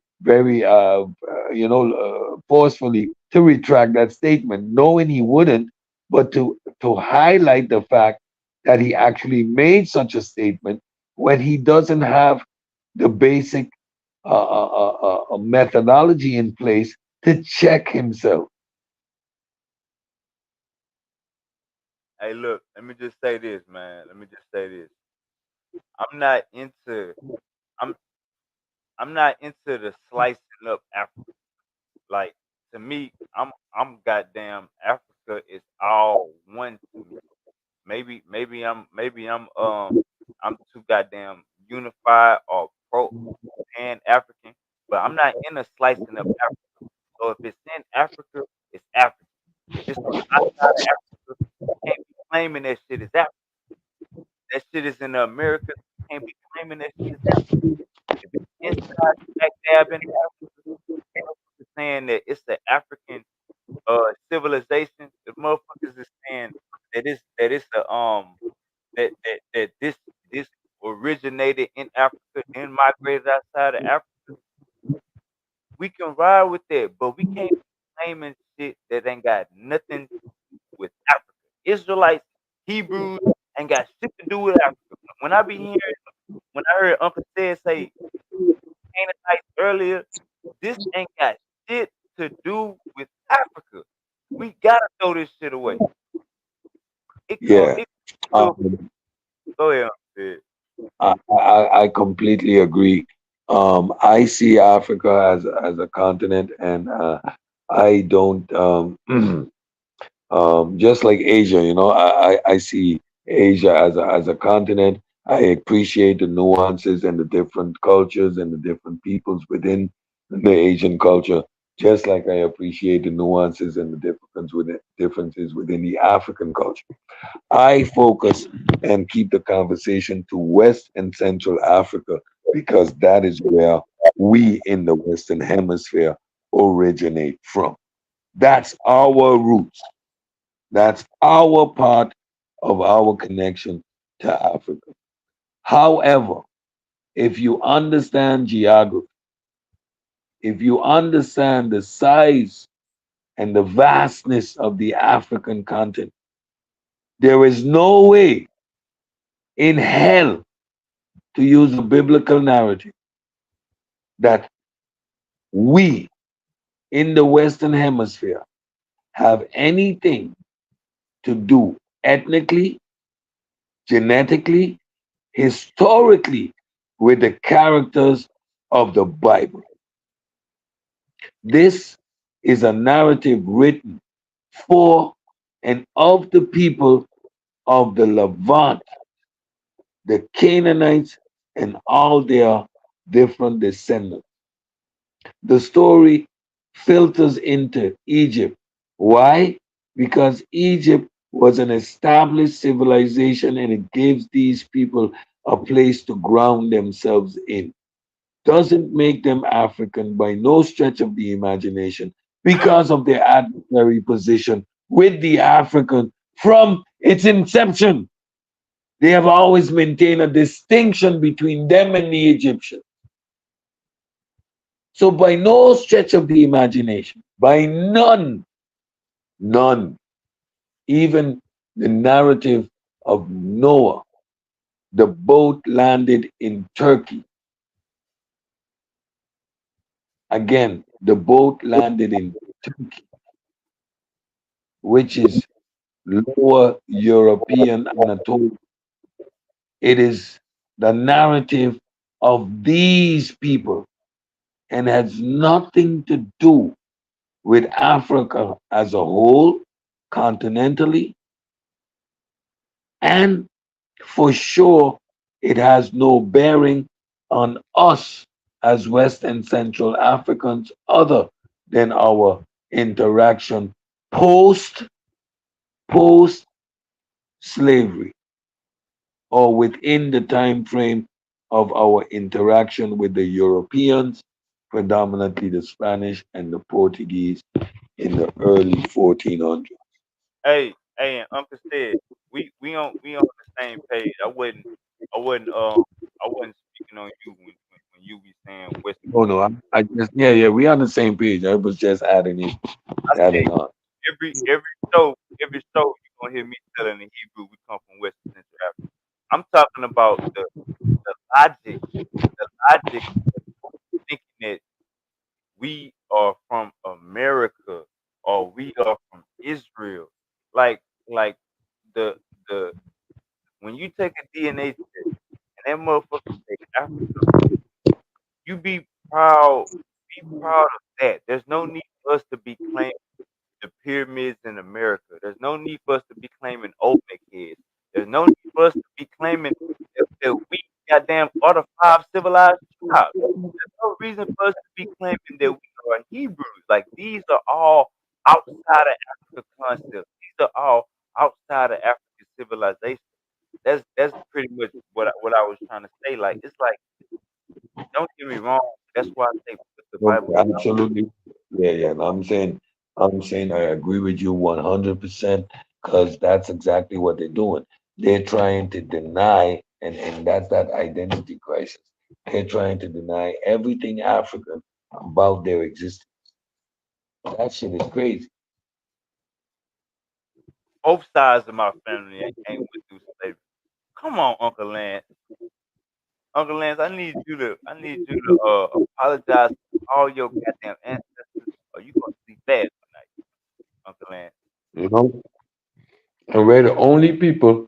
forcefully to retract that statement, knowing he wouldn't, but to highlight the fact that he actually made such a statement when he doesn't have the basic methodology in place to check himself. Hey, look, let me just say this, man. Let me just say this. I'm not into I'm I'm not into the slicing up Africa. Like to me, I'm goddamn Africa is all one to me. Maybe I'm too goddamn unified or pro pan African, but I'm not in a slicing up Africa. So if it's in Africa, it's Africa. If it's on the outside of Africa, you can't be claiming that shit is Africa. That shit is in the Americas. You can't be claiming that shit is Africa. If it's inside smack dab in Africa, motherfuckers saying that it's the African civilization. The motherfuckers is saying that it's the that this originated in Africa and migrated outside of Africa. We can ride with that, but we can't be claiming shit that ain't got nothing with Africa. Israelites, Hebrews ain't got shit to do with Africa. When I heard Uncle Ted say Canaanites earlier, this ain't got shit to do with Africa. We gotta throw this shit away. It come Yeah, it go um, go ahead, Uncle Ted. I completely agree. I see Africa as a continent, and I don't just like Asia. I see Asia as a continent. I appreciate the nuances and the different cultures and the different peoples within the Asian culture, just like I appreciate the nuances and the differences within the African culture. I focus and keep the conversation to West and Central Africa because that is where we in the Western Hemisphere originate from. That's our roots. That's our part of our connection to Africa. However, if you understand geography, if you understand the size and the vastness of the African continent, there is no way in hell, to use a biblical narrative, that we in the Western Hemisphere have anything to do ethnically, genetically, historically with the characters of the Bible. This is a narrative written for and of the people of the Levant, the Canaanites, and all their different descendants. The story filters into Egypt. Why? Because Egypt was an established civilization and it gives these people a place to ground themselves in. Doesn't make them African by no stretch of the imagination because of their adversary position with the African from its inception. They have always maintained a distinction between them and the Egyptians. So, by no stretch of the imagination, by none, even the narrative of Noah, the boat landed in Turkey. Again, the boat landed in Turkey, which is lower European Anatolia. It is the narrative of these people and has nothing to do with Africa as a whole, continentally, and for sure, it has no bearing on us as West and Central Africans other than our interaction post post slavery or within the time frame of our interaction with the Europeans, predominantly the Spanish and the Portuguese in the early 1400s. Hey, and Uncle said we on the same page. I wasn't speaking on you when you be saying Western Oh no, civilization. I just yeah, we on the same page. I was just I said adding on. every show you gonna hear me telling in Hebrew we come from Western Central Africa. I'm talking about the logic, the logic thinking that we are from America or we are from Israel. Like the the when you take a DNA test and that motherfucker say Africa, you be proud of that. There's no need for us to be claiming the pyramids in America. There's no need for us to be claiming Olmec heads. There's no need for us to be claiming that we goddamn are the five civilized tribes. There's no reason for us to be claiming that we are Hebrews. Like these are all outside of Africa concepts. These are all outside of African civilization. That's pretty much what I was trying to say. Like it's like don't get me wrong. That's why I say put the No, Bible down. absolutely. Yeah. And I'm saying I agree with you 100% because that's exactly what they're doing. They're trying to deny, and that's that identity crisis. They're trying to deny everything African about their existence. That shit is crazy. Both sides of my family ain't went through slavery. Come on, Uncle Lance. Uncle Lance, I need you to apologize to all your goddamn ancestors, or you gonna sleep bad tonight, Uncle Lance. You know, and we're the only people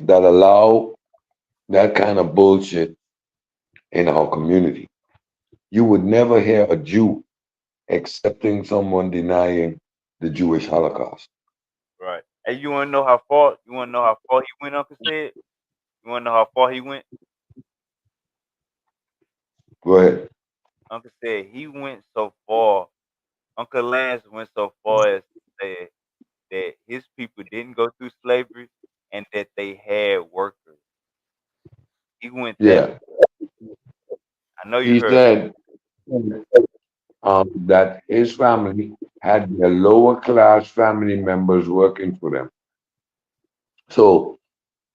that allow that kind of bullshit in our community. You would never hear a Jew accepting someone denying the Jewish Holocaust. Right. Hey, you wanna know how far? You wanna know how far he went? Uncle said. You wanna know how far he went? Go ahead. Uncle said he went so far. Uncle Lance went so far as to say that his people didn't go through slavery and that they had workers. He went that. Yeah. I know you He heard. said that his family had their lower class family members working for them. So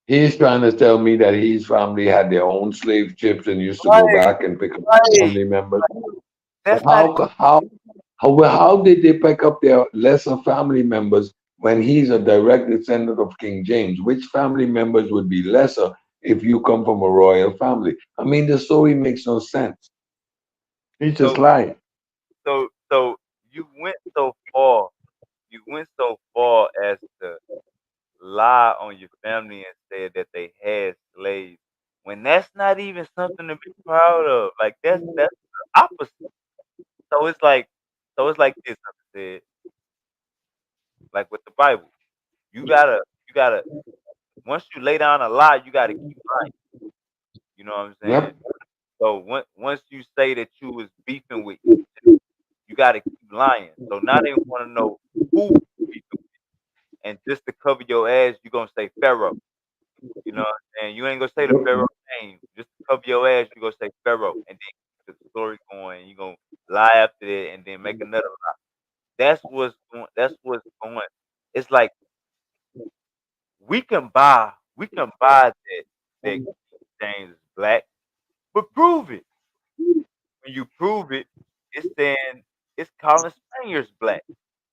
he's trying to tell me that his family had their own slave ships and used to go Right, back and pick up right. family members. But That's not how did they pick up their lesser family members when he's a direct descendant of King James? Which family members would be lesser if you come from a royal family? I mean, the story makes no sense. He's just so. lying. So you went so far. You went so far as to lie on your family and said that they had slaves when that's not even something to be proud of. Like that's the opposite. So it's like this. Like I said, like with the Bible, you gotta once you lay down a lie, you gotta keep lying. You know what I'm saying? Yep. So once you say that you was beefing with Egypt, you gotta keep lying. So now they want to know who you beefing with, and just to cover your ass, you gonna say Pharaoh. You know what I'm saying? You ain't gonna say the Pharaoh name. Just to cover your ass, you gonna say Pharaoh, and then keep the story going. You gonna lie after that, and then make another lie. That's what's going. That's what's going. It's like we can buy that King James is black, but prove it. When you prove it, it's saying it's calling Spaniards black.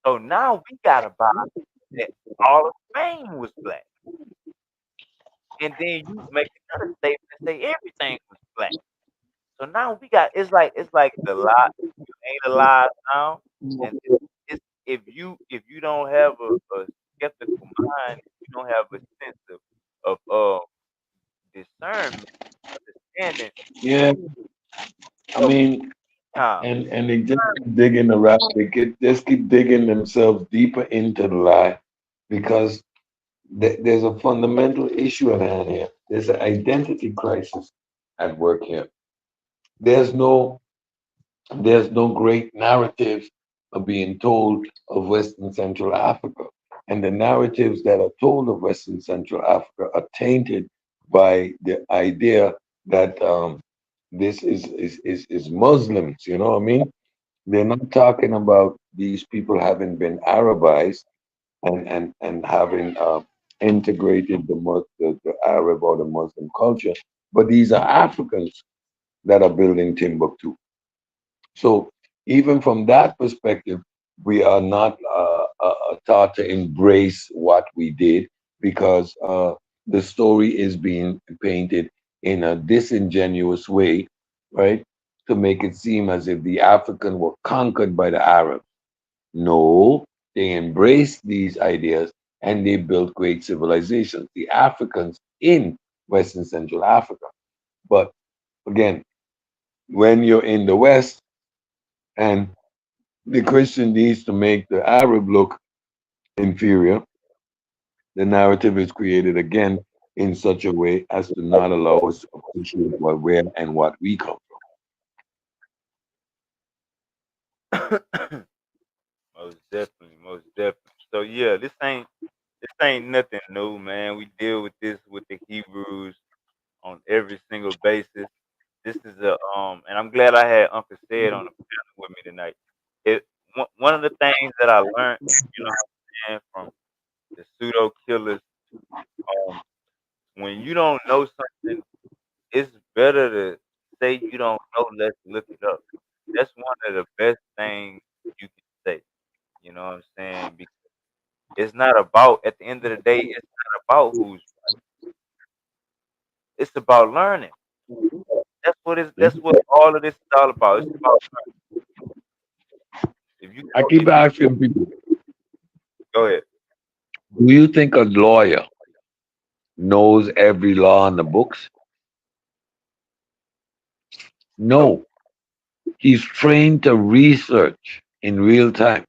So now we gotta buy that all of Spain was black, and then you make another statement and say everything was black. So now we got it's like the lie ain't alive now, and it's if you don't have a skeptical mind, if you don't have a sense of discernment, understanding, Yeah. I so mean, time. and they just keep digging the rap. Just keep digging themselves deeper into the lie because there's a fundamental issue at hand here. There's an identity crisis at work here. There's no there's no great narratives are being told of Western Central Africa. And the narratives that are told of Western Central Africa are tainted by the idea that this is Muslims, you know what I mean? They're not talking about these people having been Arabized and having integrated the Arab or the Muslim culture, but these are Africans that are building Timbuktu. So even from that perspective, we are not taught to embrace what we did because the story is being painted in a disingenuous way, right? To make it seem as if the African were conquered by the Arabs. No, they embraced these ideas and they built great civilizations, the Africans in Western Central Africa. But again, when you're in the West, and the Christian needs to make the Arab look inferior. The narrative is created again in such a way as to not allow us to appreciate what where and what we come Most definitely, most definitely. So yeah, this ain't nothing new, man. We deal with this with the Hebrews on every single basis. This is and I'm glad I had Uncle Said on the panel with me tonight. It one of the things that I learned, what I'm saying, from the pseudo killers, um, when you don't know something, it's better to say you don't know. Let's look it up. That's one of the best things you can say. You know what I'm saying? Because it's not about at the end of the day, it's not about who's it's about learning. That's from. what all of this is all about. It's about I keep if you asking people, go ahead. do you think a lawyer knows every law in the books? No, he's trained to research in real time.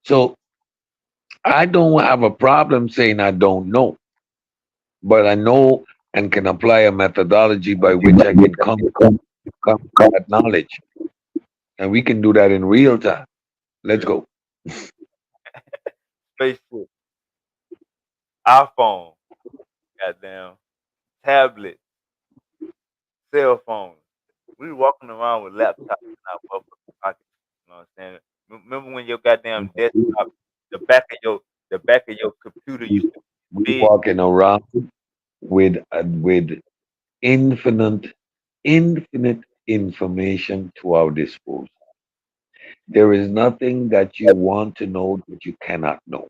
So I don't have a problem saying I don't know, but I know and can apply a methodology by which I can come to that knowledge. And we can do that in real time. Let's real go. spaceship, iPhone, goddamn, tablet, cell phones. We walking around with laptops in our motherfucking pockets. You know what I'm saying? Remember when your goddamn desktop, the back of your the back of your computer We used to we be big. walking around with infinite information to our disposal. There is nothing that you want to know that you cannot know.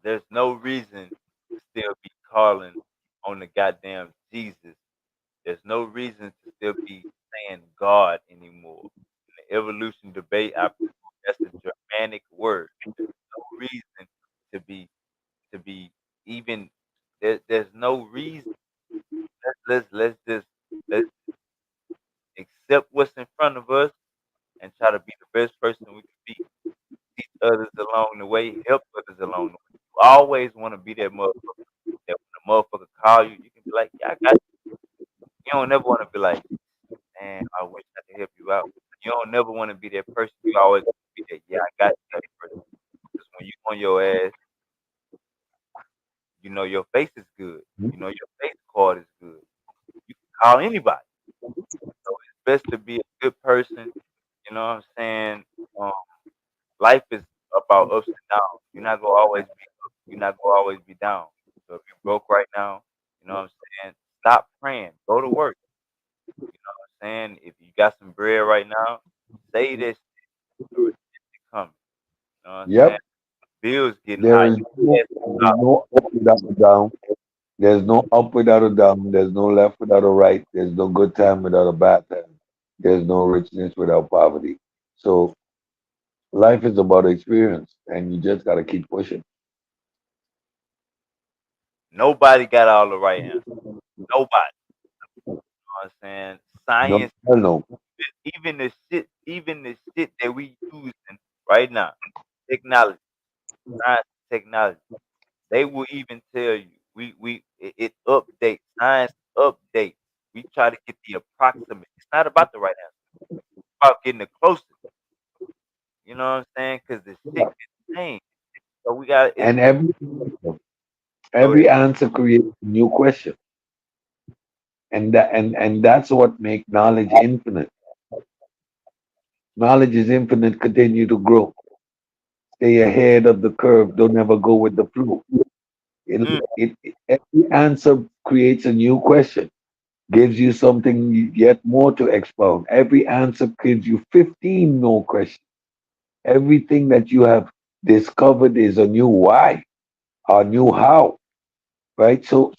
There's no reason to still be calling on the goddamn Jesus. There's no reason to still be saying God anymore. In the evolution debate, I prove that's a Germanic word. There's no reason to be to be even there's no reason. Let's just let's accept what's in front of us and try to be the best person we can be. Teach others along the way, help others along the way. You always want to be that motherfucker that when a motherfucker call you, you can be like, yeah, I got you. You don't never want to be like, man, I wish I could help you out. You don't never want to be that person. You always want to be that, yeah, I got you type person. Because when you on your ass, you know your face is good. You know your face card is good. You can call anybody. So it's best to be a good person. You know what I'm saying? Um, life is about ups and downs. You're not gonna always be up. You're not gonna always be down. So if you're broke right now, you know what I'm saying? Stop praying. Go to work. You know what I'm saying? If you got some bread right now, say this a recession coming. You know what I'm saying? Yep. Bills getting There high. is Your gas no up without a down. There's no up without a down. There's no left without a right. There's no good time without a bad time. There's no richness without poverty. So life is about experience, and you just gotta keep pushing. nobody got all the right answers. Nobody. You know what I'm saying? No, Science, hell no. even the shit that we using right now, technology, science, technology. They will even tell you it updates, science updates. We try to get the approximate. It's not about the right answer. It's about getting the closest. You know what I'm saying? Because the shit can change. So we got it's And go ahead. every answer creates a new question, and that's what makes knowledge infinite. Knowledge is infinite. Continue to grow. Stay ahead of the curve. Don't ever go with the flow. Mm, Every answer creates a new question, gives you something yet more to expound. Every answer gives you 15 more questions. Everything that you have discovered is a new why, a new how, right? So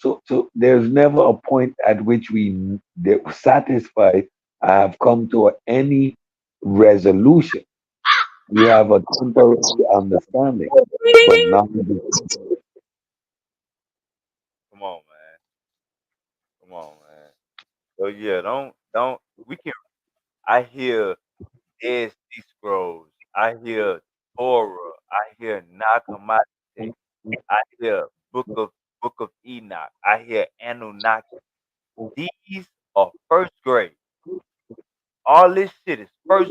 there's never a point at which they're satisfied. I have come to any resolution. We have a temporary understanding, but not. come on, man. Come on, man. So yeah, don't we can I hear Dead Sea Scrolls. I hear Torah. I hear Nag Hammadi. I hear Book of Enoch. I hear Anunnaki. These are first grade. All this shit is first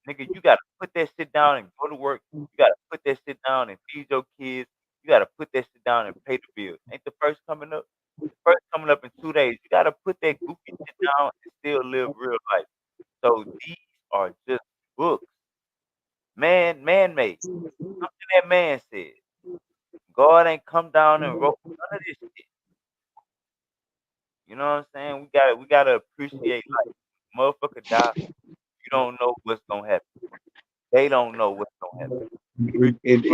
grade. Nigga, you gotta put that shit down and go to work. You gotta put that shit down and feed your kids. You gotta put that shit down and pay the bills. Ain't the first coming up? The first coming up in 2 days. You gotta put that goofy shit down and still live real life. So these are just books. Man made. Something that man said. God ain't come down and wrote none of this shit. You know what I'm saying? We gotta appreciate life. Motherfucker die, you don't know what's gonna happen. They don't know what's gonna happen. It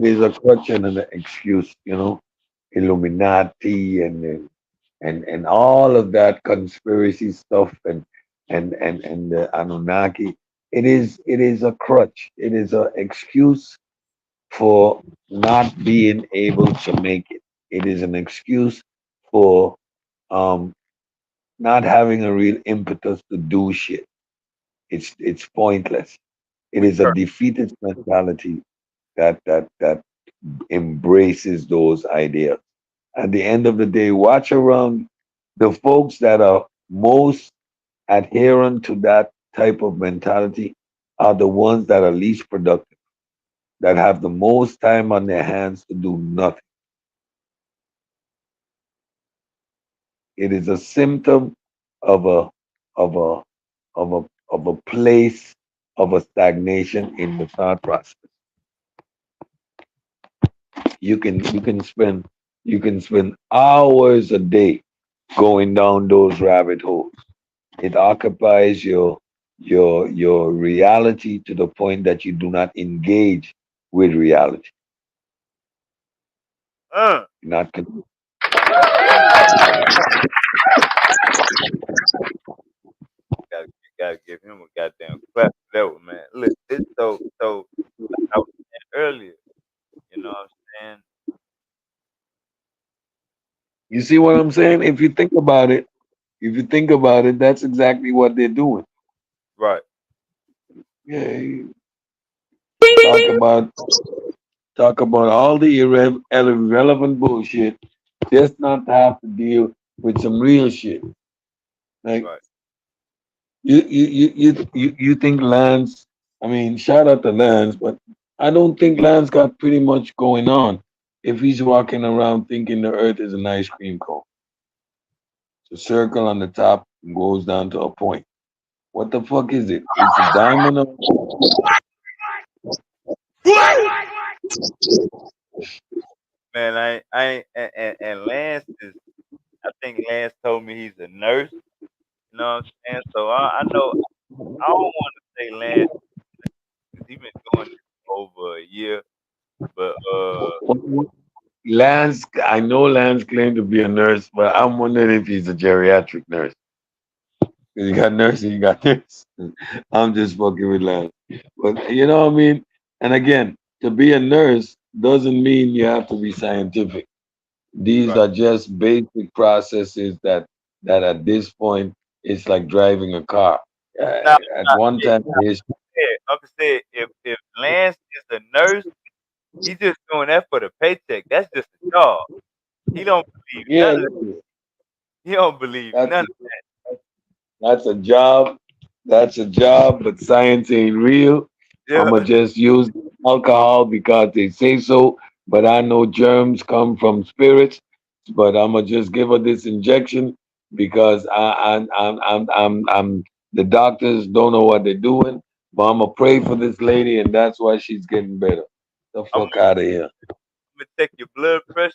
is a crutch and an excuse, Illuminati and all of that conspiracy stuff and the Anunnaki. It is a crutch. It is an excuse for not being able to make it. It is an excuse for um, not having a real impetus to do shit. It's pointless. It We is a curse. defeatist mentality that embraces those ideas. At the end of the day, watch around the folks that are most adherent to that type of mentality are the ones that are least productive, that have the most time on their hands to do nothing. It is a symptom of a place of a stagnation in the thought process. You can spend hours a day going down those rabbit holes. It occupies your reality to the point that you do not engage with reality. You're not Gotta, gotta give him a goddamn clap for that one, man. Look, it's so like I was saying earlier, you know what I'm saying? You see what I'm saying? If you think about it, that's exactly what they're doing. Right. Yeah, talk about talk about all the irrelevant bullshit, just not to have to deal with some real shit. Like Right. you think Lance? I mean, shout out to Lance, but I don't think Lance got pretty much going on if he's walking around thinking the Earth is an ice cream cone. It's a circle on the top and goes down to a point. What the fuck is it? It's a diamond. Man, and Lance is, I think Lance told me he's a nurse, you know what I'm saying? So I know, I don't want to say Lance, because he's been doing this for over a year, but, Lance, I know Lance claimed to be a nurse, but I'm wondering if he's a geriatric nurse. 'Cause you got nurse and you got nurse. I'm just fucking with Lance. But you know what I mean? And again, to be a nurse doesn't mean you have to be scientific. These right. are just basic processes that at this point it's like driving a car. Now, At one hey, time, it's Uncle said, if Lance is a nurse, he's just doing that for the paycheck. That's just a job. He don't believe yeah, none of that. He don't believe that's none of that's a job. That's a job, but science ain't real. I'ma that. just use alcohol because they say so. But I know germs come from spirits. But I'ma just give her this injection because I'm the doctors don't know what they're doing. But I'ma pray for this lady, and that's why she's getting better. The I'm fuck out of here. gonna check your blood pressure,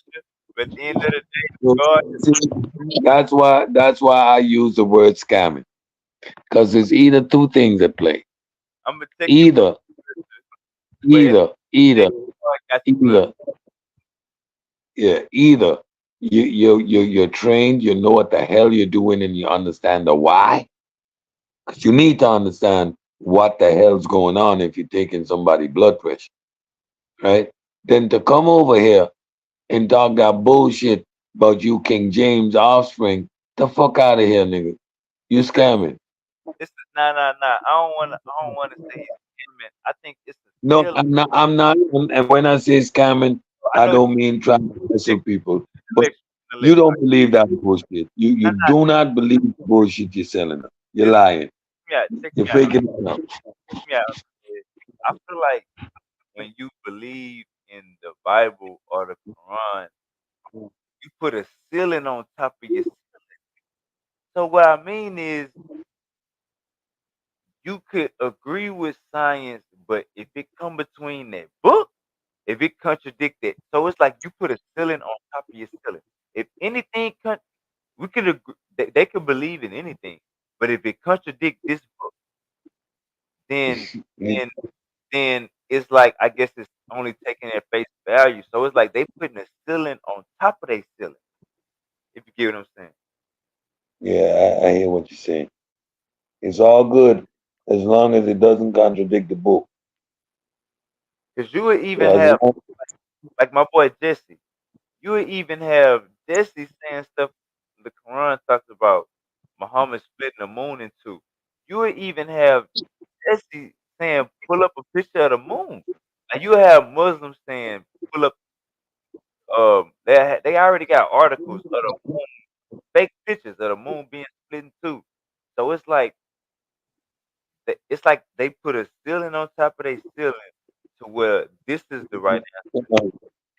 but at the end of the day, So, God, see, that's why I use the word scamming because there's either two things at play. I'm gonna check your blood Either, pressure, but at the either, day, either, God got your blood. either, yeah, either you're trained, you know what the hell you're doing, and you understand the why. Because you need to understand what the hell's going on if you're taking somebody blood pressure, right? Then to come over here and talk that bullshit about you King James offspring, the fuck out of here, nigga. You It's a, scamming. it's a, nah, nah, nah. I don't wanna say it's scamming. I think it's a No, stealing. I'm not, and when I say scamming, I I know don't mean trying to you wrestle people. But intellect, you intellect, don't right? believe that bullshit. You Nah, nah. do not believe the bullshit you're selling them. You're Listen, lying. check You're me out. faking it out. Check me out. I feel like when you believe in the Bible or the Quran, you put a ceiling on top of your. So what I mean is, you could agree with science, but if it come between that book, if it contradict it, so it's like you put a ceiling on top of your ceiling. If anything, we could agree, they could believe in anything, but if it contradict this book, then It- then then it's like I guess it's only taking at face value. So it's like they putting a ceiling on top of their ceiling. If you get what I'm saying. Yeah, I hear what you're saying. It's all good as long as it doesn't contradict the book. Because you would even As have long, like my boy Jesse. You would even have Jesse saying stuff the Quran talks about Muhammad splitting the moon in two. You would even have Jesse saying pull up a picture of the moon. And you have Muslims saying pull up they already got articles of the moon, fake pictures of the moon being split in two. So it's like they put a ceiling on top of their ceiling to where this is the right You know,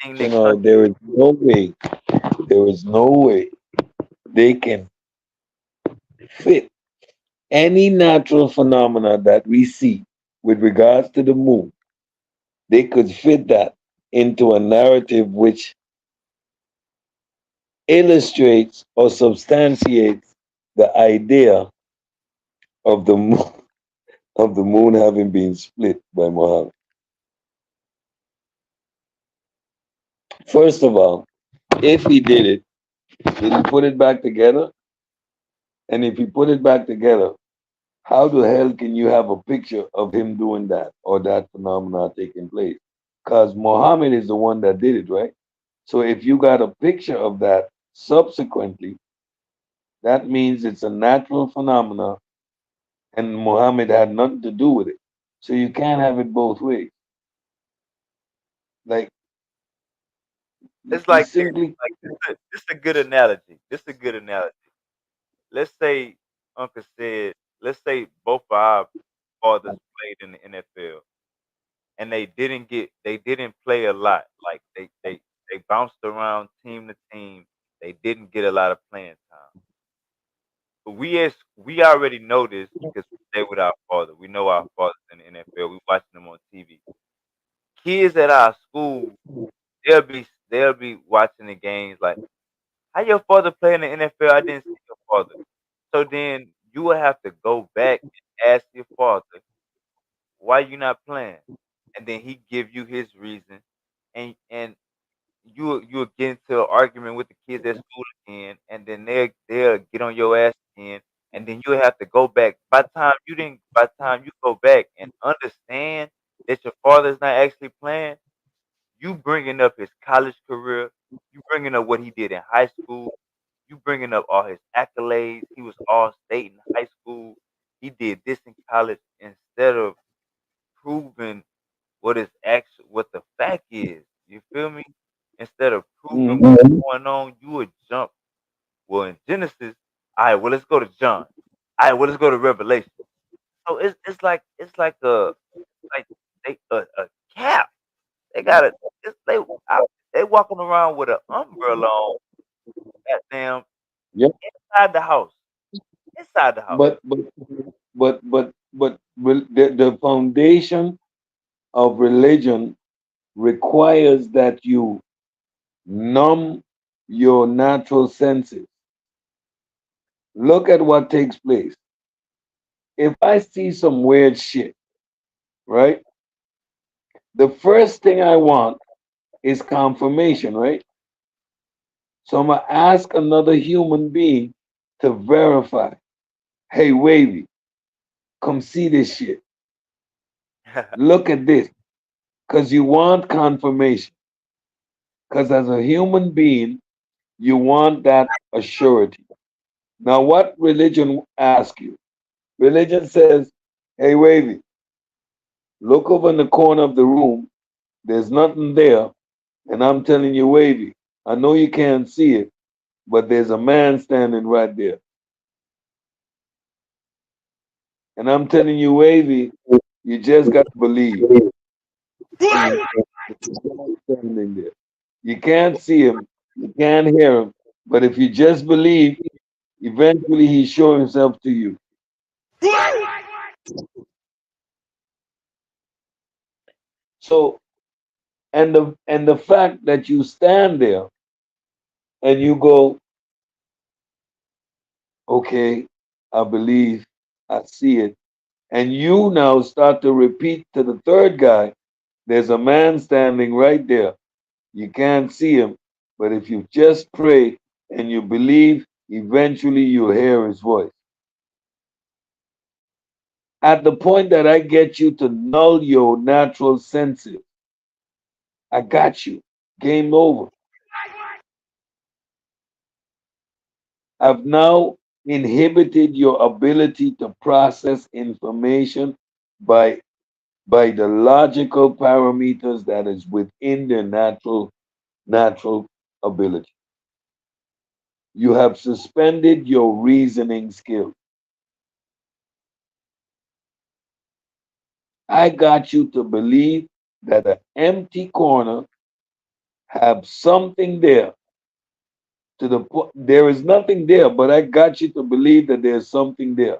thing you they know, there is no way they can fit any natural phenomena that we see with regards to the moon. They could fit that into a narrative which illustrates or substantiates the idea of the moon, of the moon having been split by Muhammad. First of all, if he did it, did he put it back together? And if he put it back together, how the hell can you have a picture of him doing that or that phenomena taking place? Because Muhammad is the one that did it, right? So if you got a picture of that subsequently, that means it's a natural phenomena and Muhammad had nothing to do with it. So you can't have it both ways. Like it's you like this. simply Like this a good analogy. This a good analogy. Let's say Uncle said, let's say both of our fathers played in the NFL and they didn't play a lot. Like they bounced around team to team. They didn't get a lot of playing time. But we already know this because we stay with our father. We know our fathers in the NFL. We watching them on TV. Kids at our school, they'll be watching the games like, how your father play in the NFL? I didn't see your father. So then you will have to go back and ask your father why you not playing, and then he give you his reason, and you'll get into an argument with the kids at school again, and then they'll get on your ass again, and then you'll have to go back. By the time you go back and understand that your father's not actually playing, you bringing up his college career, you bringing up what he did in high school, you bringing up all his accolades. He was all state in high school. He did this in college instead of proving what the fact is. You feel me? Instead of proving mm, what's going on, you would jump. Well, in Genesis, all right. Well, let's go to John. All right. Well, let's go to Revelation. So it's like like a cap. They got it. They walking around with an umbrella on. Goddamn, yeah. inside the house. Inside the house. But the foundation of religion requires that you numb your natural senses. Look at what takes place. If I see some weird shit, right? The first thing I want is confirmation, right? So I'm gonna ask another human being to verify. Hey, Wavy, come see this shit. Look at this, because you want confirmation. Because as a human being, you want that assurity. Now, what religion asks you? Religion says, hey, Wavy, look over in the corner of the room. There's nothing there. And I'm telling you, Wavy, I know you can't see it, but there's a man standing right there. And I'm telling you, Wavy, you just got to believe. And standing there. You can't see him, you can't hear him, but if you just believe, eventually he show himself to you. So, and the fact that you stand there and you go, okay, I believe, I see it, and you now start to repeat to the third guy, there's a man standing right there. You can't see him, but if you just pray and you believe, eventually you'll hear his voice. At the point that I get you to null your natural senses, I got you. Game over. have now inhibited your ability to process information by the logical parameters that is within their natural ability. You have suspended your reasoning skill. I got you to believe that an empty corner have something there to the point there is nothing there, but I got you to believe that there's something there.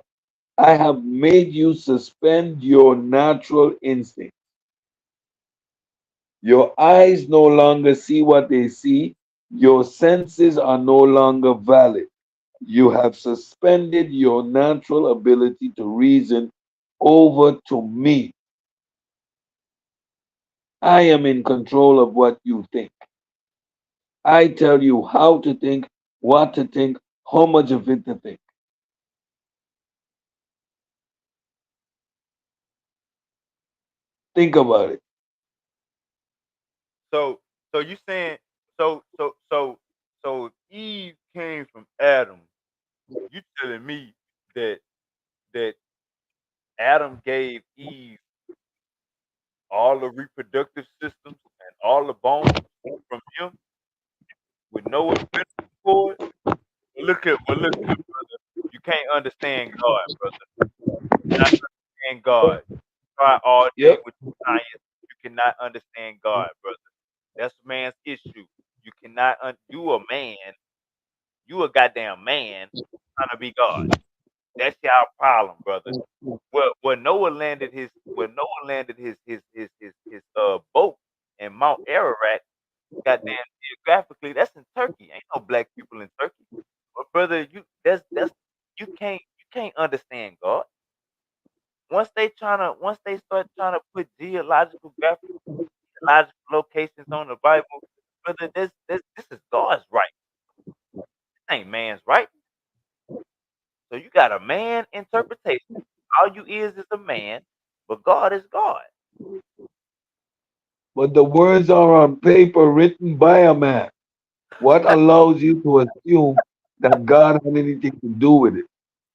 I have made you suspend your natural instinct. Your eyes no longer see what they see. Your senses are no longer valid. You have suspended your natural ability to reason over to me. I am in control of what you think. I tell you how to think, what to think, how much of it to think. Think about it. So so you saying so Eve came from Adam. You telling me that that Adam gave Eve all the reproductive systems and all the bones from him with no umbilical cord? Well, look here, brother. You can't understand God, brother. You cannot understand God. Try all day Yep. with science. You cannot understand God, brother. That's man's issue. You cannot. You a man. You a goddamn man trying to be God. That's your problem, brother. Where Noah landed his boat in Mount Ararat, goddamn geographically, that's in Turkey. Ain't no black people in Turkey. But brother, that's you can't understand God. Once they start trying to put geological locations on the Bible, brother, this is God's right. This ain't man's right. So you got a man interpretation. All you is a man, but God is God. But the words are on paper written by a man. What allows you to assume that God had anything to do with it?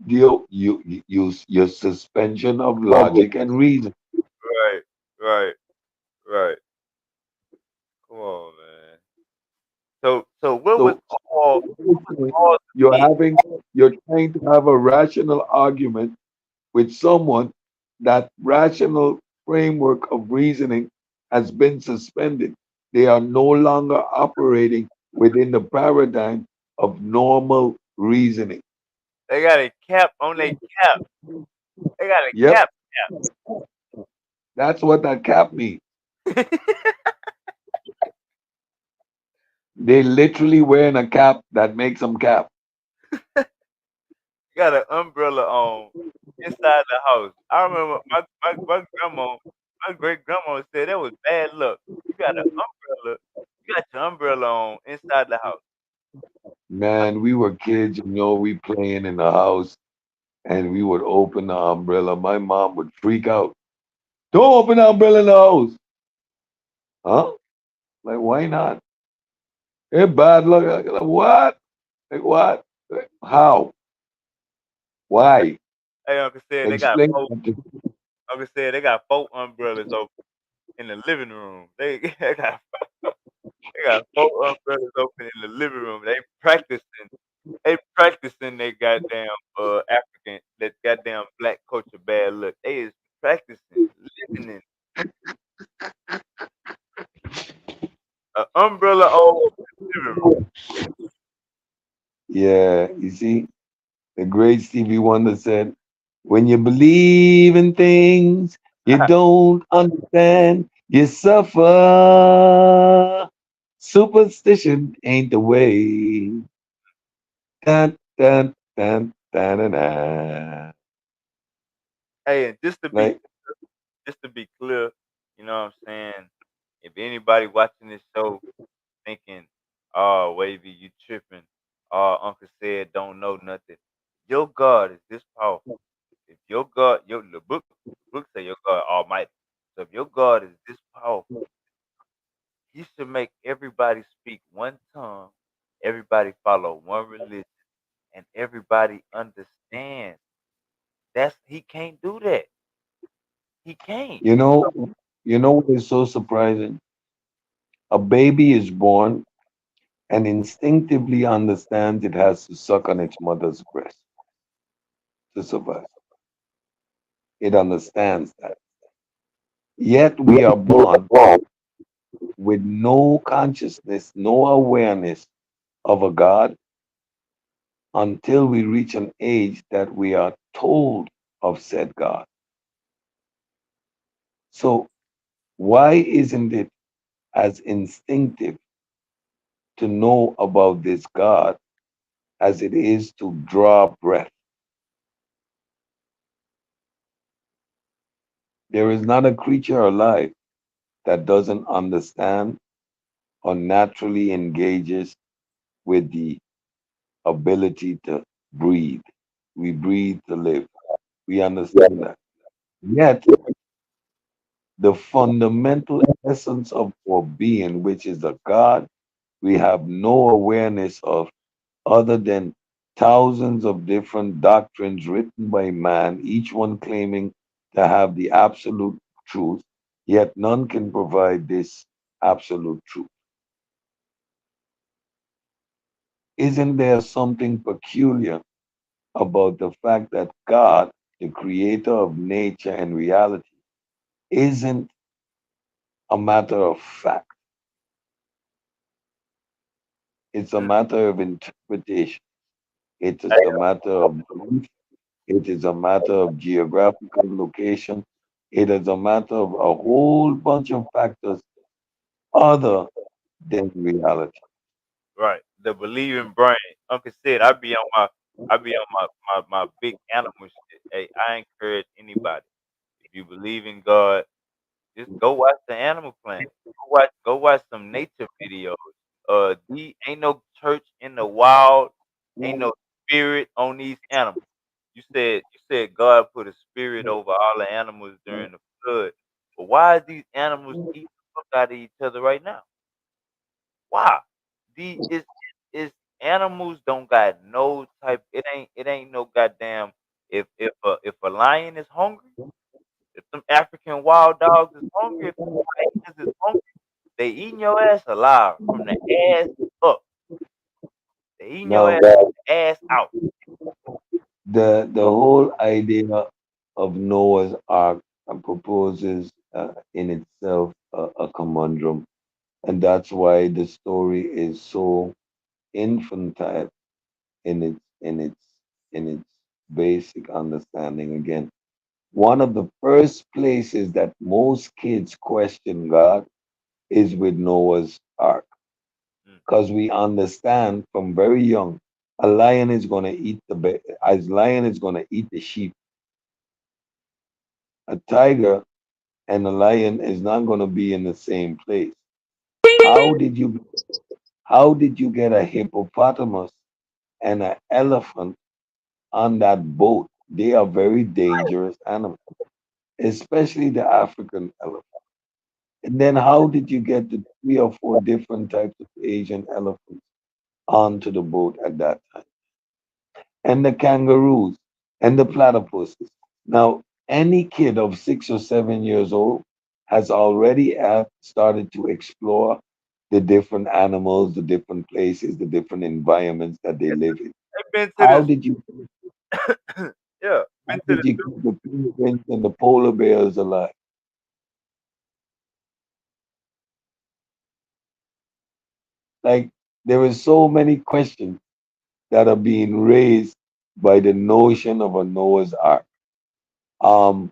Your suspension of logic and reason. Right, right, right. Come on, man. So what was So Paul? at this What was point, Paul's opinion? you're trying to have a rational argument with someone that rational framework of reasoning has been suspended. They are no longer operating within the paradigm of normal reasoning. They got a cap on their cap. They got a Yep, cap. that's what that cap means. They literally wearing a cap that makes them cap. Got an umbrella on inside the house. I remember my grandma, my great grandma said that was bad luck. You got an umbrella. You got your umbrella on inside the house. Man, we were kids, we playing in the house and we would open the umbrella. My mom would freak out. Don't open the umbrella in the house. Huh? Like, why not? It's bad luck. Like, what? Like, what? Like, how? Why? Hey, Uncle said they got Explain four. that to Uncle said they got four umbrellas open in the living room. They got four umbrellas open in the living room. They practicing. They practicing their goddamn African, that goddamn black culture bad look. They is practicing living in an umbrella over the living room. Yeah, you see, the great Stevie Wonder said, when you believe in things you don't understand, you suffer. Superstition ain't the way. Dun, dun, dun, dun, dun, dun. Hey, and Like, just to be clear, you know what I'm saying? If anybody watching this show thinking, "Oh, Wavy, you tripping," Uncle said don't know nothing. Your God is this powerful. If your God, the book say your God Almighty. So if your God is this powerful, He should make everybody speak one tongue, everybody follow one religion, and everybody understands. That's he can't do that. He can't. You know, you know what is so surprising? A baby is born and instinctively understands it has to suck on its mother's breast to survive. It understands that. Yet we are born with no consciousness, no awareness of a God until we reach an age that we are told of said God. So, why isn't it as instinctive to know about this God as it is to draw breath? There is not a creature alive that doesn't understand or naturally engages with the ability to breathe. We breathe to live. We understand that. Yet, the fundamental essence of our being, which is a God, we have no awareness of other than thousands of different doctrines written by man, each one claiming to have the absolute truth, yet none can provide this absolute truth. Isn't there something peculiar about the fact that God, the creator of nature and reality, isn't a matter of fact? It's a Mm, matter of interpretation. It is a matter of belief. It is a matter of geographical location. It is a matter of a whole bunch of factors other than reality. right. The believing brain. Uncle said I be on my big animal shit. Hey, I encourage anybody. If you believe in God, just go watch the Animal Planet. Go watch some nature videos. Ain't no church in the wild. Ain't no spirit on these animals. You said God put a spirit over all the animals during the flood. But why are these animals eating the fuck out of each other right now? Why? The is animals don't got no type. It ain't no goddamn. If a lion is hungry, if some African wild dogs is hungry, if some hyenas is hungry, they eating your ass alive from the ass up. They eating your Now, ass out. the whole idea of Noah's Ark proposes in itself a conundrum, and that's why the story is so infantile in its basic understanding. Again, one of the first places that most kids question God is with Noah's Ark, Mm, because we understand from very young a lion is going to eat as lion is going to eat the sheep. A tiger and a lion is not going to be in the same place. How did you how did you get a hippopotamus and an elephant on that boat? They are very dangerous animals, especially the African elephant. And then how did you get the three or four different types of Asian elephants onto the boat at that time? And the kangaroos and the platypuses. Now, any kid of 6 or 7 years old has already started to explore the different animals, the different places, the different environments that they live in. I've been to How this. did you Yeah, how been to did the you keep the penguins and the polar bears alive? Like there are so many questions that are being raised by the notion of a Noah's Ark. Um,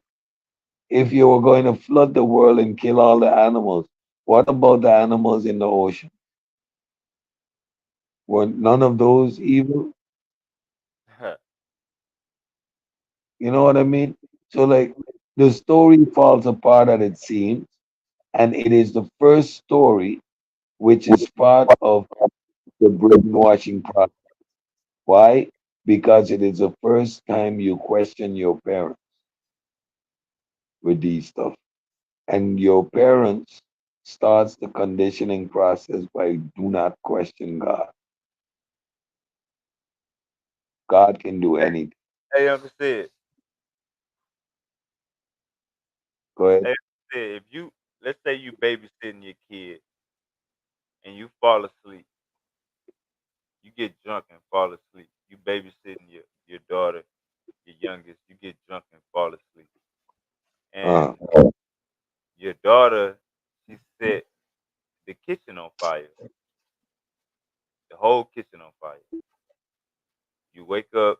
if you were going to flood the world and kill all the animals, what about the animals in the ocean? Were none of those evil? You know what I mean? So, like, the story falls apart at it seems, and it is the first story which is part of the brainwashing process. Why? Because it is the first time you question your parents with these stuff. And your parents starts the conditioning process by do not question God. God can do anything. Hey, Uncle said, Go ahead. hey, Uncle said, if you, let's say you babysitting your kid and you fall asleep, you get drunk and fall asleep. You babysitting your daughter, your youngest, you get drunk and fall asleep. Uh, And your daughter, she set the kitchen on fire, the whole kitchen on fire. You wake up,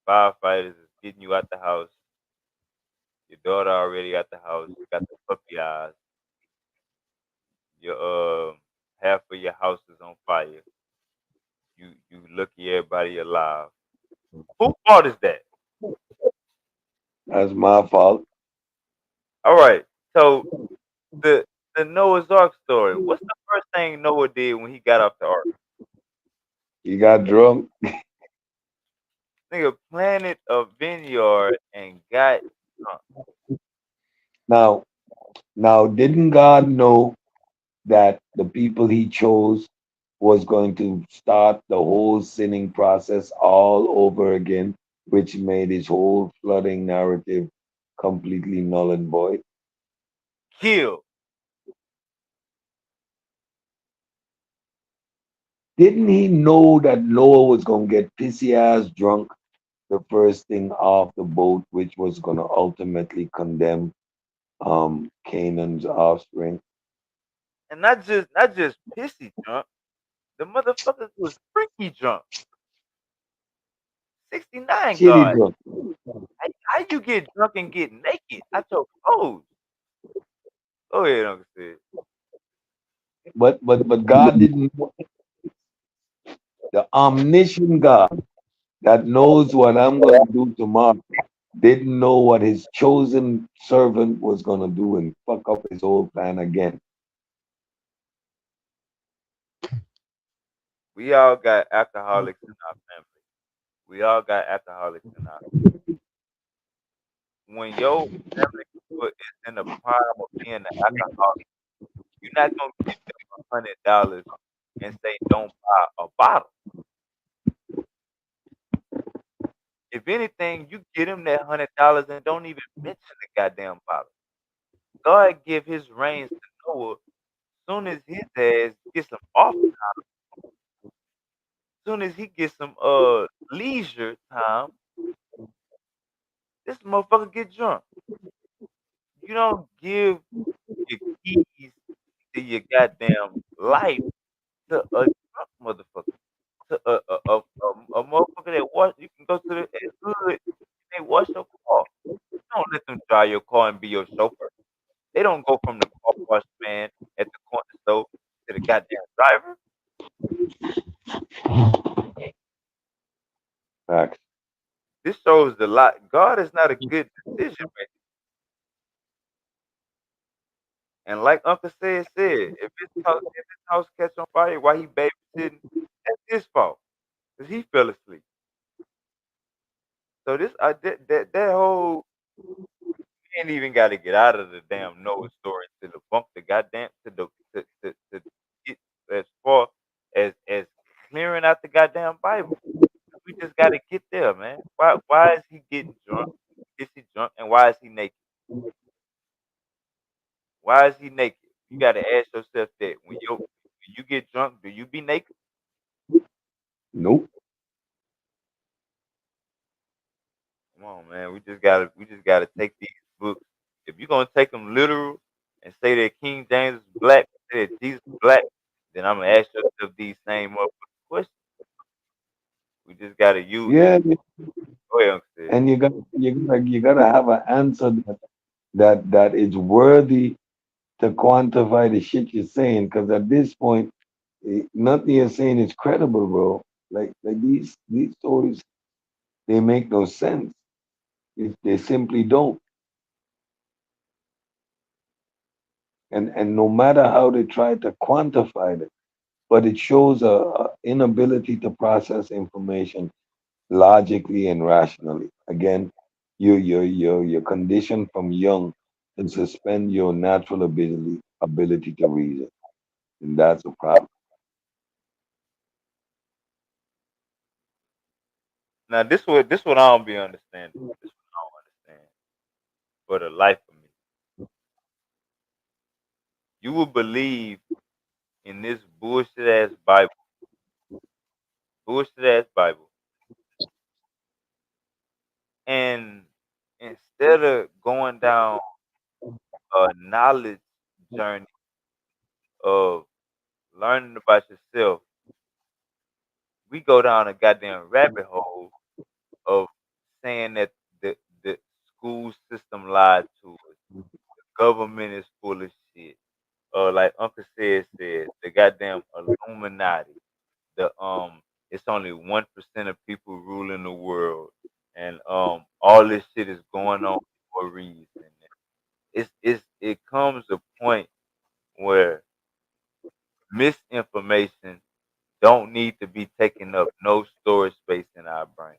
firefighters is getting you out the house. Your daughter already at the house, got the puppy eyes. Your half of your house is on fire. You lucky everybody alive. Who fault is that? that's my fault. All right. So the the Noah's Ark story. What's the first thing Noah did when he got off the ark? You got drunk. Nigga planted a vineyard and got drunk. Now, now, didn't God know that the people he chose was going to start the whole sinning process all over again, which made his whole flooding narrative completely null and void? Killed. Didn't he know that Noah was going to get pissy ass drunk the first thing off the boat, which was going to ultimately condemn Canaan's offspring? And not just pissy drunk. The motherfuckers was freaky drunk. 69 Shitty God. drunk. How you get drunk and get naked out your clothes? Go ahead, Uncle Sid. But God didn't, the omniscient God that knows what I'm going to do tomorrow didn't know what his chosen servant was going to do and fuck up his whole plan again. We all got alcoholics in our family. We all got alcoholics in our. When your family member is in the prime of being an alcoholic, you're not gonna give them $100 and say don't buy a bottle. If anything, you get him that $100 and don't even mention the goddamn bottle. God give his reigns to Noah. Soon as his ass gets some off, soon as he gets some leisure time, this motherfucker get drunk. You don't give your keys to your goddamn life to a drunk motherfucker. To a motherfucker that wash. You can go to the hood and they wash your car. Don't let them drive your car and be your chauffeur. They don't go from the car wash man at the corner store to the goddamn driver. Facts. This shows the lot. God is not a good decision maker. And like Uncle said, if his house catch on fire while he babysitting, that's his fault because he fell asleep. So this that whole ain't even got to get out of the damn Noah story to debunk the goddamn to get as far as clearing out the goddamn Bible. We just got to get there, man. Why is he getting drunk? Is he drunk and why is he naked? Why is he naked? You got to ask yourself that when you get drunk, do you be naked? Nope. Come on, man. We just gotta take these books. If you're gonna take them literal and say that King James is black, say that Jesus is black, then I'm gonna ask yourself these same questions. We just gotta use. Yeah, Go ahead, Uncle Sid. and you gotta have an answer that is worthy to quantify the shit you're saying. Because at this point, nothing you're saying is credible, bro. Like these stories, they make no sense. They simply don't. And no matter how they try to quantify it, but it shows a inability to process information logically and rationally. Again, you're conditioned from young to suspend your natural ability to reason, and that's a problem. Now this what I don't be understanding. This what I don't understand for the life of me. You would believe in this bullshit ass Bible, and instead of going down a knowledge journey of learning about yourself, we go down a goddamn rabbit hole of saying that the school system lied to us, government is full of shit. Like Uncle said the goddamn Illuminati. It's only 1% of people ruling the world, and all this shit is going on for a reason. It comes a point where misinformation don't need to be taking up no storage space in our brain.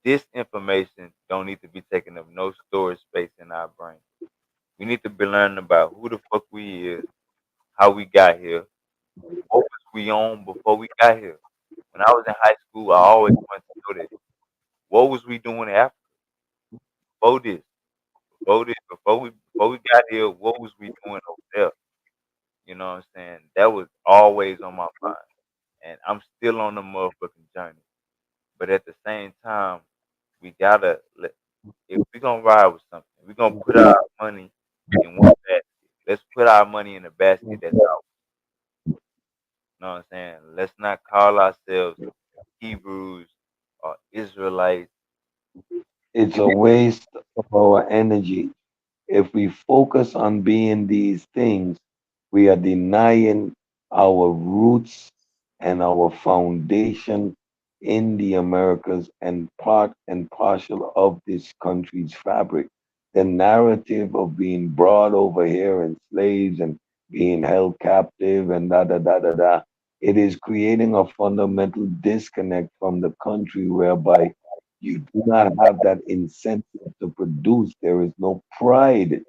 Disinformation don't need to be taking up no storage space in our brain. We need to be learning about who the fuck we is, how we got here, what was we on before we got here. When I was in high school, I always wanted to know that. What was we doing after before this? Before we got here, what was we doing over there? You know what I'm saying? That was always on my mind. And I'm still on the motherfucking journey. But at the same time, we gotta if we're gonna ride with something, we're gonna put our money in one basket. Let's put our money in a basket that's out. You know what I'm saying? Let's not call ourselves Hebrews or Israelites. It's a waste of our energy. If we focus on being these things, we are denying our roots and our foundation in the Americas and part and partial of this country's fabric. The narrative of being brought over here and slaves and being held captive and da da da da da. It is creating a fundamental disconnect from the country whereby you do not have that incentive to produce. There is no pride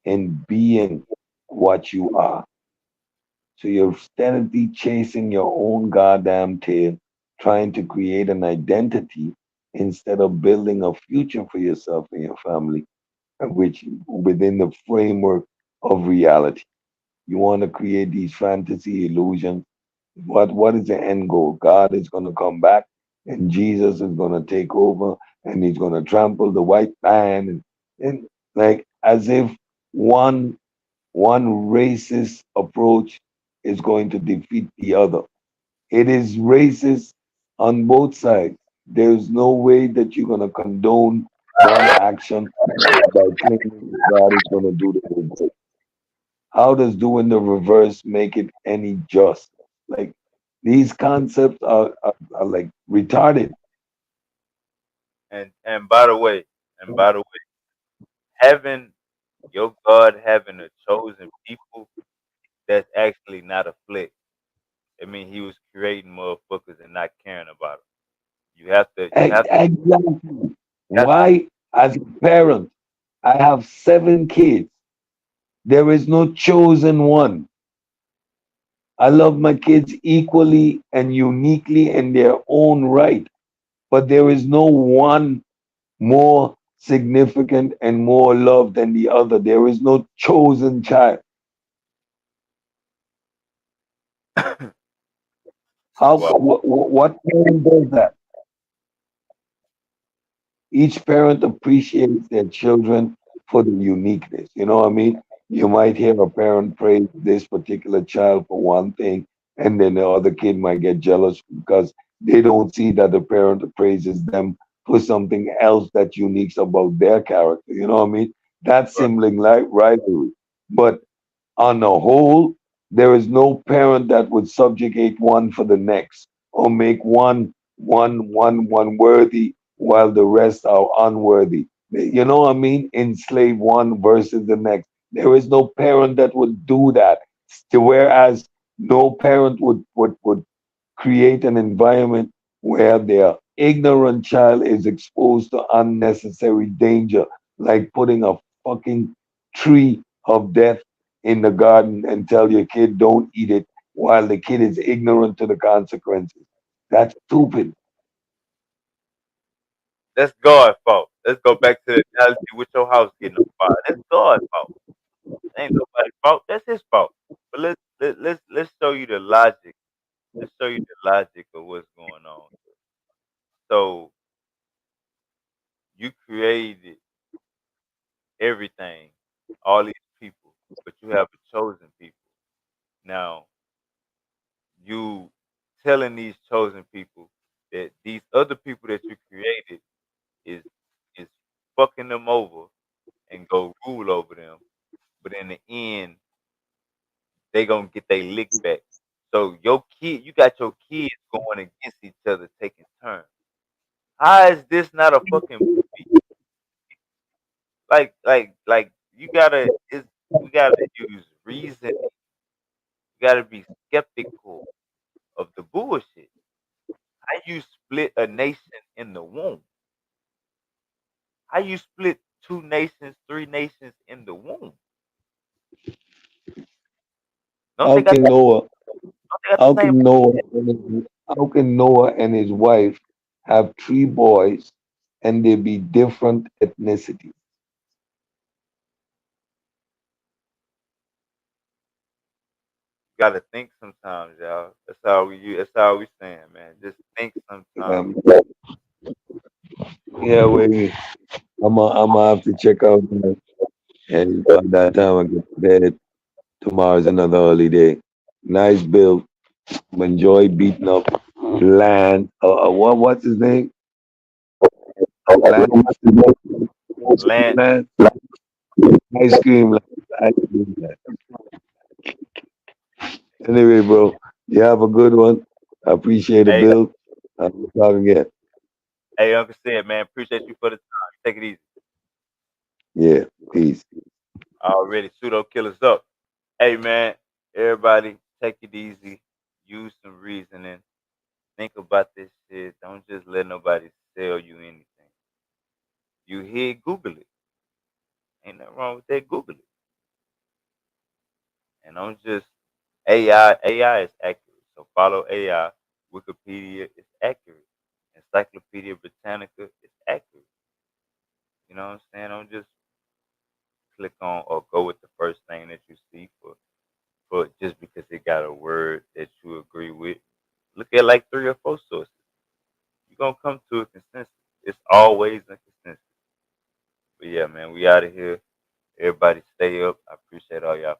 in being what you are. So you're steadily chasing your own goddamn tail, trying to create an identity instead of building a future for yourself and your family, which within the framework of reality. You want to create these fantasy illusions. What is the end goal? God is going to come back and Jesus is going to take over and he's going to trample the white man and like as if one one racist approach is going to defeat the other. It is racist on both sides. There's no way that you're going to condone one action by claiming that God is going to do the reverse. How does doing the reverse make it any just? Like these concepts are like retarded. And by the way, having your God having a chosen people, that's actually not a flex. I mean, he was creating motherfuckers and not caring about them. Exactly. You have to Why, as a parent, I have 7 kids. There is no chosen one. I love my kids equally and uniquely in their own right, but there is no one more significant and more loved than the other. There is no chosen child. How? well, What parent does that? Each parent appreciates their children for the uniqueness. You know what I mean? You might hear a parent praise this particular child for one thing, and then the other kid might get jealous because they don't see that the parent praises them for something else that's unique about their character. You know what I mean? That's right. sibling like rivalry. But on the whole, there is no parent that would subjugate one for the next or make one worthy while the rest are unworthy. You know what I mean? Enslave one versus the next. There is no parent that would do that. Whereas no parent would create an environment where their ignorant child is exposed to unnecessary danger, like putting a fucking tree of death in the garden and tell your kid don't eat it while the kid is ignorant to the consequences. That's stupid. That's God's fault. Let's go back to the analogy with your house getting on fire. That's God's fault. It ain't nobody's fault. That's his fault. But let's show you the logic. Let's show you the logic of what's going on. So you created everything, all these people, but you have a chosen people. Now you telling these chosen people that these other people that you created is is fucking them over and go rule over them. But in the end, they gonna get their lick back. So you got your kids going against each other, taking turns. How is this not a fucking movie? Like we gotta use reason. You gotta be skeptical of the bullshit. How you split a nation in the womb? How you split two nations, three nations in the womb? Don't How they got can Noah? don't they got the How same? can Noah? How can Noah and his wife have three boys, and they be different ethnicity? Gotta think sometimes, y'all. That's how we saying, man. Just think sometimes. Um, yeah, wait. I'm gonna have to check out that. And by that time I get to bed, tomorrow's another holiday. Nice build. Enjoy beating up Land. What's his name? Land. What's his name? Land, Land. Ice cream. Land. Ice cream. Land. Anyway, bro, you have a good one. I appreciate the hey, build. We'll talk again. hey, Uncle said, man, appreciate you for the time. Take it easy. Yeah. Peace. Already pseudo killers up. Hey, man, everybody, take it easy. Use some reasoning. Think about this shit. Don't just let nobody sell you anything. You hear, Google it. Ain't nothing wrong with that. Google it. And don't just AI. AI is accurate. So follow AI. Wikipedia is accurate. Encyclopedia Britannica is accurate. You know what I'm saying? Don't just click on or go with the first thing that you see for just because it got a word that you agree with. Look at like three or four sources. You're gonna come to a consensus. It's always a consensus. But yeah, man, we out of here. Everybody stay up. I appreciate all y'all.